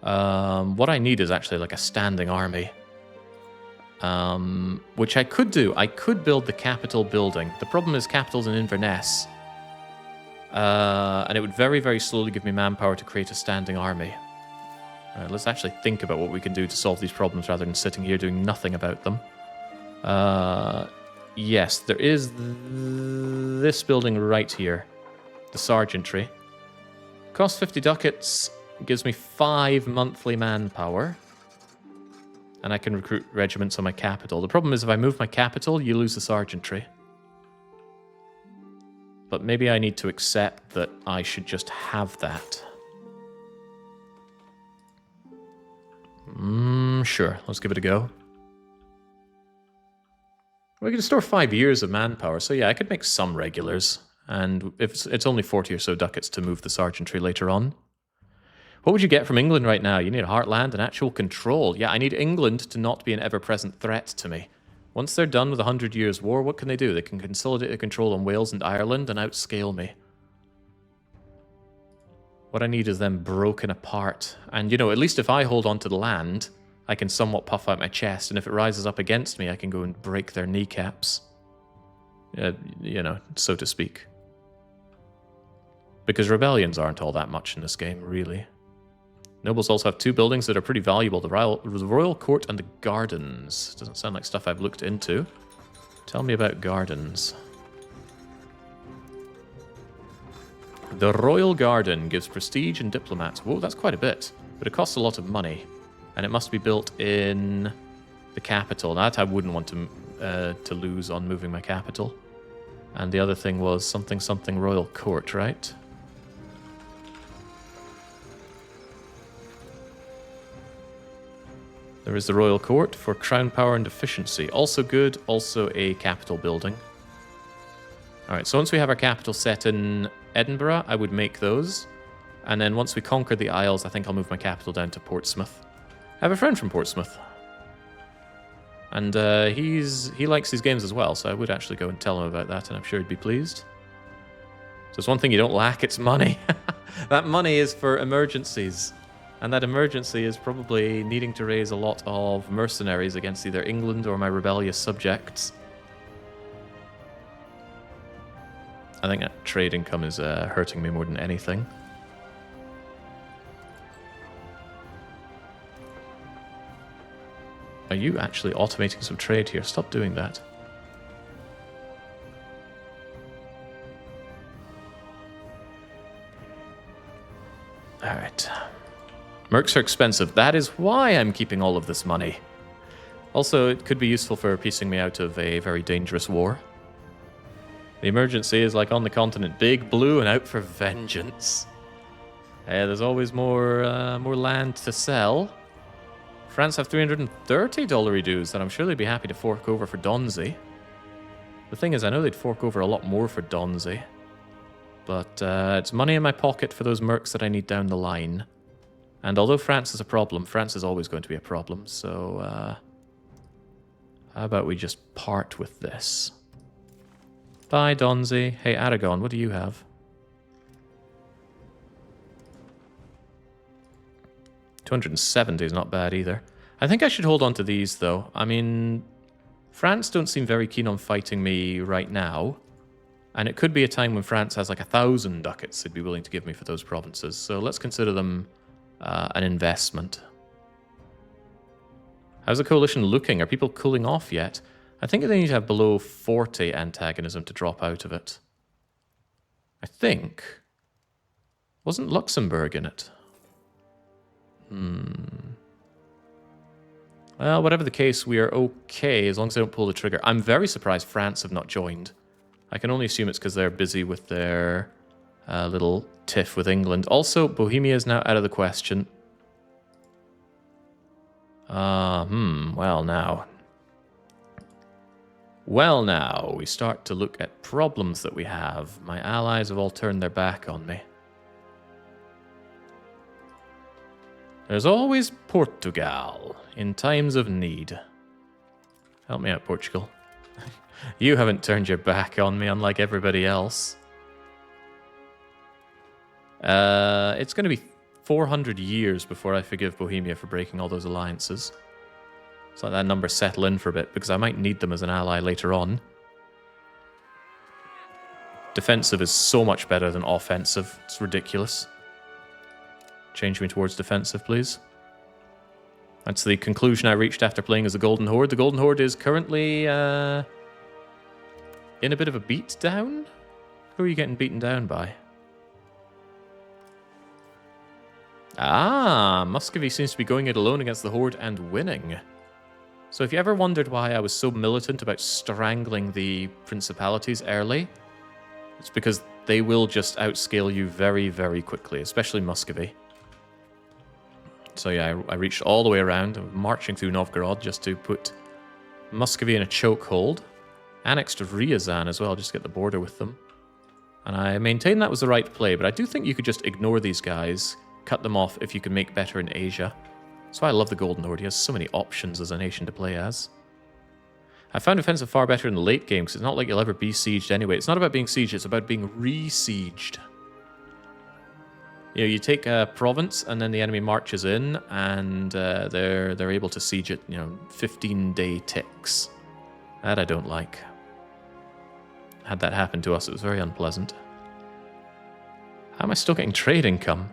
What I need is actually like a standing army. Which I could do. I could build the capital building. The problem is capital's in Inverness. And it would very, very slowly give me manpower to create a standing army. Let's actually think about what we can do to solve these problems rather than sitting here doing nothing about them. Yes, there is this building right here. The sergeantry. Costs 50 ducats. Gives me 5 monthly manpower. And I can recruit regiments on my capital. The problem is if I move my capital, you lose the sergeantry. But maybe I need to accept that I should just have that. Sure, let's give it a go. We can store 5 years of manpower, so yeah, I could make some regulars. And if it's only 40 or so ducats to move the sergeantry later on. What would you get from England right now? You need a heartland and actual control. Yeah, I need England to not be an ever-present threat to me. Once they're done with the 100 Years' War, what can they do? They can consolidate their control on Wales and Ireland and outscale me. What I need is them broken apart. And, you know, at least if I hold on to the land, I can somewhat puff out my chest. And if it rises up against me, I can go and break their kneecaps. You know, so to speak. Because rebellions aren't all that much in this game, really. Nobles also have 2 buildings that are pretty valuable. The Royal Court and the Gardens. Doesn't sound like stuff I've looked into. Tell me about gardens. The Royal Garden gives prestige and diplomats. Whoa, that's quite a bit. But it costs a lot of money. And it must be built in the capital. That I wouldn't want to lose on moving my capital. And the other thing was something Royal Court, right? There is the Royal Court for crown power and efficiency. Also good, also a capital building. Alright, so once we have our capital set in Edinburgh, I would make those. And then once we conquer the Isles, I think I'll move my capital down to Portsmouth. I have a friend from Portsmouth. And he likes these games as well, so I would actually go and tell him about that, and I'm sure he'd be pleased. So there's one thing you don't lack, it's money. That money is for emergencies. And that emergency is probably needing to raise a lot of mercenaries against either England or my rebellious subjects. I think that trade income is hurting me more than anything. Are you actually automating some trade here? Stop doing that. Alright. Mercs are expensive. That is why I'm keeping all of this money. Also, it could be useful for piecing me out of a very dangerous war. The emergency is like on the continent, big, blue, and out for vengeance. There's always more land to sell. France have $330 dues that I'm sure they'd be happy to fork over for Donzi. The thing is, I know they'd fork over a lot more for Donzi. But it's money in my pocket for those mercs that I need down the line. And although France is a problem, France is always going to be a problem, so how about we just part with this? Bye, Donzi. Hey, Aragon, what do you have? 270 is not bad either. I think I should hold on to these, though. I mean, France don't seem very keen on fighting me right now. And it could be a time when France has like 1,000 ducats they'd be willing to give me for those provinces. So let's consider them an investment. How's the coalition looking? Are people cooling off yet? I think they need to have below 40 antagonism to drop out of it. I think. Wasn't Luxembourg in it? Well, whatever the case, we are okay as long as I don't pull the trigger. I'm very surprised France have not joined. I can only assume it's because they're busy with their little tiff with England. Also, Bohemia is now out of the question. Well now. Well now, we start to look at problems that we have. My allies have all turned their back on me. There's always Portugal in times of need. Help me out, Portugal. You haven't turned your back on me, unlike everybody else. It's going to be 400 years before I forgive Bohemia for breaking all those alliances. Let's let that number settle in for a bit, because I might need them as an ally later on. Defensive is so much better than offensive. It's ridiculous. Change me towards defensive, please. That's the conclusion I reached after playing as the Golden Horde. The Golden Horde is currently in a bit of a beatdown. Who are you getting beaten down by? Ah, Muscovy seems to be going it alone against the Horde and winning. So if you ever wondered why I was so militant about strangling the principalities early, it's because they will just outscale you very, very quickly, especially Muscovy. So yeah, I reached all the way around, marching through Novgorod just to put Muscovy in a chokehold. Annexed Ryazan as well, just to get the border with them. And I maintain that was the right play, but I do think you could just ignore these guys, cut them off if you can make better in Asia. That's why I love the Golden Horde. He has so many options as a nation to play as. I found offensive far better in the late game, because it's not like you'll ever be sieged anyway. It's not about being sieged, it's about being re-sieged. You know, you take a province, and then the enemy marches in, and they're able to siege it, 15-day ticks. That I don't like. Had that happen to us, it was very unpleasant. How am I still getting trade income?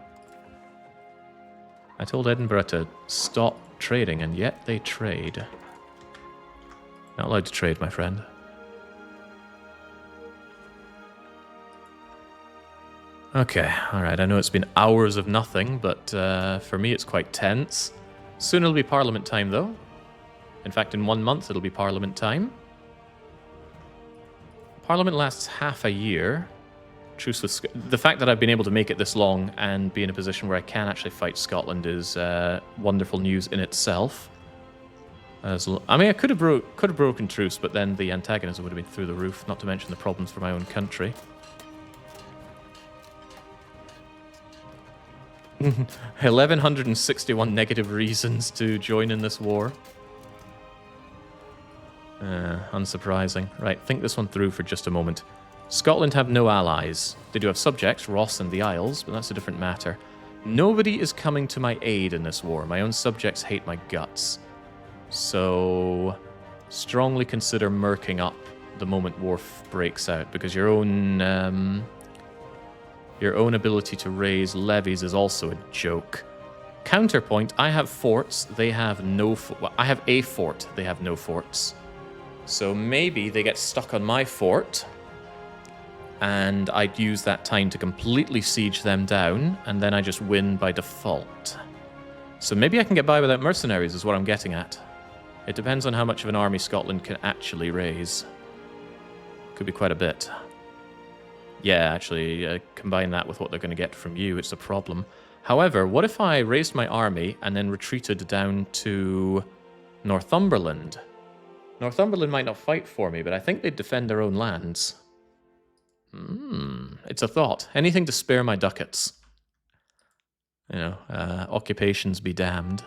I told Edinburgh to stop trading, and yet they trade. Not allowed to trade, my friend. Okay, alright, I know it's been hours of nothing, but for me it's quite tense. Soon it'll be Parliament time, though. In fact, in 1 month it'll be Parliament time. Parliament lasts half a year. Truce with the fact that I've been able to make it this long and be in a position where I can actually fight Scotland is wonderful news in itself. I mean, I could have broken truce, but then the antagonism would have been through the roof, not to mention the problems for my own country. 1,161 negative reasons to join in this war. Unsurprising. Right, think this one through for just a moment. Scotland have no allies. They do have subjects, Ross and the Isles, but that's a different matter. Nobody is coming to my aid in this war. My own subjects hate my guts. So, strongly consider murking up the moment war breaks out, because your own ability to raise levies is also a joke. Counterpoint, I have forts, they have no... I have a fort, they have no forts. So maybe they get stuck on my fort, and I'd use that time to completely siege them down, and then I just win by default. So maybe I can get by without mercenaries, is what I'm getting at. It depends on how much of an army Scotland can actually raise. Could be quite a bit. Yeah, actually, combine that with what they're going to get from you, it's a problem. However, what if I raised my army and then retreated down to Northumberland? Northumberland might not fight for me, but I think they'd defend their own lands. It's a thought. Anything to spare my ducats. You know, occupations be damned.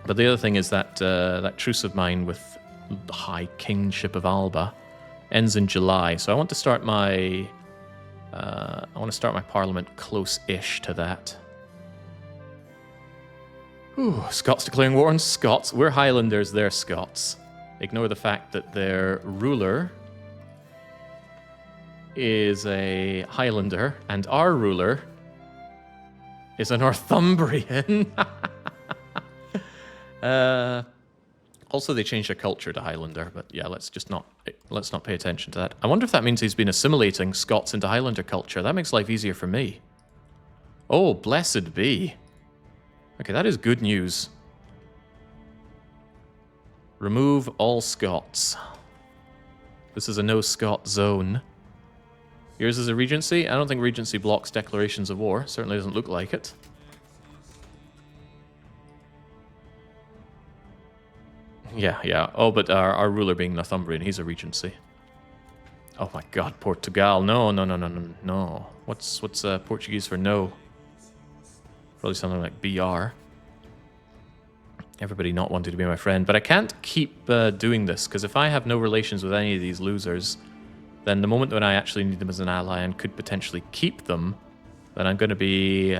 But the other thing is that that truce of mine with the High Kingship of Alba ends in July, so I want to start my parliament close-ish to that. Ooh, Scots declaring war on Scots. We're Highlanders, they're Scots. Ignore the fact that their ruler is a Highlander, and our ruler is a Northumbrian. Also, they changed their culture to Highlander, but yeah, let's not pay attention to that. I wonder if that means he's been assimilating Scots into Highlander culture. That makes life easier for me. Oh, blessed be. Okay, that is good news. Remove all Scots. This is a no-Scot zone. Yours is a regency? I don't think regency blocks declarations of war. Certainly doesn't look like it. Yeah. Oh, but our ruler being Northumbrian, he's a regency. Oh my god, Portugal. No. What's Portuguese for no? Probably something like BR. Everybody not wanting to be my friend. But I can't keep doing this, because if I have no relations with any of these losers, then the moment when I actually need them as an ally and could potentially keep them, then I'm going to be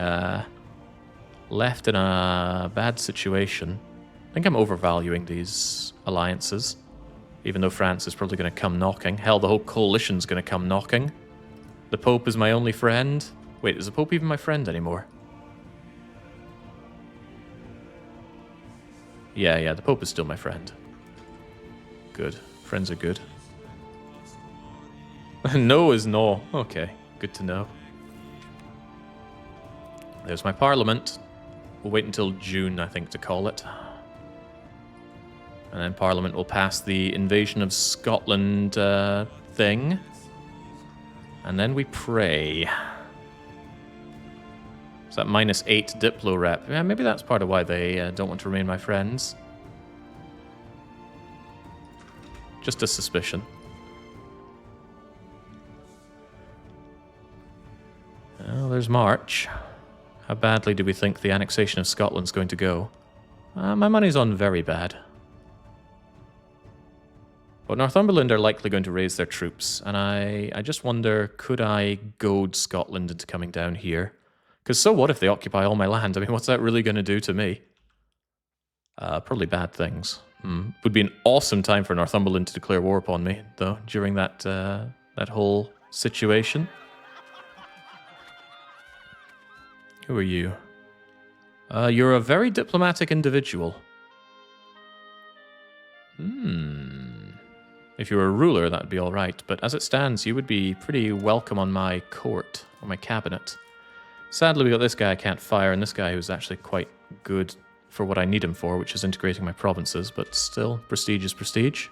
left in a bad situation. I think I'm overvaluing these alliances, even though France is probably going to come knocking. Hell, the whole coalition's going to come knocking. The Pope is my only friend. Wait, is the Pope even my friend anymore? Yeah, the Pope is still my friend. Good. Friends are good. No is no. Okay, good to know. There's my parliament. We'll wait until June, I think, to call it. And then Parliament will pass the invasion of Scotland thing. And then we pray. Is that -8 Diplo rep? Yeah, maybe that's part of why they don't want to remain my friends. Just a suspicion. Well, there's March. How badly do we think the annexation of Scotland's going to go? My money's on very bad. But Northumberland are likely going to raise their troops, and I just wonder, could I goad Scotland into coming down here? Because so what if they occupy all my land? I mean, what's that really going to do to me? Probably bad things. Would be an awesome time for Northumberland to declare war upon me, though, during that whole situation. Who are you? You're a very diplomatic individual. If you were a ruler, that'd be all right. But as it stands, you would be pretty welcome on my court, or my cabinet. Sadly, we got this guy I can't fire, and this guy who's actually quite good for what I need him for, which is integrating my provinces, but still, prestige is prestige.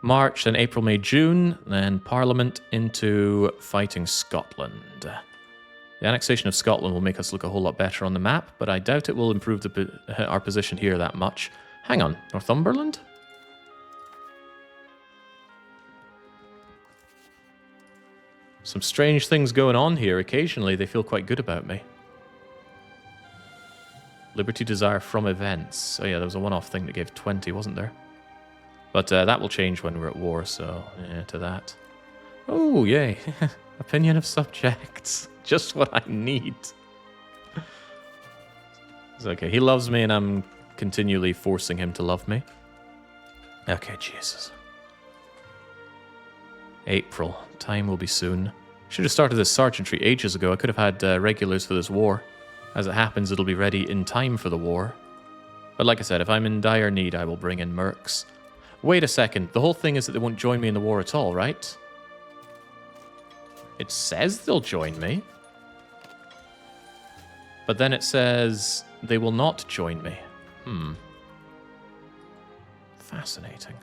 March, then April, May, June, then Parliament into fighting Scotland. The annexation of Scotland will make us look a whole lot better on the map, but I doubt it will improve our position here that much. Hang on, Northumberland? Some strange things going on here. Occasionally, they feel quite good about me. Liberty Desire from events. Oh yeah, there was a one-off thing that gave 20, wasn't there? But that will change when we're at war, so yeah, to that. Oh, yay. Opinion of subjects. Just what I need. It's okay. He loves me and I'm continually forcing him to love me. Okay, Jesus. April. Time will be soon. Should have started this sergeantry ages ago. I could have had regulars for this war. As it happens, it'll be ready in time for the war. But like I said, if I'm in dire need, I will bring in mercs. Wait a second. The whole thing is that they won't join me in the war at all, right? It says they'll join me. But then it says they will not join me. Fascinating.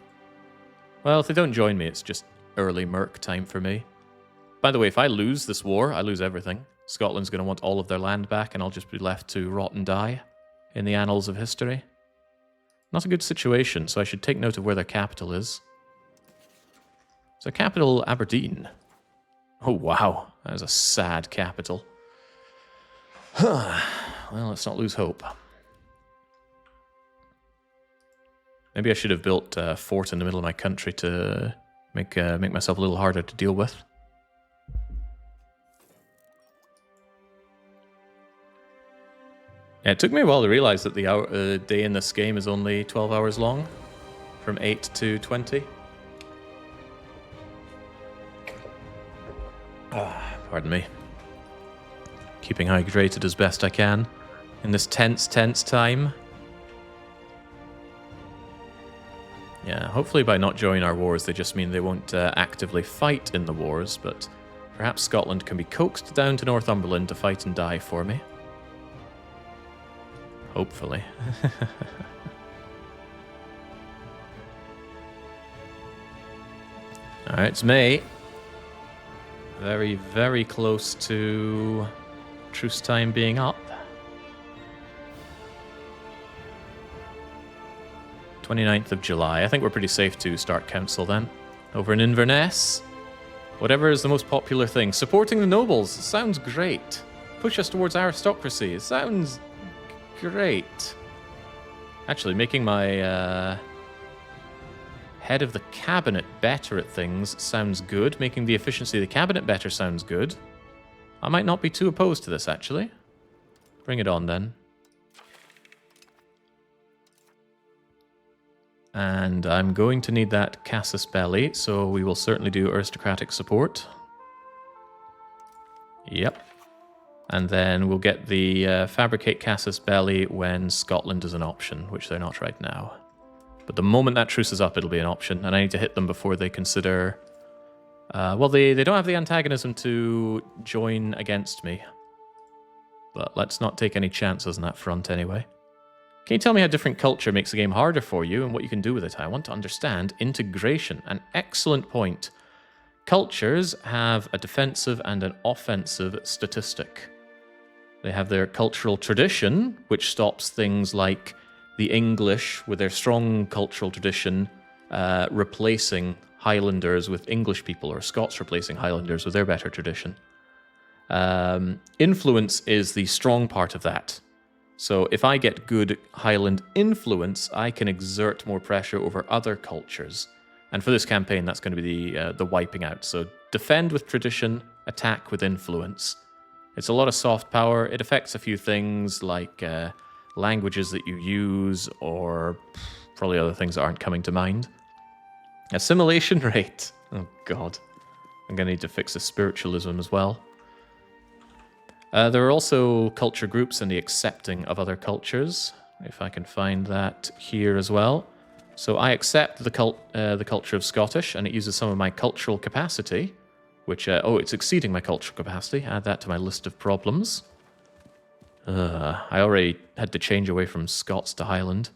Well, if they don't join me, it's just early merc time for me. By the way, if I lose this war, I lose everything. Scotland's going to want all of their land back, and I'll just be left to rot and die in the annals of history. Not a good situation, so I should take note of where their capital is. So capital, Aberdeen. Oh, wow. That is a sad capital. Well, let's not lose hope. Maybe I should have built a fort in the middle of my country to make myself a little harder to deal with. Yeah, it took me a while to realize that the day in this game is only 12 hours long, from 8 to 20. Pardon me. Keeping hydrated as best I can in this tense time. Yeah, hopefully by not joining our wars, they just mean they won't actively fight in the wars, but perhaps Scotland can be coaxed down to Northumberland to fight and die for me. Hopefully. Alright, it's May. Very, very close to truce time being up. 29th of July. I think we're pretty safe to start council then. Over in Inverness. Whatever is the most popular thing. Supporting the nobles. Sounds great. Push us towards aristocracy. Sounds great. Actually, making my head of the cabinet better at things sounds good. Making the efficiency of the cabinet better sounds good. I might not be too opposed to this, actually. Bring it on, then. And I'm going to need that casus belli, so we will certainly do aristocratic support. Yep. And then we'll get the fabricate casus belli when Scotland is an option, which they're not right now. But the moment that truce is up, it'll be an option, and I need to hit them before they consider... well, they don't have the antagonism to join against me. But let's not take any chances on that front anyway. Can you tell me how different culture makes the game harder for you and what you can do with it? I want to understand integration. An excellent point. Cultures have a defensive and an offensive statistic. They have their cultural tradition, which stops things like the English, with their strong cultural tradition, replacing Highlanders with English people, or Scots replacing Highlanders with their better tradition. Influence is the strong part of that. So if I get good Highland influence, I can exert more pressure over other cultures. And for this campaign, that's going to be the wiping out. So defend with tradition, attack with influence. It's a lot of soft power. It affects a few things like languages that you use, or probably other things that aren't coming to mind. Assimilation rate. Oh, God. I'm going to need to fix the spiritualism as well. There are also culture groups and the accepting of other cultures, if I can find that here as well. So I accept the culture of Scottish, and it uses some of my cultural capacity, which, it's exceeding my cultural capacity. Add that to my list of problems. I already had to change away from Scots to Highland.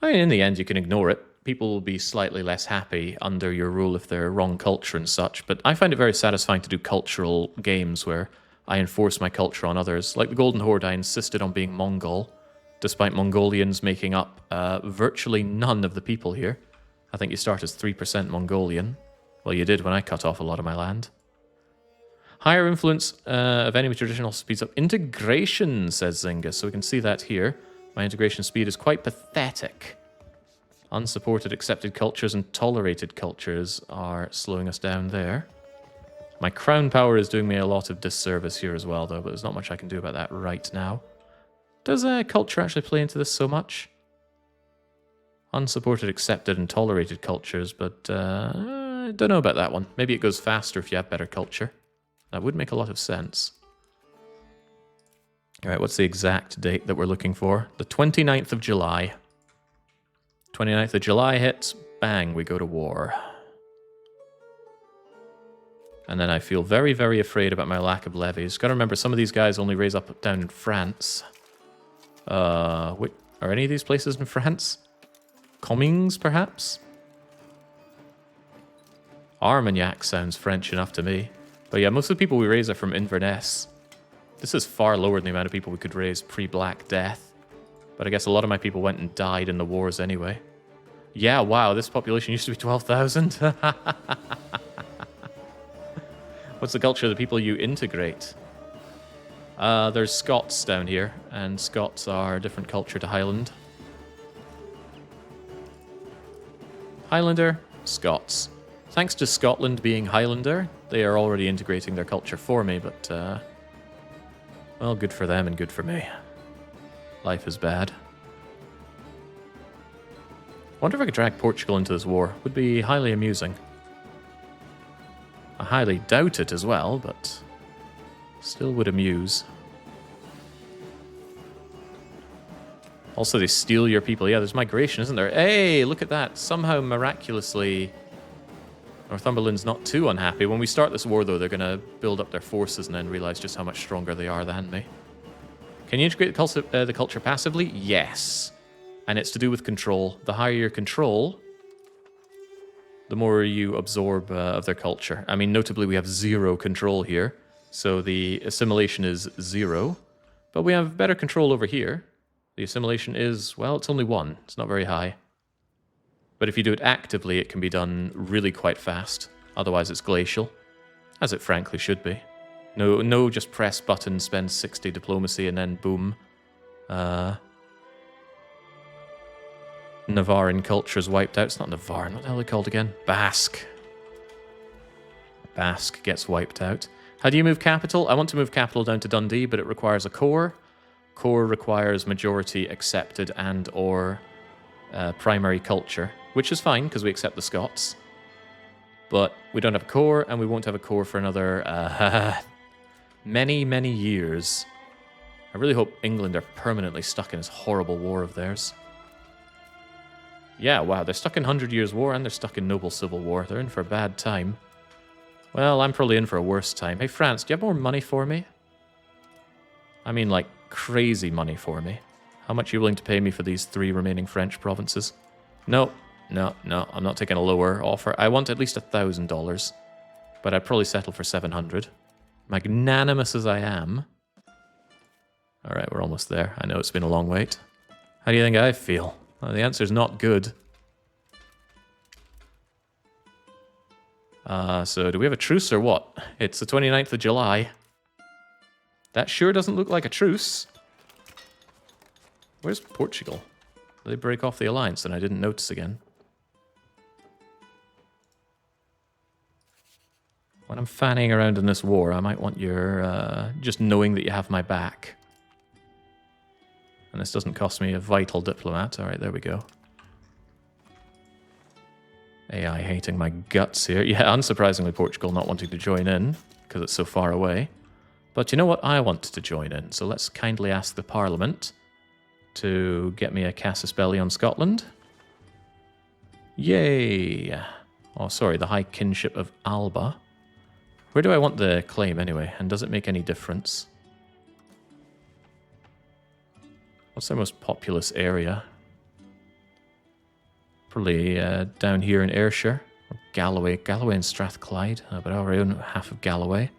I mean, in the end, you can ignore it. People will be slightly less happy under your rule if they're wrong culture and such, but I find it very satisfying to do cultural games where I enforce my culture on others. Like the Golden Horde, I insisted on being Mongol, despite Mongolians making up virtually none of the people here. I think you start as 3% Mongolian. Well, you did when I cut off a lot of my land. Higher influence of enemy traditional speeds up integration, says Zynga. So we can see that here. My integration speed is quite pathetic. Unsupported, accepted cultures and tolerated cultures are slowing us down there. My crown power is doing me a lot of disservice here as well, though, but there's not much I can do about that right now. Does culture actually play into this so much? Unsupported, accepted, and tolerated cultures, but I don't know about that one. Maybe it goes faster if you have better culture. That would make a lot of sense. Alright, what's the exact date that we're looking for? The 29th of July. 29th of July hits, bang, we go to war. And then I feel very, very afraid about my lack of levies. Gotta remember, some of these guys only raise up down in France. Wait, are any of these places in France? Comings, perhaps? Armagnac sounds French enough to me. But yeah, most of the people we raise are from Inverness. This is far lower than the amount of people we could raise pre-Black Death. But I guess a lot of my people went and died in the wars anyway. Yeah, wow, this population used to be 12,000. What's the culture of the people you integrate? There's Scots down here, and Scots are a different culture to Highland. Highlander, Scots. Thanks to Scotland being Highlander, they are already integrating their culture for me, but, well, good for them and good for me. Life is bad. Wonder if I could drag Portugal into this war. Would be highly amusing. I highly doubt it as well, but still would amuse. Also, they steal your people. Yeah, there's migration, isn't there? Hey, look at that. Somehow, miraculously, Northumberland's not too unhappy. When we start this war, though, they're going to build up their forces and then realize just how much stronger they are than me. Can you integrate the culture passively? Yes. And it's to do with control. The higher your control, the more you absorb of their culture. I mean, notably, we have 0 control here. So the assimilation is 0. But we have better control over here. The assimilation is, well, it's only 1. It's not very high. But if you do it actively, it can be done really quite fast. Otherwise, it's glacial. As it frankly should be. No, just press button, spend 60 diplomacy, and then boom. Navarran culture is wiped out. It's not Navarran. What the hell are they called again? Basque. Basque gets wiped out. How do you move capital? I want to move capital down to Dundee, but it requires a core. Core requires majority accepted and or primary culture, which is fine because we accept the Scots. But we don't have a core, and we won't have a core for another many, many years. I really hope England are permanently stuck in this horrible war of theirs. Yeah, wow, they're stuck in 100 Years' War, and they're stuck in Noble Civil War. They're in for a bad time. Well, I'm probably in for a worse time. Hey, France, do you have more money for me? I mean, like, crazy money for me. How much are you willing to pay me for these 3 remaining French provinces? No, I'm not taking a lower offer. I want at least $1,000, but I'd probably settle for 700. Magnanimous as I am. All right, we're almost there. I know it's been a long wait. How do you think I feel? Well, the answer's not good. So do we have a truce or what? It's the 29th of July. That sure doesn't look like a truce. Where's Portugal? Did they break off the alliance and I didn't notice again? When I'm fanning around in this war, I might want your, just knowing that you have my back. And this doesn't cost me a vital diplomat. Alright, there we go. AI hating my guts here. Yeah, unsurprisingly, Portugal not wanting to join in, because it's so far away. But you know what? I want to join in, so let's kindly ask the Parliament to get me a casus belli on Scotland. Yay! Oh, sorry, the High Kinship of Alba. Where do I want the claim, anyway? And does it make any difference? What's their most populous area? Probably down here in Ayrshire. Or Galloway. Galloway and Strathclyde. But I already own half of Galloway.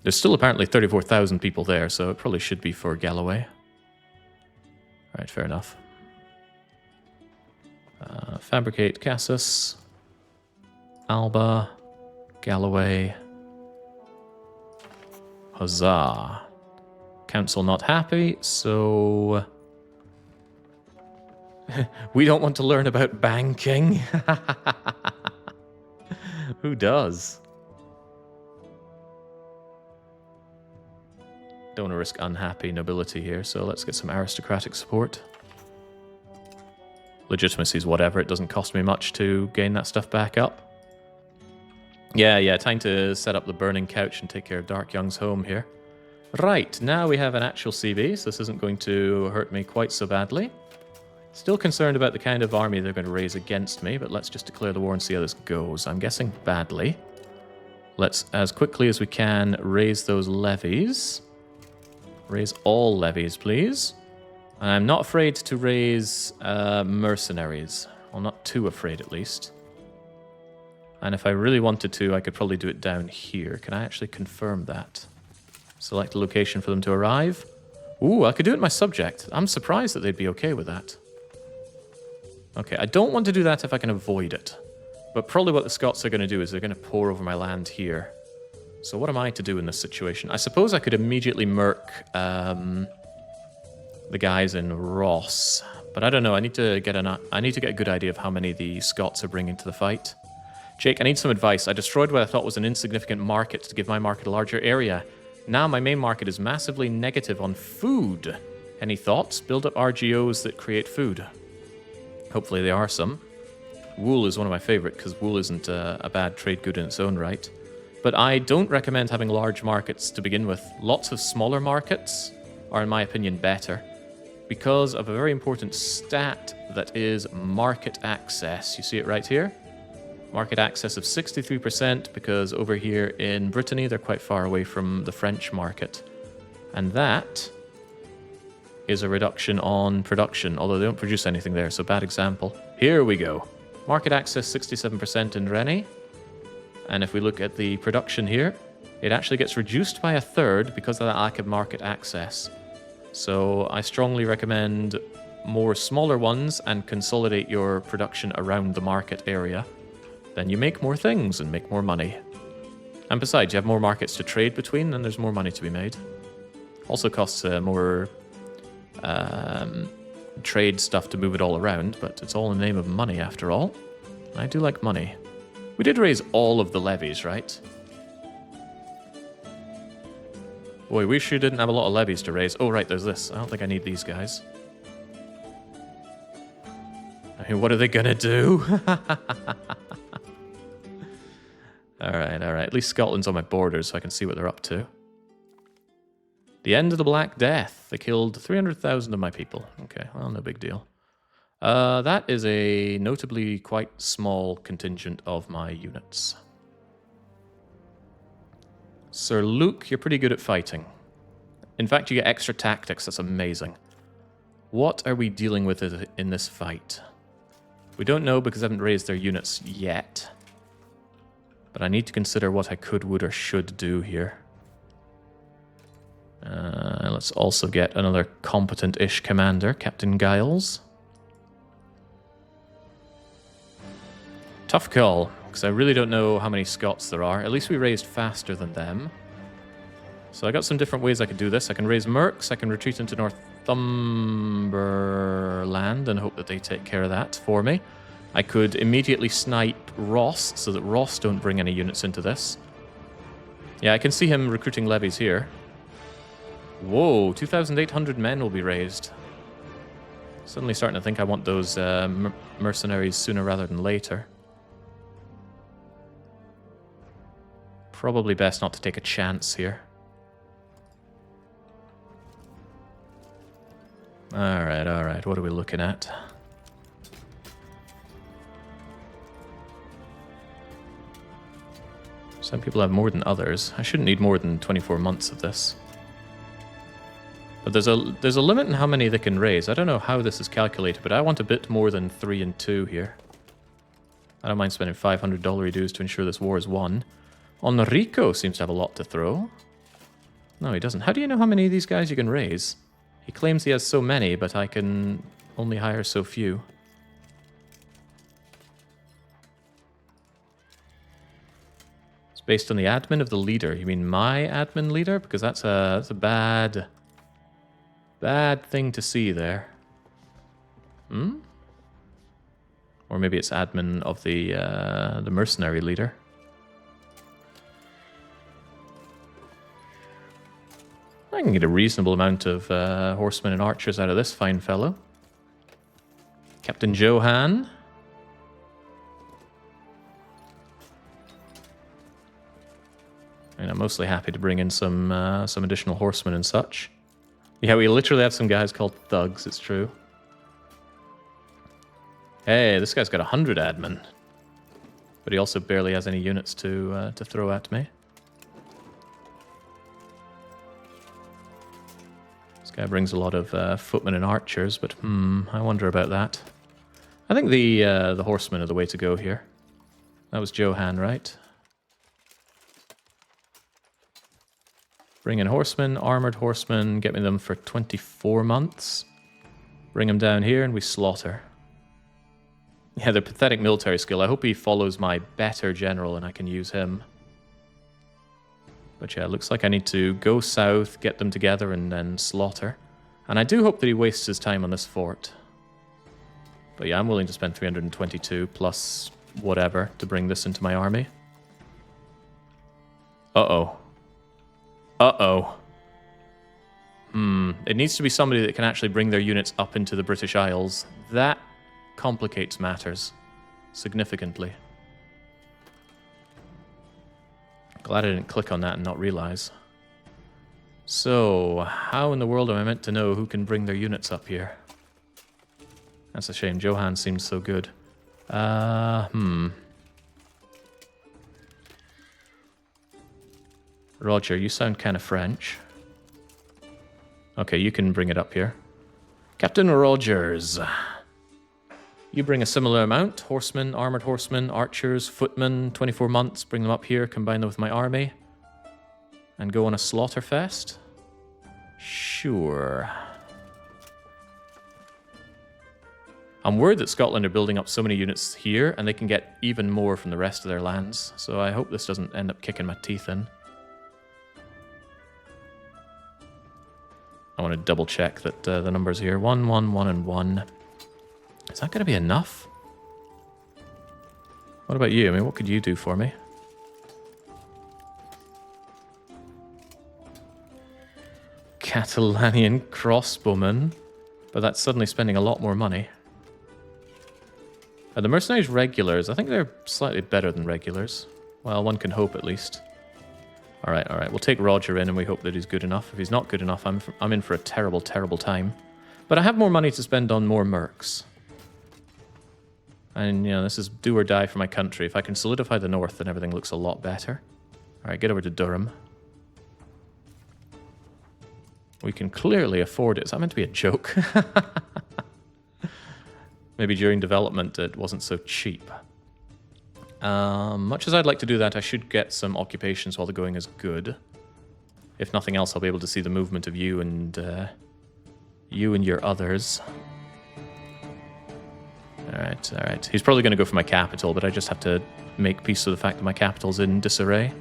There's still apparently 34,000 people there, so it probably should be for Galloway. Alright, fair enough. Fabricate Casus. Alba. Galloway. Huzzah. Council not happy, so... we don't want to learn about banking. Who does? Don't want to risk unhappy nobility here, so let's get some aristocratic support. Legitimacy is whatever, it doesn't cost me much to gain that stuff back up. Yeah, time to set up the burning couch and take care of Dark Young's home here. Right, now we have an actual CB, so this isn't going to hurt me quite so badly. Still concerned about the kind of army they're going to raise against me, but let's just declare the war and see how this goes. I'm guessing badly. Let's, as quickly as we can, raise those levies. Raise all levies, please. And I'm not afraid to raise mercenaries. Well, not too afraid, at least. And if I really wanted to, I could probably do it down here. Can I actually confirm that? Select a location for them to arrive. Ooh, I could do it in my subject. I'm surprised that they'd be okay with that. Okay, I don't want to do that if I can avoid it. But probably what the Scots are going to do is they're going to pour over my land here. So what am I to do in this situation? I suppose I could immediately murk the guys in Ross. But I don't know, I need to get a good idea of how many the Scots are bringing to the fight. Jake, I need some advice. I destroyed what I thought was an insignificant market to give my market a larger area. Now my main market is massively negative on food. Any thoughts? Build up RGOs that create food. Hopefully there are some. Wool is one of my favorite because wool isn't a bad trade good in its own right. But I don't recommend having large markets to begin with. Lots of smaller markets are, in my opinion, better because of a very important stat that is market access. You see it right here? Market access of 63% because over here in Brittany, they're quite far away from the French market. And that is a reduction on production, although they don't produce anything there, so bad example. Here we go. Market access 67% in Rennes. And if we look at the production here, it actually gets reduced by a third because of that lack of market access. So I strongly recommend more smaller ones and consolidate your production around the market area. Then you make more things and make more money. And besides, you have more markets to trade between, and there's more money to be made. Also costs more trade stuff to move it all around, but it's all in the name of money after all. I do like money. We did raise all of the levies, right? Boy, we sure didn't have a lot of levies to raise. Oh, right, there's this. I don't think I need these guys. I mean, what are they gonna do? Alright. At least Scotland's on my borders, so I can see what they're up to. The end of the Black Death. They killed 300,000 of my people. Okay, well, no big deal. That is a notably quite small contingent of my units. Sir Luke, you're pretty good at fighting. In fact, you get extra tactics. That's amazing. What are we dealing with in this fight? We don't know because I haven't raised their units yet. But I need to consider what I could, would, or should do here. Let's also get another competent-ish commander, Captain Giles. Tough call, because I really don't know how many Scots there are. At least we raised faster than them. So I got some different ways I could do this. I can raise mercs, I can retreat into Northumberland and hope that they take care of that for me. I could immediately snipe Ross so that Ross don't bring any units into this. Yeah, I can see him recruiting levies here. Whoa, 2,800 men will be raised. Suddenly starting to think I want those mercenaries sooner rather than later. Probably best not to take a chance here. Alright, what are we looking at? Some people have more than others. I shouldn't need more than 24 months of this. But there's a limit in how many they can raise. I don't know how this is calculated, but I want a bit more than 3 and 2 here. I don't mind spending $500 dues to ensure this war is won. Enrico seems to have a lot to throw. No, he doesn't. How do you know how many of these guys you can raise? He claims he has so many, but I can only hire so few. It's based on the admin of the leader. You mean my admin leader? Because that's a bad Bad thing to see there. Hmm? Or maybe it's admin of the mercenary leader. I can get a reasonable amount of horsemen and archers out of this fine fellow. Captain Johan. And I'm mostly happy to bring in some additional horsemen and such. Yeah, we literally have some guys called thugs, it's true. Hey, this guy's got 100 admin. But he also barely has any units to throw at me. This guy brings a lot of footmen and archers, but I wonder about that. I think the horsemen are the way to go here. That was Johan, right? Bring in horsemen, armored horsemen, get me them for 24 months. Bring them down here and we slaughter. Yeah, they're pathetic military skill. I hope he follows my better general and I can use him. But yeah, it looks like I need to go south, get them together, and then slaughter. And I do hope that he wastes his time on this fort. But yeah, I'm willing to spend 322 plus whatever to bring this into my army. Uh-oh. Uh-oh. It needs to be somebody that can actually bring their units up into the British Isles. That complicates matters significantly. Glad I didn't click on that and not realize. So, how in the world am I meant to know who can bring their units up here? That's a shame. Johan seems so good. Roger, you sound kind of French. Okay, you can bring it up here. Captain Rogers. You bring a similar amount. Horsemen, armored horsemen, archers, footmen, 24 months. Bring them up here, combine them with my army. And go on a slaughter fest? Sure. I'm worried that Scotland are building up so many units here, and they can get even more from the rest of their lands. So I hope this doesn't end up kicking my teeth in. I want to double check that the numbers here. 1, 1, 1, and 1. Is that going to be enough? What about you? I mean, what could you do for me? Catalanian crossbowmen. But that's suddenly spending a lot more money. The mercenaries regulars, I think they're slightly better than regulars. Well, one can hope at least. Alright, alright. We'll take Roger in and we hope that he's good enough. If he's not good enough, I'm in for a terrible, terrible time. But I have more money to spend on more mercs. And, you know, this is do or die for my country. If I can solidify the north, then everything looks a lot better. Alright, get over to Durham. We can clearly afford it. Is that meant to be a joke? Maybe during development it wasn't so cheap. Much as I'd like to do that, I should get some occupations while the going is good. If nothing else, I'll be able to see the movement of you and your others. Alright, alright. He's probably going to go for my capital, but I just have to make peace with the fact that my capital's in disarray.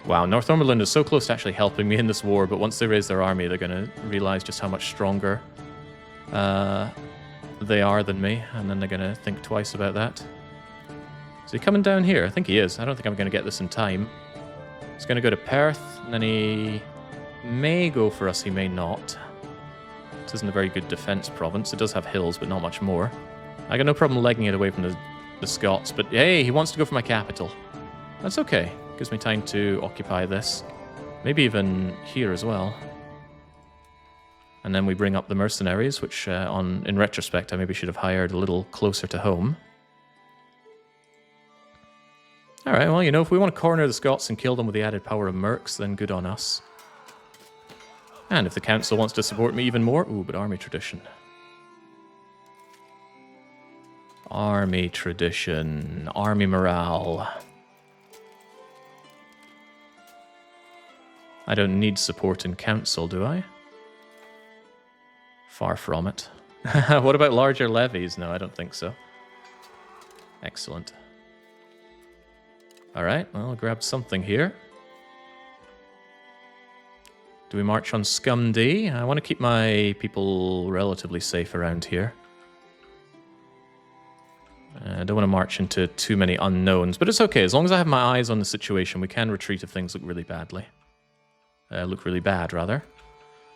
Wow, Northumberland is so close to actually helping me in this war, but once they raise their army, they're going to realize just how much stronger they are than me, and then they're going to think twice about that. Is he coming down here? I think he is. I don't think I'm going to get this in time. He's going to go to Perth, and then he may go for us, he may not. This isn't a very good defense province. It does have hills, but not much more. I got no problem legging it away from the Scots, but hey, he wants to go for my capital. That's okay. Gives me time to occupy this. Maybe even here as well. And then we bring up the mercenaries, which in retrospect I maybe should have hired a little closer to home. Alright, well, you know, if we want to corner the Scots and kill them with the added power of mercs, then good on us. And if the council wants to support me even more... Ooh, but army tradition. Army tradition. Army morale. I don't need support in council, do I? Far from it. What about larger levies? No, I don't think so. Excellent. Alright, well, I'll grab something here. Do we march on Scumdy? I want to keep my people relatively safe around here. I don't want to march into too many unknowns, but it's okay. As long as I have my eyes on the situation, we can retreat if things look really badly. Look really bad, rather.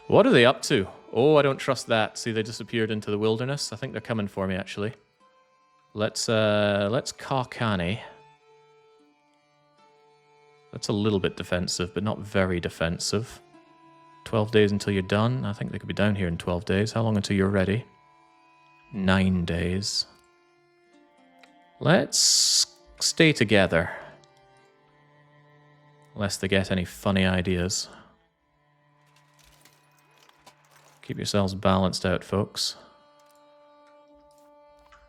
What are they up to? Oh, I don't trust that. See, they disappeared into the wilderness. I think they're coming for me, actually. Let's Karkani. That's a little bit defensive, but not very defensive. 12 days until you're done. I think they could be down here in 12 days. How long until you're ready? 9 days. Let's stay together. Lest they get any funny ideas. Keep yourselves balanced out, folks.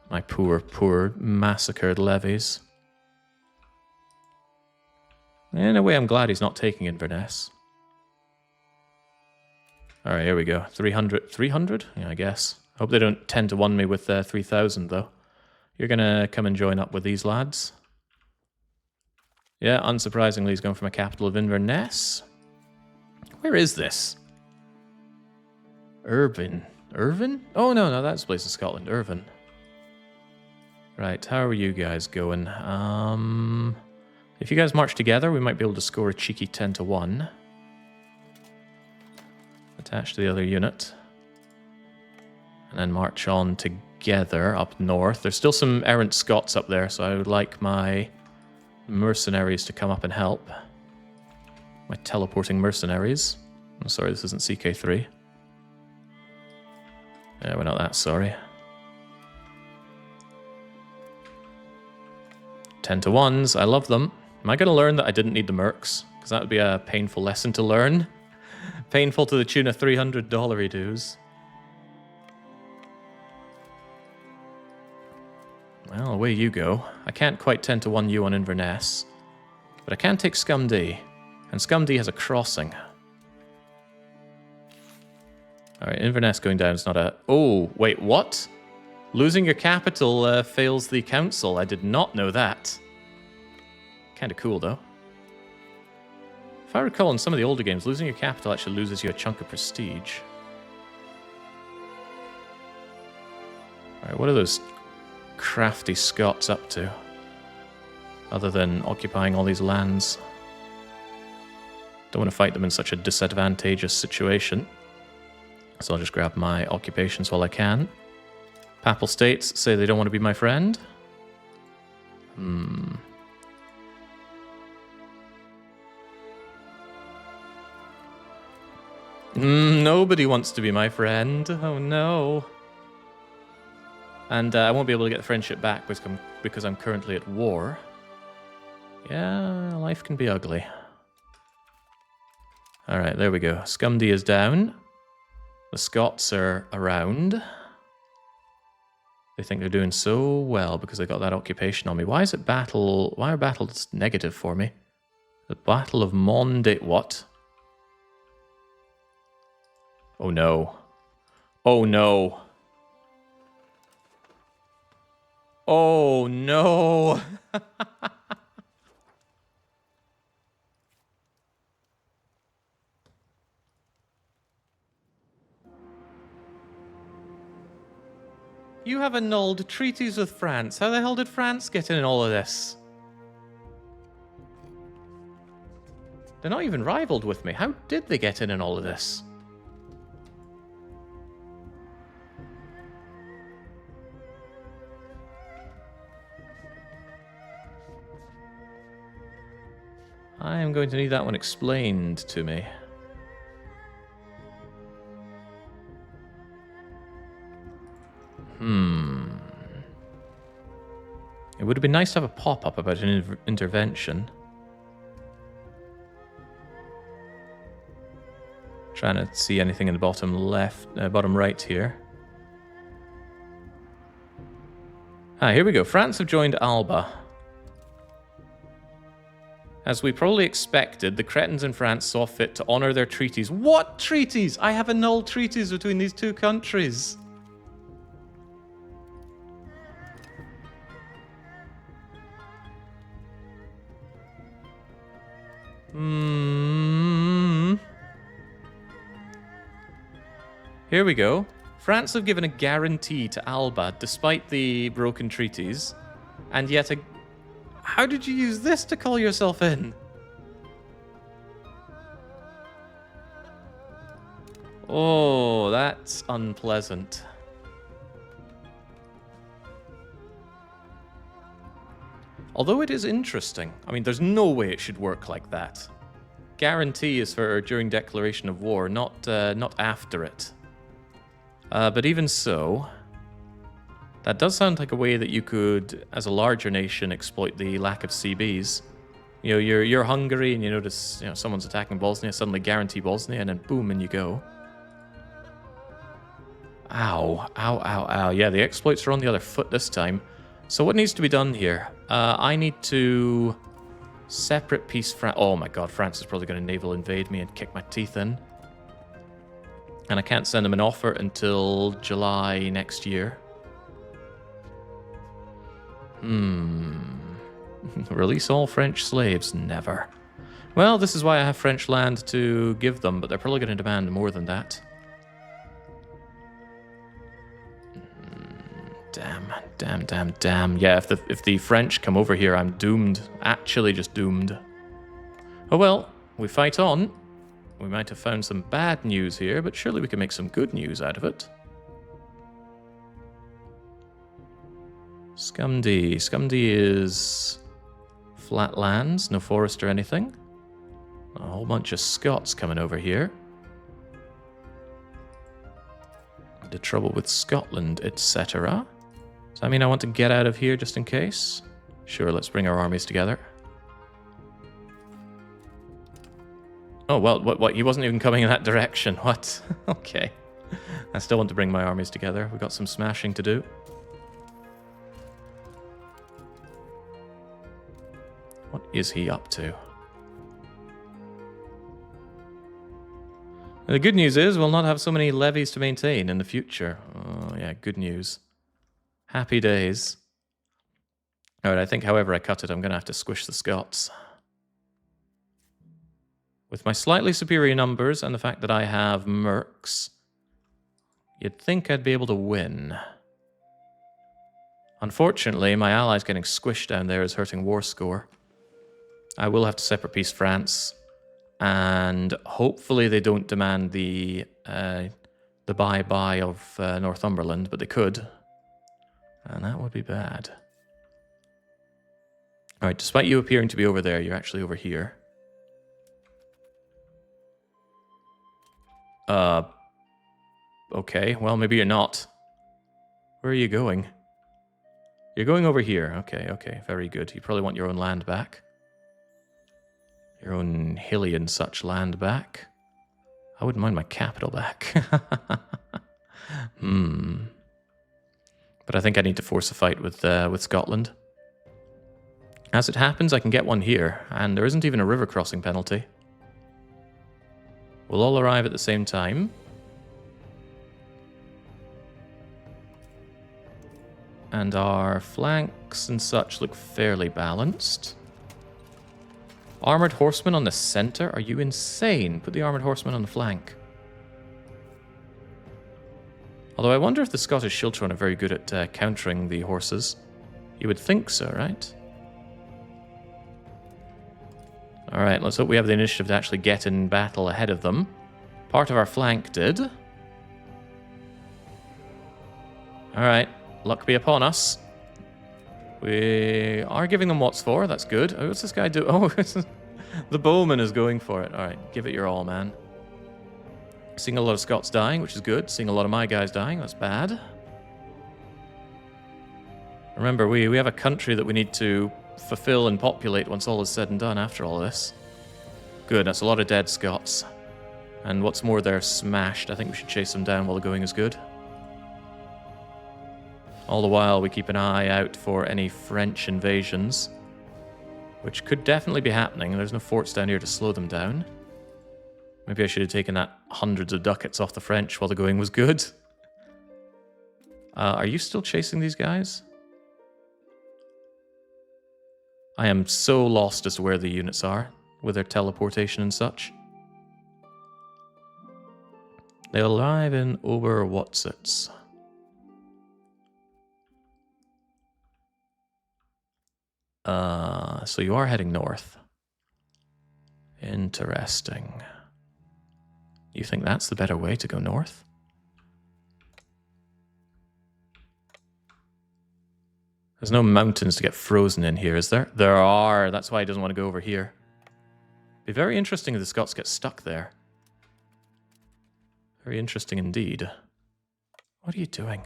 My poor, poor massacred levies. In a way, I'm glad he's not taking Inverness. Alright, here we go. 300? 300? Yeah, I guess. Hope they don't 10-1 me with 3,000, though. You're gonna come and join up with these lads. Yeah, unsurprisingly, he's going from a capital of Inverness. Where is this? Irvine. Irvine? Oh, no, that's the place in Scotland. Irvine. Right, how are you guys going? If you guys march together, we might be able to score a cheeky 10-1. Attach to the other unit. And then march on together up north. There's still some errant Scots up there, so I would like my mercenaries to come up and help. My teleporting mercenaries. I'm sorry, this isn't CK3. Yeah, we're not that sorry. 10-1s, I love them. Am I going to learn that I didn't need the mercs? Because that would be a painful lesson to learn. Painful to the tune of $300 dues. Well, away you go. I can't quite 10-1 you on Inverness. But I can take Scumdy. And Scumdy has a crossing. Alright, Inverness going down is not a... Oh, wait, what? Losing your capital fails the council. I did not know that. Kind of cool, though. If I recall, in some of the older games, losing your capital actually loses you a chunk of prestige. Alright, what are those crafty Scots up to? Other than occupying all these lands. Don't want to fight them in such a disadvantageous situation. So I'll just grab my occupations while I can. Papal states say they don't want to be my friend. Nobody wants to be my friend. Oh no. And I won't be able to get the friendship back because I'm currently at war. Yeah, life can be ugly. Alright, there we go. Scumdy is down. The Scots are around. They think they're doing so well because they got that occupation on me. Why is it battle? Why are battles negative for me? The Battle of Monday. What? Oh no. Oh no. Oh no. You have annulled treaties with France. How the hell did France get in all of this? They're not even rivaled with me. How did they get in all of this? I am going to need that one explained to me. It would have been nice to have a pop-up about an intervention. Trying to see anything in the bottom left, bottom right here. Ah, here we go. France have joined Alba. As we probably expected, the cretins in France saw fit to honor their treaties. What treaties? I have annulled treaties between these two countries. Here we go. France have given a guarantee to Alba despite the broken treaties. And yet a... How did you use this to call yourself in? Oh, that's unpleasant. Although it is interesting. I mean, there's no way it should work like that. Guarantee is for during declaration of war, not after it. But even so, that does sound like a way that you could, as a larger nation, exploit the lack of CBs. You know, you're Hungary and you notice, you know, someone's attacking Bosnia, suddenly guarantee Bosnia, and then boom, and you go. Ow, ow, ow, ow. Yeah, the exploits are on the other foot this time. So what needs to be done here? I need to separate peace France. Oh my god, France is probably going to naval invade me and kick my teeth in. And I can't send them an offer until July next year. Release all French slaves? Never. Well, this is why I have French land to give them, but they're probably going to demand more than that. Damn. Yeah, if the French come over here, I'm doomed. Actually just doomed. Oh well, we fight on. We might have found some bad news here, but surely we can make some good news out of it. Scumdy. Scumdy is flat lands, no forest or anything. A whole bunch of Scots coming over here. The trouble with Scotland, etc. Does that mean I want to get out of here just in case? Sure, let's bring our armies together. Oh, well, what? He wasn't even coming in that direction. What? Okay. I still want to bring my armies together. We've got some smashing to do. What is he up to? The good news is we'll not have so many levies to maintain in the future. Oh, yeah, good news. Happy days. Alright, I think however I cut it, I'm going to have to squish the Scots. With my slightly superior numbers and the fact that I have mercs, you'd think I'd be able to win. Unfortunately, my allies getting squished down there is hurting war score. I will have to separate peace France, and hopefully they don't demand the bye-bye of Northumberland, but they could. And that would be bad. Alright, despite you appearing to be over there, you're actually over here. Okay, well, maybe you're not. Where are you going? You're going over here. Okay, very good. You probably want your own land back. Your own hilly and such land back. I wouldn't mind my capital back. But I think I need to force a fight with Scotland. As it happens, I can get one here, and there isn't even a river crossing penalty. We'll all arrive at the same time. And our flanks and such look fairly balanced. Armored horsemen on the center? Are you insane? Put the armored horsemen on the flank. Although I wonder if the Scottish Schiltron are very good at countering the horses. You would think so, right? Alright, let's hope we have the initiative to actually get in battle ahead of them. Part of our flank did. Alright, luck be upon us. We are giving them what's for, that's good. Oh, what's this guy do? Oh, the bowman is going for it. Alright, give it your all, man. Seeing a lot of Scots dying, which is good. Seeing a lot of my guys dying, that's bad. Remember, we have a country that we need to fulfill and populate once all is said and done after all this. Good, that's a lot of dead Scots. And what's more, they're smashed. I think we should chase them down while the going is good. All the while, we keep an eye out for any French invasions, which could definitely be happening. There's no forts down here to slow them down. Maybe I should have taken that hundreds of ducats off the French while the going was good. Are you still chasing these guys? I am so lost as to where the units are, with their teleportation and such. They'll arrive in Oberwaldsitz. So you are heading north. Interesting. You think that's the better way to go north? There's no mountains to get frozen in here, is there? There are. That's why he doesn't want to go over here. Be very interesting if the Scots get stuck there. Very interesting indeed. What are you doing?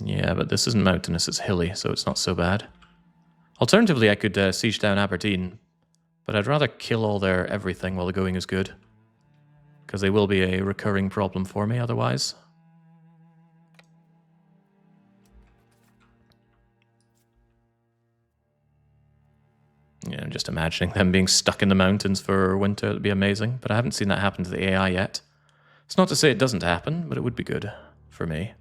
Yeah, but this isn't mountainous, it's hilly, so it's not so bad. Alternatively, I could siege down Aberdeen, but I'd rather kill all their everything while the going is good. Because they will be a recurring problem for me otherwise. Yeah, I'm just imagining them being stuck in the mountains for winter. It'd be amazing, but I haven't seen that happen to the AI yet. It's not to say it doesn't happen, but it would be good for me.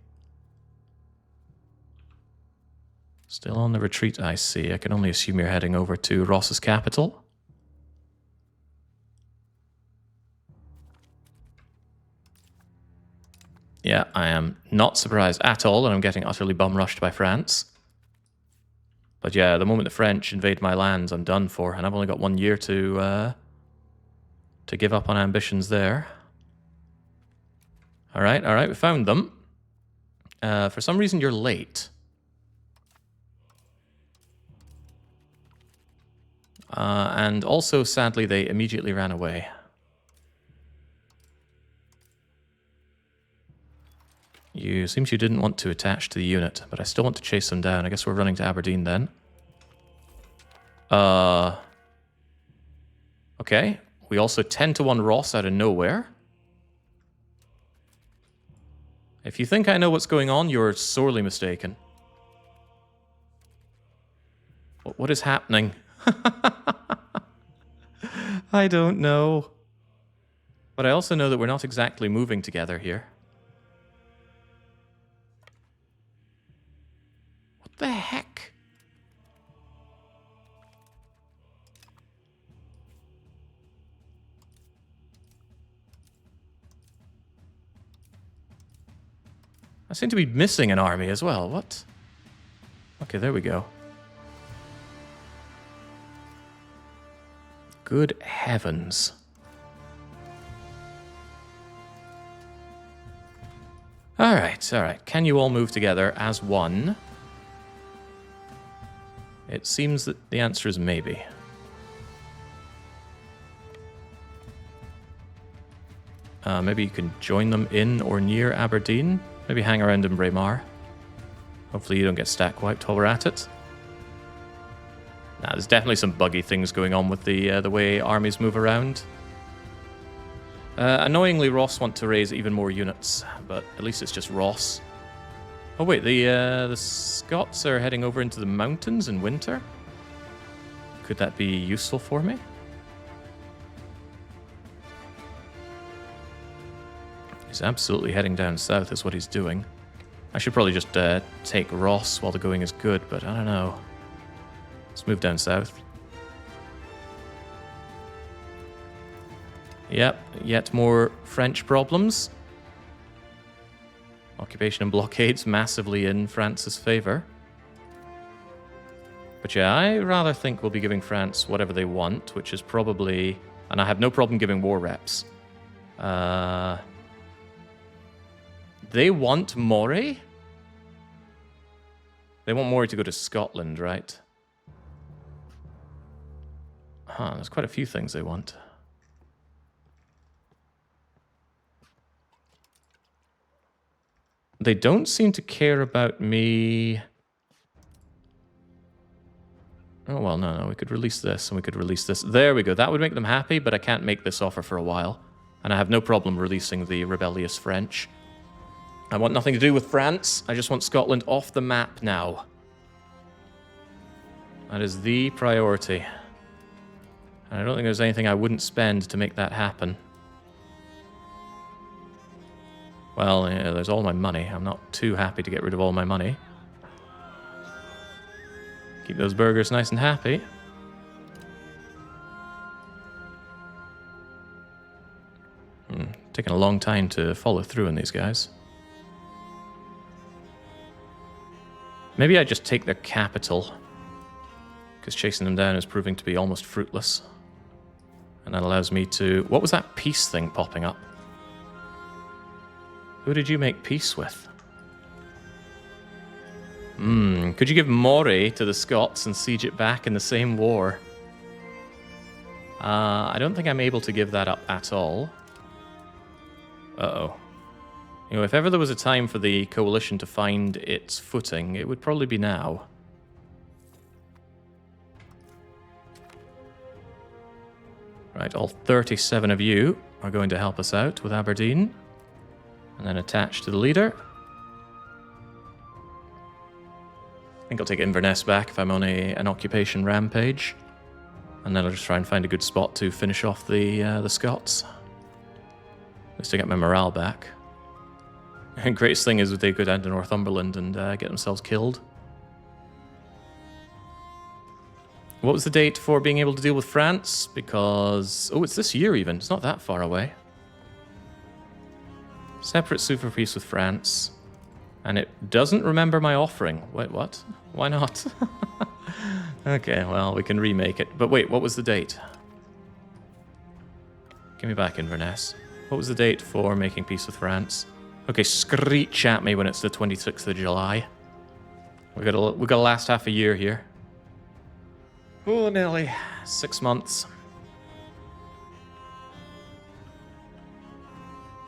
Still on the retreat, I see. I can only assume you're heading over to Ross's capital. Yeah, I am not surprised at all that I'm getting utterly bum-rushed by France. But yeah, the moment the French invade my lands, I'm done for, and I've only got 1 year to give up on ambitions there. All right, we found them. For some reason, you're late. And also, sadly, they immediately ran away. Seems you didn't want to attach to the unit, but I still want to chase them down. I guess we're running to Aberdeen then. Okay. We also 10-1 Ross out of nowhere. If you think I know what's going on, you're sorely mistaken. What is happening? I don't know. But I also know that we're not exactly moving together here. What the heck? I seem to be missing an army as well. What? Okay, there we go. Good heavens. All right. Can you all move together as one? It seems that the answer is maybe. Maybe you can join them in or near Aberdeen. Maybe hang around in Braemar. Hopefully you don't get stack wiped while we're at it. Nah, there's definitely some buggy things going on with the way armies move around. Annoyingly, Ross want to raise even more units, but at least it's just Ross. Oh wait, the Scots are heading over into the mountains in winter? Could that be useful for me? He's absolutely heading down south is what he's doing. I should probably just take Ross while the going is good, but I don't know. Let's move down south. Yep, yet more French problems. Occupation and blockades massively in France's favor. But yeah, I rather think we'll be giving France whatever they want, which is probably... And I have no problem giving war reps. They want Moray? They want Moray to go to Scotland, right? Huh, there's quite a few things they want. They don't seem to care about me... Oh, well, no, we could release this, and we could release this. There we go. That would make them happy, but I can't make this offer for a while. And I have no problem releasing the rebellious French. I want nothing to do with France. I just want Scotland off the map now. That is the priority. And I don't think there's anything I wouldn't spend to make that happen. Well, yeah, there's all my money. I'm not too happy to get rid of all my money. Keep those burgers nice and happy. Taking a long time to follow through on these guys. Maybe I just take their capital, because chasing them down is proving to be almost fruitless. And that allows me to... What was that peace thing popping up? Who did you make peace with? Could you give Moray to the Scots and siege it back in the same war? I don't think I'm able to give that up at all. Uh-oh. You know, if ever there was a time for the coalition to find its footing, it would probably be now. Right, all 37 of you are going to help us out with Aberdeen. And then attach to the leader. I think I'll take Inverness back if I'm on an occupation rampage. And then I'll just try and find a good spot to finish off the Scots. At least to get my morale back. And greatest thing is they go down to Northumberland and get themselves killed. What was the date for being able to deal with France? Because... Oh, it's this year even. It's not that far away. Separate sue for peace with France. And it doesn't remember my offering. Wait, what? Why not? Okay, well, we can remake it. But wait, what was the date? Give me back Inverness. What was the date for making peace with France? Okay, screech at me when it's the 26th of July. We got to last half a year here. Oh, Nelly. 6 months.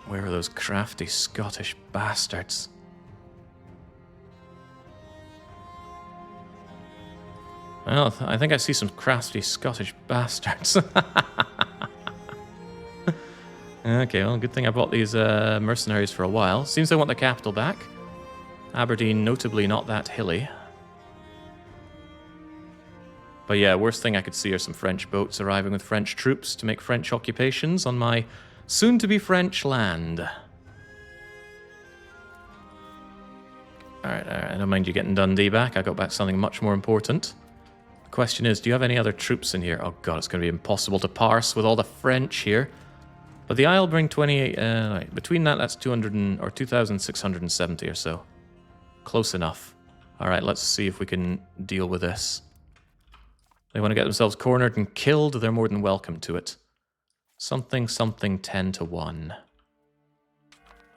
Where are those crafty Scottish bastards? Well, I think I see some crafty Scottish bastards. Okay, well, good thing I bought these mercenaries for a while. Seems they want the capital back. Aberdeen, notably not that hilly. But yeah, worst thing I could see are some French boats arriving with French troops to make French occupations on my soon-to-be French land. Alright, I don't mind you getting Dundee back. I got back something much more important. The question is, do you have any other troops in here? Oh god, it's going to be impossible to parse with all the French here. But the Isle bring 28... right, between that, that's 2,670 or so. Close enough. Alright, let's see if we can deal with this. They want to get themselves cornered and killed, they're more than welcome to it. Something 10 to 1.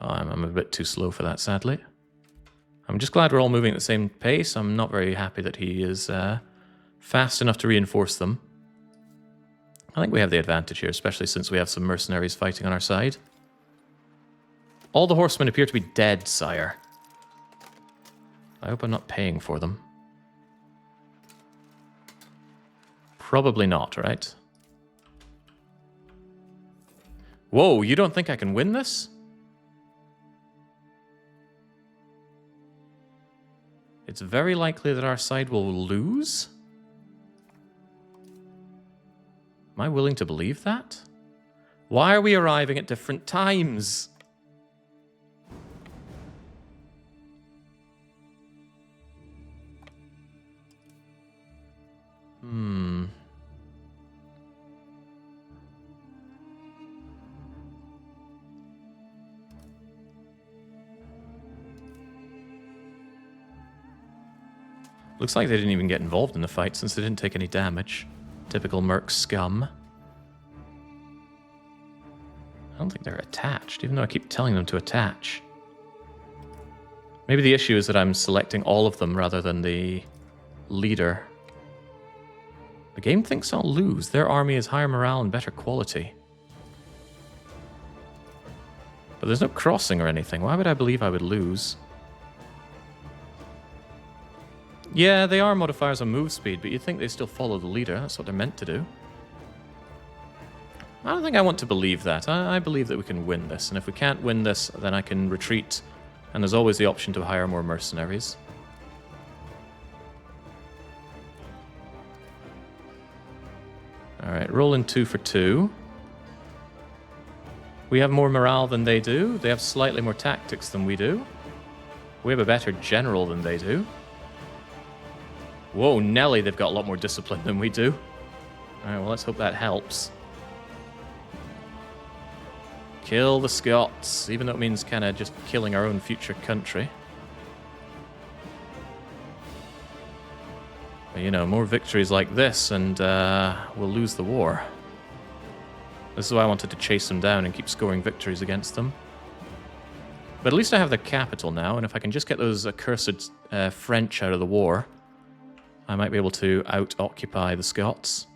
Oh, I'm a bit too slow for that, sadly. I'm just glad we're all moving at the same pace. I'm not very happy that he is fast enough to reinforce them. I think we have the advantage here, especially since we have some mercenaries fighting on our side. All the horsemen appear to be dead, sire. I hope I'm not paying for them. Probably not, right? Whoa, you don't think I can win this? It's very likely that our side will lose? Am I willing to believe that? Why are we arriving at different times? Looks like they didn't even get involved in the fight since they didn't take any damage. Typical merc scum. I don't think they're attached, even though I keep telling them to attach. Maybe the issue is that I'm selecting all of them rather than the leader. The game thinks I'll lose. Their army is higher morale and better quality. But there's no crossing or anything. Why would I believe I would lose? Yeah, they are modifiers on move speed, but you'd think they still follow the leader. That's what they're meant to do. I don't think I want to believe that. I believe that we can win this, and if we can't win this, then I can retreat, and there's always the option to hire more mercenaries. Alright, rolling 2 for 2. We have more morale than they do. They have slightly more tactics than we do. We have a better general than they do. Whoa, Nelly, they've got a lot more discipline than we do. Alright, well, let's hope that helps. Kill the Scots, even though it means kind of just killing our own future country. But, you know, more victories like this and we'll lose the war. This is why I wanted to chase them down and keep scoring victories against them. But at least I have the capital now, and if I can just get those accursed French out of the war, I might be able to out-occupy the Scots.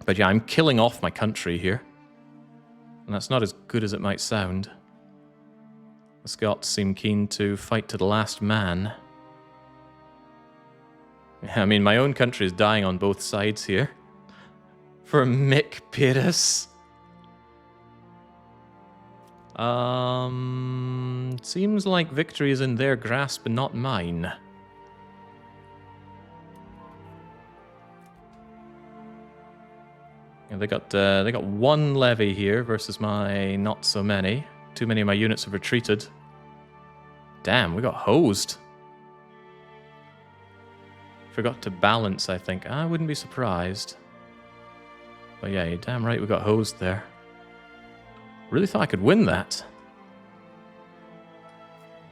But yeah, I'm killing off my country here. And that's not as good as it might sound. The Scots seem keen to fight to the last man. I mean, my own country is dying on both sides here. For Mick Pyrrhus. Seems like victory is in their grasp and not mine. Yeah, they got one levy here versus my not so many. Too many of my units have retreated. Damn, we got hosed. Forgot to balance, I think. I wouldn't be surprised. But yeah, you're damn right we got hosed there. Really thought I could win that.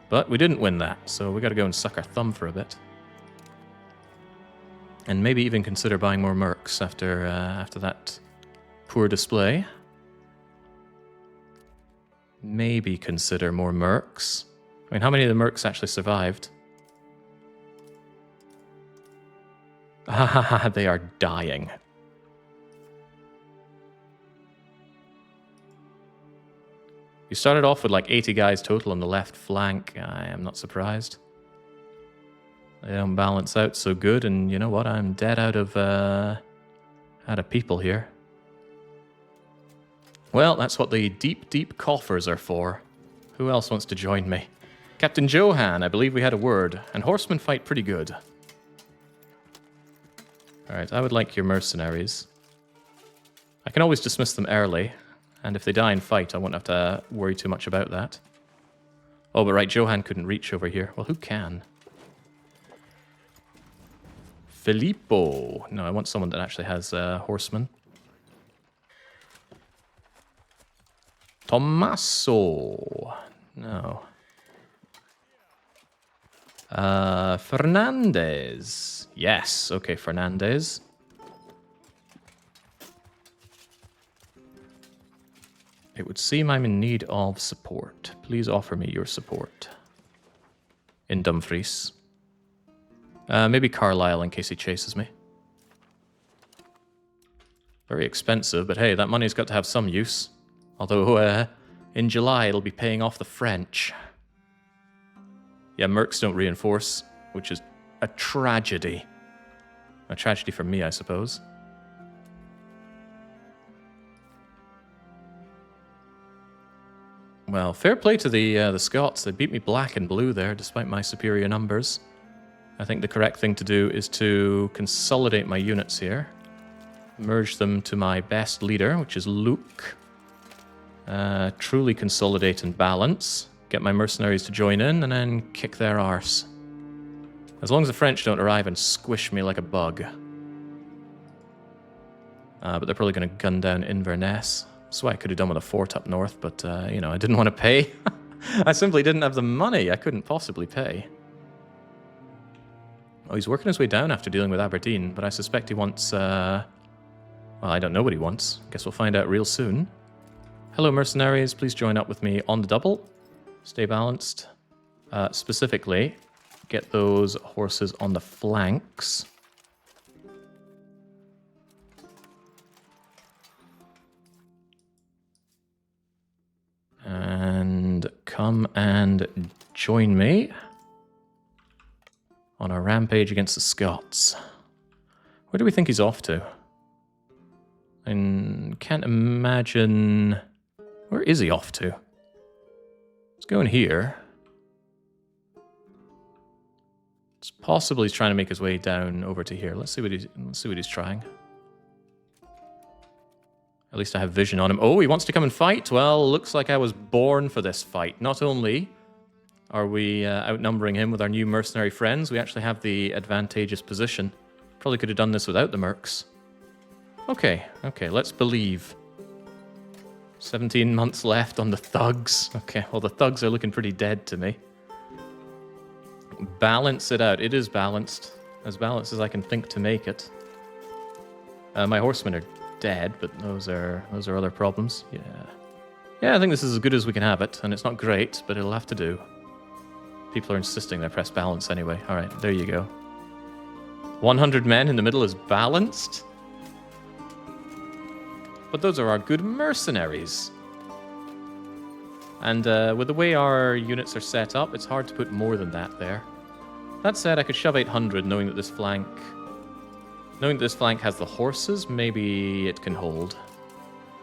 But we didn't win that, so we gotta go and suck our thumb for a bit. And maybe even consider buying more mercs after that poor display. Maybe consider more mercs. I mean, how many of the mercs actually survived? Ah, they are dying. You started off with like 80 guys total on the left flank. I am not surprised. They don't balance out so good, and you know what? I'm dead out of people here. Well, that's what the deep, deep coffers are for. Who else wants to join me? Captain Johan, I believe we had a word, and horsemen fight pretty good. Alright, I would like your mercenaries. I can always dismiss them early, and if they die in fight, I won't have to worry too much about that. Oh, but right, Johan couldn't reach over here. Well, who can? Filippo. No, I want someone that actually has horsemen. Tommaso. No. Fernandez. Yes, okay, Fernandez. It would seem I'm in need of support. Please offer me your support. In Dumfries. Maybe Carlisle in case he chases me. Very expensive, but hey, that money's got to have some use. Although, in July it'll be paying off the French. Yeah, mercs don't reinforce, which is a tragedy. A tragedy for me, I suppose. Well, fair play to the Scots. They beat me black and blue there, despite my superior numbers. I think the correct thing to do is to consolidate my units here. Merge them to my best leader, which is Luke. Truly consolidate and balance. Get my mercenaries to join in, and then kick their arse. As long as the French don't arrive and squish me like a bug. But they're probably going to gun down Inverness. That's what I could have done with a fort up north, but, you know, I didn't want to pay. I simply didn't have the money. I couldn't possibly pay. Oh, he's working his way down after dealing with Aberdeen, but I suspect he wants, well, I don't know what he wants. Guess we'll find out real soon. Hello, mercenaries. Please join up with me on the double. Stay balanced. Specifically, get those horses on the flanks. And come and join me on a rampage against the Scots. Where do we think he's off to? I can't imagine... Where is he off to? He's going here. It's possible he's trying to make his way down over to here. Let's see what he's trying. At least I have vision on him. Oh, he wants to come and fight? Well, looks like I was born for this fight. Not only are we outnumbering him with our new mercenary friends, we actually have the advantageous position. Probably could have done this without the mercs. Okay, let's believe. 17 months left on the thugs. Okay, well, the thugs are looking pretty dead to me. Balance it out. It is balanced. As balanced as I can think to make it. My horsemen are dead, but those are other problems. Yeah. Yeah, I think this is as good as we can have it, and it's not great, but it'll have to do. People are insisting they press balance anyway. Alright, there you go. 100 men in the middle is balanced? But those are our good mercenaries. And with the way our units are set up, it's hard to put more than that there. That said, I could shove 800 knowing that this flank... Knowing that this flank has the horses, maybe it can hold.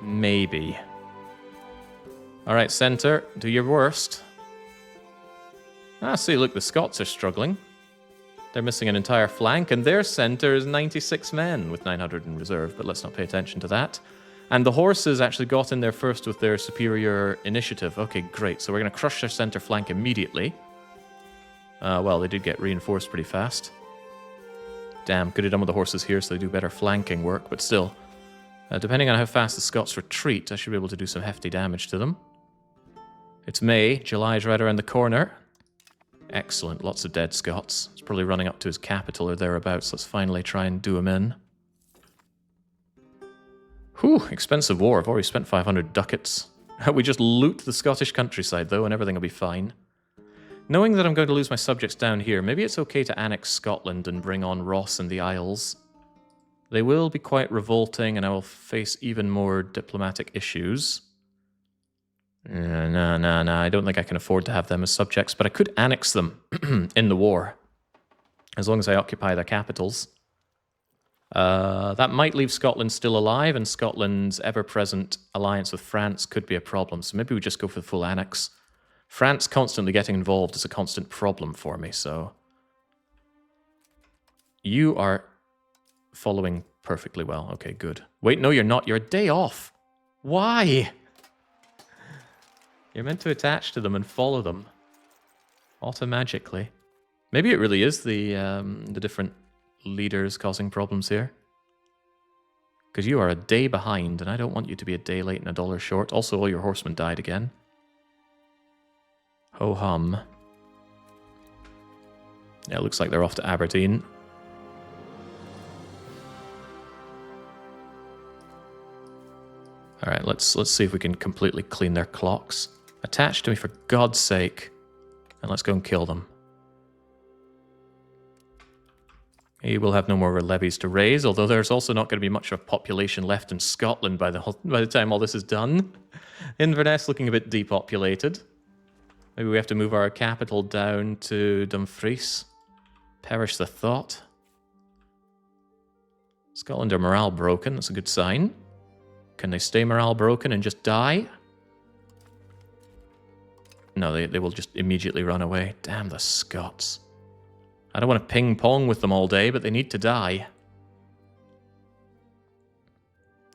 Maybe. Alright, center, do your worst. Ah, see, look, the Scots are struggling. They're missing an entire flank, and their center is 96 men with 900 in reserve, but let's not pay attention to that. And the horses actually got in there first with their superior initiative. Okay, great. So we're going to crush their center flank immediately. Well, they did get reinforced pretty fast. Damn, could have done with the horses here so they do better flanking work, but still. Depending on how fast the Scots retreat, I should be able to do some hefty damage to them. It's May. July is right around the corner. Excellent. Lots of dead Scots. He's probably running up to his capital or thereabouts. Let's finally try and do him in. Whew, expensive war. I've already spent 500 ducats. We just loot the Scottish countryside, though, and everything will be fine. Knowing that I'm going to lose my subjects down here, maybe it's okay to annex Scotland and bring on Ross and the Isles. They will be quite revolting, and I will face even more diplomatic issues. No, I don't think I can afford to have them as subjects, but I could annex them in the war, as long as I occupy their capitals. That might leave Scotland still alive, and Scotland's ever-present alliance with France could be a problem, so maybe we just go for the full annex. France constantly getting involved is a constant problem for me, so... You are following perfectly well. Okay, good. Wait, no, you're not. You're a day off. Why? You're meant to attach to them and follow them. Automagically. Maybe it really is the different leaders causing problems here. Because you are a day behind, and I don't want you to be a day late and $1 short. Also, all your horsemen died again. Ho-hum. Yeah, it looks like they're off to Aberdeen. Alright, let's see if we can completely clean their clocks. Attach to me for God's sake. And let's go and kill them. He will have no more levies to raise, although there's also not going to be much of a population left in Scotland by the time all this is done. Inverness looking a bit depopulated. Maybe we have to move our capital down to Dumfries. Perish the thought. Scotland are morale broken, that's a good sign. Can they stay morale broken and just die? No, they will just immediately run away. Damn the Scots. I don't want to ping-pong with them all day, but they need to die.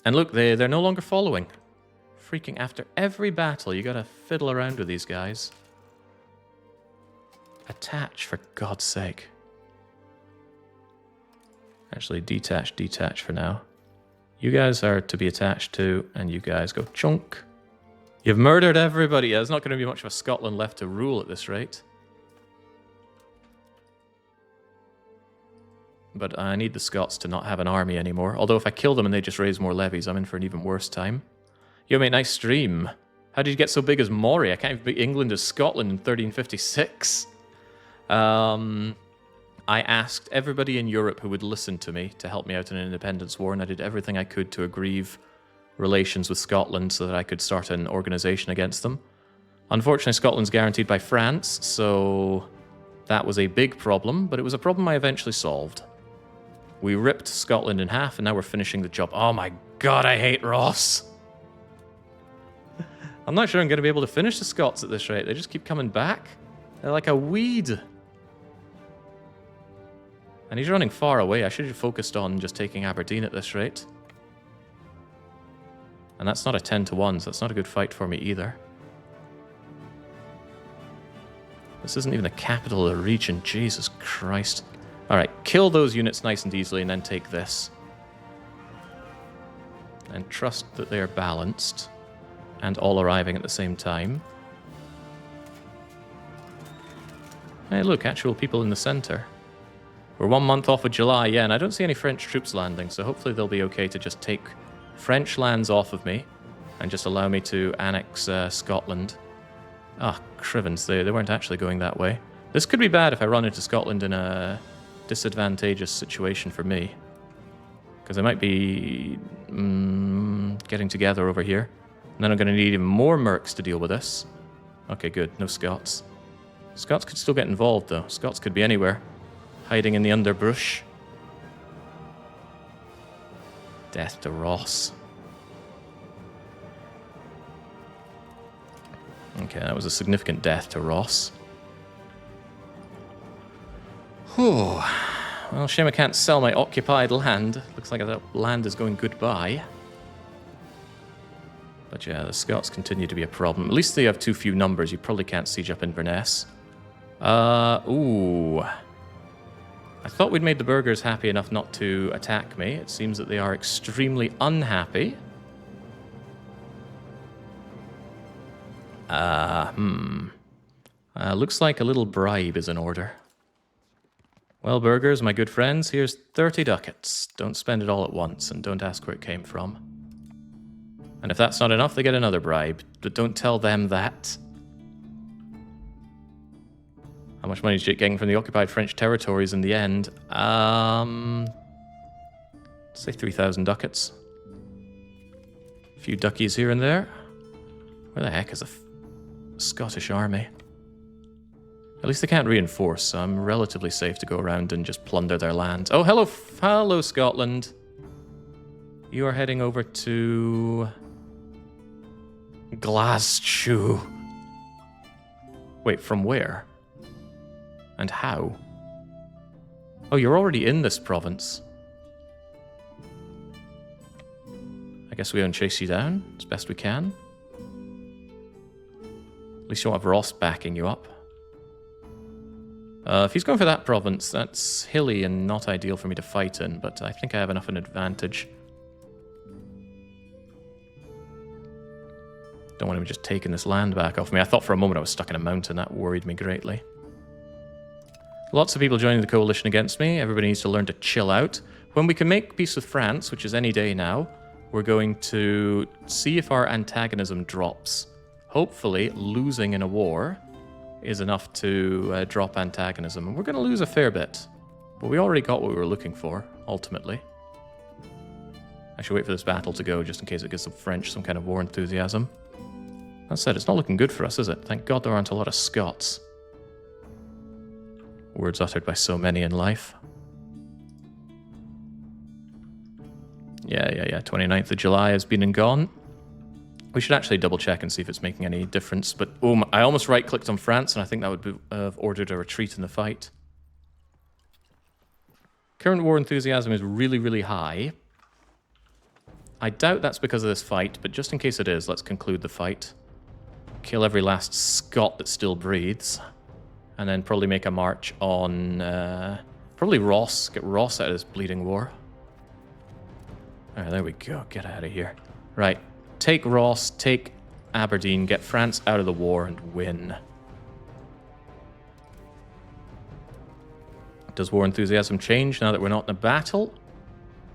And look, they're no longer following. Freaking after every battle, you gotta fiddle around with these guys. Attach, for God's sake. Actually, detach for now. You guys are to be attached to, and you guys go chunk. You've murdered everybody. Yeah, there's not going to be much of a Scotland left to rule at this rate. But I need the Scots to not have an army anymore. Although if I kill them and they just raise more levies, I'm in for an even worse time. Yo, mate, nice stream. How did you get so big as Maury? I can't even beat England as Scotland in 1356. I asked everybody in Europe who would listen to me to help me out in an independence war, and I did everything I could to aggrieve relations with Scotland so that I could start an organization against them. Unfortunately, Scotland's guaranteed by France, so that was a big problem, but it was a problem I eventually solved. We ripped Scotland in half, and now we're finishing the job. Oh my god, I hate Ross! I'm not sure I'm going to be able to finish the Scots at this rate. They just keep coming back. They're like a weed. And he's running far away. I should have focused on just taking Aberdeen at this rate. And that's not a 10-to-1, so that's not a good fight for me either. This isn't even the capital of the region. Jesus Christ. Alright, kill those units nice and easily and then take this. And trust that they are balanced. and all arriving at the same time. Hey, look, actual people in the center. We're 1 month off of July, yeah, and I don't see any French troops landing, so hopefully they'll be okay to just take French lands off of me and just allow me to annex Scotland. Ah, crivens, they weren't actually going that way. This could be bad if I run into Scotland in a disadvantageous situation for me. Because I might be getting together over here. And then I'm going to need even more mercs to deal with this. Okay, good. No Scots. Scots could still get involved, though. Scots could be anywhere. Hiding in the underbrush. Death to Ross. Okay, that was a significant death to Ross. Whew. Well, shame I can't sell my occupied land. Looks like that land is going goodbye. But yeah, the Scots continue to be a problem. At least they have too few numbers. You probably can't siege up Inverness. Ooh. I thought we'd made the burghers happy enough not to attack me. It seems that they are extremely unhappy. Looks like a little bribe is in order. Well, burghers, my good friends, here's 30 ducats. Don't spend it all at once, and don't ask where it came from. And if that's not enough, they get another bribe. But don't tell them that. How much money did you get getting from the occupied French territories in the end? Say 3,000 ducats. A few duckies here and there. Where the heck is a Scottish army? At least they can't reinforce, so I'm relatively safe to go around and just plunder their land. Oh, hello, Scotland. You are heading over to Glasgow. Wait, from where? And how? Oh, you're already in this province. I guess we won't chase you down as best we can. At least you won't have Ross backing you up. If he's going for that province, that's hilly and not ideal for me to fight in, but I think I have enough an advantage. Don't want him just taking this land back off me. I thought for a moment I was stuck in a mountain. That worried me greatly. Lots of people joining the coalition against me. Everybody needs to learn to chill out. When we can make peace with France, which is any day now, we're going to see if our antagonism drops. Hopefully, losing in a war is enough to drop antagonism. And we're going to lose a fair bit. But we already got what we were looking for, ultimately. I should wait for this battle to go, just in case it gives the French some kind of war enthusiasm. That said, it's not looking good for us, is it? Thank God there aren't a lot of Scots. Words uttered by so many in life. Yeah. 29th of July has been and gone. We should actually double check and see if it's making any difference. But I almost right-clicked on France, and I think that would have ordered a retreat in the fight. Current war enthusiasm is really, really high. I doubt that's because of this fight, but just in case it is, let's conclude the fight. Kill every last Scot that still breathes. And then probably make a march on... probably Ross. Get Ross out of this bleeding war. Alright, there we go. Get out of here. Right. Take Ross, take Aberdeen, get France out of the war, and win. Does war enthusiasm change now that we're not in a battle?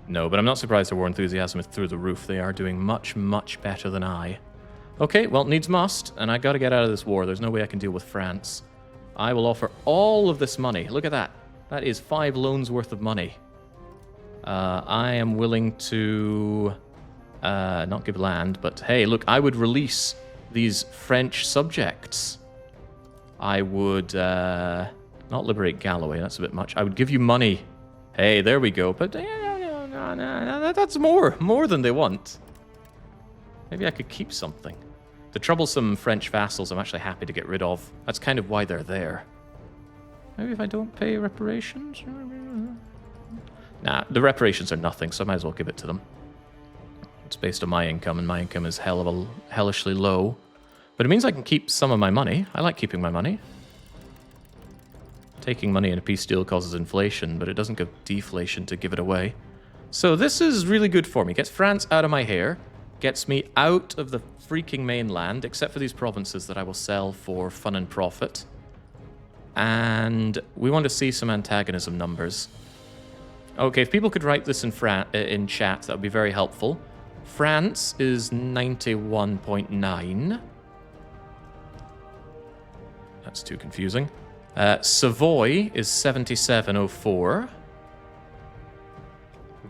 No, but I'm not surprised their war enthusiasm is through the roof. They are doing much, much better than I. Okay, well, needs must, and I gotta get out of this war. There's no way I can deal with France. I will offer all of this money. Look at that. That is 5 loans worth of money. I am willing to... not give land, but hey, look, I would release these French subjects. I would not liberate Galloway, that's a bit much. I would give you money. Hey, there we go. But that's more than they want. Maybe I could keep something. The troublesome French vassals I'm actually happy to get rid of. That's kind of why they're there. Maybe if I don't pay reparations? Nah, the reparations are nothing, so I might as well give it to them. It's based on my income, and my income is hellishly low. But it means I can keep some of my money. I like keeping my money. Taking money in a peace deal causes inflation, but it doesn't give deflation to give it away. So this is really good for me. Gets France out of my hair. Gets me out of the freaking mainland, except for these provinces that I will sell for fun and profit. And we want to see some antagonism numbers. Okay, if people could write this in chat, that would be very helpful. France is 91.9. That's too confusing. Savoy is 77.04.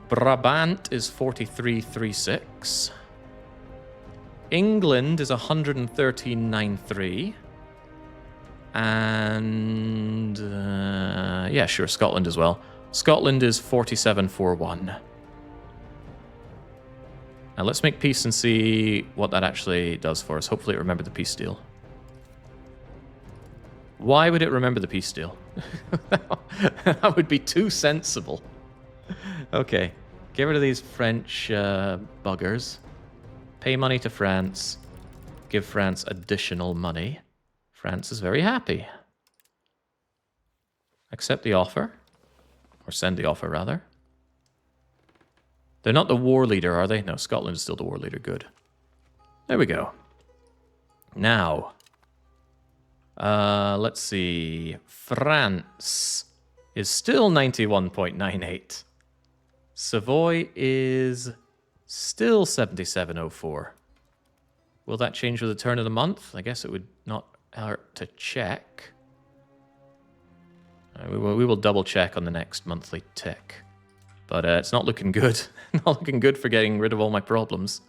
Brabant is 43.36. England is 113.93. And yeah, sure, Scotland as well. Scotland is 47.41. Now let's make peace and see what that actually does for us. Hopefully it remembered the peace deal. Why would it remember the peace deal? That would be too sensible. Okay, get rid of these French buggers. Pay money to France. Give France additional money. France is very happy. Accept the offer. Or send the offer, rather. They're not the war leader, are they? No, Scotland is still the war leader. Good. There we go. Now, let's see. France is still 91.98. Savoy is still 77.04. Will that change with the turn of the month? I guess it would not hurt to check. We will double check on the next monthly tick. But it's not looking good. Not looking good for getting rid of all my problems.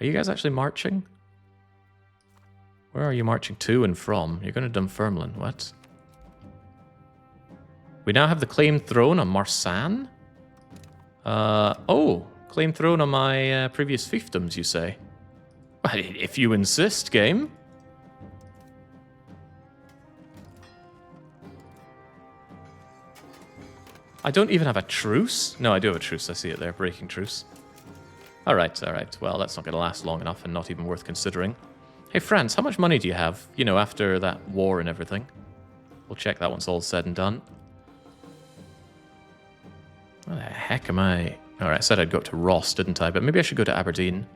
Are you guys actually marching? Where are you marching to and from? You're going to Dunfermline. What? We now have the claimed throne on Marsanne? Oh, claimed throne on my previous fiefdoms, you say? Well, if you insist, game. I don't even have a truce? No, I do have a truce. I see it there. Breaking truce. Alright, alright. Well, that's not going to last long enough and not even worth considering. Hey, France, how much money do you have? You know, after that war and everything. We'll check that once all's said and done. Where the heck am I? Alright, I said I'd go up to Ross, didn't I? But maybe I should go to Aberdeen.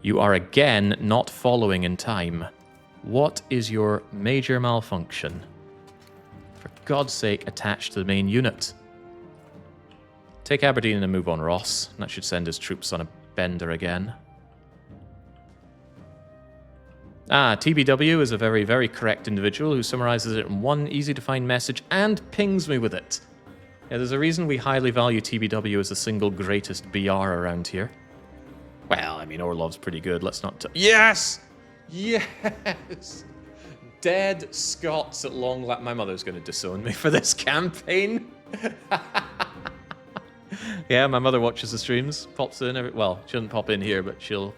You are again not following in time. What is your major malfunction? For God's sake, attach to the main unit. Take Aberdeen and move on Ross. That should send his troops on a bender again. TBW is a very, very correct individual who summarizes it in one easy-to-find message and pings me with it. Yeah, there's a reason we highly value TBW as the single greatest BR around here. Well, I mean, Orlov's pretty good. Let's not... Yes! Yes! Dead Scots at long last. My mother's going to disown me for this campaign. Yeah, my mother watches the streams, pops in. Well, she doesn't pop in here, but she'll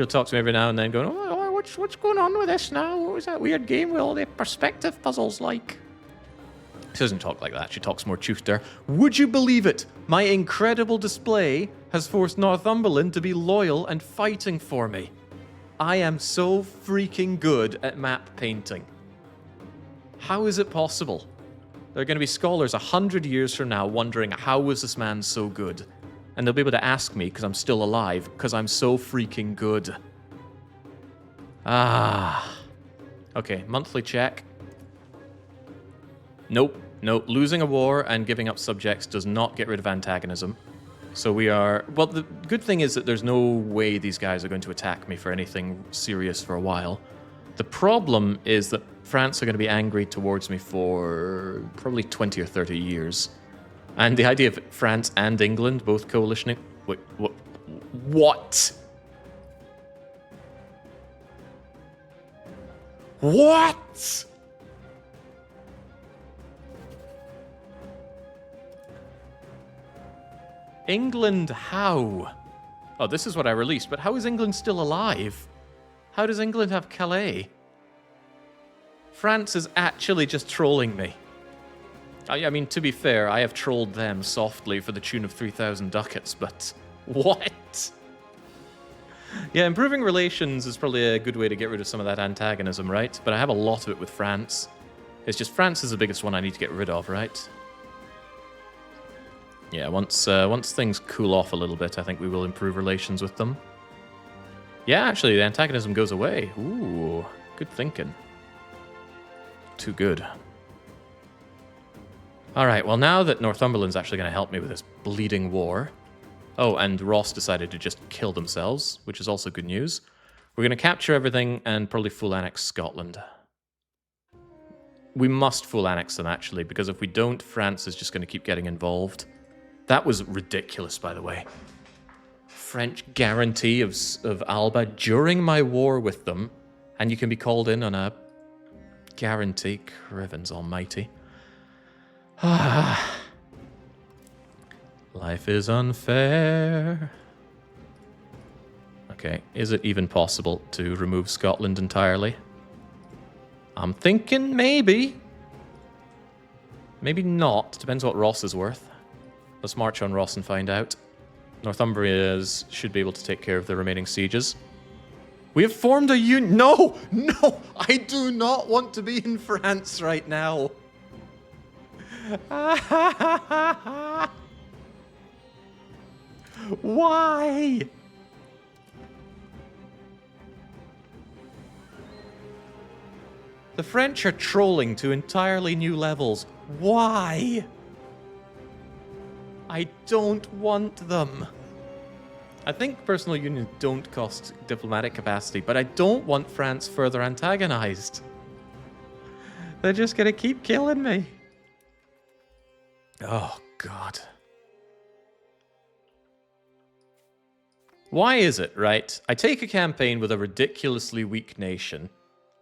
talk to me every now and then, going, "Oh, what's going on with this now? What was that weird game with all the perspective puzzles like?" She doesn't talk like that. She talks more chuchter. Would you believe it? My incredible display has forced Northumberland to be loyal and fighting for me. I am so freaking good at map painting. How is it possible? There are going to be scholars 100 years from now wondering, how was this man so good? And they'll be able to ask me, because I'm still alive, because I'm so freaking good. Okay, monthly check. Nope. Losing a war and giving up subjects does not get rid of antagonism. So we are... Well, the good thing is that there's no way these guys are going to attack me for anything serious for a while. The problem is that France are going to be angry towards me for probably 20 or 30 years. And the idea of France and England both coalitioning... Wait, what? What? England, how? Oh, this is what I released, but how is England still alive? How does England have Calais? France is actually just trolling me. I mean, to be fair, I have trolled them softly for the tune of 3,000 ducats, but what? Yeah, improving relations is probably a good way to get rid of some of that antagonism, right? But I have a lot of it with France. It's just France is the biggest one I need to get rid of, right? Yeah, once things cool off a little bit, I think we will improve relations with them. Yeah, actually, the antagonism goes away. Ooh, good thinking. Too good. All right, well, now that Northumberland's actually going to help me with this bleeding war... Oh, and Ross decided to just kill themselves, which is also good news. We're going to capture everything and probably full annex Scotland. We must full annex them, actually, because if we don't, France is just going to keep getting involved. That was ridiculous, by the way. French guarantee of Alba during my war with them, and you can be called in on a guarantee. Crivens almighty. Life is unfair. Okay, is it even possible to remove Scotland entirely? I'm thinking maybe. Maybe not. Depends what Ross is worth. Let's march on Ross and find out. Northumbria should be able to take care of the remaining sieges. We have formed a union. No! No! I do not want to be in France right now. Why? The French are trolling to entirely new levels. Why? I don't want them. I think personal unions don't cost diplomatic capacity, but I don't want France further antagonized. They're just gonna keep killing me. Oh, God. Why is it, right? I take a campaign with a ridiculously weak nation.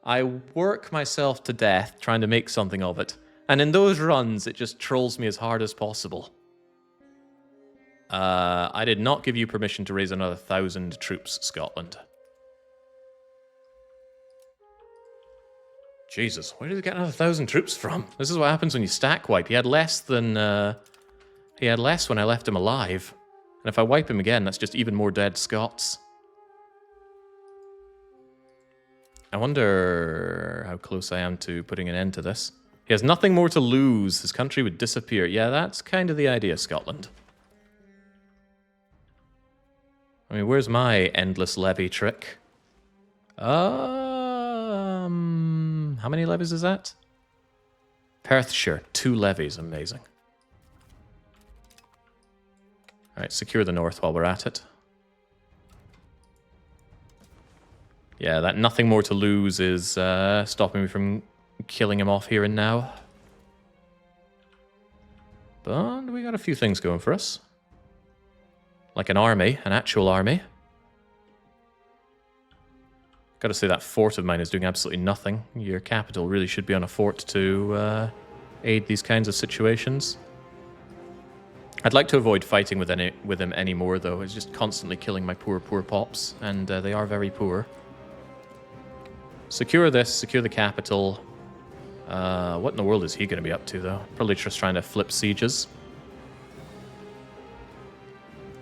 I work myself to death trying to make something of it. And in those runs, it just trolls me as hard as possible. I did not give you permission to raise another 1,000 troops, Scotland. Jesus, where did he get another 1,000 troops from? This is what happens when you stack wipe. He had less than... he had less when I left him alive. And if I wipe him again, that's just even more dead Scots. I wonder how close I am to putting an end to this. He has nothing more to lose. His country would disappear. Yeah, that's kind of the idea, Scotland. I mean, where's my endless levy trick? How many levies is that? Perthshire, 2 levies. Amazing. Alright, secure the north while we're at it. Yeah, that nothing more to lose is stopping me from killing him off here and now. But we got a few things going for us. Like an army, an actual army. Gotta say that fort of mine is doing absolutely nothing. Your capital really should be on a fort to aid these kinds of situations. I'd like to avoid fighting with him anymore, though. He's just constantly killing my poor pops, and they are very poor. Secure this, secure the capital. What in the world is he going to be up to, though? Probably just trying to flip sieges.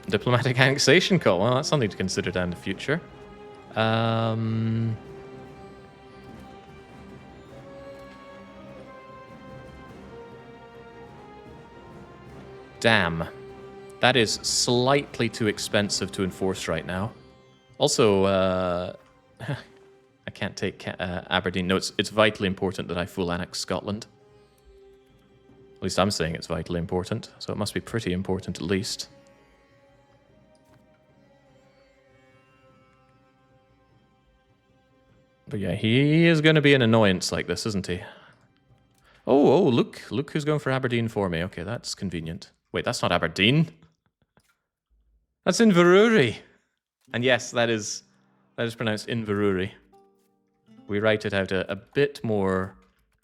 Diplomatic annexation call. Well, that's something to consider down the future. Damn. That is slightly too expensive to enforce right now. Also, I can't take Aberdeen. No, it's vitally important that I full annex Scotland. At least I'm saying it's vitally important, so it must be pretty important at least. But yeah, he is going to be an annoyance like this, isn't he? Oh, look who's going for Aberdeen for me. Okay, that's convenient. Wait, that's not Aberdeen. That's Inverurie. And yes, that is pronounced Inverurie. We write it out a bit more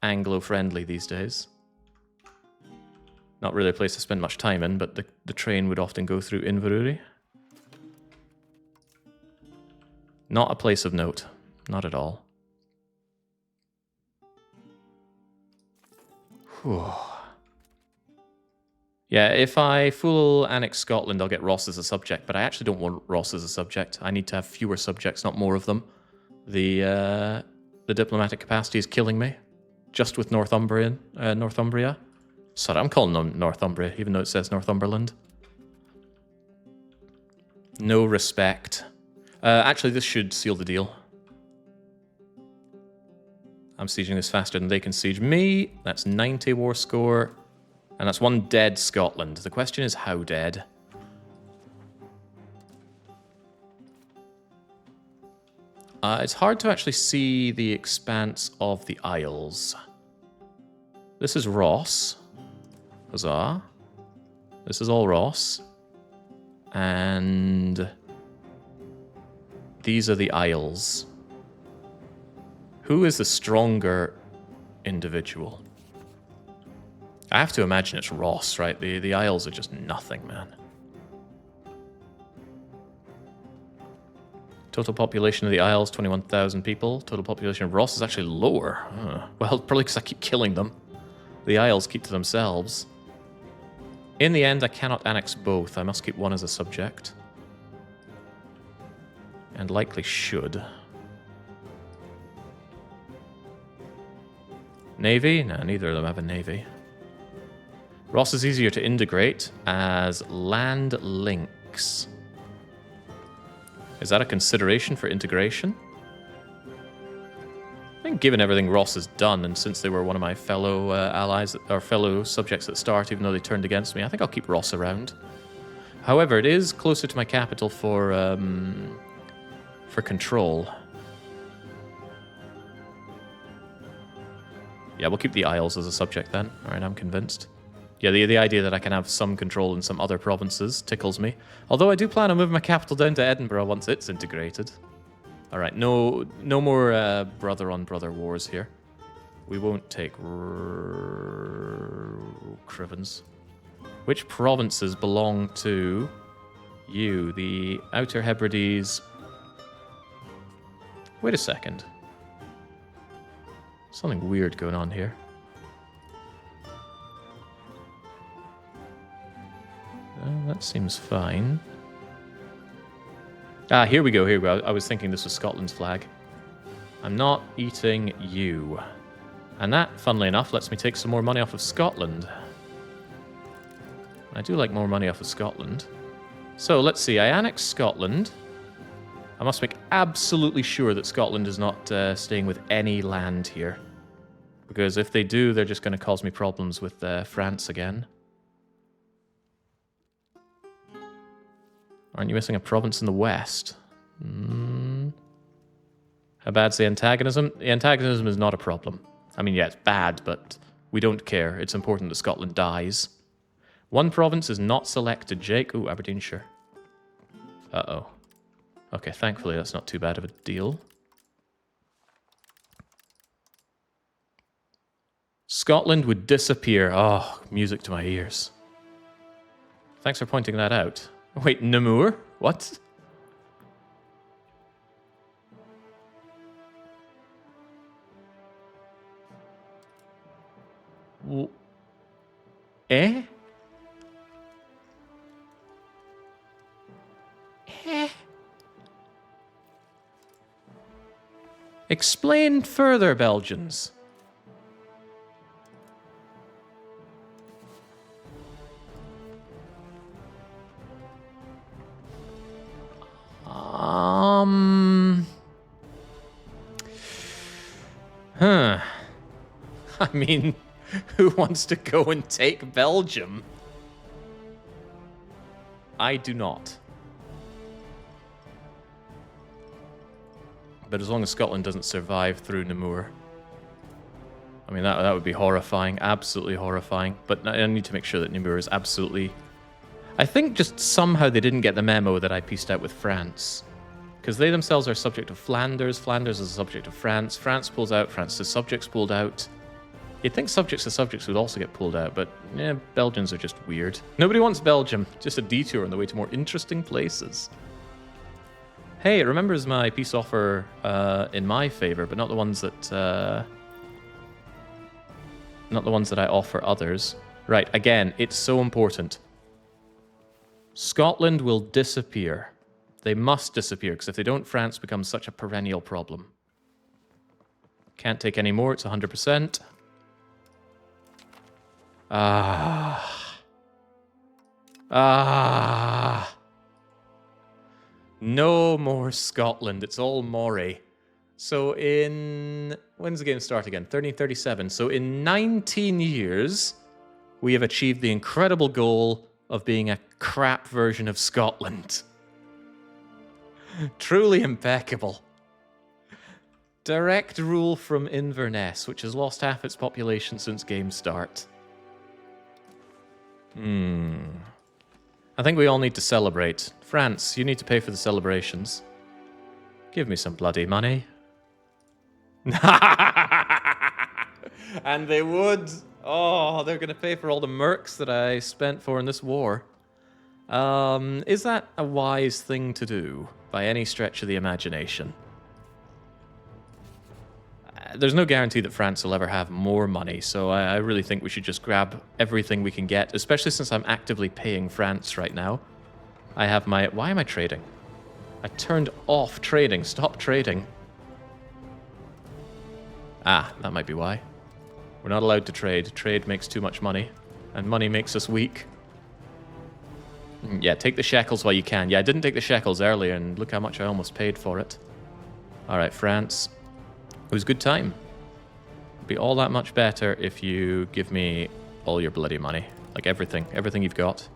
Anglo-friendly these days. Not really a place to spend much time in, but the train would often go through Inverurie. Not a place of note. Not at all. Whew. Yeah, if I full annex Scotland, I'll get Ross as a subject, but I actually don't want Ross as a subject. I need to have fewer subjects, not more of them. The diplomatic capacity is killing me, just with Northumbria. Sorry, I'm calling them Northumbria, even though it says Northumberland. No respect. Actually, this should seal the deal. I'm sieging this faster than they can siege me. That's 90 war score. And that's 1 dead Scotland. The question is how dead? It's hard to actually see the expanse of the Isles. This is Ross. Huzzah. This is all Ross. And these are the Isles. Who is the stronger individual? I have to imagine it's Ross, right? The Isles are just nothing, man. Total population of the Isles, 21,000 people. Total population of Ross is actually lower. Well, probably because I keep killing them. The Isles keep to themselves. In the end, I cannot annex both. I must keep one as a subject. And likely should. Navy? No, neither of them have a navy. Ross is easier to integrate as land links. Is that a consideration for integration? I think given everything Ross has done, and since they were one of my fellow allies, or fellow subjects at the start, even though they turned against me, I think I'll keep Ross around. However, it is closer to my capital for control. Yeah, we'll keep the Isles as a subject then. Alright, I'm convinced. Yeah, the idea that I can have some control in some other provinces tickles me. Although I do plan on moving my capital down to Edinburgh once it's integrated. Alright, no more brother-on-brother wars here. We won't take Crivens. Which provinces belong to you? The Outer Hebrides... Wait a second. Something weird going on here. That seems fine. Ah, here we go, here we go. I was thinking this was Scotland's flag. I'm not eating you. And that, funnily enough, lets me take some more money off of Scotland. I do like more money off of Scotland. So, let's see. I annex Scotland. I must make absolutely sure that Scotland is not staying with any land here. Because if they do, they're just going to cause me problems with France again. Aren't you missing a province in the west? How bad's the antagonism? The antagonism is not a problem. I mean, yeah, it's bad, but we don't care. It's important that Scotland dies. One province is not selected, Jake. Ooh, Aberdeenshire. Uh-oh. Okay, thankfully that's not too bad of a deal. Scotland would disappear. Oh, music to my ears. Thanks for pointing that out. Wait, Namur? What? Eh? Eh? Explain further, Belgians. I mean, who wants to go and take Belgium? I do not. But as long as Scotland doesn't survive through Namur. I mean, that would be horrifying. Absolutely horrifying. But I need to make sure that Namur is absolutely... I think just somehow they didn't get the memo that I pieced out with France. Because they themselves are subject of Flanders. Flanders is a subject of France. France pulls out. France's subjects pulled out. You'd think subjects of subjects would also get pulled out, but yeah, Belgians are just weird. Nobody wants Belgium. Just a detour on the way to more interesting places. Hey, it remembers my peace offer in my favor, but not the ones that I offer others. Right, again, it's so important. Scotland will disappear. They must disappear, because if they don't, France becomes such a perennial problem. Can't take any more, it's 100%. Ah. Ah. No more Scotland. It's all Moray. So when's the game start again? 1337. So in 19 years, we have achieved the incredible goal of being a crap version of Scotland. Truly impeccable. Direct rule from Inverness, which has lost half its population since game start. I think we all need to celebrate. France, you need to pay for the celebrations. Give me some bloody money. And they would. Oh, they're going to pay for all the mercs that I spent for in this war. Is that a wise thing to do by any stretch of the imagination? There's no guarantee that France will ever have more money, so I really think we should just grab everything we can get, especially since I'm actively paying France right now. I have my... Why am I trading? I turned off trading. Stop trading. Ah, that might be why. We're not allowed to trade. Trade makes too much money, and money makes us weak. Yeah, take the shekels while you can. Yeah, I didn't take the shekels earlier, and look how much I almost paid for it. Alright, France. It was a good time. It'd be all that much better if you give me all your bloody money. Like everything. Everything you've got.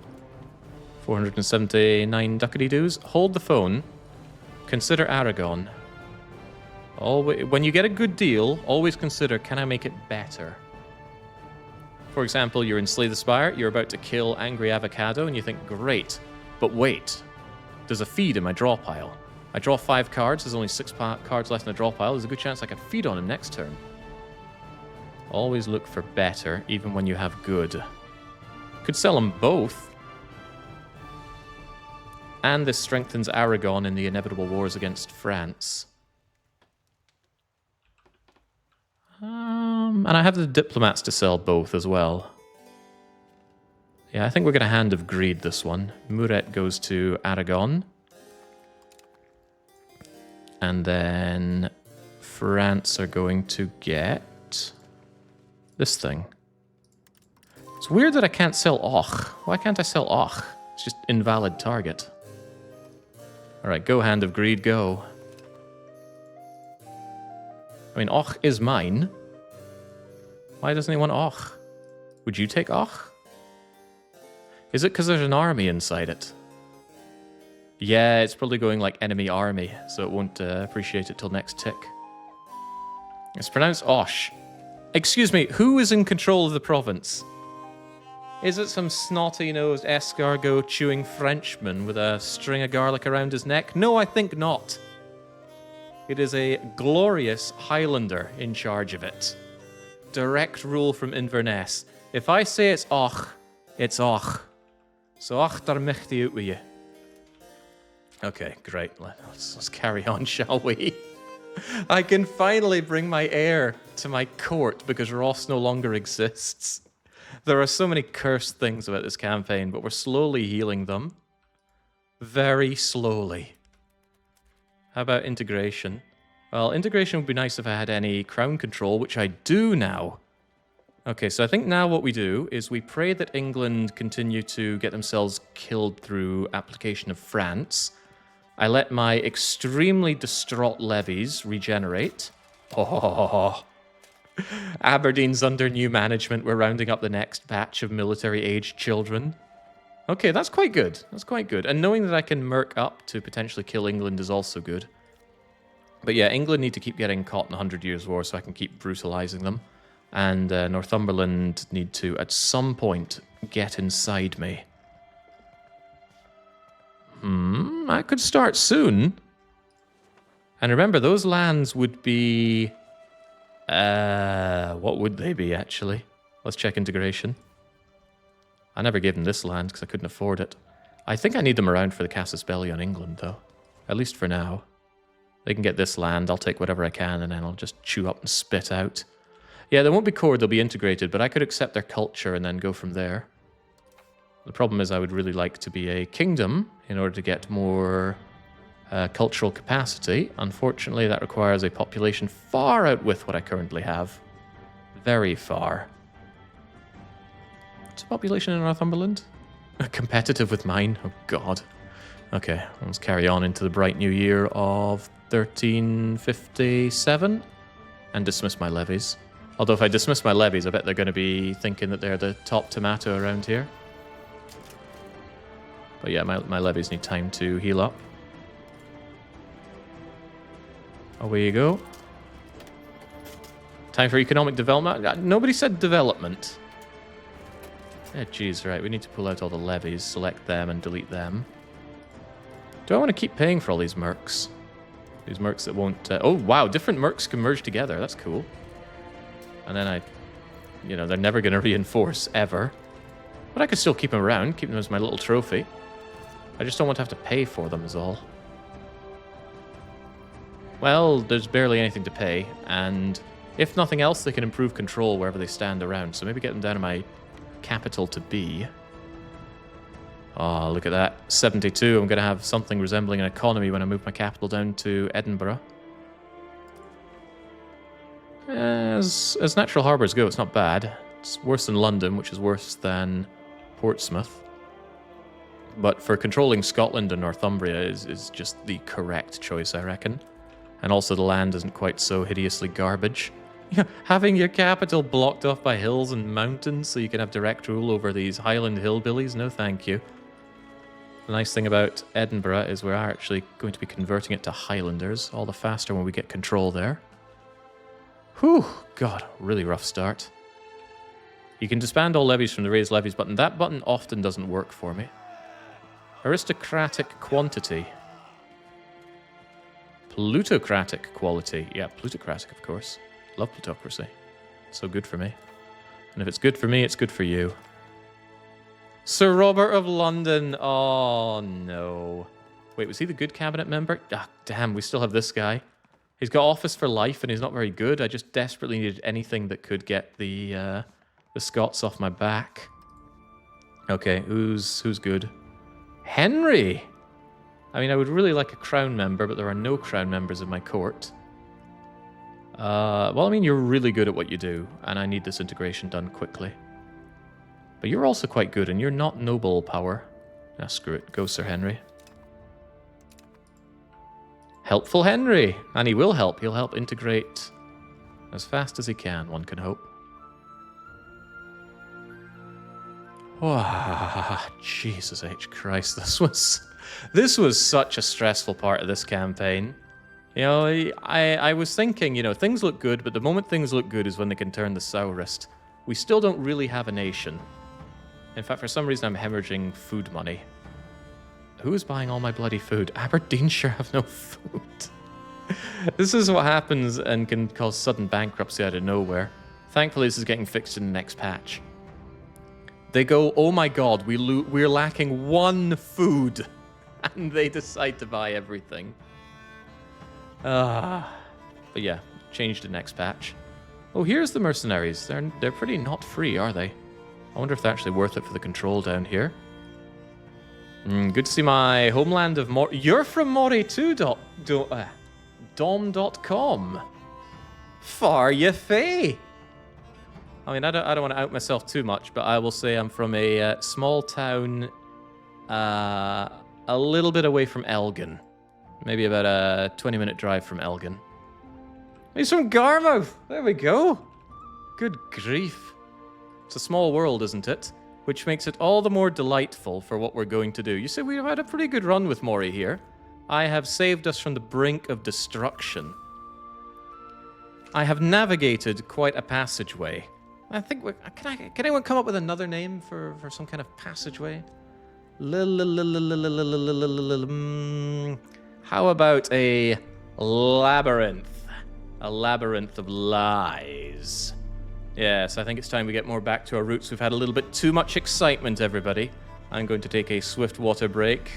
479 ducady-doos. Hold the phone. Consider Aragon. When you get a good deal, always consider, can I make it better? For example, you're in Slay the Spire, you're about to kill Angry Avocado, and you think, great. But wait. There's a feed in my draw pile. I draw 5 cards, there's only 6 cards left in the draw pile. There's a good chance I could feed on him next turn. Always look for better, even when you have good. Could sell them both. And this strengthens Aragon in the inevitable wars against France. And I have the diplomats to sell both as well. Yeah, I think we're going to Hand of Greed this one. Muret goes to Aragon. And then France are going to get this thing. It's weird that I can't sell Och. Why can't I sell Och? It's just invalid target. Alright, go Hand of Greed, go. I mean, Och is mine. Why doesn't he want Och? Would you take Och? Is it because there's an army inside it? Yeah, it's probably going like enemy army, so it won't appreciate it till next tick. It's pronounced Osh. Excuse me, who is in control of the province? Is it some snotty-nosed escargot-chewing Frenchman with a string of garlic around his neck? No, I think not. It is a glorious Highlander in charge of it. Direct rule from Inverness. If I say it's Och, it's Och. So Och daar mich die uit with you. Okay, great. Let's carry on, shall we? I can finally bring my heir to my court because Ross no longer exists. There are so many cursed things about this campaign, but we're slowly healing them. Very slowly. How about integration? Well, integration would be nice if I had any crown control, which I do now. Okay, so I think now what we do is we pray that England continue to get themselves killed through application of France. I let my extremely distraught levies regenerate. Oh, Aberdeen's under new management. We're rounding up the next batch of military-aged children. Okay, that's quite good. That's quite good. And knowing that I can merc up to potentially kill England is also good. But yeah, England need to keep getting caught in the 100 Years' War so I can keep brutalizing them. And Northumberland need to, at some point, get inside me. I could start soon. And remember, those lands would be... what would they be, actually? Let's check integration. I never gave them this land because I couldn't afford it. I think I need them around for the Casus Belli on England, though. At least for now. They can get this land, I'll take whatever I can, and then I'll just chew up and spit out. Yeah, they won't be core, they'll be integrated, but I could accept their culture and then go from there. The problem is I would really like to be a kingdom in order to get more cultural capacity. Unfortunately, that requires a population far out with what I currently have. Very far. What's the population in Northumberland? Competitive with mine? Oh, God. Okay, let's carry on into the bright new year of 1357 and dismiss my levies. Although if I dismiss my levies, I bet they're going to be thinking that they're the top tomato around here. But yeah, my levies need time to heal up. Away you go. Time for economic development. Nobody said development. Yeah, geez, right. We need to pull out all the levies, select them, and delete them. Do I want to keep paying for all these mercs? These mercs that won't... oh, wow. Different mercs can merge together. That's cool. And then you know, they're never going to reinforce, ever. But I could still keep them around, keep them as my little trophy. I just don't want to have to pay for them is all. Well, there's barely anything to pay, and if nothing else, they can improve control wherever they stand around. So maybe get them down to my capital to be. Oh, look at that. 72. I'm going to have something resembling an economy when I move my capital down to Edinburgh. As natural harbours go, it's not bad. It's worse than London, which is worse than Portsmouth. But for controlling Scotland and Northumbria is just the correct choice, I reckon. And also the land isn't quite so hideously garbage. Yeah, having your capital blocked off by hills and mountains so you can have direct rule over these Highland hillbillies? No, thank you. The nice thing about Edinburgh is we're actually going to be converting it to Highlanders, all the faster when we get control there. Whew, God, really rough start. You can disband all levies from the raise levies button. That button often doesn't work for me. Aristocratic quantity. Plutocratic quality. Yeah, plutocratic, of course. Love plutocracy. It's so good for me. And if it's good for me, it's good for you. Sir Robert of London. Oh, no. Wait, was he the good cabinet member? Ah, damn, we still have this guy. He's got office for life, and he's not very good. I just desperately needed anything that could get the Scots off my back. Okay, who's good? Henry! I mean, I would really like a crown member, but there are no crown members in my court. Well, I mean, you're really good at what you do, and I need this integration done quickly. But you're also quite good, and you're not noble power. Ah, screw it. Go, Sir Henry. Helpful Henry! And he will help. He'll help integrate as fast as he can, one can hope. Oh, Jesus H. Christ, this was such a stressful part of this campaign. You know, I was thinking, you know, things look good, but the moment things look good is when they can turn the sourest. We still don't really have a nation. In fact, for some reason, I'm hemorrhaging food money. Who is buying all my bloody food? Aberdeenshire have no food. This is what happens and can cause sudden bankruptcy out of nowhere. Thankfully, this is getting fixed in the next patch. They go, oh my god, we're lacking one food. And they decide to buy everything. But yeah, change the next patch. Oh, here's the mercenaries. They're pretty not free, are they? I wonder if they're actually worth it for the control down here. Good to see my homeland of Moray. You're from Moray too, Dom.com. Far ye fae. I mean, I don't want to out myself too much, but I will say I'm from a small town a little bit away from Elgin. Maybe about a 20-minute drive from Elgin. He's from Garmouth. There we go. Good grief. It's a small world, isn't it? Which makes it all the more delightful for what we're going to do. You see, we've had a pretty good run with Moray here. I have saved us from the brink of destruction. I have navigated quite a passageway. I think can anyone come up with another name for some kind of passageway? How about a labyrinth? A labyrinth of lies. Yes, I think it's time we get more back to our roots. We've had a little bit too much excitement, everybody. I'm going to take a swift water break,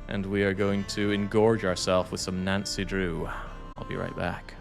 and we are going to engorge ourselves with some Nancy Drew. I'll be right back.